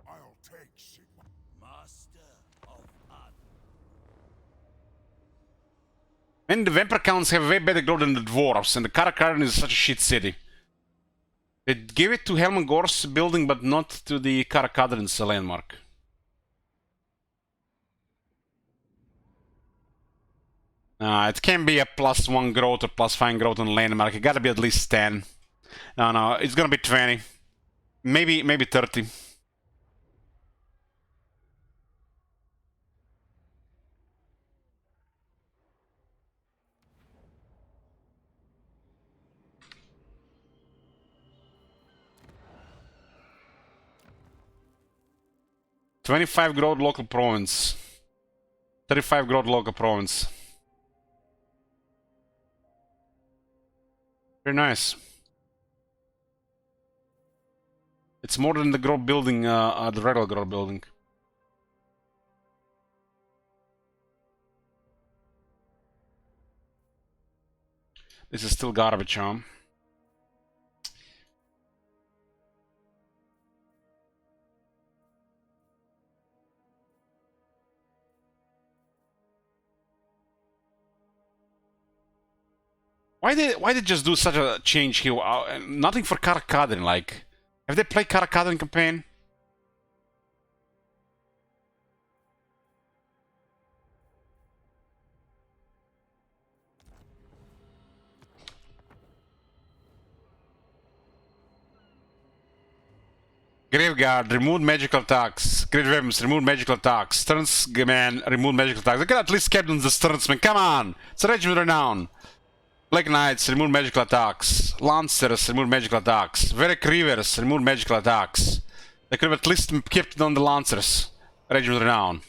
I'll take Sigma. Master of Art. And the Vampire Counts have way better growth than the Dwarfs, and the Karakadrin is such a shit city. They gave it to Helman Gore's building, but not to the Karakadrin's landmark. It can be a +1 growth or +5 growth on the landmark. It gotta be at least 10. No, it's gonna be 20. Maybe 30. $25 growth local province. 35 growth local province. Very nice. It's more than the growth building, the regular growth building. This is still garbage, huh? Why did just do such a change here? Nothing for Karakadrin, like. Have they played Karakadrin campaign? Graveguard, remove magical attacks. Great Weapons, remove magical attacks. Sternsman, remove magical attacks. They could at least kept on the Sternsman. Come on! It's a regiment renown. Black Knights, remove magical attacks. Lancers, remove magical attacks. Varric Reavers, remove magical attacks. They could have at least kept on the Lancers. Regiment Renown.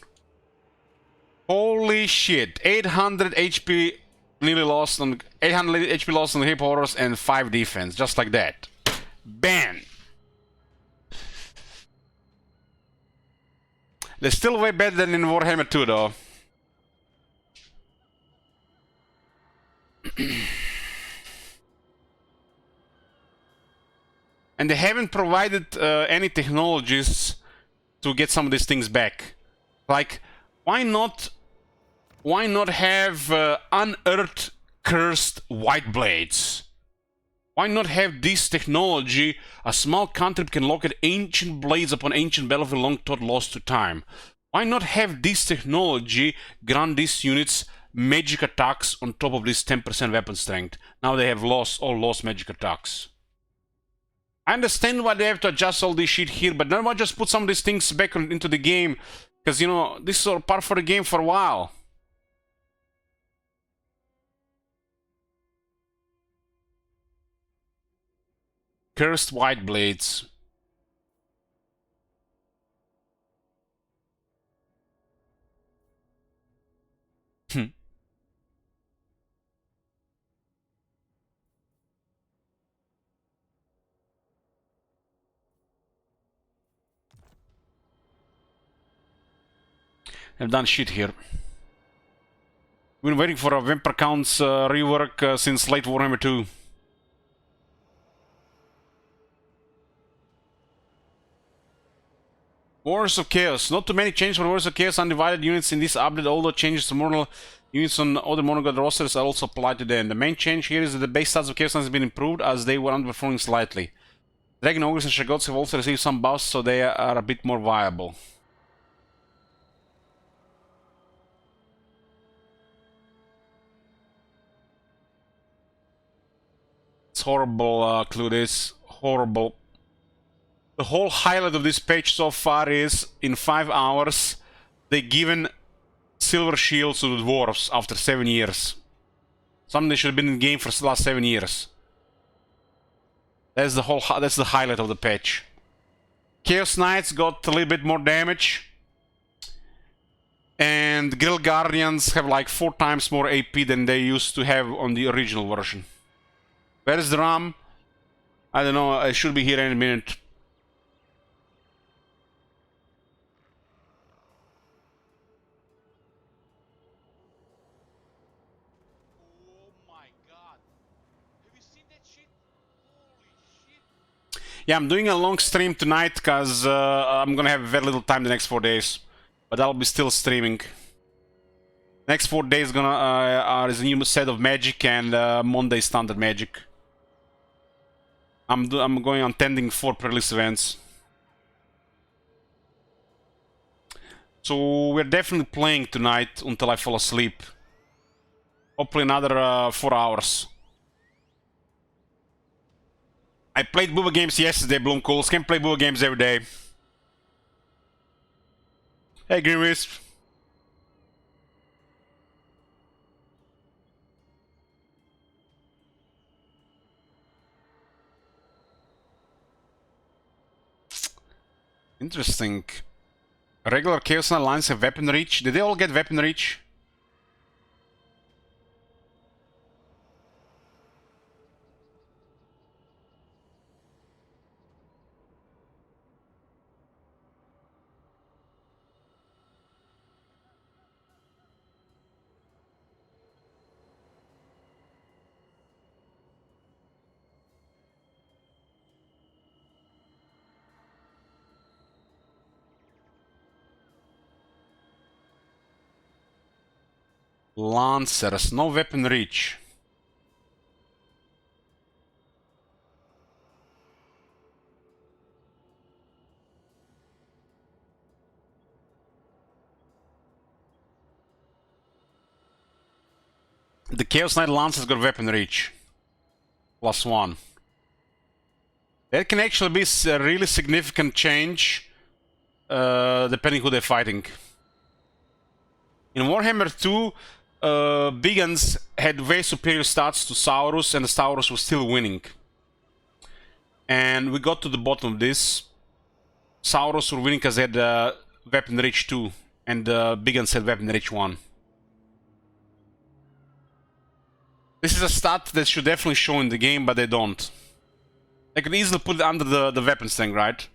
Holy shit. 800 HP nearly lost on 800 HP lost on the hip horrors and 5 defense. Just like that. Bam! They're still way better than in Warhammer 2 though. And they haven't provided any technologies to get some of these things back. Like, why not have unearthed cursed white blades? Why not have this technology? A small cantrip can locate ancient blades upon ancient battlefield long thought lost to time. Why not have this technology grant these units magic attacks on top of this 10% weapon strength? Now they have all lost magic attacks. I understand why they have to adjust all this shit here, but then why just put some of these things back into the game? Because, you know, this is all part for the game for a while. Cursed white blades. have done shit here. We've been waiting for a vampire counts rework since late Warhammer 2. Wars of Chaos. Not too many changes for Wars of Chaos undivided units in this update, although changes to mortal units on other monograph rosters are also applied to them. The main change here is that the base stats of Chaos has been improved as they were underperforming slightly. Dragon Ogres and Shagots have also received some buffs, so they are a bit more viable. It's horrible, Clue this. Horrible. The whole highlight of this page so far is, in 5 hours, they've given silver shields to the Dwarfs after 7 years. Something they should have been in the game for the last 7 years. That's the highlight of the patch. Chaos Knights got a little bit more damage. And Grill Guardians have like 4 times more AP than they used to have on the original version. Where's the RAM? I don't know, I should be here any minute. Yeah, I'm doing a long stream tonight because I'm gonna have very little time the next 4 days, but I'll be still streaming. Next 4 days is a new set of magic and Monday standard magic. I'm going on tending 4 pre-release events, so we're definitely playing tonight until I fall asleep. Hopefully another 4 hours. I played Booba games yesterday, Bloomcools. Can't play Booba games every day. Hey, Green Wisp. Interesting. Regular Chaos Knight lines have weapon reach. Did they all get weapon reach? Lancers, no weapon reach. The Chaos Knight Lancers got weapon reach. +1. That can actually be a really significant change, depending who they're fighting. In Warhammer 2, Big Guns had way superior stats to Saurus, and the Saurus was still winning. And we got to the bottom of this. Saurus were winning because they had weapon reach 2, and Big Guns had weapon reach 1. This is a stat that should definitely show in the game, but they don't. They could easily put it under the weapon strength, right?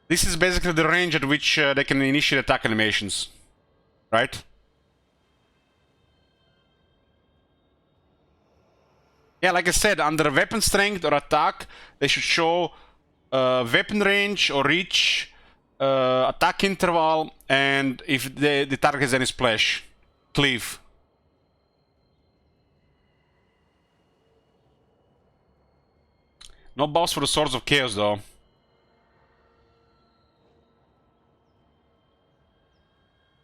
This is basically the range at which they can initiate attack animations, right? Yeah, like I said, under weapon strength or attack, they should show weapon range or reach, attack interval, and if the target has any splash, cleave. No buffs for the Swords of Chaos though.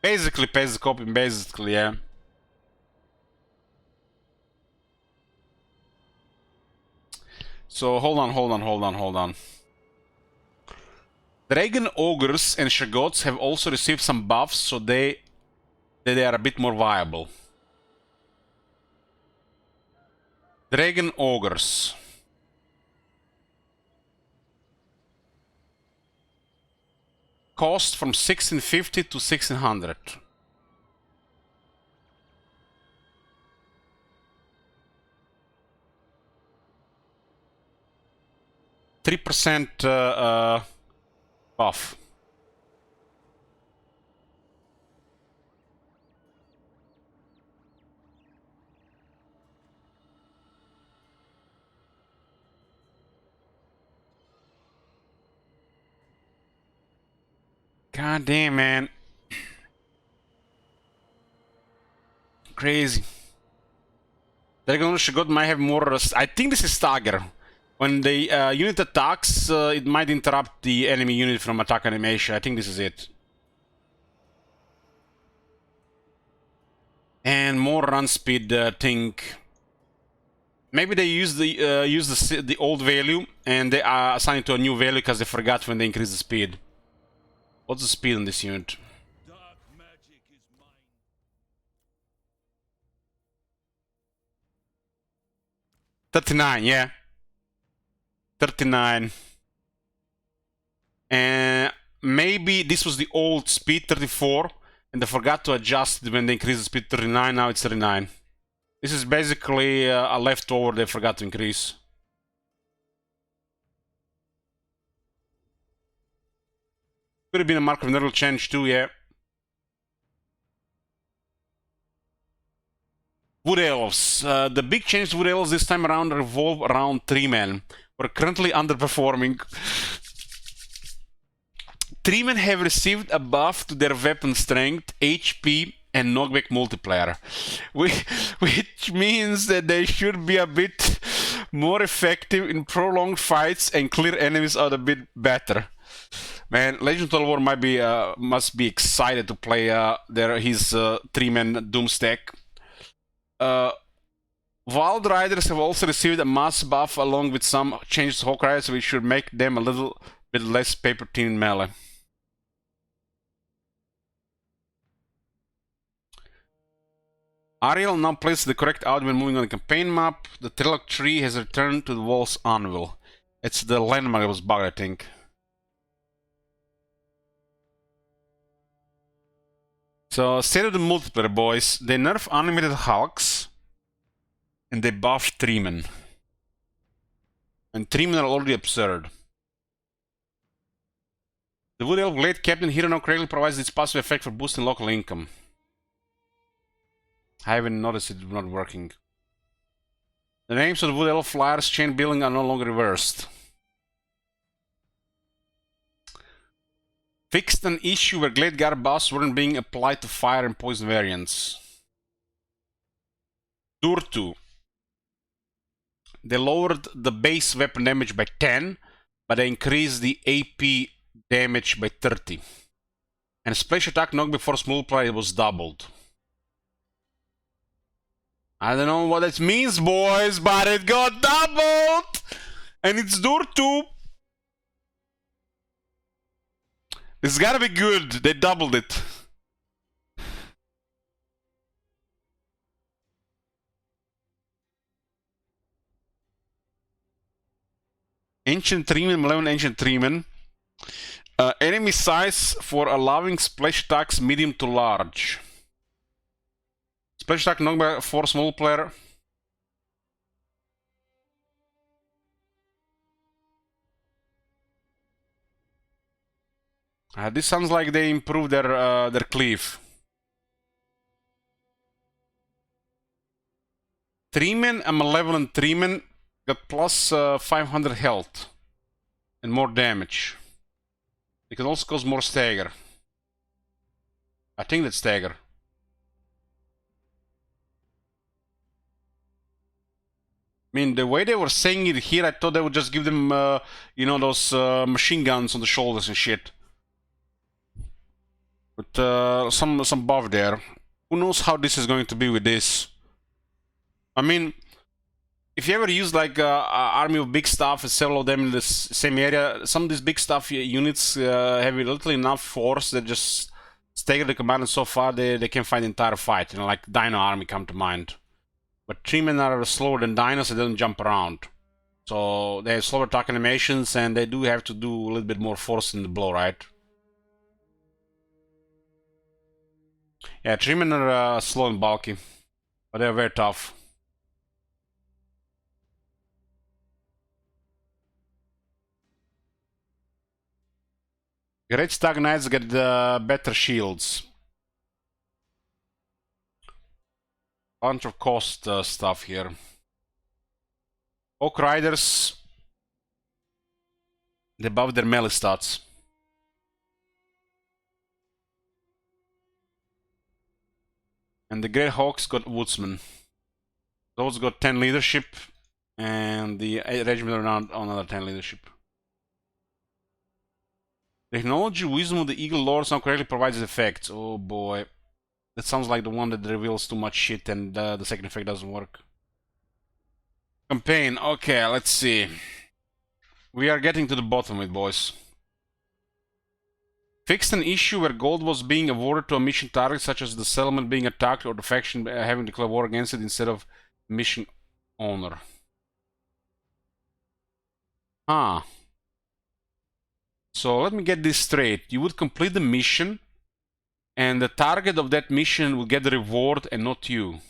Basically, basically, yeah. So, hold on. Dragon Ogres and Shagots have also received some buffs, so they are a bit more viable. Dragon Ogres. Cost from 1650 to 1600. 3% buff. God damn, man. Crazy. Dragon God might have more. I think this is stagger. When the unit attacks, it might interrupt the enemy unit from attack animation. I think this is it. And more run speed thing. Maybe they use the old value and they assign it to a new value because they forgot when they increase the speed. What's the speed on this unit? Dark magic is mine. 39, yeah. 39. And maybe this was the old speed, 34, and they forgot to adjust it when they increased the speed to 39, now it's 39. This is basically a leftover they forgot to increase. Could have been a mark of Nurgle change too, yeah. Wood Elves. The big change to Wood Elves this time around revolve around 3 men. We're currently underperforming. 3 men have received a buff to their weapon strength, HP, and knockback multiplier. Which means that they should be a bit more effective in prolonged fights and clear enemies out a bit better. Man, Legend of Total War must be excited to play his 3-man Doom stack. Wild Riders have also received a mass buff along with some changes to Hawk Riders, which should make them a little bit less paper thin melee. Ariel now places the correct out when moving on the campaign map. The Trilog tree has returned to the Wall's Anvil. It's the landmark that was bugged, I think. So, state of the multiplayer, boys. They nerf animated Hulks. And they buff 3-men. And 3-men are already absurd. The Wood Elf Glade Captain hero now correctly provides its passive effect for boosting local income. I haven't noticed it not working. The names of the Wood Elf Flyers chain building are no longer reversed. Fixed an issue where Glade Guard buffs weren't being applied to fire and poison variants. Durtu. They lowered the base weapon damage by 10, but they increased the AP damage by 30. And splash attack knockback force multiplier was doubled. I don't know what it means, boys, but it got doubled! And it's Durtu! This gotta be good, they doubled it. Ancient Treeman, Malevolent Ancient Treeman. Enemy size for allowing splash attacks medium to large. Splash attack knockback force multiplier. This sounds like they improved their cleave. 3-man and Malevolent 3-man got plus 500 health and more damage. It can also cause more stagger. I think that's stagger. I mean, the way they were saying it here, I thought they would just give them, you know, those machine guns on the shoulders and shit. But some buff there. Who knows how this is going to be with this? I mean, if you ever use like an army of big stuff and several of them in the same area, some of these big stuff units have little enough force that just stagger the command, and so far they can fight the entire fight. You know, like Dino Army come to mind. But 3-men are slower than Dinos and they don't jump around. So they have slower attack animations and they do have to do a little bit more force in the blow, right? Yeah, 3-men are slow and bulky, but they're very tough. Great Stag Knights get better shields. Bunch of cost stuff here. Oak Riders, they buff their melee stats. And the Grey Hawks got Woodsman. Those got 10 leadership, and the regiment around on another 10 leadership. Technology Wisdom of the Eagle Lords now correctly provides effects. Oh boy. That sounds like the one that reveals too much shit and the second effect doesn't work. Campaign. Okay, let's see. We are getting to the bottom of it, boys. Fixed an issue where gold was being awarded to a mission target, such as the settlement being attacked or the faction having declared war against it instead of mission owner. Ah. So let me get this straight. You would complete the mission, and the target of that mission will get the reward and not you.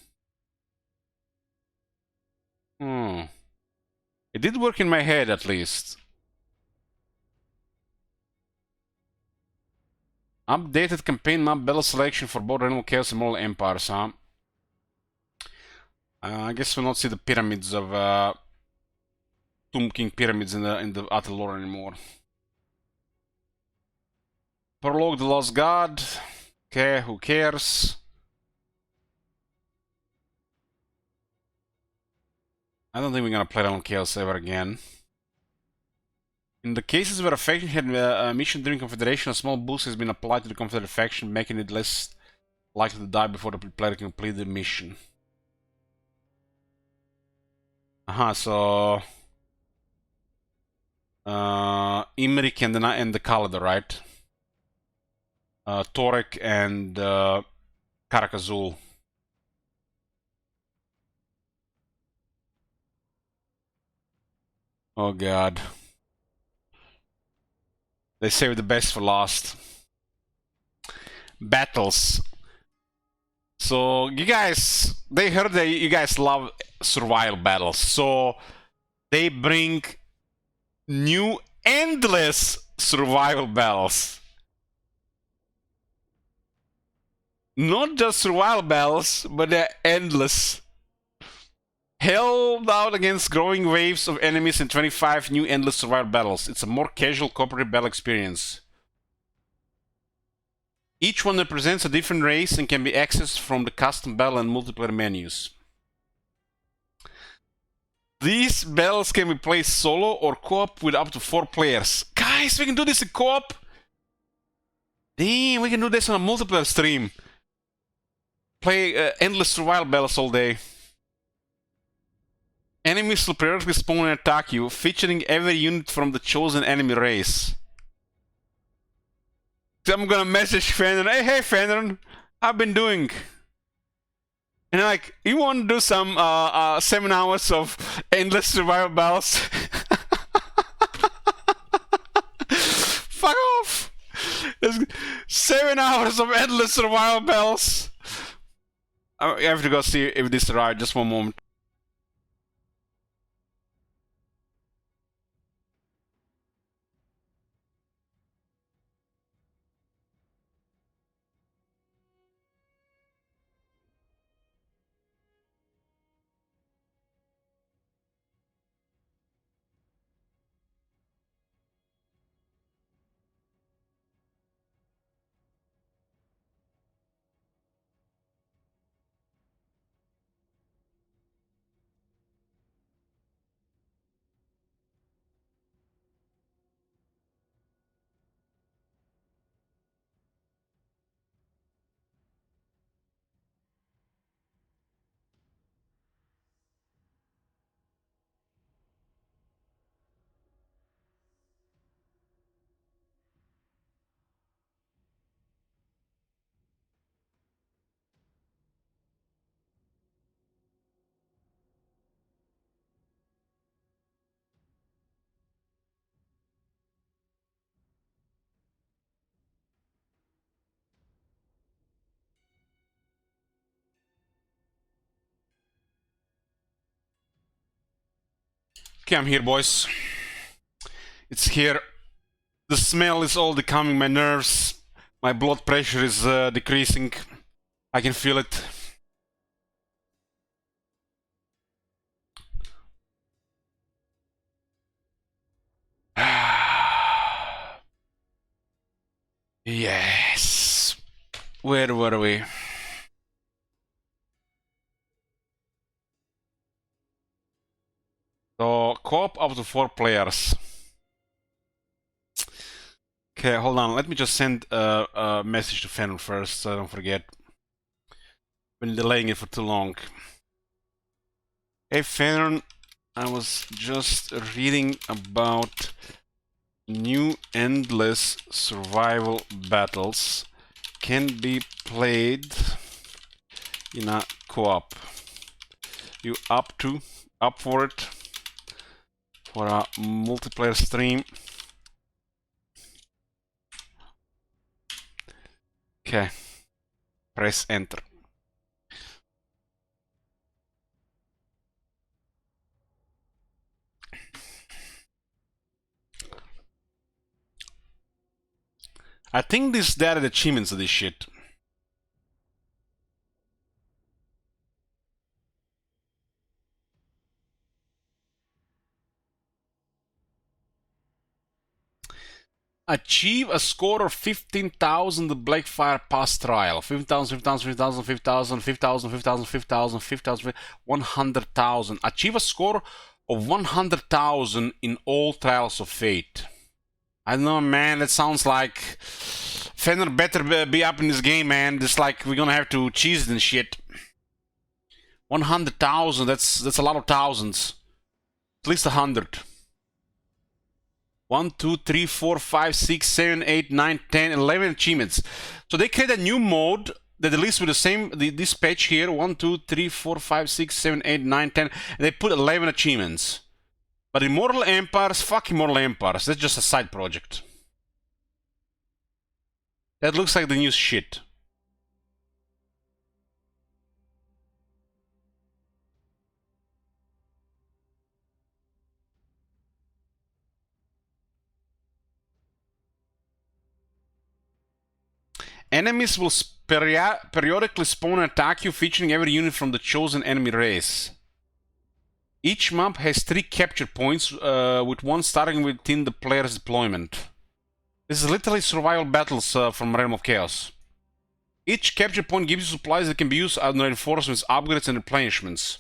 It did work in my head, at least. Updated campaign map battle selection for both Realm of Chaos and Moral Empires, huh? I guess we'll not see the pyramids of Tomb King pyramids in the Outer Lore anymore. Prologue the Lost God. Okay, who cares? I don't think we're gonna play Realm of Chaos ever again. In the cases where a faction had a mission during Confederation, a small boost has been applied to the Confederate faction, making it less likely to die before the player can complete the mission. So... Imrik and the Khalid, right? Torek and Karakazul. Oh god. They saved the best for last. Battles. So you guys, they heard that you guys love survival battles. So they bring new endless survival battles. Not just survival battles, but they're endless. Held out against growing waves of enemies in 25 new endless survival battles. It's a more casual cooperative battle experience. Each one represents a different race and can be accessed from the custom battle and multiplayer menus. These battles can be played solo or co-op with up to 4 players. Guys, we can do this in co-op! Damn, we can do this on a multiplayer stream. Play endless survival battles all day. Enemies will periodically spawn and attack you, featuring every unit from the chosen enemy race. I'm gonna message Fenrir, hey Fenrir, I've been doing. And I'm like, you want to do some 7 hours of endless survival battles? Fuck off! There's 7 hours of endless survival battles. I have to go see if this arrived, just one moment. Okay, I'm here, boys. It's here. The smell is all calming my nerves. My blood pressure is decreasing. I can feel it. Yes. Where were we? So, co-op up to 4 players. Okay, hold on. Let me just send a message to Fenrir first, so I don't forget. Been delaying it for too long. Hey Fenrir, I was just reading about new endless survival battles can be played in a co-op. You up for it for a multiplayer stream? Okay, press enter. I think this data achievements of this shit. Achieve a score of 15,000 the Blackfire Pass trial. 15,000, 15,000, 15,000, 15,000, 15,000, 15,000, 15,000, 15,000, 100,000. Achieve a score of 100,000 in all trials of fate. I don't know, man. That sounds like Fenrir better be up in this game, man. Just like we're gonna have to cheese it and shit. 100,000. That's a lot of thousands. At least 100. 1, 2, 3, 4, 5, 6, 7, 8, 9, 10, 11 achievements. So they create a new mode that at least with the same this patch here. 1, 2, 3, 4, 5, 6, 7, 8, 9, 10. And they put 11 achievements. But Immortal Empires, fuck Immortal Empires. That's just a side project. That looks like the new shit. Enemies will periodically spawn and attack you, featuring every unit from the chosen enemy race. Each map has 3 capture points, with one starting within the player's deployment. This is literally survival battles from Realm of Chaos. Each capture point gives you supplies that can be used on reinforcements, upgrades, and replenishments.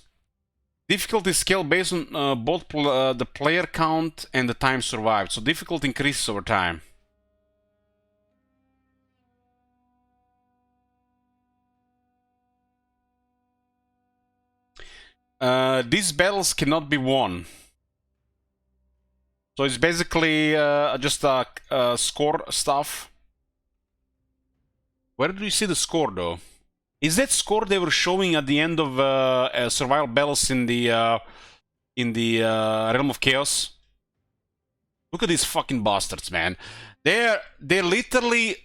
Difficulty scale based on both the player count and the time survived, so difficulty increases over time. These battles cannot be won. So it's basically just score stuff. Where do you see the score, though? Is that score they were showing at the end of survival battles in the Realm of Chaos? Look at these fucking bastards, man. They're literally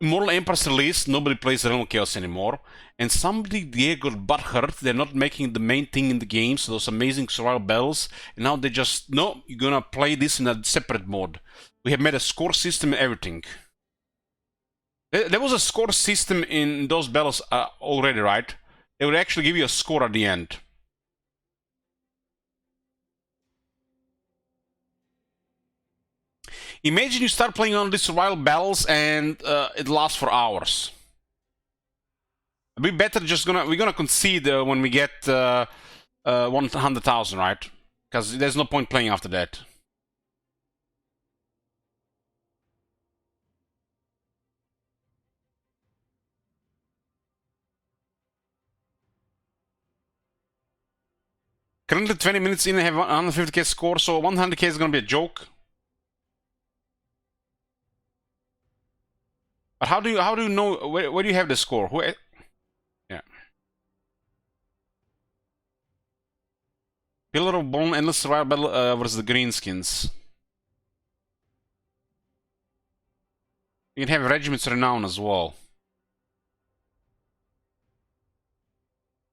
Immortal Empire's release. Nobody plays Realm of Chaos anymore, and somebody there got butthurt. They're not making the main thing in the game, so those amazing survival battles. And now they just no, you're gonna play this in a separate mode. We have made a score system and everything. There was a score system in those battles already, right? They would actually give you a score at the end. Imagine you start playing on these survival battles and it lasts for hours. We better just we're gonna concede when we get 100,000, right? Because there's no point playing after that. Currently 20 minutes in, I have 150k score, so 100k is gonna be a joke. But how do you know where do you have the score? Yeah. Pillar of Bone, endless survival battle versus the Greenskins. You can have Regiments Renown as well.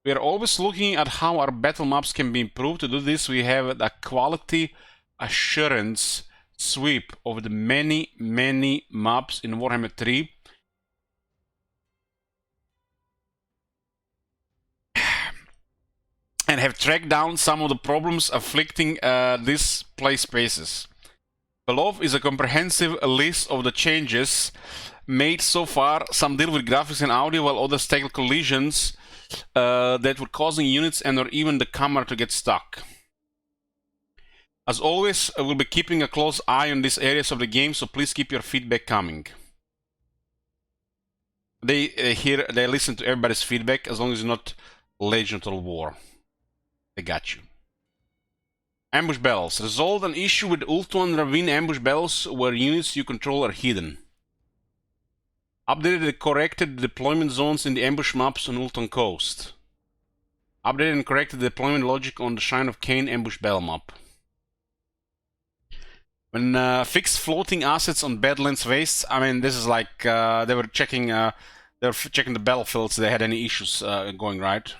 We are always looking at how our battle maps can be improved. To do this, we have a quality assurance sweep over the many maps in Warhammer 3, and have tracked down some of the problems afflicting these play spaces. Below is a comprehensive list of the changes made so far. Some deal with graphics and audio, while others tackle collisions that were causing units and or even the camera to get stuck. As always, I will be keeping a close eye on these areas of the game, so please keep your feedback coming. They listen to everybody's feedback as long as it's not Legend of War. They got you. Ambush battles. Resolved an issue with Ultuan Ravine ambush battles where units you control are hidden. Updated and corrected the deployment zones in the ambush maps on Ultuan Coast. Updated and corrected the deployment logic on the Shrine of Cain ambush battle map. When fixed floating assets on Badlands Wastes, I mean, this is like they were checking the battlefields. They had any issues going right.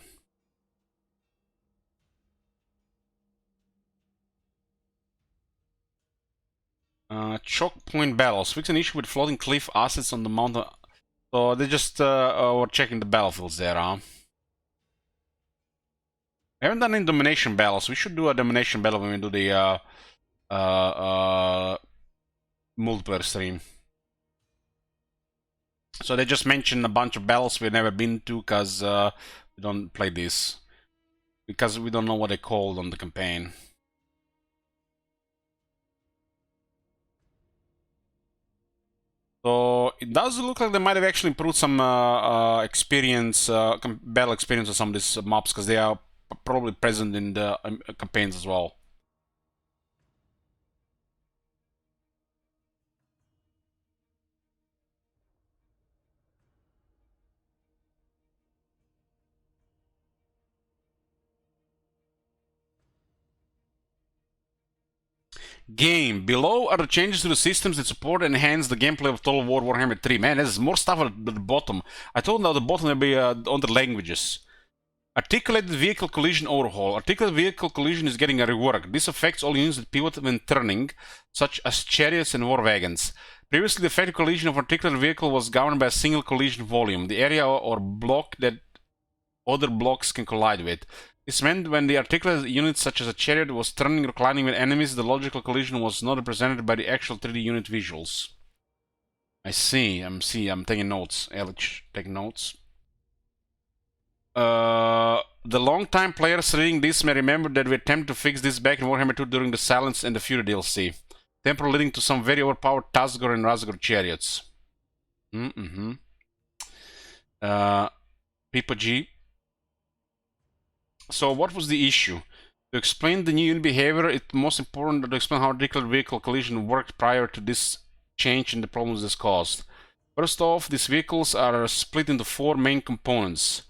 Choke point battles. Fix an issue with floating cliff assets on the mountain. So they just were checking the battlefields there, huh? We haven't done any domination battles. We should do a domination battle when we do the multiplayer stream. So they just mentioned a bunch of battles we've never been to because we don't play this. Because we don't know what they called on the campaign. So it does look like they might have actually improved some battle experience on some of these maps because they are probably present in the campaigns as well. Game. Below are the changes to the systems that support and enhance the gameplay of Total War Warhammer 3. Man, there's more stuff at the bottom. I told them at the bottom will be on the languages. Articulated vehicle collision overhaul. Articulated vehicle collision is getting a rework. This affects all units that pivot when turning, such as chariots and war wagons. Previously, the effective collision of articulated vehicle was governed by a single collision volume, the area or block that other blocks can collide with. This meant when the articulated unit such as a chariot was turning or colliding with enemies, the logical collision was not represented by the actual 3D unit visuals. I see, I'm taking notes. Elich, taking notes. The long-time players reading this may remember that we attempted to fix this back in Warhammer 2 during the Silence and the Fury DLC. Temporal leading to some very overpowered Tasgor and Razgor chariots. Pipa G. So what was the issue? To explain the new unit behavior, it's most important to explain how articulated vehicle collision worked prior to this change and the problems this caused. First off, these vehicles are split into 4 main components.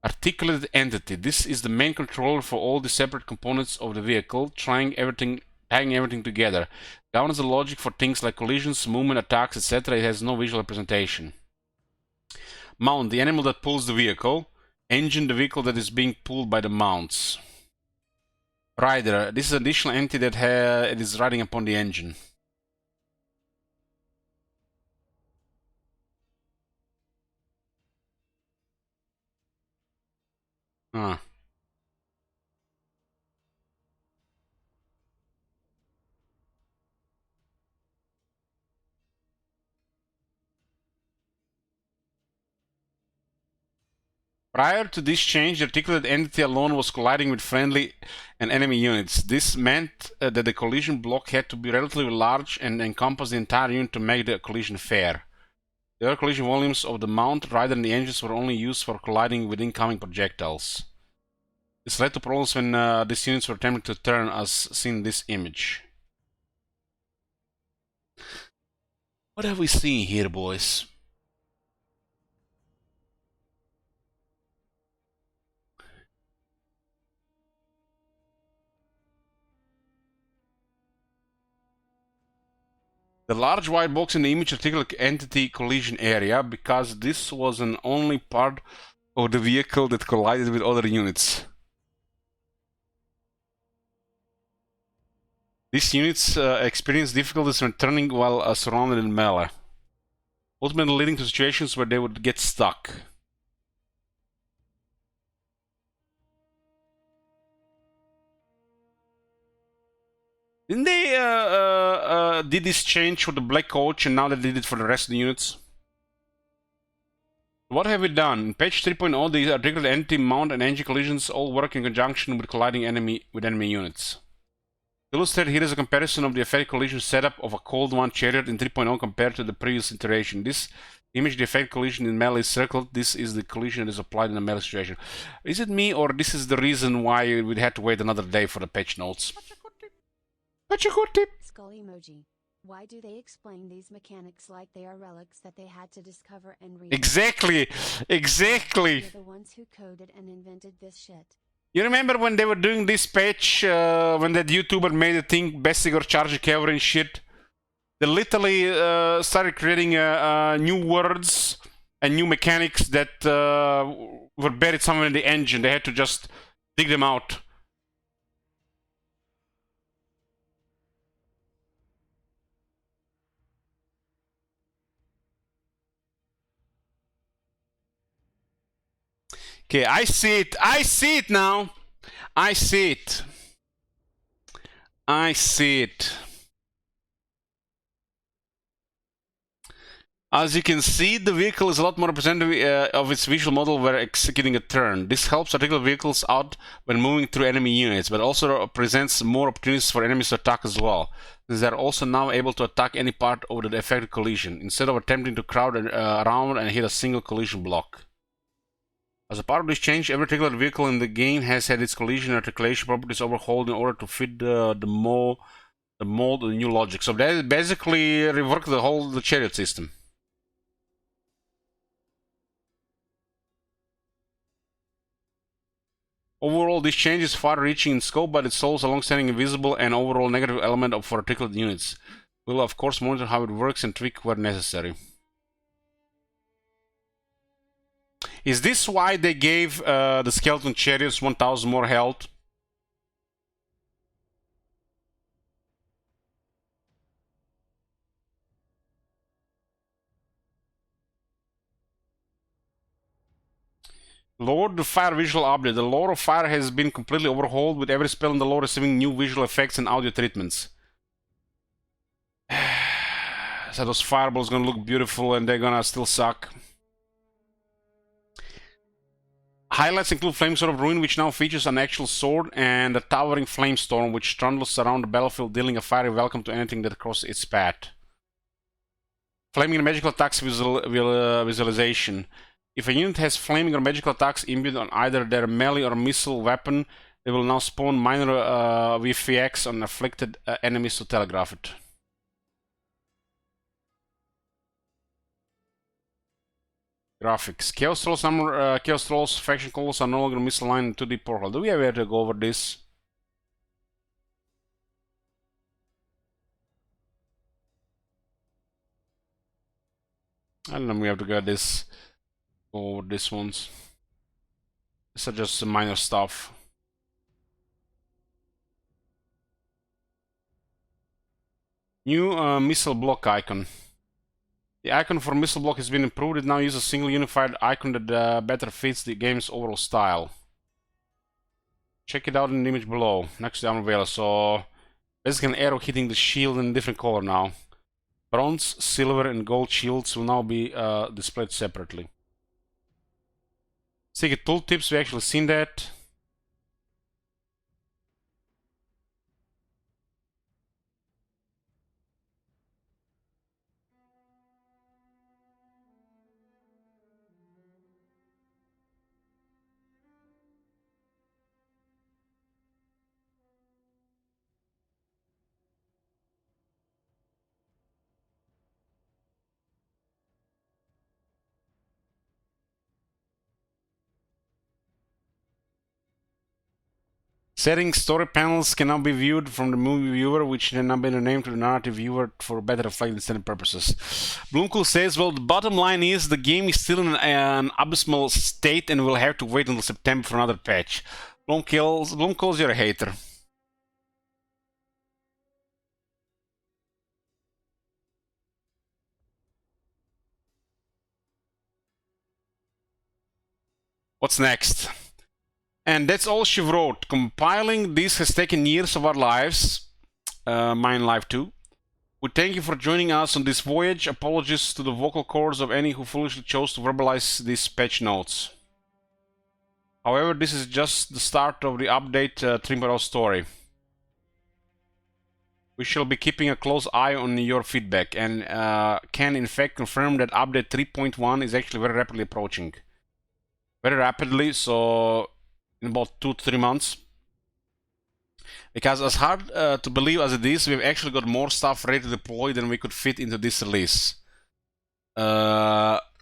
Articulated entity. This is the main controller for all the separate components of the vehicle, tying everything together. Governs the logic for things like collisions, movement, attacks, etc. It has no visual representation. Mount. The animal that pulls the vehicle. Engine, the vehicle that is being pulled by the mounts. Rider, this is an additional entity that it is riding upon the engine. Prior to this change, the articulated entity alone was colliding with friendly and enemy units. This meant that the collision block had to be relatively large and encompass the entire unit to make the collision fair. The other collision volumes of the mount, rider, and the engines were only used for colliding with incoming projectiles. This led to problems when these units were attempting to turn, as seen in this image. What have we seen here, boys? The large white box in the image articulated entity collision area, because this was an only part of the vehicle that collided with other units. These units experience difficulties returning while surrounded in melee, ultimately leading to situations where they would get stuck. Didn't they did this change for the Black Coach and now they did it for the rest of the units? What have we done? In patch 3.0, the articulate entity, mount, and engine collisions all work in conjunction with colliding enemy units. To illustrate, here is a comparison of the effect collision setup of a Cold One chariot in 3.0 compared to the previous iteration. This image, the effect collision in melee is circled. This is the collision that is applied in a melee situation. Is it me, or this is the reason why we had to wait another day for the patch notes? Skull emoji. Why do they explain these mechanics like they are relics that they had to discover and read? Exactly! Exactly! They're the ones who coded and invented this shit. You remember when they were doing this patch, when that YouTuber made a thing, Bessigor Charge Cavalry and shit? They literally started creating new words and new mechanics that were buried somewhere in the engine. They had to just dig them out. Okay, I see it. I see it now. I see it. I see it. As you can see, the vehicle is a lot more representative of its visual model when executing a turn. This helps articulate vehicles out when moving through enemy units, but also presents more opportunities for enemies to attack as well, since they're also now able to attack any part of the affected collision, instead of attempting to crowd around and hit a single collision block. As a part of this change, every articulate vehicle in the game has had its collision and articulation properties overhauled in order to fit the mold of the new logic. So that basically reworked the chariot system. Overall, this change is far-reaching in scope, but it solves a long-standing invisible and overall negative element for articulate units. We'll of course monitor how it works and tweak where necessary. Is this why they gave the skeleton chariots 1000 more health? Lord the Fire visual update. The Lord of Fire has been completely overhauled, with every spell in the lore receiving new visual effects and audio treatments. So those fireballs gonna look beautiful and they're gonna still suck. Highlights include Flamesword of Ruin, which now features an actual sword, and a towering flamestorm, which trundles around the battlefield, dealing a fiery welcome to anything that crosses its path. Flaming and magical attacks visualization. If a unit has flaming or magical attacks imbued on either their melee or missile weapon, they will now spawn minor VFX on afflicted enemies to telegraph it. Graphics. Chaos Trolls faction calls are no longer misaligned in 2D portal. Do we ever to go over this? I don't know, we have to get this over this ones. These are just minor stuff. New missile block icon. The icon for missile block has been improved. It now uses a single unified icon that better fits the game's overall style. Check it out in the image below, next to the armor vela. So basically an arrow hitting the shield in a different color now. Bronze, silver, and gold shields will now be displayed separately. Secret tooltips, we actually seen that. Settings, story panels can now be viewed from the movie viewer, which can now be renamed to the narrative viewer for better reflect intended purposes. Bloomcool says, well, the bottom line is the game is still in an abysmal state and we'll have to wait until September for another patch. Bloomcool, you're a hater. What's next? And that's all she wrote. Compiling this has taken years of our lives. Mine life too. We thank you for joining us on this voyage. Apologies to the vocal cords of any who foolishly chose to verbalize these patch notes. However, this is just the start of the update 3.0 story. We shall be keeping a close eye on your feedback and can in fact confirm that update 3.1 is actually very rapidly approaching. Very rapidly, so in about 2 to 3 months. Because as hard to believe as it is, we've actually got more stuff ready to deploy than we could fit into this release.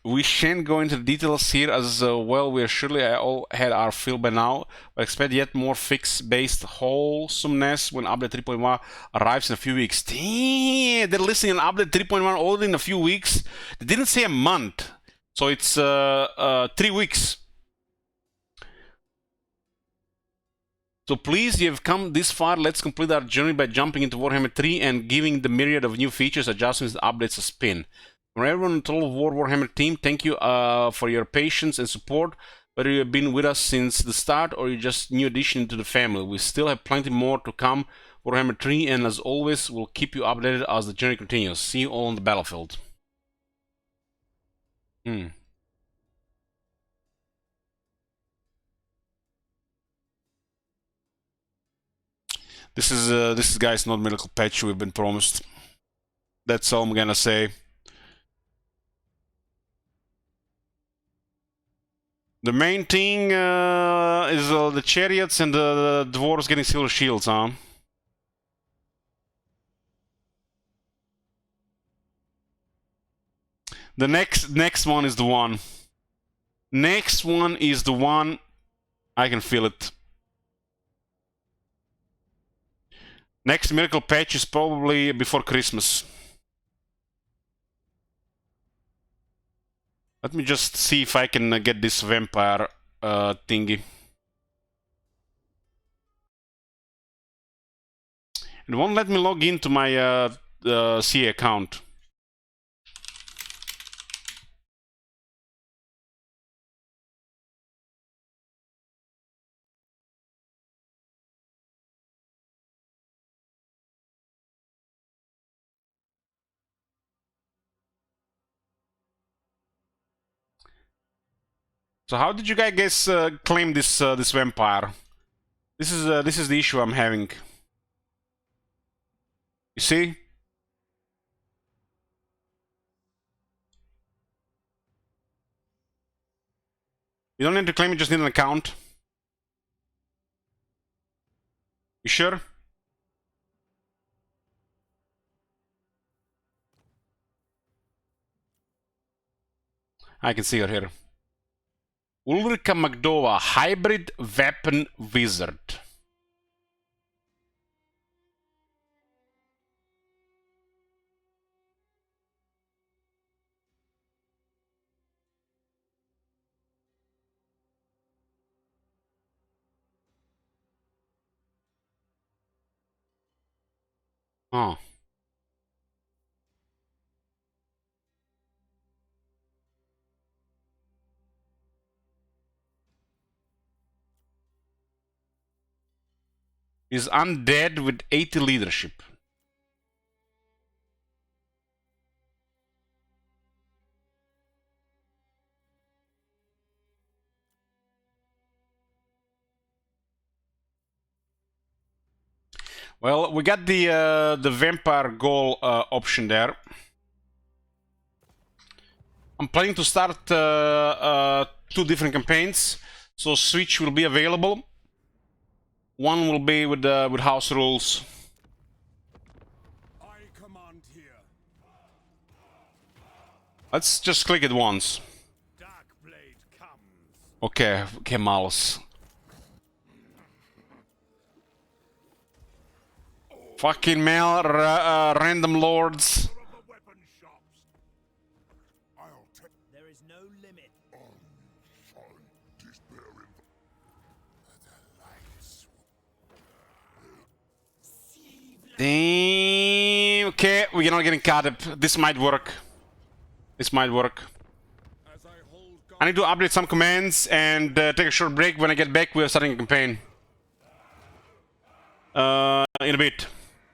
We shan't go into the details here as well, we surely all had our fill by now, but expect yet more fix-based wholesomeness when update 3.1 arrives in a few weeks. Damn, they're listening on update 3.1 already in a few weeks. They didn't say a month, so it's 3 weeks. So please, you have come this far, let's complete our journey by jumping into Warhammer 3 and giving the myriad of new features, adjustments, and updates a spin. From everyone in the Total War Warhammer team, thank you for your patience and support, whether you have been with us since the start or you're just new addition to the family. We still have plenty more to come for Warhammer 3, and as always, we'll keep you updated as the journey continues. See you all on the battlefield. This is guys not medical patch we've been promised. That's all I'm gonna say. The main thing is the chariots and the dwarves getting silver shields, huh? The next one is the one. Next one is the one. I can feel it. Next miracle patch is probably before Christmas. Let me just see if I can get this vampire thingy. It won't let me log into my CA account. So how did you guys claim this this vampire? This is the issue I'm having. You see? You don't need to claim, you just need an account. You sure? I can see her here. Ulrika Magdova, hybrid weapon wizard. Oh. Is undead with 80 leadership. Well, we got the vampire goal option there. I'm planning to start 2 different campaigns, so switch will be available. One will be with house rules. I command here. Let's just click it once. Darkblade comes. Okay, mouse. Fucking mail, random lords. There is no limit. Damn. Okay, we're not getting caught up. This might work. This might work. As I I need to update some commands and take a short break. When I get back, we're starting a campaign. In a bit.